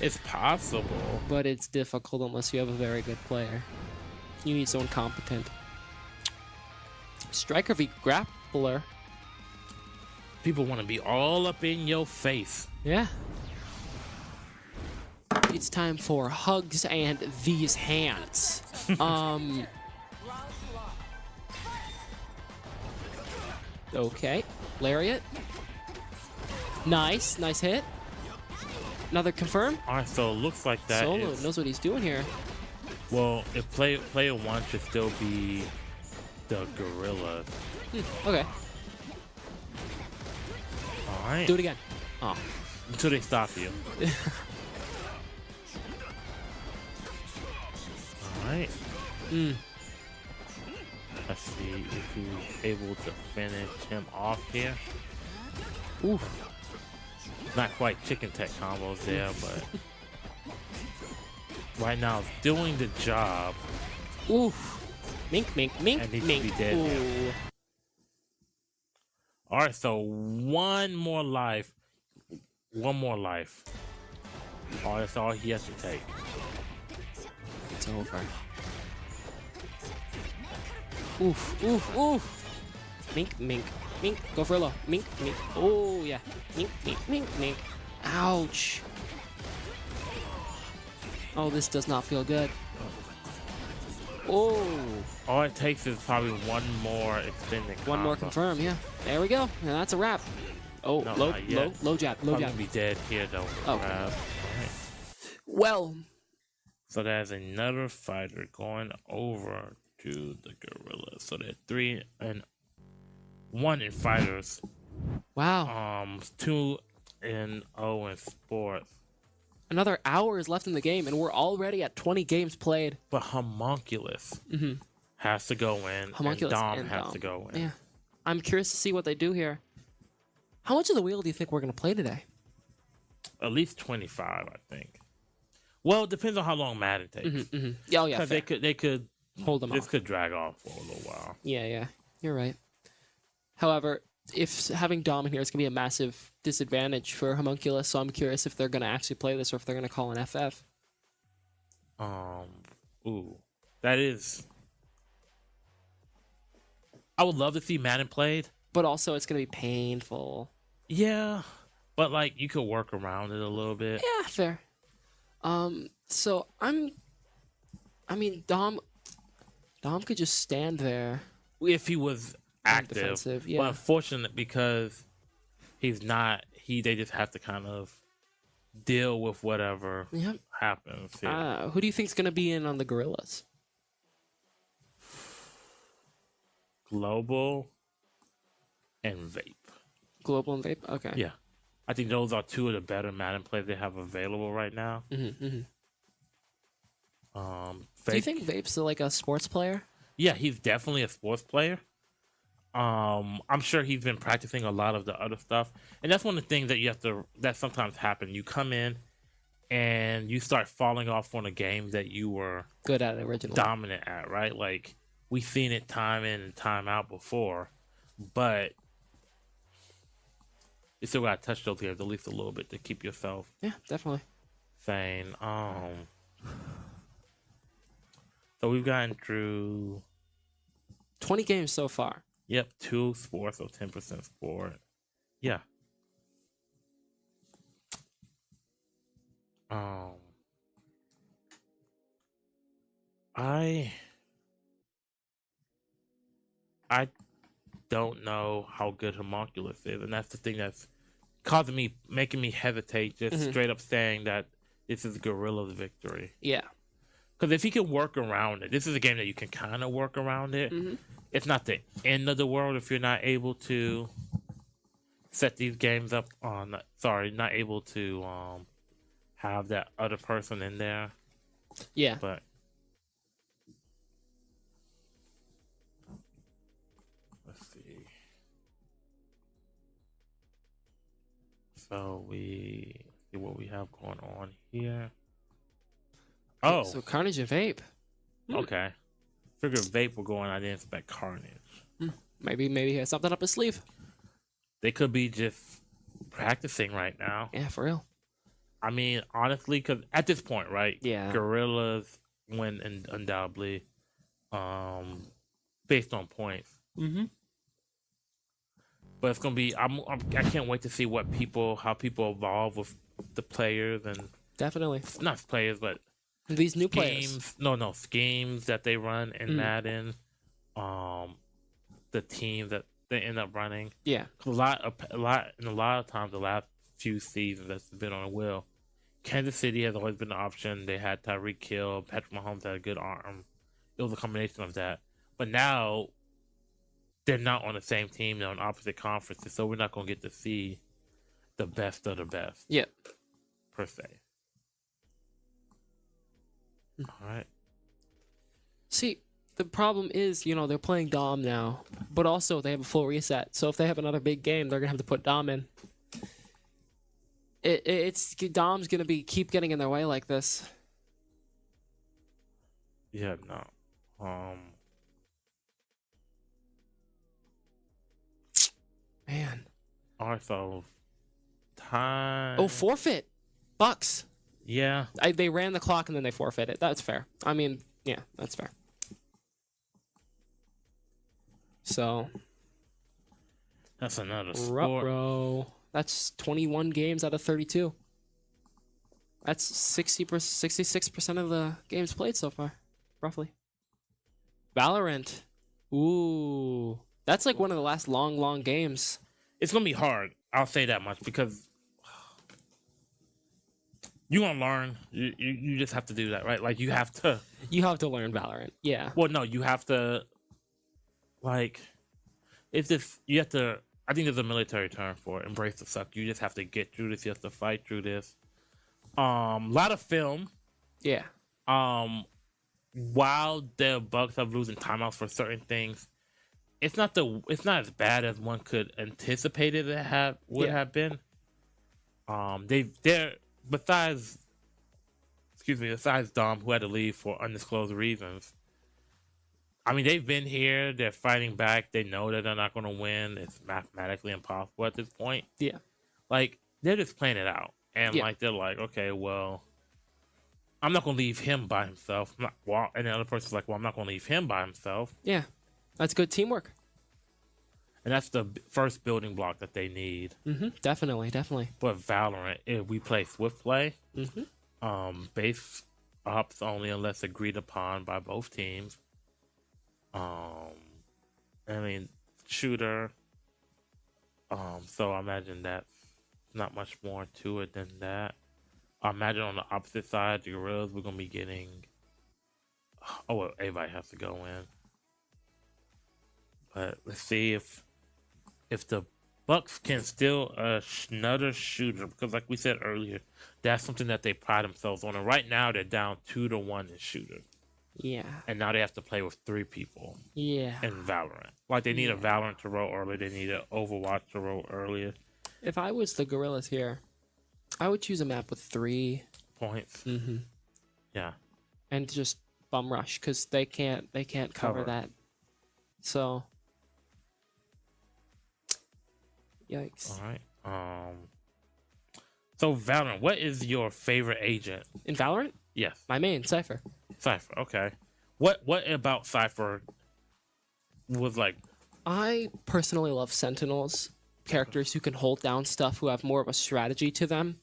E: It's possible.
F: But it's difficult unless you have a very good player. You need someone competent. Striker v Grappler.
E: People want to be all up in your face.
F: Yeah. It's time for hugs and these hands. Okay. Lariat. Nice hit. Another confirm.
E: All right, so it looks like that.
F: Solo knows what he's doing here.
E: Well, if player 1 should still be the Gorillaz.
F: Okay.
E: All right.
F: Do it again. Oh.
E: Until they stop you. All right. Let's see if he's able to finish him off here.
F: Oof.
E: Not quite chicken tech combos there, but right now it's doing the job.
F: Oof. Mink, mink, mink,
E: and needs
F: mink.
E: to be dead
F: Ooh.
E: now. All right, so one more life. One more life. Oh, that's all he has to take.
F: It's over. Oof, oof, oof. Mink, mink, mink. Go for a low. Mink, mink. Oh, yeah. Mink, mink, mink, mink. Ouch. Oh, this does not feel good. Oh.
E: All it takes is probably one more extended
F: One more
E: combo.
F: confirm, yeah. There we go. And that's a wrap. Oh,
E: No,
F: low,
E: not yet.
F: low jab, low
E: Probably
F: jab.
E: gonna be dead here though.
F: Oh.
E: Alright.
F: Well,
E: So there's another fighter going over to the Gorillaz. So they're 3-1 in fighters.
F: wow.
E: 2-0 in sports.
F: Another hour is left in the game, and we're already at 20 games played.
E: But Homunculus
F: Mhm.
E: has to go in,
F: Homunculus
E: and Dom
F: and
E: has
F: Dom.
E: to go in.
F: Yeah. I'm curious to see what they do here. How much of the wheel do you think we're going to play today?
E: At least 25, I think. Well, it depends on how long Madden takes.
F: Yeah, oh, yeah.
E: 'Cause
F: fair.
E: they could
F: Hold them
E: this
F: off.
E: could drag on for a little while.
F: Yeah. You're right. However, if having Dom in here is going to be a massive disadvantage for Homunculus, so I'm curious if they're going to actually play this or if they're going to call an FF.
E: Ooh, that is. I would love to see Madden played.
F: But also, it's going to be painful.
E: Yeah, but like you could work around it a little bit.
F: Yeah, fair. So I mean, Dom could just stand there.
E: If he was active,
F: defensive,
E: but
F: yeah.
E: unfortunate because he's not. They just have to kind of deal with whatever
F: Yep.
E: happens. Here.
F: Who do you think's going to be in on the Gorillaz?
E: Global and Vape.
F: Global and Vape? Okay.
E: Yeah. I think those are two of the better Madden players they have available right now.
F: Do
E: Vape,
F: you think Vape's like a sports player?
E: yeah, he's definitely a sports player. I'm sure he's been practicing a lot of the other stuff. And that's one of the things that sometimes happen. You come in and you start falling off on a game that you were
F: Good at it originally.
E: dominant at, right? Like we've seen it time in and time out before, but you still gotta touch those games at least a little bit to keep yourself
F: Yeah, definitely.
E: sane. So we've gotten through
F: 20 games so far.
E: 2 sports, so 10% sport. Yeah. I don't know how good Homunculus is, and that's the thing that's making me hesitate, just straight up saying that this is Gorilla's victory.
F: Yeah.
E: Because if he can work around it, this is a game that you can kind of work around it. It's not the end of the world if you're not able to set these games up on. Sorry, not able to have that other person in there.
F: Yeah.
E: But let's see. So we see what we have going on here. Oh,
F: So Carnage and Vape.
E: okay. Figured Vape were going. I didn't expect Carnage.
F: Maybe he has something up his sleeve.
E: They could be just practicing right now.
F: Yeah, for real.
E: I mean, honestly, because at this point, right?
F: Yeah.
E: Gorillas win undoubtedly, based on points. But it's gonna be. I can't wait to see how people evolve with the players and
F: Definitely.
E: not players, but
F: These new players.
E: schemes. No, schemes that they run in Madden. The team that they end up running.
F: Yeah.
E: A lot of times, the last few seasons that's been on a wheel. Kansas City has always been an option. They had Tyreek Hill, Patrick Mahomes had a good arm. It was a combination of that. But now they're not on the same team. They're on opposite conferences, so we're not going to get to see the best of the best.
F: Yeah.
E: Per se. All right.
F: See, the problem is, they're playing Dom now, but also they have a full reset. So if they have another big game, they're gonna have to put Dom in. It's Dom's gonna keep getting in their way like this.
E: Yeah, no.
F: Man.
E: All right, so time.
F: Oh, forfeit. Bucks.
E: Yeah.
F: They ran the clock and then they forfeited. That's fair. I mean, yeah, that's fair. So
E: That's another
F: Ruh,
E: sport.
F: bro. That's 21 games out of 32. That's 66% of the games played so far, roughly. Valorant. Ooh. That's like one of the last long games.
E: It's gonna be hard. I'll say that much because you're gonna learn. You just have to do that, right? Like you have to.
F: You have to learn Valorant. Yeah.
E: Well, no, you have to. Like, it's just you have to. I think there's a military term for it. Embrace the suck. You just have to get through this. You have to fight through this. Lot of film.
F: Yeah.
E: While the Bucks have losing timeouts for certain things, it's not as bad as one could anticipate it would have been. They're besides Dom, who had to leave for undisclosed reasons. I mean, they've been here. They're fighting back. They know that they're not going to win. It's mathematically impossible at this point.
F: Yeah.
E: Like, they're just playing it out. And,
F: Yeah.
E: like, they're like, okay, well, I'm not going to leave him by himself. And the other person's like, well, I'm not going to leave him by himself.
F: Yeah. That's good teamwork.
E: And that's the first building block that they need.
F: Mm-hmm. Definitely.
E: But Valorant, if we play Swift play,
F: Mm-hmm.
E: base ops only unless agreed upon by both teams. I mean, shooter. So I imagine that's not much more to it than that. I imagine on the opposite side, the Gorillaz, we're gonna be getting. Oh, well, everybody has to go in. But let's see if the Bucks can steal another shooter, because like we said earlier, that's something that they pride themselves on. And right now they're down 2-1 in shooter.
F: Yeah.
E: And now they have to play with 3 people.
F: Yeah.
E: In Valorant. Like they need a Valorant to roll early. They need an Overwatch to roll earlier.
F: If I was the Gorillaz here, I would choose a map with 3
E: points.
F: Mm-hmm.
E: Yeah.
F: And just bum rush because they can't cover that. So. Yikes.
E: All right. So Valorant, what is your favorite agent
F: in Valorant?
E: Yes.
F: My main, Cypher.
E: Cypher, okay. What about Cypher was like?
F: I personally love Sentinels, characters who can hold down stuff, who have more of a strategy to them.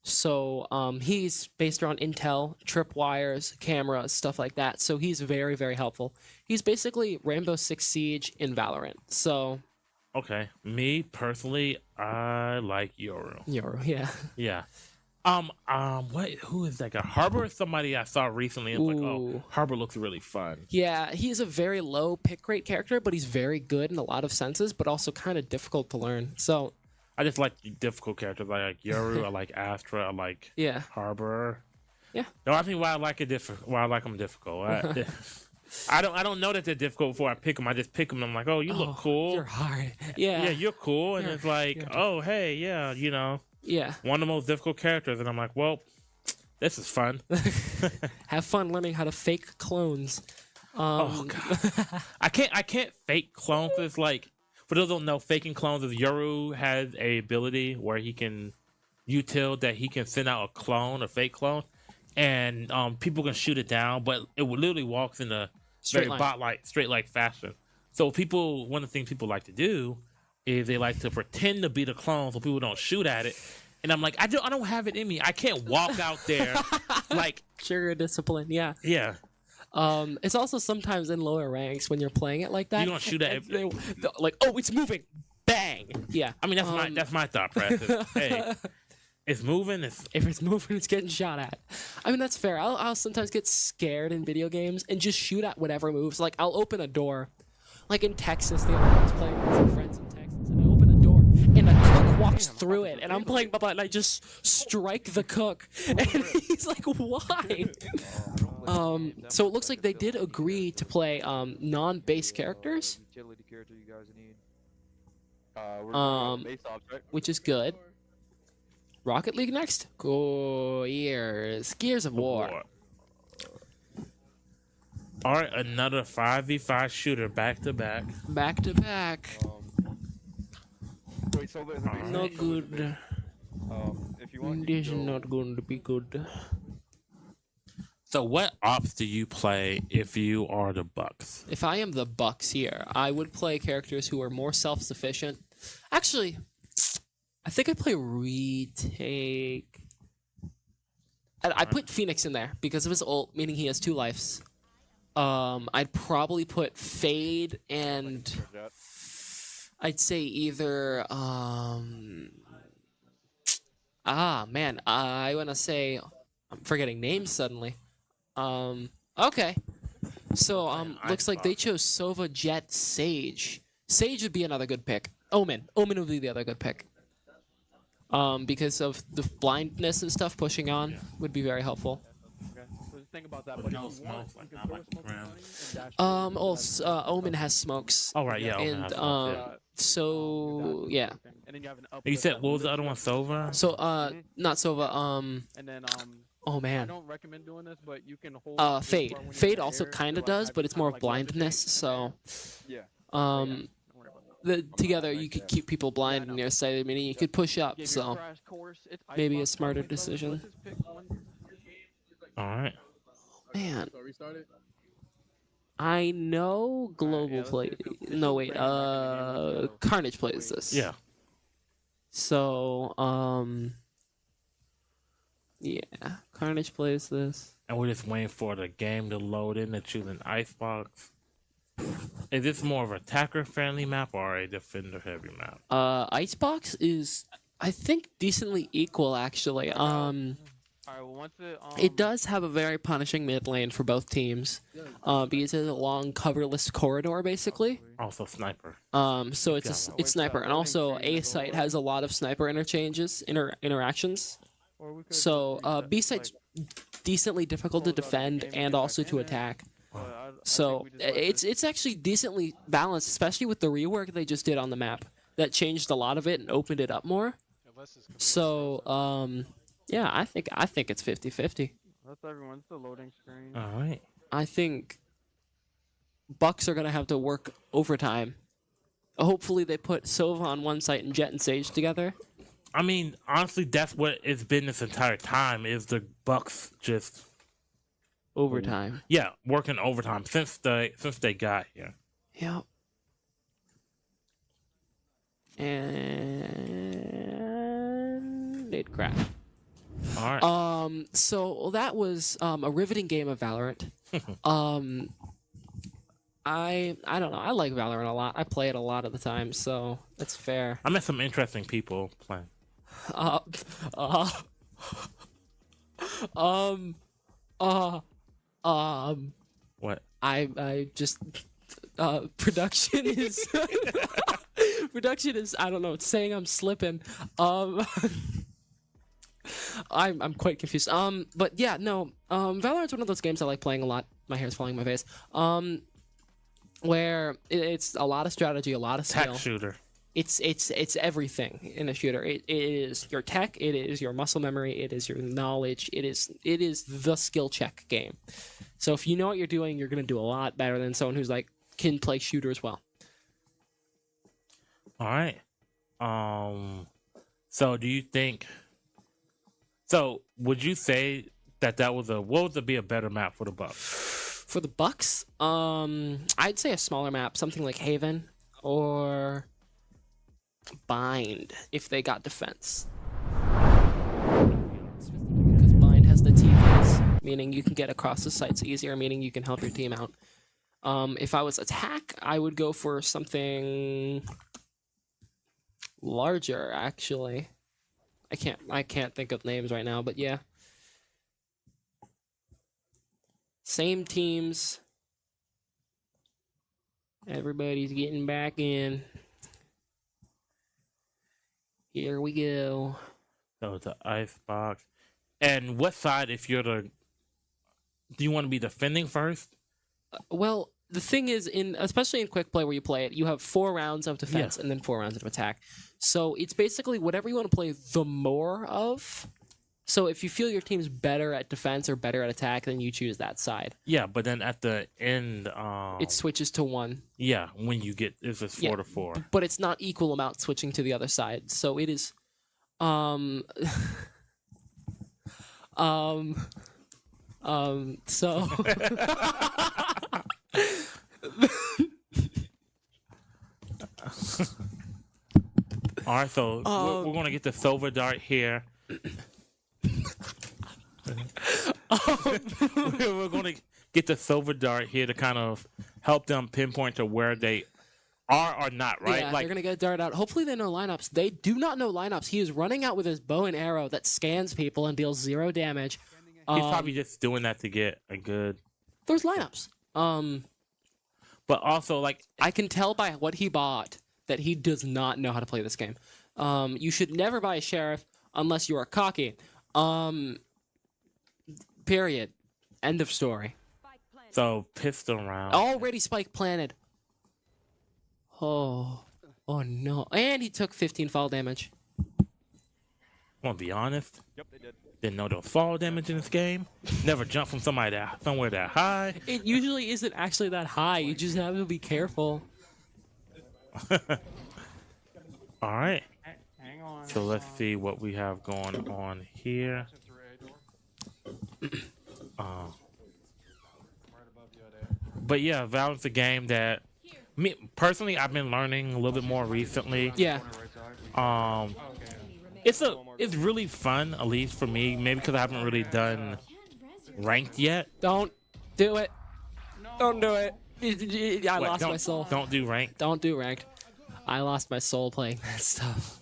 F: So he's based around intel, tripwires, cameras, stuff like that. So he's very, very helpful. He's basically Rainbow Six Siege in Valorant. So.
E: Okay. Me personally, I like Yoru.
F: Yoru, yeah.
E: Yeah. Who is that guy? Harbor is somebody I saw recently. And like, oh, Harbor looks really fun.
F: Yeah, he's a very low pick rate character, but he's very good in a lot of senses, but also kind of difficult to learn. So
E: I just like difficult characters. I like Yoru, I like Astra, I like Harbor.
F: Yeah.
E: No, I think why I like them difficult. I don't know that they're difficult before I pick them. I just pick them and I'm like, oh, you look cool.
F: You're hard. Yeah.
E: Yeah, you're cool. And it's like, oh, hey, yeah, you know.
F: Yeah.
E: One of the most difficult characters. And I'm like, well, this is fun.
F: Have fun learning how to fake clones.
E: Oh, God. I can't fake clones. It's like, for those who don't know, faking clones is Yoru has a ability where he can util that he can send out a fake clone. And people can shoot it down, but it literally walks in a straight like fashion. So one of the things people like to do is they like to pretend to be the clone so people don't shoot at it. And I'm like, I don't have it in me. I can't walk out there like
F: sugar discipline. Yeah.
E: Yeah.
F: It's also sometimes in lower ranks when you're playing it like that.
E: You don't shoot at it.
F: Like, oh, it's moving. Bang. Yeah.
E: I mean, that's my thought process. Hey. It's moving. If
F: it's moving, it's getting shot at. I mean, that's fair. I'll sometimes get scared in video games and just shoot at whatever moves. Like, I'll open a door. Like in Texas, the other day I was playing with some friends in Texas, and I open a door, and a cook walks through it, and I'm playing blah, blah, and I just strike the cook. And he's like, why? So it looks like they did agree to play non-base characters. Which is good. Rocket League next? Gears of War.
E: All right, another 5v5 shooter back to back.
F: Back to back.
I: Wait, so
F: No good.
I: If you want,
F: this is not going to be good.
E: So what ops do you play if you are the Bucks?
F: If I am the Bucks here, I would play characters who are more self-sufficient. Actually, I think I play retake. I put Phoenix in there because of his ult, meaning he has 2 lives. I'd probably put Fade and I'd say either man, I want to say I'm forgetting names suddenly. Okay. So looks like they chose Sova, Jet, Sage. Sage would be another good pick. Omen would be the other good pick. Because of the blindness and stuff, pushing on would be very helpful.
H: Okay. So just think about that. But if you want, you can throw a smoke at Sonny and dash
F: Omen has smokes.
E: Oh right, yeah. Omen
F: And
E: has smokes,
F: so yeah.
H: and then you have an up.
E: You said what was the other one? Sova.
F: So not Sova.
H: And then
F: Oh
H: I
F: man.
H: don't recommend doing this, but you can hold.
F: Fade.
H: when you're in
F: Fade
H: the
F: also
H: air
F: kind
H: to,
F: of
H: like,
F: does,
H: have
F: but it's
H: kind
F: more
H: of,
F: of
H: like,
F: blindness. So
H: Yeah.
F: together you could keep people blind in your side, meaning you could push up.
H: Give you a
F: So
H: crash course. It's
F: maybe a
H: Icebox,
F: smarter
H: probably, so
F: decision.
H: let's just pick one.
E: All right.
F: Man,
L: So restart it.
F: I know Global
H: let's
F: play.
H: do it.
F: No wait.
H: This is random, I can name it.
F: Carnage plays this.
E: Yeah.
F: So yeah, Carnage plays this.
E: And we're just waiting for the game to load in to choose an icebox. Is this more of an attacker-friendly map or a defender-heavy map?
F: Icebox is, I think, decently equal actually.
H: All right. Well, once
F: It does have a very punishing mid lane for both teams, because it's a long coverless corridor basically.
E: Also sniper.
F: So it's sniper, and also A site has a lot of sniper interactions.
H: Or we could
F: So
H: just reset,
F: B site's decently difficult to
H: close out the
F: defend
H: game,
F: and
H: get
F: also
H: back
F: to
H: in there.
F: attack.
H: but I
F: So
H: think we just let this-
F: it's actually decently balanced, especially with the rework they just did on the map. That changed a lot of it and opened it up more. So yeah, I think it's 50-50.
H: That's everyone. It's the loading screen.
E: All right.
F: I think Bucks are gonna have to work overtime. Hopefully they put Sova on one site and Jet and Sage together.
E: I mean, honestly, that's what it's been this entire time. Is the Bucks just
F: Overtime.
E: yeah working overtime since they got here.
F: Yep. And they'd crash.
E: All right.
F: So that was a riveting game of Valorant. I don't know. I like Valorant a lot. I play it a lot of the time, so that's fair.
E: I met some interesting people playing. What?
F: I just production is production is I don't know. It's saying I'm slipping. I'm quite confused. But yeah, no. Valorant's one of those games I like playing a lot. My hair's falling on my face. Where it's a lot of strategy, a lot of skill.
E: Tech shooter.
F: It's everything in a shooter. It is your tech, it is your muscle memory, it is your knowledge, it is the skill check game. So if you know what you're doing, you're gonna do a lot better than someone who's like can play shooters well.
E: All right. So do you think? So would you say that was what would be a better map for the Bucks?
F: For the Bucks, I'd say a smaller map, something like Haven or Bind if they got defense. Because Bind has the TPs, meaning you can get across the sites easier, meaning you can help your team out. If I was attack, I would go for something larger, actually. I can't think of names right now, but yeah. Same teams. Everybody's getting back in. Here we go.
E: So the icebox. And what side, if you're the, do you want to be defending first?
F: Well, the thing is, especially in quick play where you play it, you have 4 rounds of defense and then 4 rounds of attack. So it's basically whatever you want to play the more of. So if you feel your team's better at defense or better at attack, then you choose that side.
E: Yeah, but then at the end,
F: It switches to 1.
E: yeah, when you get it's 4 to 4.
F: But it's not equal amount switching to the other side. So it is So
E: All right, so we're gonna get the silver dart here. We're gonna get the silver dart here to kind of help them pinpoint to where they are or not, right?
F: yeah,
E: like
F: they're gonna get dart out. Hopefully they know lineups. They do not know lineups. He is running out with his bow and arrow that scans people and deals 0 damage.
E: he's probably just doing that to get a good.
F: There's lineups.
E: But also, like,
F: I can tell by what he bought that he does not know how to play this game. You should never buy a sheriff unless you are cocky. Period. End of story.
E: so pistol round.
F: Already spike planted. Oh no! And he took 15 fall damage.
E: I'm gonna be honest.
I: Yep, they did.
E: Didn't know there was fall damage in this game. Never jumped from somewhere that high.
F: It usually isn't actually that high. You just have to be careful.
E: All right.
M: Hang on.
E: So let's see what we have going on here. But yeah, Valorant's a game that me personally I've been learning a little bit more recently.
F: Yeah.
E: It's really fun, at least for me. Maybe because I haven't really done ranked yet.
F: Don't do it. Don't do it. I
E: What,
F: lost
E: don't-
F: my soul.
E: Don't do ranked.
F: Don't do ranked. I lost my soul playing that stuff.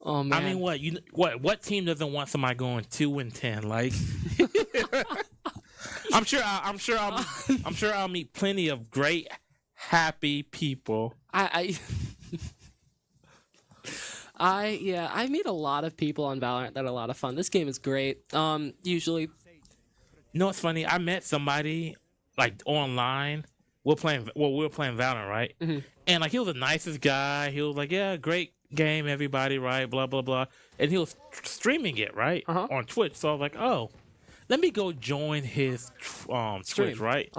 F: Oh man.
E: I mean, what team doesn't want somebody going 2-10? Like, I'm sure I'll meet plenty of great, happy people.
F: I meet a lot of people on Valorant that are a lot of fun. This game is great. Usually,
E: You know what's funny? I met somebody like online. We were playing Valorant, right?
F: Mm-hmm.
E: And like he was the nicest guy. He was like, "Yeah, great game, everybody, right? Blah blah blah." And he was streaming it, right, on Twitch. So I was like, "Oh, let me go join his Twitch, right?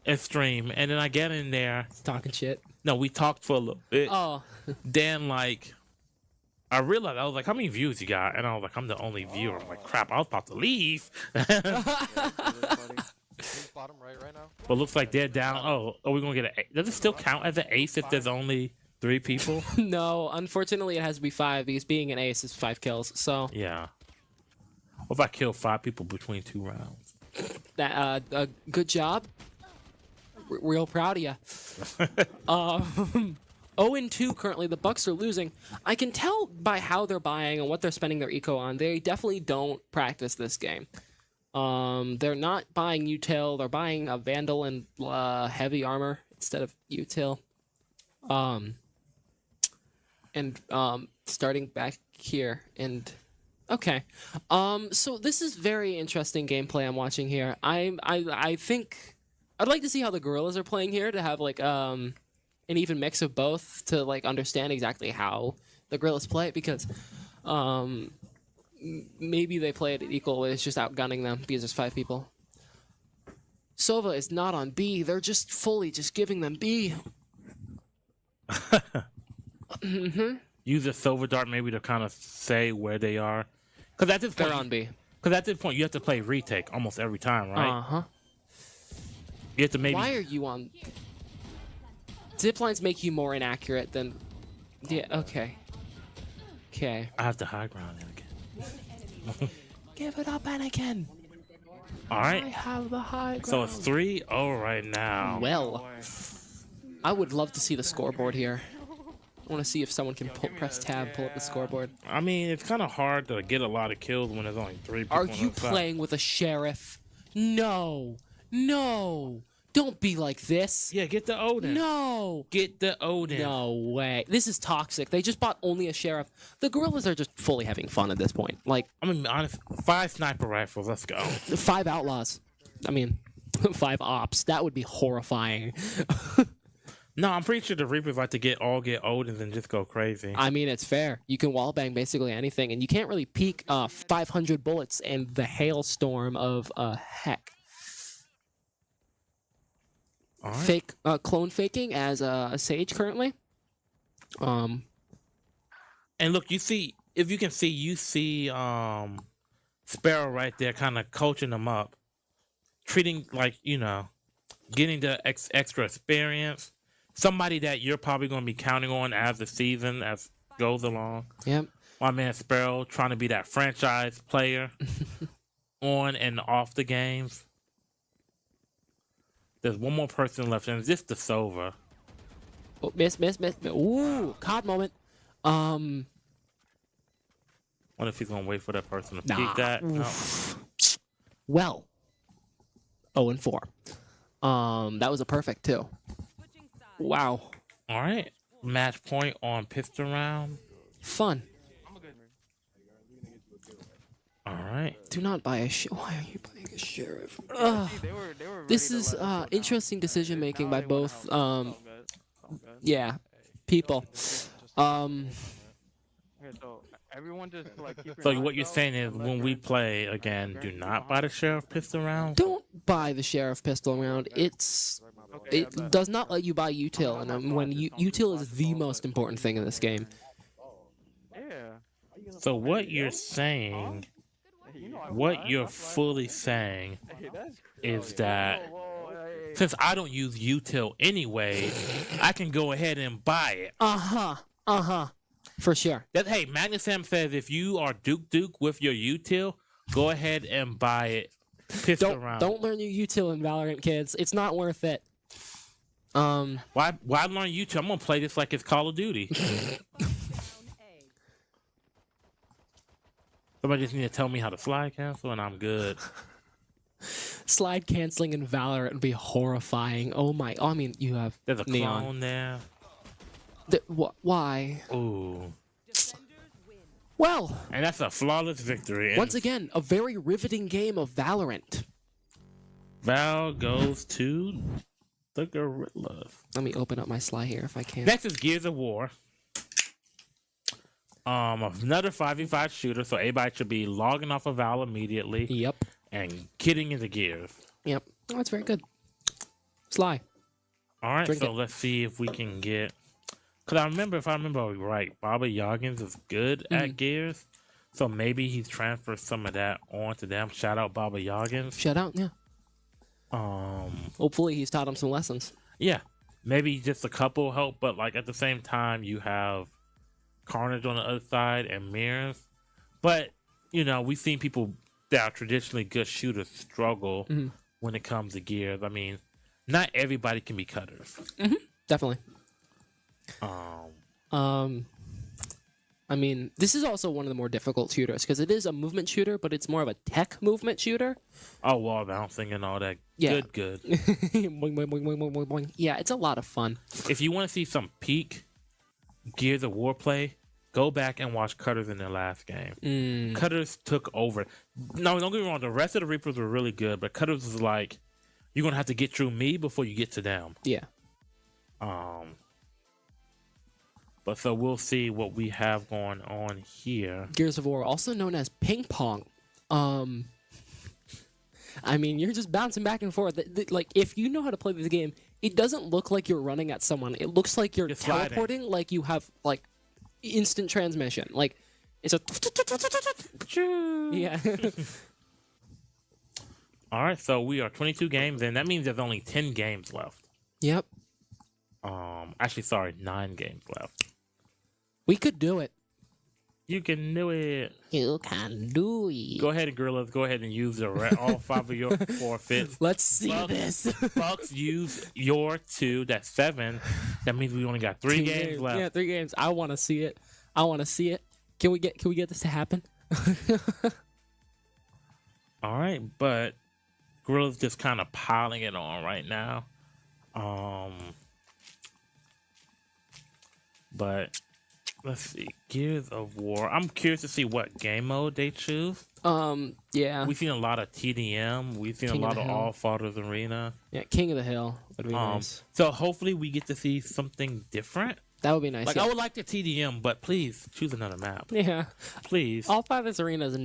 E: And stream." And then I get in there,
F: talking shit.
E: No, we talked for a little bit.
F: Oh,
E: then like. I realized, I was like, how many views you got? And I was like, I'm the only viewer. I'm like, crap, I was about to leave.
N: Bottom right now.
E: But looks like they're down. Oh, are we going to get an ace? Does it still count as an ace if there's only 3 people?
F: no. Unfortunately, it has to be 5 because being an ace is 5 kills. So
E: Yeah. What if I kill 5 people between 2 rounds?
F: that good job. Real proud of you. 0-2 currently. The Bucks are losing. I can tell by how they're buying and what they're spending their eco on. They definitely don't practice this game. They're not buying util. They're buying a Vandal and heavy armor instead of util. Starting back here and okay. So this is very interesting gameplay I'm watching here. I think I'd like to see how the Gorillaz are playing here to have like an even mix of both to like understand exactly how the Gorillaz play it because maybe they play it equal. It's just outgunning them because there's 5 people. Sova is not on B. They're just fully just giving them B.
E: Use a silver dart maybe to kind of say where they are. Because at this point,
F: They're on B.
E: Because at this point, you have to play retake almost every time, right? You have to maybe.
F: Why are you on? Zip lines make you more inaccurate than. Yeah. Okay. Okay.
E: I have to high ground it again.
F: Give it up, Anakin.
E: All right.
F: I have the high ground.
E: So it's 3-0 right now.
F: Well, I would love to see the scoreboard here. I want to see if someone can press tab, pull up the scoreboard.
E: I mean, it's kind of hard to get a lot of kills when there's only 3 people.
F: Are
E: on
F: you
E: the side.
F: playing with a sheriff? No. No. Don't be like this.
E: Yeah, get the Odin.
F: No.
E: Get the Odin.
F: No way. This is toxic. They just bought only a sheriff. The Gorillaz are just fully having fun at this point. Like,
E: I mean, honest, 5 sniper rifles. Let's go.
F: 5 outlaws. I mean, 5 ops. That would be horrifying.
E: No, I'm pretty sure the Reapers like to get Odins and just go crazy.
F: I mean, it's fair. You can wallbang basically anything, and you can't really peek 500 bullets and the hailstorm of heck.
E: All right.
F: Fake clone faking as a Sage currently.
E: And look, you see, if you can see, Sparrow right there, kind of coaching them up. treating like getting the extra experience. Somebody that you're probably going to be counting on as the season as goes along.
F: Yep.
E: My man Sparrow trying to be that franchise player on and off the games. There's one more person left, and it's just the Sova.
F: Oh, miss. Ooh, cod moment.
E: Wonder if he's gonna wait for that person to peek that. No.
F: Well, 0-4. That was a perfect too. Wow.
E: All right. Match point on pistol round.
F: Fun.
E: All right.
F: Do not buy a Why are you buying a sheriff? This is interesting decision making by both. Yeah, people.
H: Everyone just like keep
E: So what you're saying is when we play again, do not buy the sheriff pistol round?
F: Don't buy the sheriff pistol round. It does not let you buy util, and when util is the most important thing in this game.
E: So what you're saying, what you're fully saying, is that since I don't use util anyway, I can go ahead and buy it.
F: For sure.
E: Hey, Magnus Sam says if you are Duke with your util, go ahead and buy it. Pistol round.
F: Don't learn your util in Valorant, kids. It's not worth it.
E: Why learn util? I'm gonna play this like it's Call of Duty. Somebody just need to tell me how to slide cancel, and I'm good.
F: Slide canceling in Valorant would be horrifying. Oh my! I mean, you have
E: There's a
F: Neon.
E: clone there.
F: Why?
E: Ooh.
F: Well,
E: and that's a flawless victory.
F: Once again, a very riveting game of Valorant.
E: Val goes to the Gorillaz.
F: Let me open up my slide here if I can.
E: Next is Gears of War. Another 5v5 shooter, so everybody should be logging off of Val immediately.
F: Yep.
E: And getting into Gears.
F: Yep. Oh, that's very good. Sly.
E: All right, so let's see if we can get. Because if I remember right, Baba Yoggins is good at Gears. So maybe he's transferred some of that onto them. Shout out Baba Yoggins.
F: Shout out, yeah. Hopefully he's taught him some lessons.
E: Yeah. Maybe just a couple help, but like at the same time, you have Carnage on the other side and Mirrors. But, we've seen people that are traditionally good shooters struggle when it comes to Gears. I mean, not everybody can be cutters.
F: Definitely. I mean, this is also one of the more difficult shooters because it is a movement shooter, but it's more of a tech movement shooter.
E: Oh, wall bouncing and all that.
F: Yeah.
E: Good.
F: Boing, boing, boing, boing, boing, boing. Yeah, it's a lot of fun.
E: If you want to see some peak Gears of War play, go back and watch Cutters in their last game. Cutters took over. No, don't get me wrong. The rest of the Reapers were really good, but Cutters was like, you're going to have to get through me before you get to them.
F: Yeah.
E: But so we'll see what we have going on here.
F: Gears of War, also known as ping pong. I mean, you're just bouncing back and forth. Like, if you know how to play this game, it doesn't look like you're running at someone. It looks like you're teleporting, like you have, like, instant transmission. Like, it's a... Yeah.
E: All right, so we are 22 games in. That means there's only 10 games left.
F: Yep.
E: Actually, sorry, 9 games left.
F: We could do it.
E: You can do it.
F: You can do it.
E: Go ahead, Gorillaz. Go ahead and use all 5 of your forfeits.
F: Let's see this.
E: Bucks use your 2. That's 7. That means we only got 3 games left.
F: Yeah, 3 games. I want to see it. Can we get this to happen?
E: All right, but Gorillaz just kind of piling it on right now. But let's see, Gears of War. I'm curious to see what game mode they choose.
F: Yeah.
E: We've seen a lot of TDM. We've seen
F: King
E: a
F: of
E: lot
F: the
E: of
F: Hill.
E: All Fighters Arena.
F: Yeah, King of the Hill would be nice.
E: So hopefully we get to see something different.
F: That would be nice.
E: Like
F: yeah.
E: I would like the TDM, but please choose another map.
F: Yeah.
E: Please.
F: All 5 of this arenas,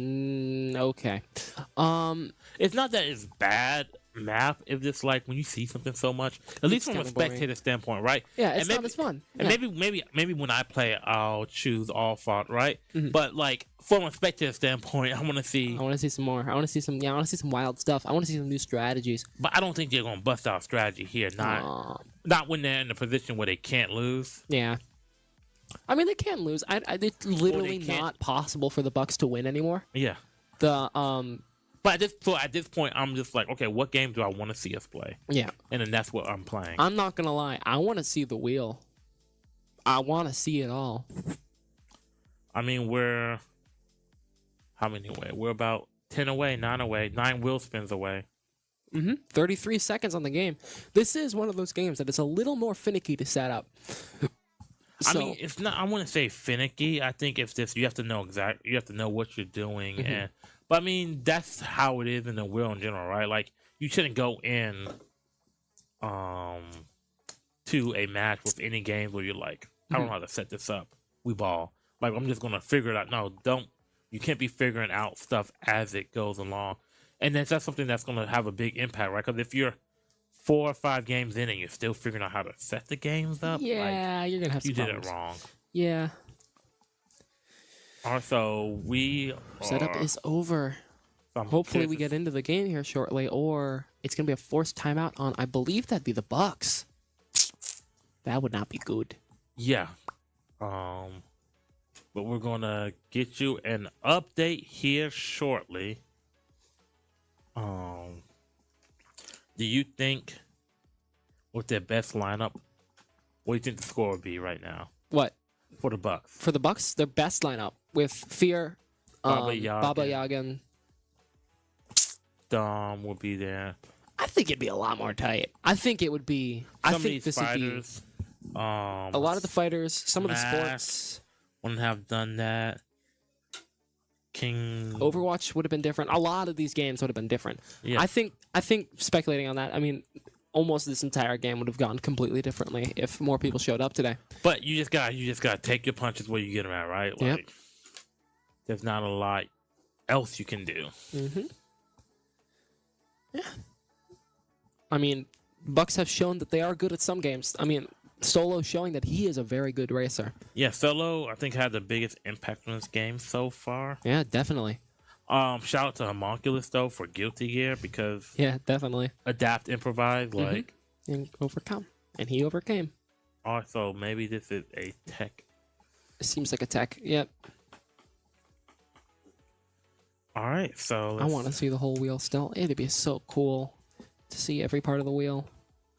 F: okay.
E: It's not that it's bad. map is just like when you see something so much, at least from a
F: kinda boring.
E: spectator standpoint, right?
F: Yeah, it's
E: And
F: not
E: maybe-
F: as fun.
E: And
F: Yeah.
E: maybe when I play, I'll choose all fault, right?
F: Mhm.
E: But like from a spectator standpoint, I want to see.
F: I want to see some more. I want to see some. Yeah, I want to see some wild stuff. I want to see some new strategies.
E: But I don't think they're gonna bust out strategy here. Not when they're in a position where they can't lose.
F: Yeah. I mean, they can lose. It's literally
E: can't-
F: not possible for the Bucks to win anymore.
E: Yeah.
F: But
E: at this point, I'm just like, okay, what game do I want to see us play?
F: Yeah.
E: And then that's what I'm playing.
F: I'm not gonna lie. I want to see the wheel. I want to see it all.
E: I mean, we're how many away? We're about 10 away, 9 away, 9 wheel spins away.
F: 33 seconds on the game. This is one of those games that is a little more finicky to set up.
E: I mean, it's not. I wouldn't say finicky. I think it's just you have to know You have to know what you're doing,
F: Mhm.
E: but I mean that's how it is in the wheel in general, right? Like you shouldn't go in, to a match with any games where you're like, I don't know how to set this up. We ball. Like I'm just gonna figure it out. No, don't. You can't be figuring out stuff as it goes along, and that's something that's gonna have a big impact, right? Because if you're 4 or 5 games in and you're still figuring out how to set the games up,
F: Yeah, you're gonna have some
E: you did
F: problems.
E: it wrong.
F: Yeah.
E: Also, we
F: Setup is over. Hopefully we get into the game here shortly, or it's gonna be a forced timeout on. I believe that'd be the Bucks. That would not be good.
E: Yeah. But we're gonna get you an update here shortly. Do you think with their best lineup, what do you think the score would be right now
F: What?
E: for the Bucks?
F: For the Bucks, their best lineup with Fear,
E: Baba Yaga.
F: Baba Yagan.
E: Dom will be there.
F: I think it'd be a lot more tight. I think it would be. I
E: Some of
F: think
E: these
F: this
E: fighters,
F: would be a lot of the fighters. Some of the
E: Smash
F: sports.
E: wouldn't have done that. King
F: Overwatch would have been different. A lot of these games would have been different.
E: Yeah.
F: I think speculating on that, I mean, almost this entire game would have gone completely differently if more people showed up today.
E: But you just gotta take your punches where you get them at, right?
F: Yep.
E: Like, there's not a lot else you can do.
F: Mm-hmm. Yeah. I mean, Bucks have shown that they are good at some games. I mean, Solo showing that he is a very good racer.
E: Yeah, Solo, I think, had the biggest impact on this game so far.
F: Yeah, definitely.
E: Shout out to Homunculus though for Guilty Gear because
F: Yeah, definitely.
E: adapt, improvise, like
F: And overcome. And he overcame.
E: also maybe this is a tech.
F: It seems like a tech. Yep.
E: All right, so
F: I want to see the whole wheel still. It'd be so cool to see every part of the wheel.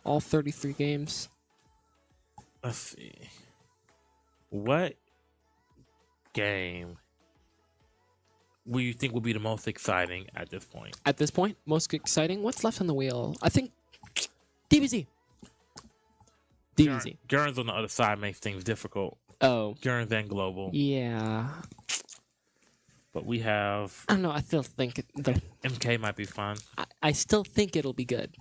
F: All 33 games.
E: let's see. What game will you think will be the most exciting at this point?
F: At this point, most exciting. What's left on the wheel? I think DBZ. DBZ.
E: Gurns on the other side makes things difficult.
F: Oh.
E: Gurns and Global.
F: Yeah.
E: But we have
F: I don't know. I still think
E: MK might be fun.
F: I still think it'll be good.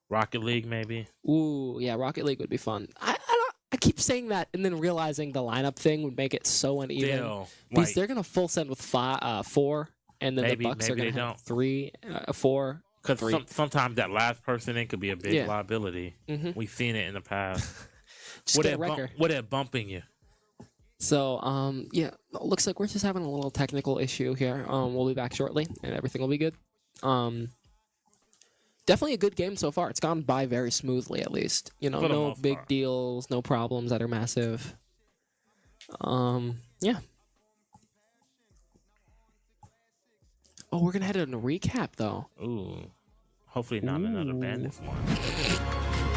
E: Rocket League maybe.
F: Ooh, yeah, Rocket League would be fun. I keep saying that and then realizing the lineup thing would make it so uneven.
E: Still,
F: because
E: like-
F: they're gonna full send with 4, and then
E: Maybe-
F: the Bucks are
E: maybe
F: gonna
E: they
F: have
E: don't.
F: 3, 4,
E: Because
F: 3.
E: sometimes that last person in could be a big
F: Yeah.
E: liability.
F: Mhm.
E: We've seen it in the past.
F: Just
E: What
F: get a
E: they're
F: wrecker.
E: what they're bumping you.
F: So, yeah, looks like we're just having a little technical issue here. We'll be back shortly, and everything will be good. Definitely a good game so far. It's gone by very smoothly, at least. You know,
E: For the
F: no
E: most
F: big
E: part.
F: deals, no problems that are massive. Yeah. Oh, we're gonna head in a recap though.
E: Ooh. Hopefully not another Bandits one.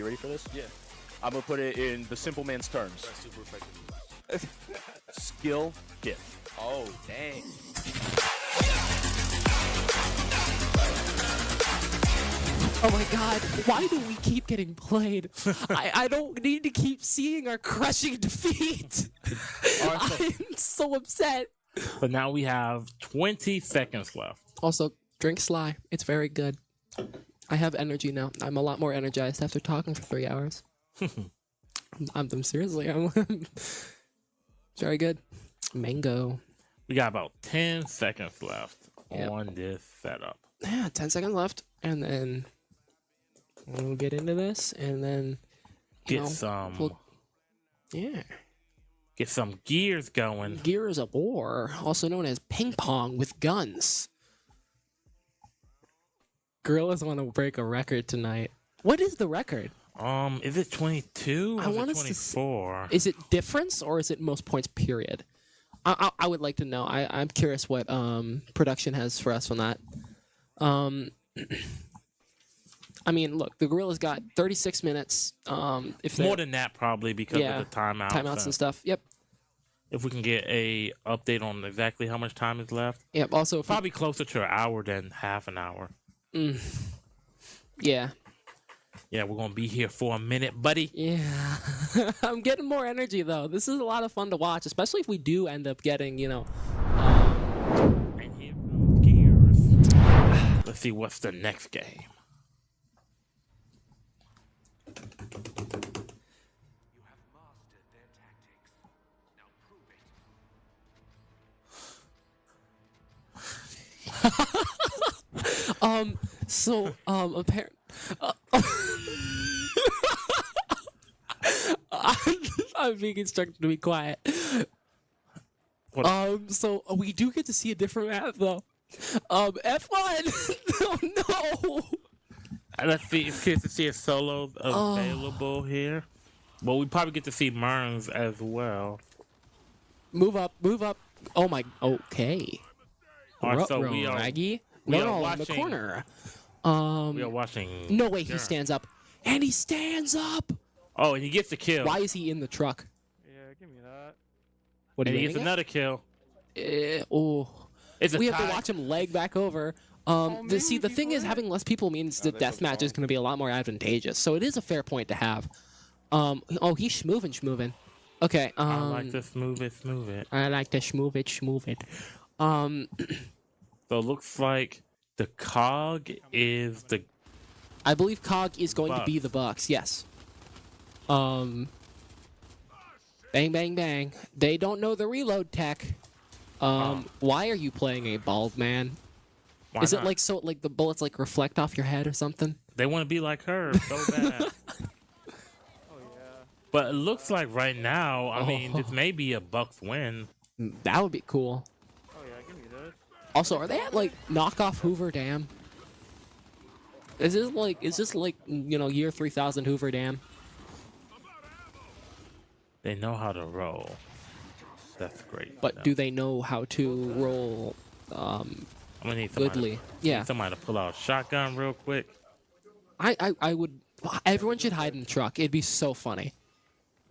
I: you ready for this? Yeah. I'm gonna put it in the simple man's terms.
J: That's super effective.
I: Skill gift.
J: Oh, dang.
F: Oh my god, why do we keep getting played? I don't need to keep seeing our crushing defeat. I'm so upset.
E: But now we have 20 seconds left.
F: Also, drink Sly. It's very good. I have energy now. I'm a lot more energized after talking for 3 hours. I'm seriously. I'm it's very good. Mango.
E: We got about 10 seconds left on this setup.
F: Yeah, 10 seconds left, and then we'll get into this, and then
E: Get some gears going.
F: Gears of War, also known as ping pong with guns. Gorillaz want to break a record tonight. What is the record?
E: Is it 22?
F: I want
E: to 24.
F: Is it difference or is it most points period? I would like to know. I'm curious what production has for us on that. I mean, look, the Gorillaz got 36 minutes. If
E: More than that, probably, because of the
F: timeouts and stuff. Yep.
E: If we can get a update on exactly how much time is left.
F: Yep. Also,
E: probably closer to an hour than half an hour.
F: Yeah.
E: Yeah, we're gonna be here for a minute, buddy.
F: Yeah. I'm getting more energy though. This is a lot of fun to watch, especially if we do end up getting,
E: And here comes gears. Let's see what's the next game.
F: Apparently, I'm being instructed to be quiet. So we do get to see a different map though. F1. Oh no.
E: Let's see. It's curious to see if Solo's available here. Well, we probably get to see Murns as well.
F: Move up. Oh my. Okay.
E: So we are.
F: Raggy.
E: We
F: No,
E: are
F: in the
E: watching.
F: corner.
E: We are watching.
F: No way. He stands up. And he stands up.
E: Oh, and he gets the kill.
F: Why is he in the truck?
M: Yeah, give me that.
F: What are
E: and
F: you
E: he gets
F: aiming
E: another kill.
F: at?
E: It's a
F: We have
E: tie.
F: to watch him leg back over. The thing is, having less people means the deathmatch is going to be a lot more advantageous. So it is a fair point to have. He's schmoovin'. Okay.
E: I like to smooth it.
F: I like to schmoove it.
E: So it looks like the cog is the.
F: I believe cog is going to be the Bucks. Yes. Bang bang bang. They don't know the reload tech. Why are you playing a bald man?
E: Why
F: Is
E: not?
F: it like the bullets like reflect off your head or something?
E: They want to be like her so bad. But it looks like right now, I mean, this may be a Bucks win.
F: That would be cool.
M: Oh yeah, give me that.
F: Also, are they at like knockoff Hoover Dam? Is this like year 3000 Hoover Dam?
E: They know how to roll. That's great.
F: But do they know how to roll
E: I'm gonna need somebody
F: goodly? Yeah.
E: somebody to pull out a shotgun real quick.
F: I would. Everyone should hide in the truck. It'd be so funny.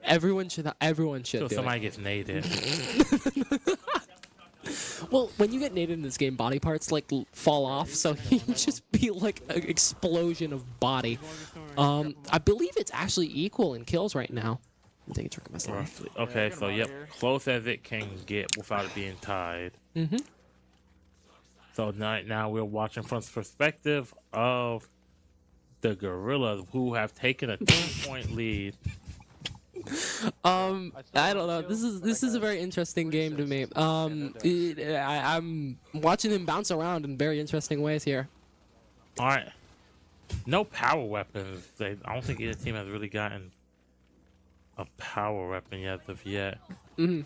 F: Everyone should
E: So
F: do
E: somebody
F: it.
E: gets naded.
F: Well, when you get naded in this game, body parts fall off, so you just be like an explosion of body. I believe it's actually equal in kills right now. I'm taking a trick of myself.
E: Roughly. Okay, so yep, close as it can get without it being tied.
F: Mm-hmm.
E: So now we're watching from the perspective of the Gorillaz, who have taken a 10-point lead.
F: I don't know. This is a very interesting game to me. I'm watching him bounce around in very interesting ways here.
E: All right, no power weapons. I don't think either team has really gotten a power weapon as of yet.
F: Mm-hmm.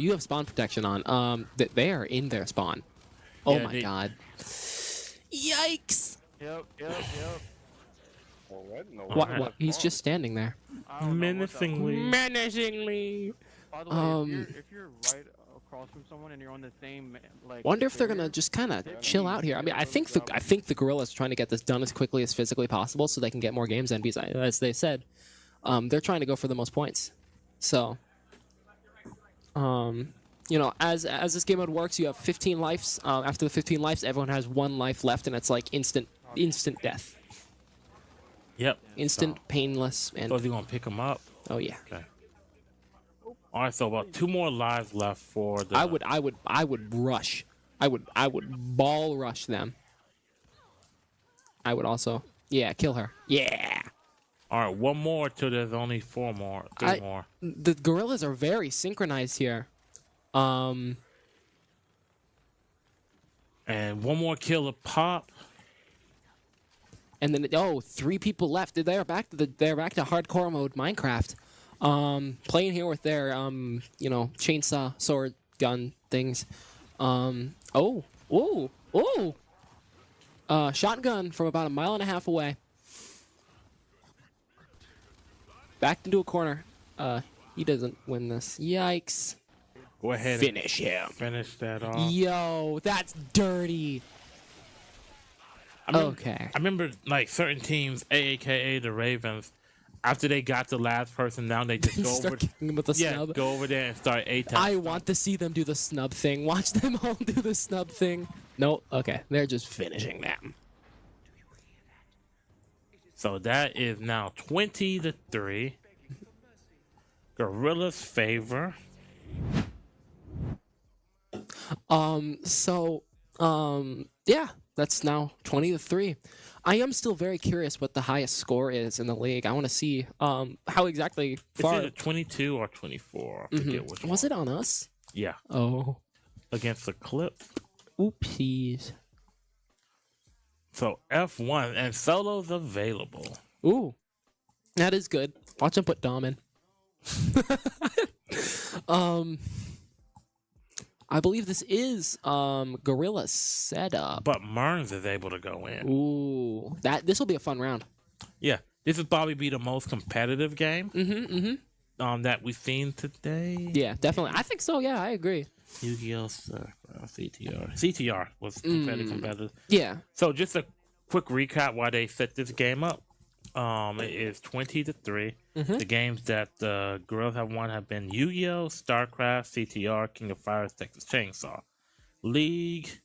F: You have spawn protection on. They are in their spawn. Oh
E: Yeah,
F: my god. Yikes!
I: Yep.
F: What? He's just standing there.
E: Menacingly.
F: Menacingly.
M: By the way, if you're right
H: across from someone and you're on the same like.
F: Wonder if they're gonna
H: carrier,
F: just kind of
H: it's
F: chill out here. I mean, I think the Gorillaz are trying to get this done as quickly as physically possible so they can get more games in. Because as they said, they're trying to go for the most points. So, you know, as this game mode works, you have 15 lives. After the 15 lives, everyone has 1 life left, and it's like instant death.
E: Yep.
F: Instant, painless, and.
E: So is he gonna pick him up?
F: Oh yeah.
E: Okay. All right, so about 2 more lives left for the.
F: I would rush. I would ball rush them. I would also, kill her. Yeah.
E: All right, 1 more till there's only 4 more. 3 more.
F: The Gorillaz are very synchronized here.
E: And 1 more kill of Pop.
F: And then 3 people left. They're back to hardcore mode Minecraft. Playing here with their you know, chainsaw sword gun things. Shotgun from about 1.5 miles away. Backed into a corner. He doesn't win this. Yikes.
E: Go ahead.
F: Finish him.
E: Finish that off.
F: Yo, that's dirty. Okay.
E: I remember like certain teams, AKA the Ravens, after they got the last person down, they just go over.
F: Kicking him with the snub.
E: Go over there and start A-tap.
F: I want to see them do the snub thing. Watch them all do the snub thing. Nope. Okay, they're just finishing them.
E: So that is now 20-3. Gorillaz favor.
F: Yeah, that's now 20-3. I am still very curious what the highest score is in the league. I want to see how exactly far.
E: Is it 22 or 24? I forget which
F: Was
E: one.
F: it on us?
E: Yeah.
F: Oh.
E: Against the Clip.
F: Oopsies.
E: So F1 and Solo's available.
F: Ooh. That is good. Watch him put Dom in. I believe this is Gorilla setup.
E: But Murns is able to go in.
F: Ooh. This will be a fun round.
E: Yeah. This will probably be the most competitive game that we've seen today.
F: Yeah, definitely. I think so. Yeah, I agree.
E: Yu-Gi-Oh! CTR. CTR was competitive.
F: Yeah.
E: So just a quick recap why they set this game up. It is 20-3. The games that the Gorillaz have won have been Yu-Gi-Oh!, StarCraft, CTR, King of Fighters, Texas Chainsaw, League,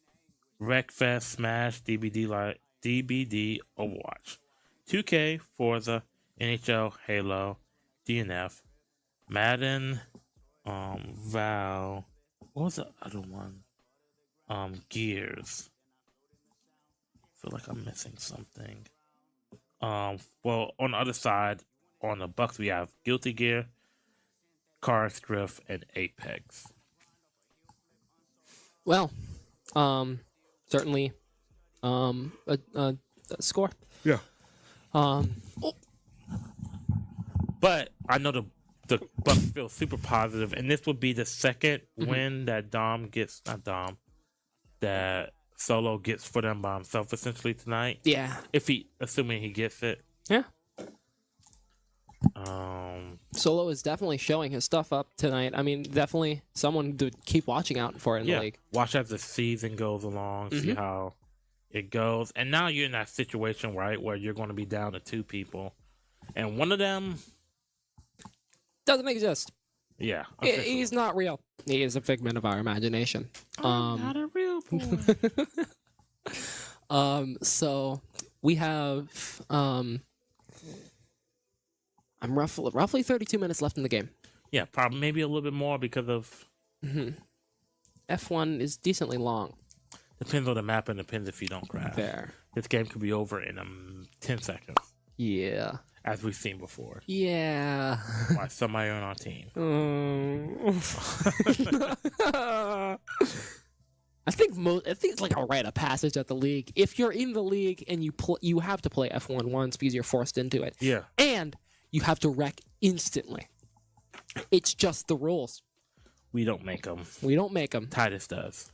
E: Wreckfest, Smash, DBD, Overwatch, 2K, Forza, NHL, Halo, DNF, Madden, Val. What was the other one? Gears. I feel like I'm missing something. Well, on the other side, on the Bucks, we have Guilty Gear, Cars Drift, and Apex.
F: Well, certainly, a score.
E: Yeah. But I know the Bucks feel super positive, and this would be the second win that that Solo gets for them by himself essentially tonight.
F: Yeah.
E: Assuming he gets it.
F: Yeah. Solo is definitely showing his stuff up tonight. I mean, definitely someone to keep watching out for in the league.
E: Watch as the season goes along, see how it goes. And now you're in that situation, right, where you're going to be down to 2 people. And one of them
F: doesn't exist.
E: Yeah.
F: He's not real. He is a figment of our imagination.
E: Not a real boy.
F: So we have I'm roughly 32 minutes left in the game.
E: Yeah, probably maybe a little bit more because of
F: F1 is decently long.
E: Depends on the map and depends if you don't crash.
F: Fair.
E: This game could be over in 10 seconds.
F: Yeah.
E: As we've seen before.
F: Yeah.
E: By somebody on our team.
F: I think it's like a rite of passage at the league. If you're in the league and you have to play F1 once because you're forced into it.
E: Yeah.
F: And you have to wreck instantly. It's just the rules.
E: We don't make them.
F: Titus
E: does.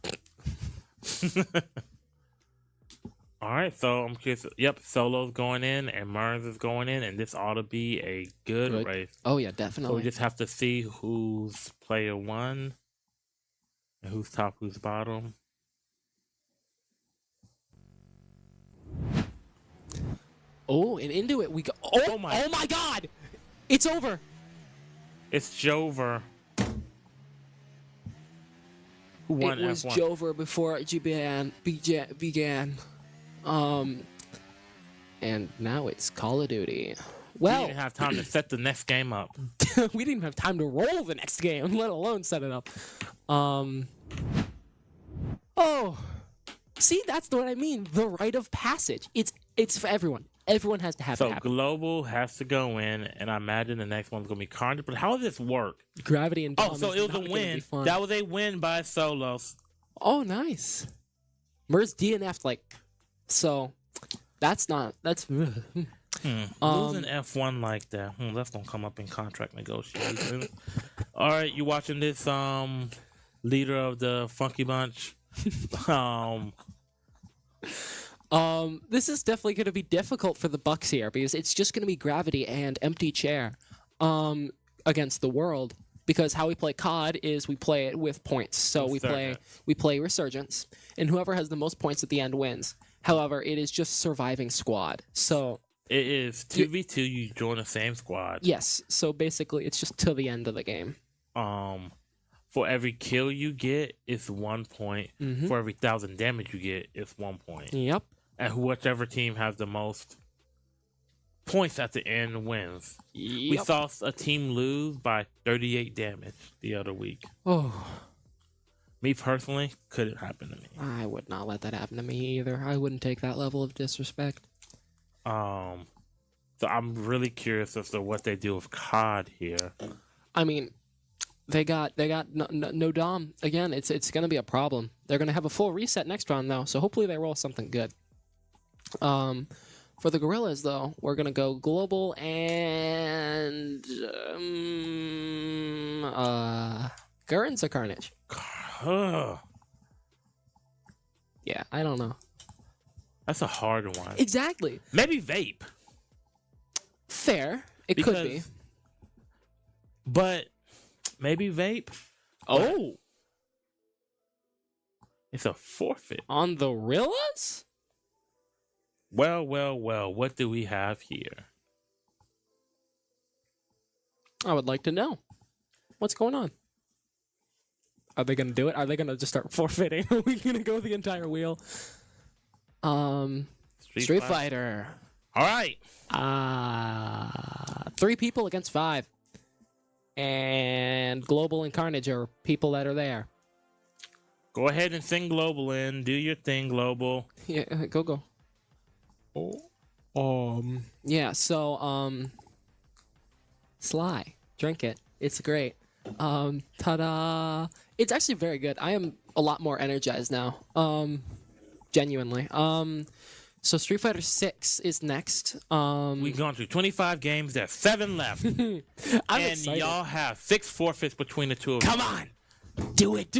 E: All right, so I'm curious. Yep, Solo's going in and Mars is going in, and this ought to be a good race.
F: Oh yeah, definitely.
E: So we just have to see who's player 1. And who's top, who's bottom?
F: Oh, and into it we go. Oh my God! It's over.
E: It's Jover. Who won
F: It was
E: F1?
F: Jover before it began. And now it's Call of Duty.
E: We
F: Well,
E: didn't have time to set the next game up.
F: we didn't even have time to roll the next game, let alone set it up. Oh, see, that's what I mean. The rite of passage. It's for everyone. Everyone has to have it
E: So
F: happen.
E: Global has to go in, and I imagine the next one's gonna be Carnage. But how does this work?
F: Gravity and Dom
E: Oh, so
F: is
E: it was
F: not
E: a
F: gonna
E: win.
F: be fun.
E: That was a win by Solos.
F: Oh, nice. Mer's DNF'd so that's not
E: Losing F1 like that, that's gonna come up in contract negotiations. All right, you watching this? Leader of the Funky Bunch.
F: This is definitely going to be difficult for the Bucks here because it's just going to be Gravity and Empty Chair against the world. Because how we play COD is we play it with points. So we play Resurgence, and whoever has the most points at the end wins. However, it is just surviving squad. So
E: it is 2v2. You join the same squad.
F: Yes. So basically, it's just till the end of the game.
E: For every kill you get, it's 1 point.
F: Mm-hmm.
E: For every 1,000 damage you get, it's 1 point.
F: Yep.
E: And whichever team has the most points at the end wins.
F: Yep.
E: We saw a team lose by 38 damage the other week.
F: Oh.
E: Me personally, couldn't happen to me.
F: I would not let that happen to me either. I wouldn't take that level of disrespect.
E: So I'm really curious as to what they do with COD here.
F: I mean, they got no Dom again. It's gonna be a problem. They're gonna have a full reset next round though, so hopefully they roll something good. For the Gorillaz though, we're gonna go global and Gurren's a Carnage. Yeah, I don't know.
E: That's a hard one.
F: Exactly.
E: Maybe Vape.
F: Fair. It could be.
E: But maybe Vape.
F: Oh.
E: It's a forfeit.
F: On the Gorillas?
E: Well. What do we have here?
F: I would like to know. What's going on? Are they going to do it? Are they going to just start forfeiting? Are we going to go the entire wheel? Street Fighter.
E: All right.
F: 3 people against 5. And Global and Carnage are people that are there.
E: Go ahead and sing Global in. Do your thing, Global.
F: Yeah, go. Yeah, so, Sly. Drink it. It's great. Ta-da. It's actually very good. I am a lot more energized now. Genuinely. So Street Fighter 6 is next.
E: We've gone through 25 games. There's 7 left.
F: I'm excited.
E: Y'all have 6 forfeits between the two of you.
F: Come on! Do it!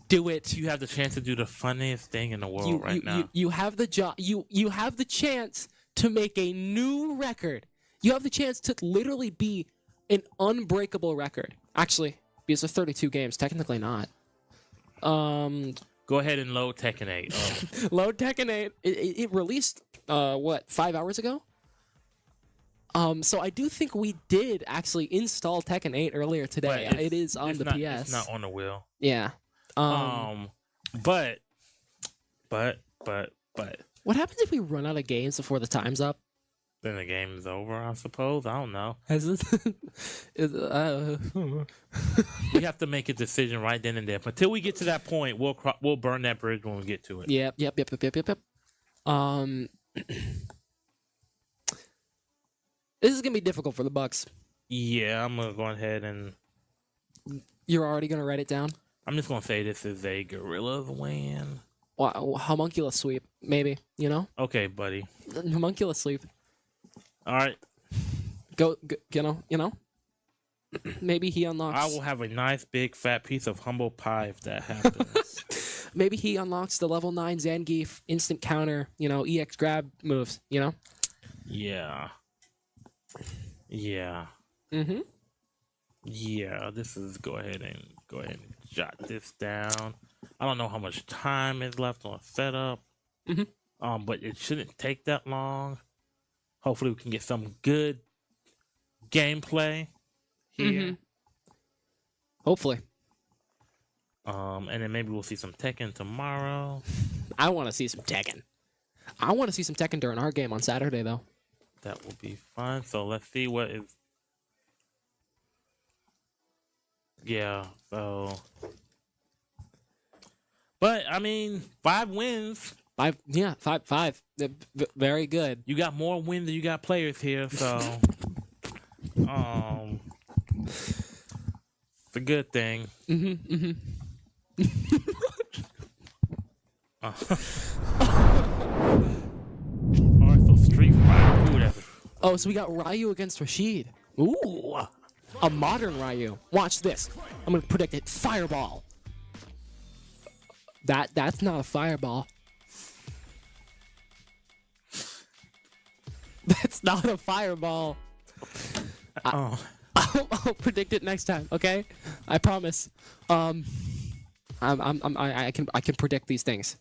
F: Do it!
E: You have the chance to do the funniest thing in the world now.
F: You have the job. You have the chance to make a new record. You have the chance to literally be an unbreakable record. Actually, because of 32 games, technically not.
E: Go ahead and load Tekken 8.
F: Load Tekken 8. It released 5 hours ago? So I do think we did actually install Tekken 8 earlier today. It is on the PS.
E: It's not on the wheel.
F: Yeah.
E: But
F: what happens if we run out of games before the time's up?
E: then the game is over, I suppose. I don't know.
F: Has this?
E: We have to make a decision right then and there. But until we get to that point, we'll burn that bridge when we get to it.
F: Yep. This is gonna be difficult for the Bucks.
E: Yeah, I'm gonna go ahead and.
F: You're already gonna write it down.
E: I'm just gonna say this is a Gorillaz win.
F: Homunculus sweep, maybe. You know.
E: Okay, buddy.
F: Homunculus sweep.
E: All right.
F: Go. You know. Maybe he unlocks.
E: I will have a nice big fat piece of humble pie if that happens.
F: Maybe he unlocks the level 9 Zangief instant counter. EX grab moves.
E: Yeah.
F: Mm-hmm.
E: Yeah, this is go ahead and jot this down. I don't know how much time is left on setup. But it shouldn't take that long. Hopefully we can get some good gameplay here.
F: Hopefully.
E: And then maybe we'll see some Tekken tomorrow.
F: I want to see some Tekken. I want to see some Tekken during our game on Saturday, though.
E: That will be fun. So let's see what is. Yeah, so. But, I mean, 5 wins.
F: Five. Very good.
E: You got more wins than you got players here, so. It's a good thing. Alright, so Street Fighter. Ooh, that's
F: Oh, so we got Ryu against Rashid. Ooh, a modern Ryu. Watch this. I'm gonna predict it. Fireball. That's not a fireball. That's not a fireball. I'll predict it next time. Okay, I promise. I can predict these things.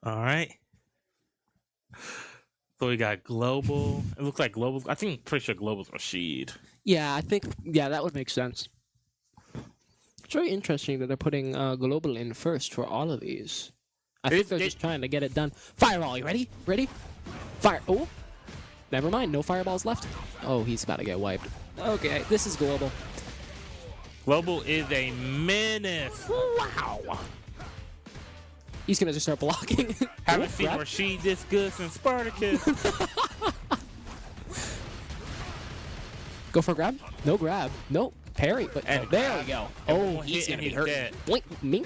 E: all right. So we got Global. It looks like Global. I think pretty sure Global's Rashid.
F: Yeah, I think that would make sense. It's very interesting that they're putting Global in first for all of these. I think they're just trying to get it done. Fireball, you ready? Ready? Fire. Oh, never mind. No fireballs left. Oh, he's about to get wiped. Okay, this is Global.
E: Global is a menace.
F: Wow. He's gonna just start blocking.
E: Haven't seen Rashid this good since Spartacus.
F: Go for a grab? No grab. No parry. But there we go. Oh, he's gonna be hurt.
E: Dead.
F: Blink, me.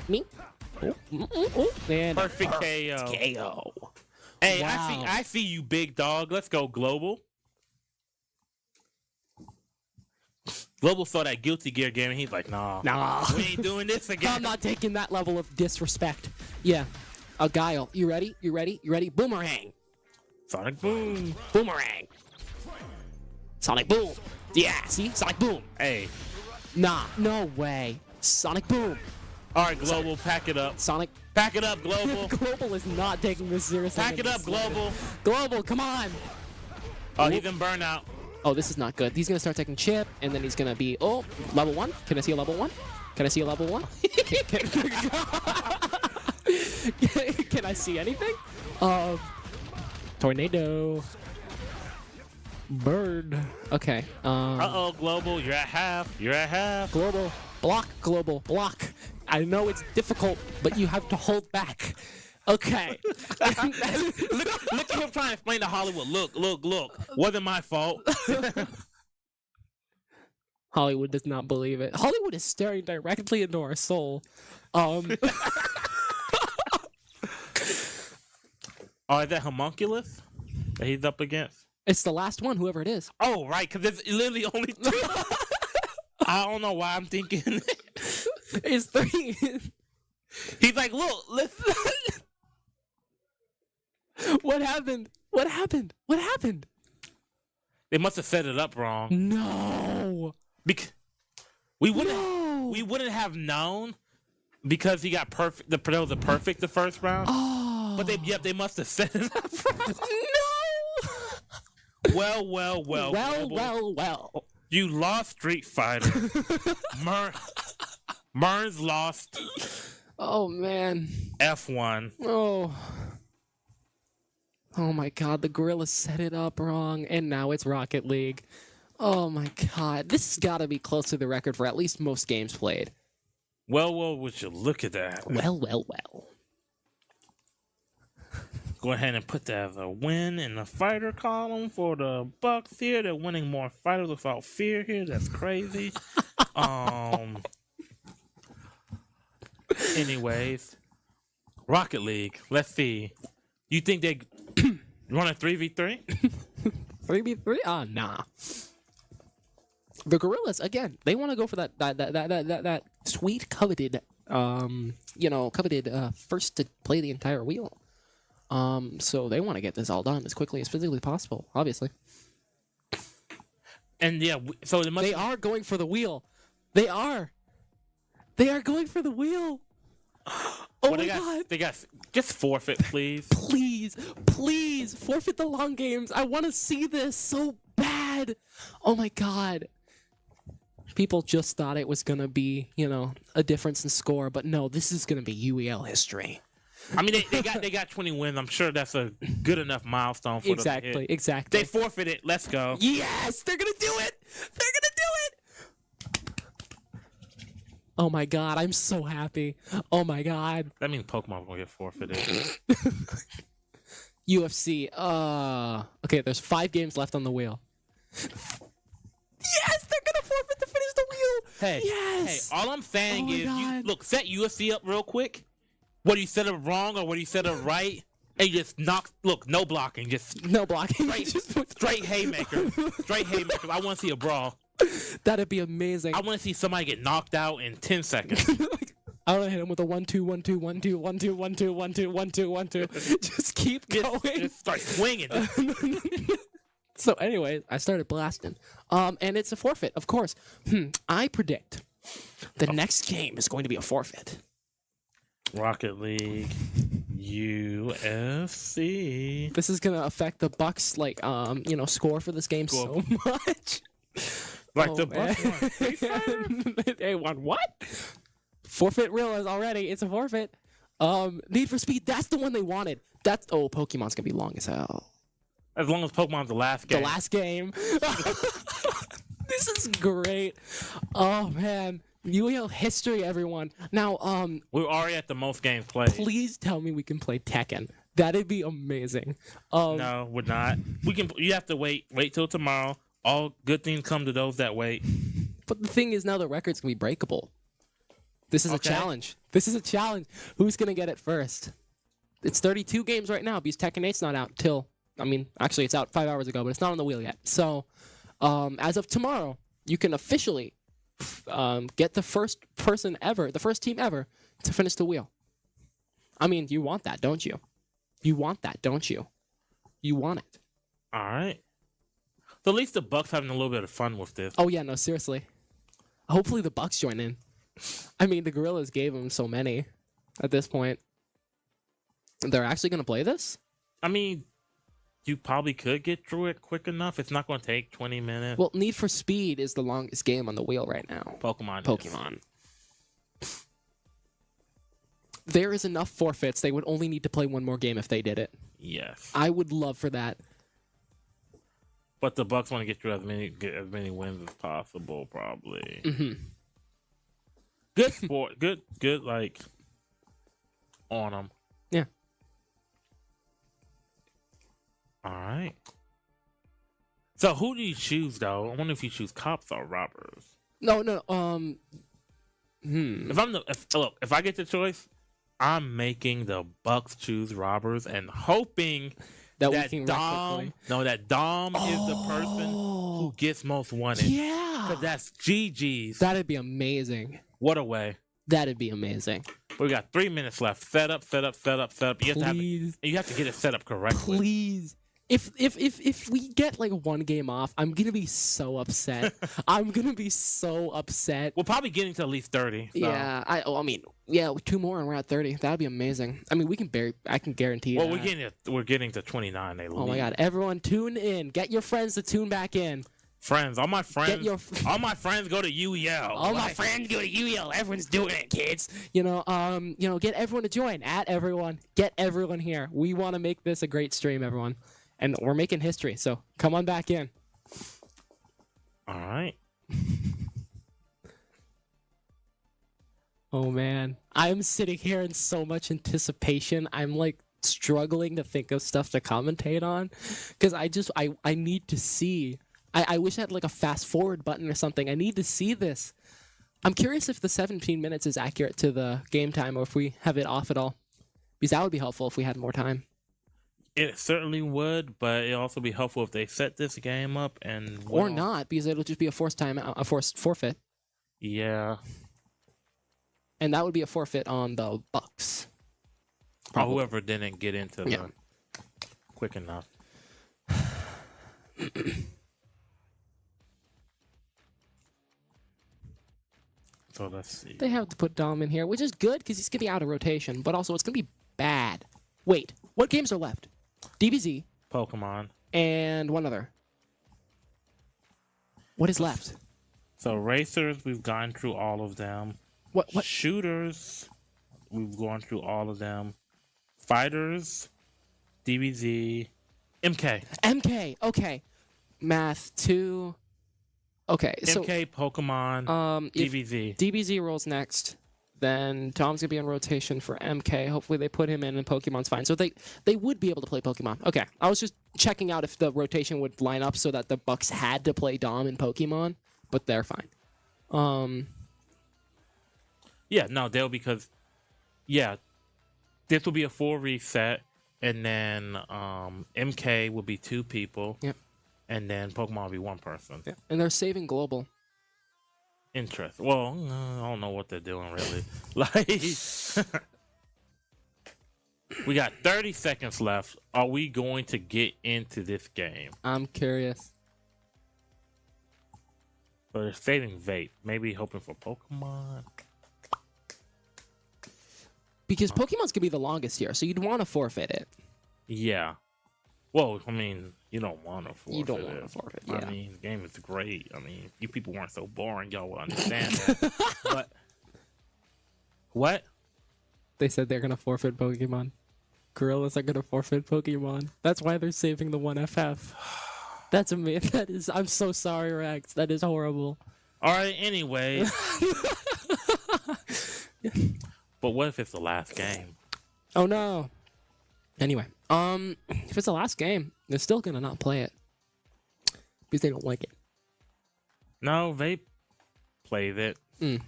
F: Oh, and
E: Perfect KO.
F: KO.
E: Hey,
F: Wow.
E: I see you, big dog. Let's go, Global. Global saw that Guilty Gear game and he's like, nah, we ain't doing this again.
F: I'm not taking that level of disrespect. Yeah. Guile. You ready? You ready? You ready? Boomerang.
E: Sonic Boom.
F: Boomerang. Sonic Boom. Yeah, see? Sonic Boom.
E: Hey.
F: Nah, no way. Sonic Boom.
E: All right, Global, pack it up.
F: Sonic.
E: Pack it up, Global.
F: Global is not taking this seriously.
E: Pack it up, Global.
F: Global, come on.
E: Oh, he's in burnout.
F: Oh, this is not good. He's going to start taking chip, and then he's going to be, oh, level 1. Can I see a level 1? Can I see a level 1? Can I see anything? Tornado. Bird. Okay.
E: Uh-oh, Global, you're at half. You're at half.
F: Global. Block, Global. Block. I know it's difficult, but you have to hold back. Okay.
E: look at him trying to explain to Hollywood. Look. Wasn't my fault.
F: Hollywood does not believe it. Hollywood is staring directly into our soul.
E: Oh, is that Homunculus that he's up against?
F: It's the last one, whoever it is.
E: Oh, right, because there's literally only 3. I don't know why I'm thinking.
F: It's 3.
E: He's like, look, listen.
F: What happened? What happened? What happened?
E: They must have set it up wrong.
F: No.
E: Because we wouldn't have known because he got perfect. That was a perfect the first round.
F: Oh.
E: But they must have set it up wrong. No. Well. You lost Street Fighter. Mern's lost.
F: Oh man.
E: F1.
F: Oh my god, the Gorillaz set it up wrong, and now it's Rocket League. Oh my god, this has got to be close to the record for at least most games played.
E: Well, would you look at that?
F: Well.
E: Go ahead and put that as a win in the fighter column for the Bucks here. They're winning more fighters without fear here. That's crazy. Anyways, Rocket League. Let's see. You think they run a 3v3?
F: 3v3? Nah. The Gorillaz again. They want to go for that sweet coveted first to play the entire wheel. So they want to get this all done as quickly as physically possible. Obviously.
E: And yeah, so it must
F: They are going for the wheel. They are. They are going for the wheel. Oh my god.
E: They got just forfeit, please.
F: Please forfeit the long games. I want to see this so bad. Oh my god. People just thought it was going to be, a difference in score, but no, this is going to be UEL history.
E: I mean, they got 20 wins. I'm sure that's a good enough milestone for them to hit.
F: Exactly.
E: They forfeited. Let's go.
F: Yes, they're going to do it. They're going to do it. Oh my god, I'm so happy. Oh my god.
E: That means Pokemon's going to get forfeited.
F: UFC. Okay, there's 5 games left on the wheel. Yes, they're gonna forfeit to finish the wheel.
E: Hey,
F: yes.
E: All I'm saying is, set UFC up real quick. Whether you set it wrong or whether you set it right, and you just no blocking, just
F: no blocking,
E: straight haymaker, straight haymaker. I want to see a brawl.
F: That'd be amazing.
E: I want to see somebody get knocked out in 10 seconds.
F: I want to hit him with a 1-2, 1-2, 1-2, 1-2, 1-2, 1-2, 1-2, 1-2. Just keep going.
E: Just start swinging.
F: So, anyways, I started blasting. And it's a forfeit, of course. I predict the next game is going to be a forfeit.
E: Rocket League, UFC.
F: This is gonna affect the Bucks, score for this game so much.
E: The Bucks
F: won. They won what? Forfeit realized already. It's a forfeit. Need for Speed. That's the one they wanted. Pokemon's gonna be long as hell.
E: As long as Pokemon's the last game.
F: The last game. This is great. Oh man. UEL history, everyone. Now,
E: we're already at the most games played.
F: Please tell me we can play Tekken. That'd be amazing.
E: No, we're not. You have to wait till tomorrow. All good things come to those that wait.
F: But the thing is, now the record's gonna be breakable. This is a challenge. This is a challenge. Who's gonna get it first? It's 32 games right now because Tekken 8's not out till. Actually, it's out 5 hours ago, but it's not on the wheel yet. So, as of tomorrow, you can officially get the first person ever, the first team ever, to finish the wheel. You want that, don't you? You want that, don't you? You want it.
E: All right. So at least the Bucks having a little bit of fun with this.
F: Oh yeah, no, seriously. Hopefully the Bucks join in. The Gorillaz gave them so many at this point. They're actually going to play this?
E: You probably could get through it quick enough. It's not going to take 20 minutes.
F: Well, Need for Speed is the longest game on the wheel right now.
E: Pokemon.
F: There is enough forfeits. They would only need to play one more game if they did it.
E: Yes.
F: I would love for that.
E: But the Bucks want to get through get as many wins as possible, probably.
F: Mm-hmm.
E: Good sport. good, on them.
F: Yeah. All
E: right. So who do you choose, though? I wonder if you choose cops or robbers.
F: No.
E: If I get the choice, I'm making the Bucks choose robbers and hoping that Dom is the person who gets most wanted.
F: Yeah.
E: Because that's GG's.
F: That'd be amazing.
E: What a way.
F: That'd be amazing.
E: We got 3 minutes left. Set up. You have to get it set up correctly.
F: Please. If we get one game off, I'm gonna be so upset. I'm gonna be so upset.
E: We're probably getting to at least 30. So.
F: Yeah, 2 more and we're at 30. That'd be amazing. I can guarantee you.
E: Well, we're getting to 29.
F: Oh my god! Everyone, tune in. Get your friends to tune back in.
E: Friends, all my friends go to UEL.
F: All my friends go to UEL. Everyone's doing it, kids. Get everyone to join. Get everyone here. We want to make this a great stream, everyone. And we're making history, so come on back in.
E: All right.
F: Oh, man. I'm sitting here in so much anticipation. I'm, struggling to think of stuff to commentate on. Because I need to see. I wish I had, a fast-forward button or something. I need to see this. I'm curious if the 17 minutes is accurate to the game time or if we have it off at all. Because that would be helpful if we had more time.
E: It certainly would, but it'd also be helpful if they set this game up and...
F: Or not, because it'll just be a forced forfeit.
E: Yeah.
F: And that would be a forfeit on the Bucks.
E: Or whoever didn't get into the quick enough. So let's see.
F: They have to put Dom in here, which is good because he's gonna be out of rotation, but also it's gonna be bad. Wait, what games are left? DBZ
E: Pokemon.
F: and one other. What is left?
E: So racers, we've gone through all of them.
F: What?
E: Shooters, we've gone through all of them. Fighters, DBZ, MK.
F: MK. Okay. Math 2. Okay. So
E: MK, Pokemon,
F: if
E: DBZ.
F: DBZ rolls next, then Tom's gonna be on rotation for MK. Hopefully they put him in and Pokemon's fine. So they would be able to play Pokemon. Okay. I was just checking out if the rotation would line up so that the Bucks had to play Dom and Pokemon, but they're fine.
E: Yeah, no, they'll because this will be a full reset, and then MK will be 2 people.
F: Yep.
E: And then Pokemon will be 1 person.
F: Yeah. And they're saving global.
E: Interest. Well, I don't know what they're doing really. Like, we got 30 seconds left. Are we going to get into this game?
F: I'm curious.
E: So they're saving vape. Maybe hoping for Pokemon.
F: Because Pokemon's gonna be the longest here, so you'd want to forfeit it.
E: Yeah. Well, I mean, you don't want to forfeit.
F: You don't want to forfeit. Yeah.
E: I mean, the game is great. I mean, if you people weren't so boring, y'all would understand that. But what?
F: They said they're gonna forfeit Pokemon. Gorillaz are gonna forfeit Pokemon. That's why they're saving the 1FF. That's amazing. That is. I'm so sorry, Rex. That is horrible.
E: All right. Anyway. But what if it's the last game?
F: Oh no. Anyway, if it's the last game, they're still gonna not play it because they don't like it.
E: No, they played it.
F: It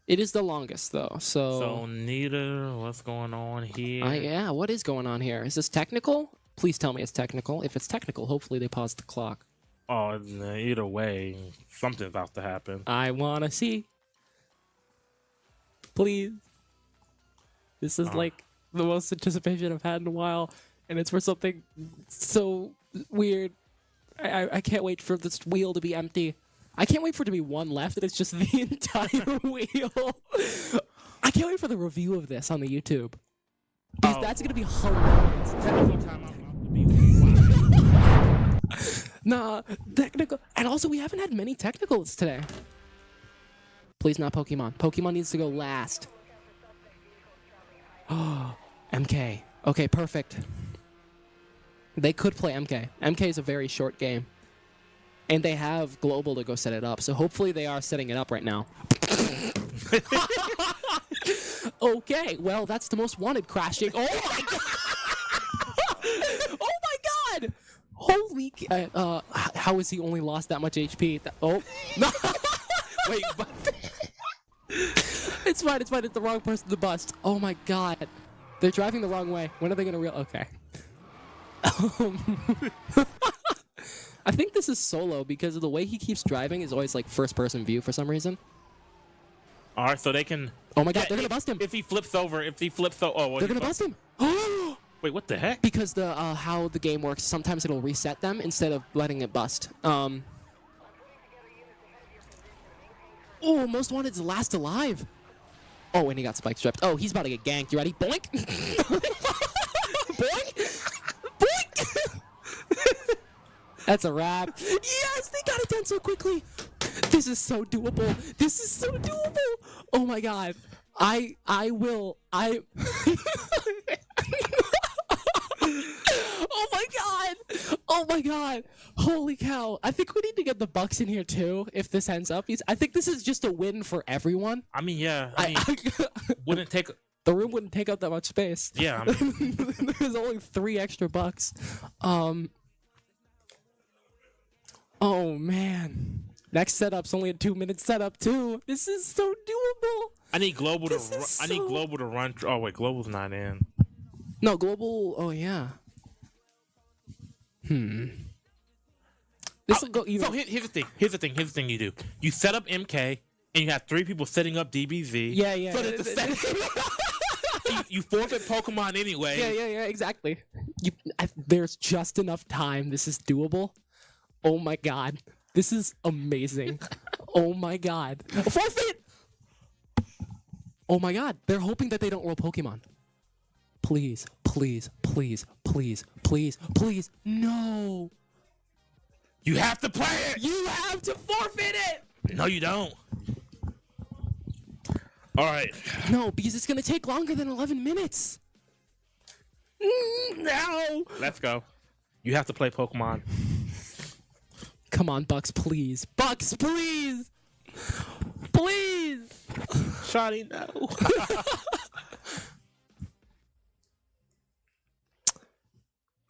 F: is the longest though,
E: So neither. What's going on here?
F: Yeah, what is going on here? Is this technical? Please tell me it's technical. If it's technical, hopefully they pause the clock.
E: Oh, either way, something's about to happen.
F: I wanna see. Please. This is like the most anticipation I've had in a while, and it's for something so weird. I can't wait for this wheel to be empty. I can't wait for it to be one left, and it's just the entire wheel. I can't wait for the review of this on the YouTube. Because that's going to be hilarious. Nah, technical. And also, we haven't had many technicals today. Please not Pokemon. Pokemon needs to go last. Oh, MK. Okay, perfect. They could play MK. MK is a very short game. And they have Global to go set it up. So hopefully they are setting it up right now. Okay, well, that's the most wanted crashing. Oh my god! Oh my god! Holy... how has he only lost that much HP? Oh. Wait, but... It's fine, it's fine. It's the wrong person to bust. Oh my god. They're driving the wrong way. When are they gonna Okay. I think this is solo because of the way he keeps driving is always like first person view for some reason.
E: All right, so they can...
F: Oh my god, they're gonna bust him.
E: If he flips over, Oh,
F: they're gonna bust him.
E: Wait, what the heck?
F: Because the how the game works, sometimes it'll reset them instead of letting it bust. Oh, most wanted's last alive. Oh, and he got spike stripped. Oh, he's about to get ganked. You ready? Boink! Boink! Boink! That's a wrap. Yes, they got it done so quickly. This is so doable. This is so doable. Oh my god. I will. Oh my god. Oh my god. Holy cow. I think we need to get the Bucks in here too if this ends up. I think this is just a win for everyone.
E: I mean, yeah. Wouldn't take...
F: The room wouldn't take up that much space.
E: Yeah. I mean...
F: There's only 3 extra Bucks. Oh man. Next setup's only a 2-minute setup too. This is so doable.
E: I need Global to run. Oh wait, Global's not in.
F: No, Global. Oh yeah. This will go even.
E: So here's the thing you do. You set up MK and you have 3 people setting up DBZ.
F: Yeah.
E: So that the second you forfeit Pokemon anyway.
F: Yeah. Exactly. There's just enough time. This is doable. Oh my god. This is amazing. Oh my god. Forfeit! Oh my god. They're hoping that they don't roll Pokemon. Please, please, please, please, please, please. No.
E: You have to play it.
F: You have to forfeit it.
E: No, you don't. All right.
F: No, because it's going to take longer than 11 minutes. No.
E: Let's go. You have to play Pokemon.
F: Come on, Bucks, please. Bucks, please. Please.
E: Shawty, no.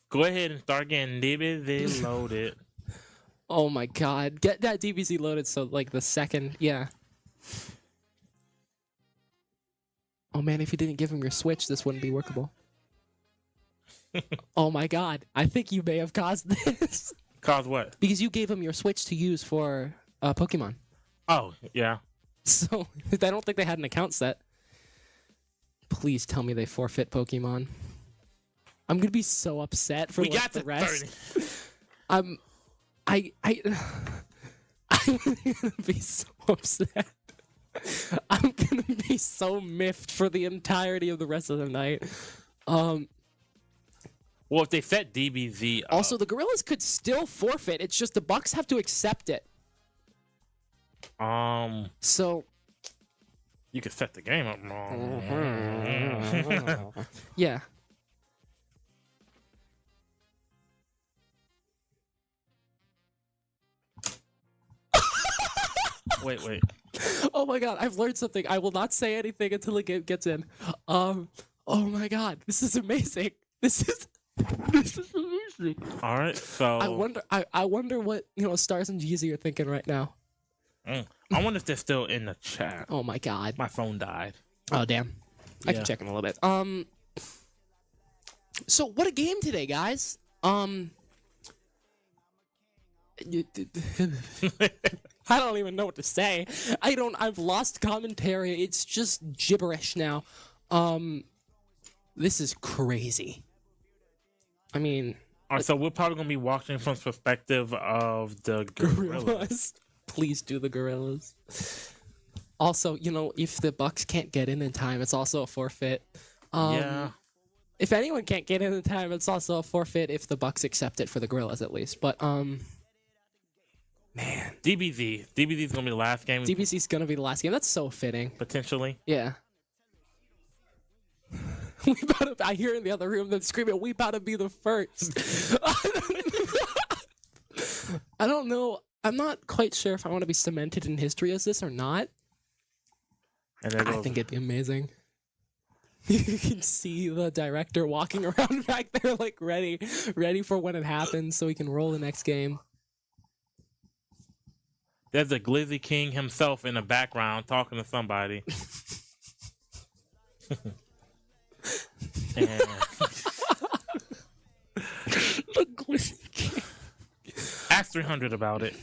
E: Go ahead and start getting DBZ loaded.
F: Oh my god. Get that DBZ loaded so like the second. Yeah. Oh man, if you didn't give him your Switch, this wouldn't be workable. Oh my god. I think you may have caused this.
E: Cause what?
F: Because you gave him your Switch to use for Pokemon.
E: Oh, yeah.
F: So, I don't think they had an account set. Please tell me they forfeit Pokemon. I'm gonna be so upset for
E: We
F: like,
E: got
F: the
E: to
F: rest.
E: 30.
F: I'm gonna be so upset. I'm gonna be so miffed for the entirety of the rest of the night.
E: Well, if they set DBZ up,
F: Also, the Gorillaz could still forfeit. It's just the Bucks have to accept it. So
E: you could set the game up wrong.
F: Yeah.
E: Wait.
F: Oh my god, I've learned something. I will not say anything until the game gets in. Oh my god, this is amazing. This is amazing.
E: All right, so
F: I wonder what Stars and Jeezy are thinking right now.
E: I wonder if they're still in the chat.
F: Oh my god,
E: my phone died.
F: Oh damn, I can check in a little bit. So what a game today, guys. I don't even know what to say. I've lost commentary. It's just gibberish now. This is crazy. I mean,
E: all right, so we're probably gonna be watching from the perspective of the Gorillaz.
F: Please do the Gorillaz. Also, if the Bucks can't get in time, it's also a forfeit.
E: Yeah.
F: If anyone can't get in time, it's also a forfeit if the Bucks accept it for the Gorillaz at least. But man,
E: DBZ is gonna be the last game.
F: DBZ's gonna be the last game. That's so fitting.
E: Potentially.
F: Yeah. I hear in the other room them screaming, "We about to be the first." I don't know. I'm not quite sure if I want to be cemented in history as this or not.
E: And
F: I think it'd be amazing. You can see the director walking around back there, like ready for when it happens, so he can roll the next game.
E: There's a Glizzy King himself in the background talking to somebody. And
F: the Glizzy King.
E: Ask 300 about it.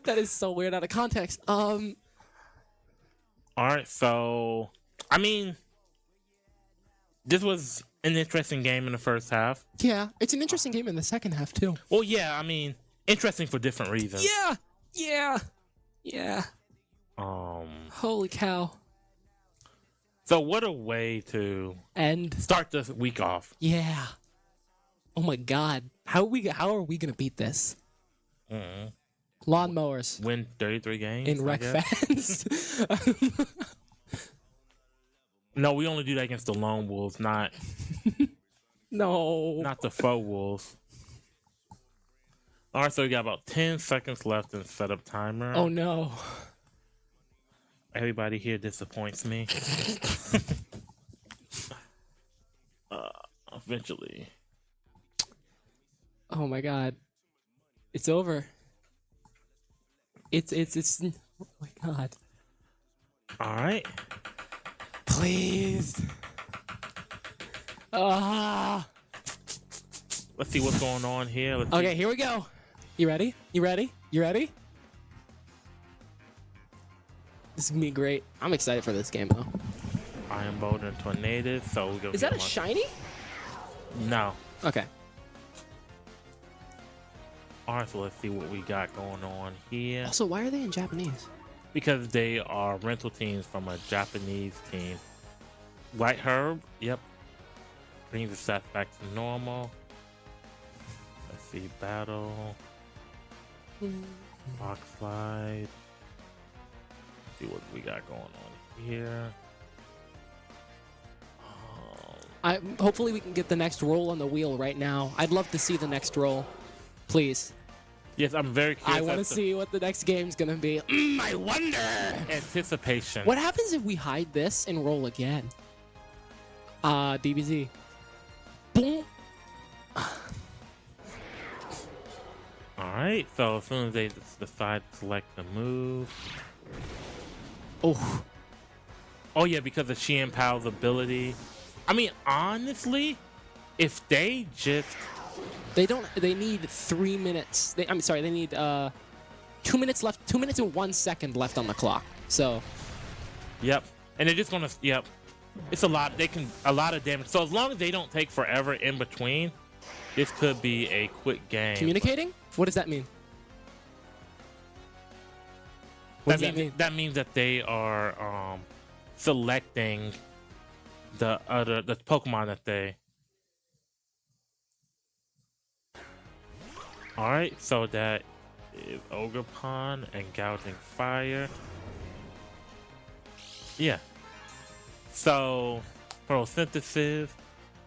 F: That is so weird out of context.
E: All right, so I mean, this was an interesting game in the first half.
F: Yeah, it's an interesting game in the second half too.
E: Well, yeah, I mean, interesting for different reasons.
F: Yeah. Holy cow.
E: So what a way to start the week off.
F: Yeah. Oh my god. How are we gonna beat this? Lawnmowers.
E: Win 33 games
F: in Rec Fans.
E: No, we only do that against the lone wolves, not the faux wolves. All right, so we got about 10 seconds left in setup timer.
F: Oh no.
E: Everybody here disappoints me. Eventually.
F: Oh my god. It's over. It's oh my god.
E: All right.
F: Please.
E: Let's see what's going on here.
F: Okay, here we go. You ready? This is gonna be great. I'm excited for this game though.
E: I am Boulder Tornado, so we're gonna
F: Is that a shiny?
E: No.
F: Okay.
E: All right, so let's see what we got going on here.
F: Also, why are they in Japanese?
E: Because they are rental teams from a Japanese team. White Herb, yep. Brings the stats back to normal. Let's see, battle. Box slide. See what we got going on here.
F: Hopefully we can get the next roll on the wheel right now. I'd love to see the next roll. Please.
E: Yes, I'm very curious.
F: I want to see what the next game's going to be. I wonder.
E: Anticipation.
F: What happens if we hide this and roll again? DBZ. Boom.
E: Alright, so as soon as they decide to select the move.
F: Oh.
E: Oh yeah, because of Chien Pao's ability. I mean, honestly, if they just...
F: They need 3 minutes. They need 2 minutes left, 2 minutes and 1 second left on the clock. So.
E: Yep. And they're just gonna, yep. It's a lot, a lot of damage. So as long as they don't take forever in between, this could be a quick game.
F: Communicating? What does that mean? What does that mean?
E: That means that they are selecting the Pokemon that they. All right, so that is Ogerpon and Gouging Fire. Yeah. So photosynthesis.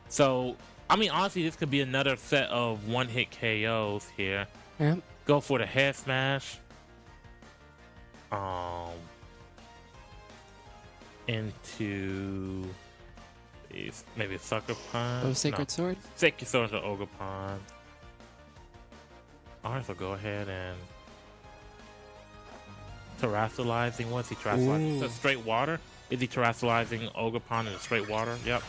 E: So I mean, honestly, this could be another set of one-hit KOs here.
F: Yeah.
E: Go for the head smash. Into maybe a Sucker Punch.
F: Oh, Sacred Sword?
E: Sacred Sword to Ogerpon. Alright, so go ahead and terrestrializing. Once he terrestrializing the straight water. Is he terrestrializing Ogerpon in the straight water? Yep.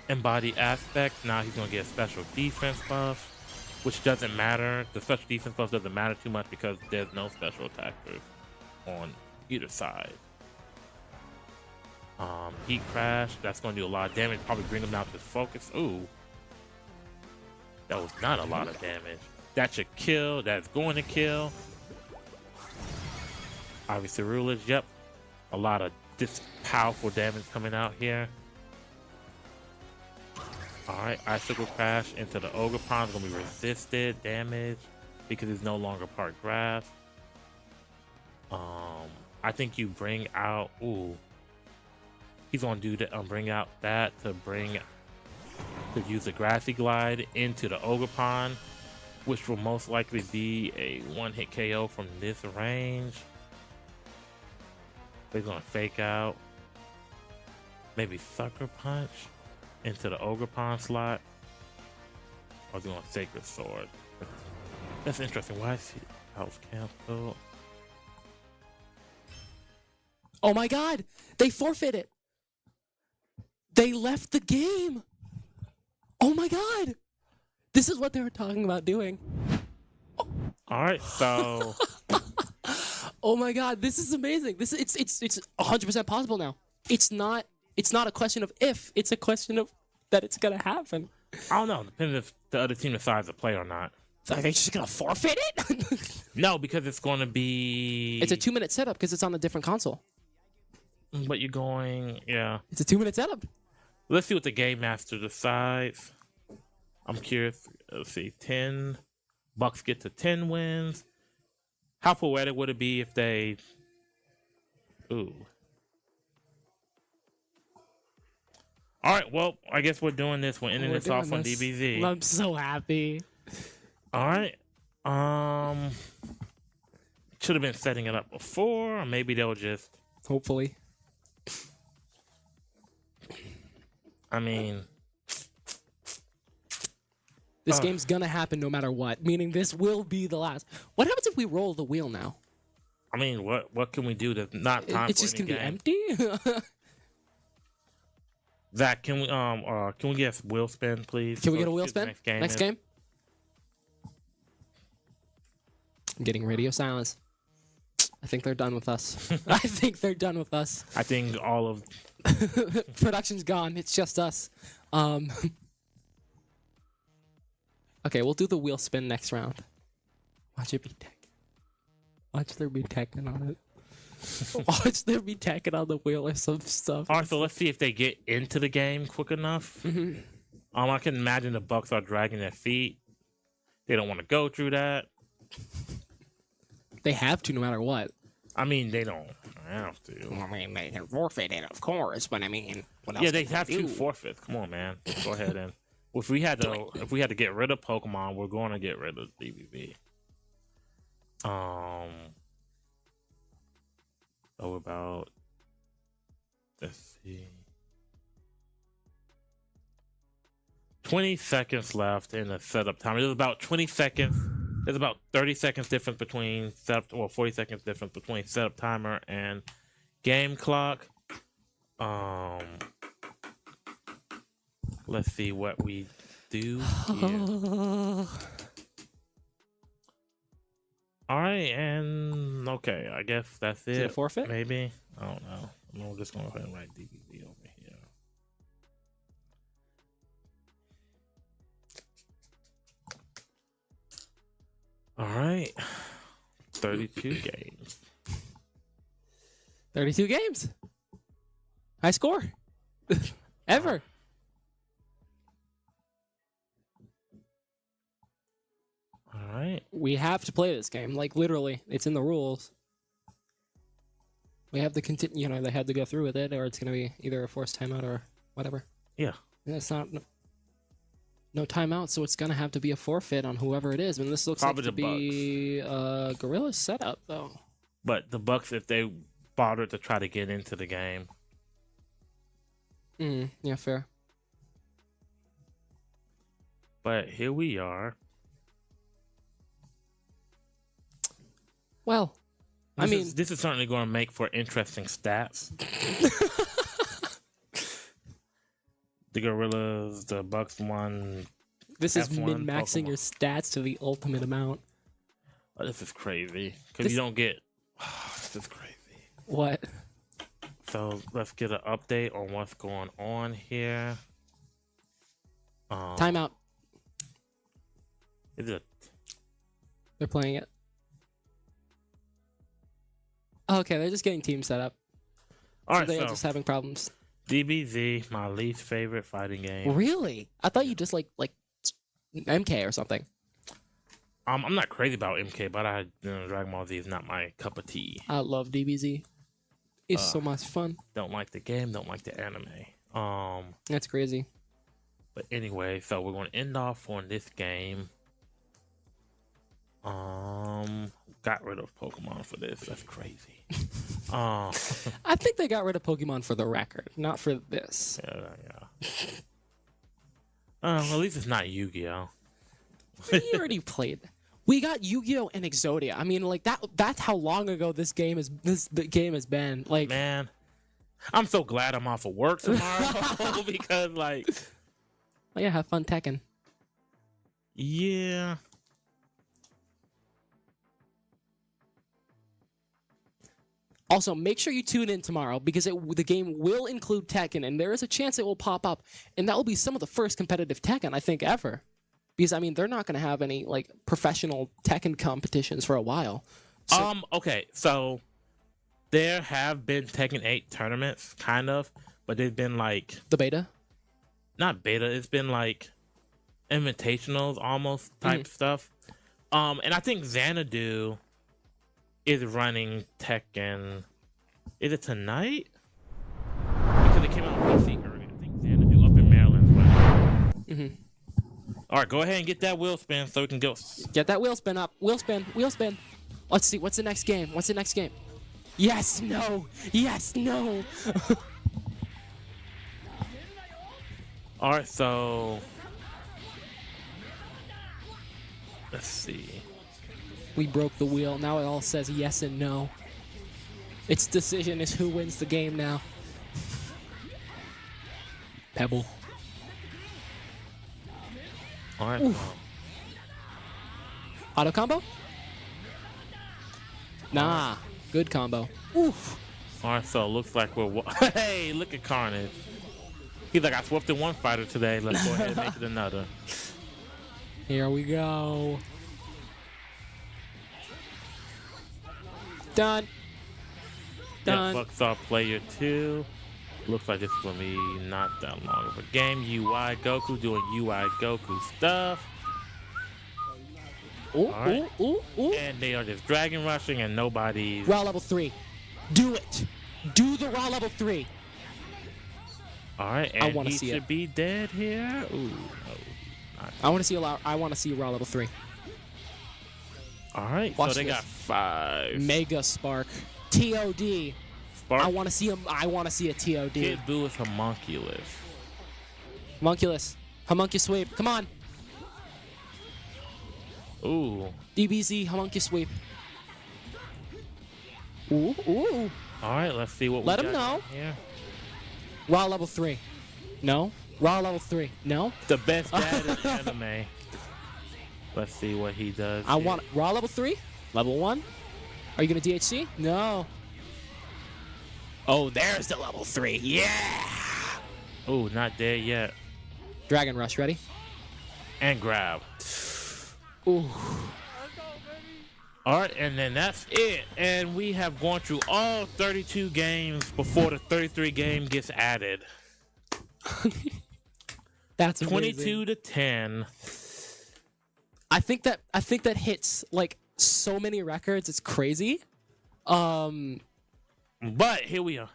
E: Embody aspect. Now he's gonna get a special defense buff, which doesn't matter. The special defense buff doesn't matter too much because there's no special attackers on either side. Heat Crash, that's gonna do a lot of damage, probably bring him down to focus. Ooh. That was not a lot of damage. That should kill, that's going to kill. Obviously rulers, yep. A lot of this powerful damage coming out here. Alright, Icicle Crash into the Ogerpon is gonna be resisted damage because it's no longer part grass. I think you bring out he's gonna do that, bring out that to use the Grassy Glide into the Ogerpon, which will most likely be a one-hit KO from this range. He's gonna fake out. Maybe Sucker Punch into the Ogerpon slot. Or he's gonna Sacred Sword. That's interesting. Why is he house canceled?
F: Oh my god! They forfeited! They left the game! Oh my god! This is what they were talking about doing.
E: Alright, so
F: oh my god, this is amazing. It's 100% possible now. It's not a question of if, it's a question of that it's gonna happen.
E: I don't know, depends if the other team decides to play or not.
F: So are they just gonna forfeit it?
E: No, because it's gonna be
F: It's a 2-minute setup because it's on a different console.
E: But you're going, yeah.
F: It's a 2-minute setup.
E: Let's see what the Game Master decides. I'm curious. Let's see. 10 Bucks get to 10 wins. How poetic would it be if they... Ooh. Alright, well, I guess we're doing this. We're ending this off on DBZ.
F: I'm so happy.
E: Alright. Should have been setting it up before. Or maybe they'll just...
F: Hopefully.
E: I mean...
F: This game's gonna happen no matter what. Meaning this will be the last. What happens if we roll the wheel now?
E: I mean, what can we do to not time
F: It's
E: for
F: just
E: any
F: gonna
E: game?
F: be empty?
E: Zach, can we get a wheel spin, please?
F: Can we get a
E: So
F: wheel
E: see what
F: spin?
E: the
F: Next
E: is?
F: game? I'm getting radio silence. I think they're done with us. I think they're done with us.
E: I think all of
F: Production's gone. It's just us. Okay, we'll do the wheel spin next round. Watch it be Tekken. Watch there be Tekken on it. Watch there be Tekken on the wheel or some stuff.
E: All right, so let's see if they get into the game quick enough. I can imagine the Bucks are dragging their feet. They don't want to go through that.
F: They have to no matter what.
E: I mean, they don't have to.
F: I mean, they can forfeit it, of course, but I mean, what else?
E: Yeah, they have two forfeits. Come on, man. Go ahead and if we had to get rid of Pokemon, we're going to get rid of DBB. So about, let's see, 20 seconds left in the setup time. There's about 20 seconds. There's about 30 seconds difference between setup, 40 seconds difference between setup timer and game clock. Let's see what we do here. All right, and okay, I guess that's it.
F: Is it a forfeit?
E: Maybe. I don't know. I'm just going to go ahead and write DBZ over here. All right. 32 games.
F: 32 games. High score. Ever.
E: All right.
F: We have to play this game. Like, literally, it's in the rules. We have to continue, you know, they had to go through with it, or it's going to be either a forced timeout or whatever.
E: Yeah.
F: And it's not no timeout, so it's going to have to be a forfeit on whoever it is. I mean, this looks
E: Probably
F: like to be Gorillaz setup, though.
E: But the Bucks, if they bothered to try to get into the game.
F: Yeah, fair.
E: But here we are.
F: Well,
E: this is certainly going to make for interesting stats. The Gorillaz, the Bucks won.
F: This is
E: F1
F: min-maxing
E: Pokemon.
F: your stats to the ultimate amount.
E: Oh, this is crazy because you don't get. This is crazy.
F: What?
E: So let's get an update on what's going on here.
F: Timeout.
E: Is it?
F: They're playing it. Okay, they're just getting team set up.
E: All right,
F: They're
E: so
F: just having problems.
E: DBZ, my least favorite fighting game.
F: Really? I thought you just like MK or something.
E: I'm not crazy about MK, but Dragon Ball Z is not my cup of tea.
F: I love DBZ. It's so much fun.
E: Don't like the game, don't like the anime.
F: That's crazy.
E: But anyway, so we're going to end off on this game. Got rid of Pokemon for this. That's crazy.
F: I think they got rid of Pokemon for the record, not for this.
E: Yeah. At least it's not Yu-Gi-Oh.
F: We already played. We got Yu-Gi-Oh and Exodia. I mean, like that's how long ago this game has been. Like,
E: man, I'm so glad I'm off of work tomorrow because like
F: oh yeah, have fun Tekken.
E: Yeah.
F: Also, make sure you tune in tomorrow because the game will include Tekken, and there is a chance it will pop up, and that will be some of the first competitive Tekken I think ever. Because I mean, they're not going to have any like professional Tekken competitions for a while. So,
E: Okay, so there have been Tekken 8 tournaments, kind of, but they've been like
F: the beta.
E: Not beta. It's been like invitationals, almost type stuff. And I think Xanadu is running Tekken. Is it tonight? Because it came out on PC early. I think Xanadu up in Maryland. All right, go ahead and get that wheel spin so we can go.
F: Get that wheel spin up. Wheel spin. Wheel spin. Let's see. What's the next game? What's the next game? Yes. No. Yes. No.
E: All right, so let's see.
F: We broke the wheel. Now it all says yes and no. Its decision is who wins the game now. Pebble.
E: All right.
F: Auto combo? Nah. Good combo. Oof.
E: All right, so it looks like we're. Hey, look at Carnage. He's like, I swept in one fighter today. Let's go ahead and make it another.
F: Here we go. Done.
E: Yeah, Bucks are player 2. Looks like this is gonna be not that long of a game. UI Goku doing UI Goku stuff.
F: Ooh,
E: All right.
F: ooh.
E: And they are just dragon rushing and nobody's.
F: Raw level 3. Do it. Do the raw level 3.
E: All right, and
F: I want to
E: he
F: see
E: should
F: it.
E: be dead here. Ooh, no.
F: I want to see I want to see raw level 3.
E: All right,
F: Watch
E: so they
F: this.
E: got 5.
F: Mega Spark. TOD.
E: Spark.
F: I want to see him. I want to see a TOD.
E: Kid Buu is homunculus.
F: Homunculus. Homunculus sweep. Come on.
E: Ooh.
F: DBZ homunculus sweep. Ooh.
E: All right, let's see what
F: Let
E: we
F: him
E: got
F: know.
E: here.
F: Raw level 3. No. Raw level 3. No.
E: The best dad in anime. Let's see what he does.
F: I
E: here.
F: want raw level 3. Level 1. Are you gonna DHC? No. Oh, there's the level 3. Yeah.
E: Ooh, not dead yet.
F: Dragon Rush. Ready?
E: And grab.
F: Ooh.
E: All right, and then that's it. And we have gone through all 32 games before the 33 game gets added.
F: That's amazing.
E: 22 to 10.
F: I think that hits like so many records. It's crazy.
E: But here we are.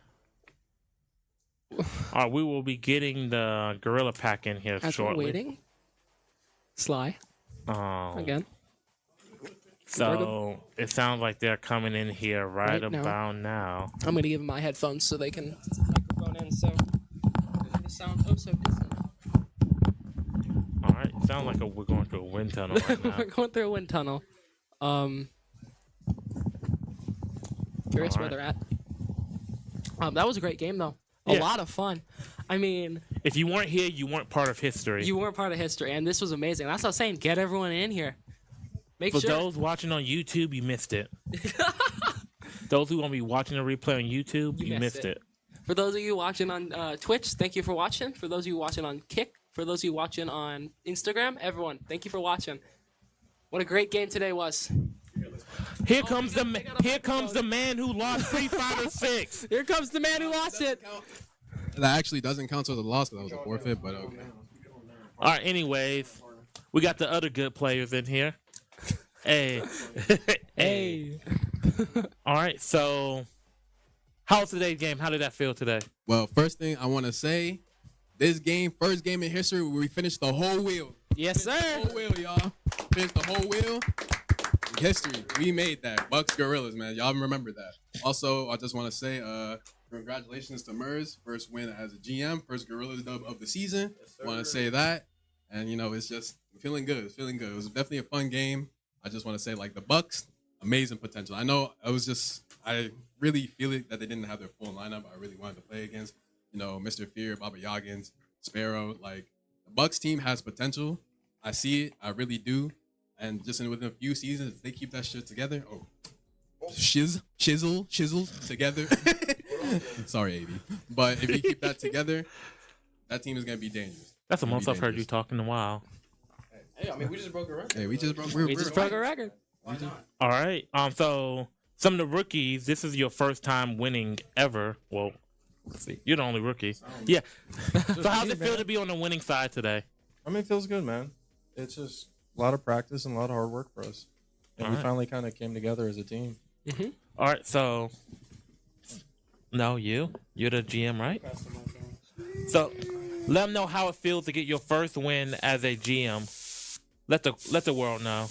E: All right, we will be getting the Gorilla Pack in here
F: As
E: shortly.
F: we're waiting. Sly. Again.
E: So it sounds like they're coming in here right
F: Right now.
E: about now.
F: I'm gonna give them my headphones so they can put the microphone in, so the sound oh so distant.
E: All right, sounds like we're going through a wind tunnel right now.
F: We're going through a wind tunnel. Curious where
E: Alright.
F: they're at. That was a great game though. A lot of fun. I mean,
E: If you weren't here, you weren't part of history.
F: you weren't part of history, and this was amazing. That's what I was saying. Get everyone in here. Make
E: For
F: sure.
E: those watching on YouTube, you missed it. Those who want to be watching the replay on YouTube, you missed it.
F: For those of you watching on Twitch, thank you for watching. For those of you watching on Kick, for those of you watching on Instagram, everyone, thank you for watching. What a great game today was.
E: Here comes the man who lost 3, 5, or 6.
F: Here comes the man who lost it.
L: That actually doesn't count as a loss because that was a forfeit, but okay.
E: All right, anyways, we got the other good players in here. Hey.
F: Hey.
E: All right, so how was today's game? How did that feel today?
L: Well, first thing I want to say, this game, first game in history, where we finished the whole wheel.
F: Yes, sir.
L: The whole wheel, y'all. Finished the whole wheel. History. We made that. Bucks Gorillas, man. Y'all remember that. Also, I just want to say, congratulations to Mers. First win as a GM. First Gorillas dub of the season. Want to say that. And, you know, it's just feeling good. It's feeling good. It was definitely a fun game. I just want to say, like, the Bucks, amazing potential. I know I really feel it that they didn't have their full lineup. I really wanted to play against, you know, Mr. Fear, Baba Yaggins, Sparrow. Like, the Bucks team has potential. I see it. I really do. And just within a few seasons, if they keep that shit together, shizzle together. Sorry, AV. But if you keep that together, that team is going to be dangerous.
E: That's the most I've heard you talk in a while.
L: Hey, I mean, we just broke a record. Hey,
F: We just broke a record.
E: All right. So some of the rookies, this is your first time winning ever. Well, let's see. You're the only rookie. Yeah. So how's it feel to be on the winning side today?
N: I mean, it feels good, man. It's just a lot of practice and a lot of hard work for us. And we finally kind of came together as a team.
F: Mm-hmm.
E: All right. So, no, you're the GM, right? So, let them know how it feels to get your first win as a GM. Let the world know.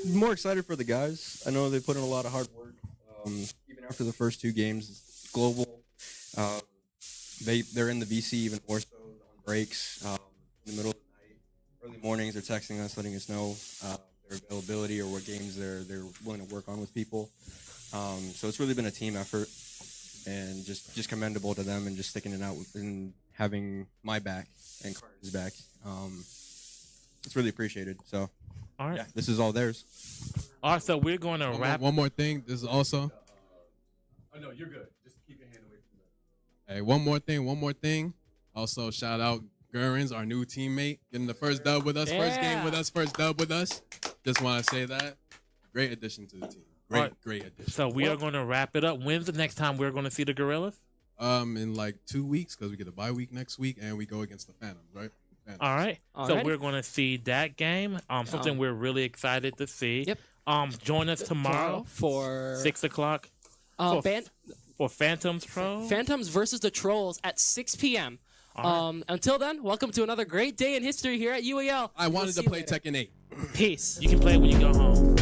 N: More excited for the guys. I know they put in a lot of hard work. Even after the first 2 games, global. They're in the VC even more so on breaks. In the middle of the night, early mornings, they're texting us, letting us know their availability or what games they're willing to work on with people. So it's really been a team effort, and just commendable to them and just sticking it out and having my back and Carter's back. It's really appreciated. So,
E: all right,
N: yeah, this is all theirs.
E: All right, so we're going to wrap.
L: One more thing. This is also.
K: Oh no, you're good. Just keep your hand away from that.
L: Hey, one more thing. Also, shout out Gurins, our new teammate, getting the first dub with us, first game with us, first dub with us. Just want to say that. Great addition to the team. Great addition.
E: So we are going to wrap it up. When's the next time we're going to see the Gorillaz?
L: In like 2 weeks, because we get a bye week next week, and we go against the Phantoms, right? Phantoms.
E: All right. So we're going to see that game. Something we're really excited to see.
F: Yep.
E: Join us tomorrow
F: for
E: 6 o'clock. For Phantoms Pro.
F: Phantoms versus the Trolls at 6 p.m. Until then, welcome to another great day in history here at UAL.
L: I wanted to play Tekken 8.
F: Peace.
E: You can play it when you go home.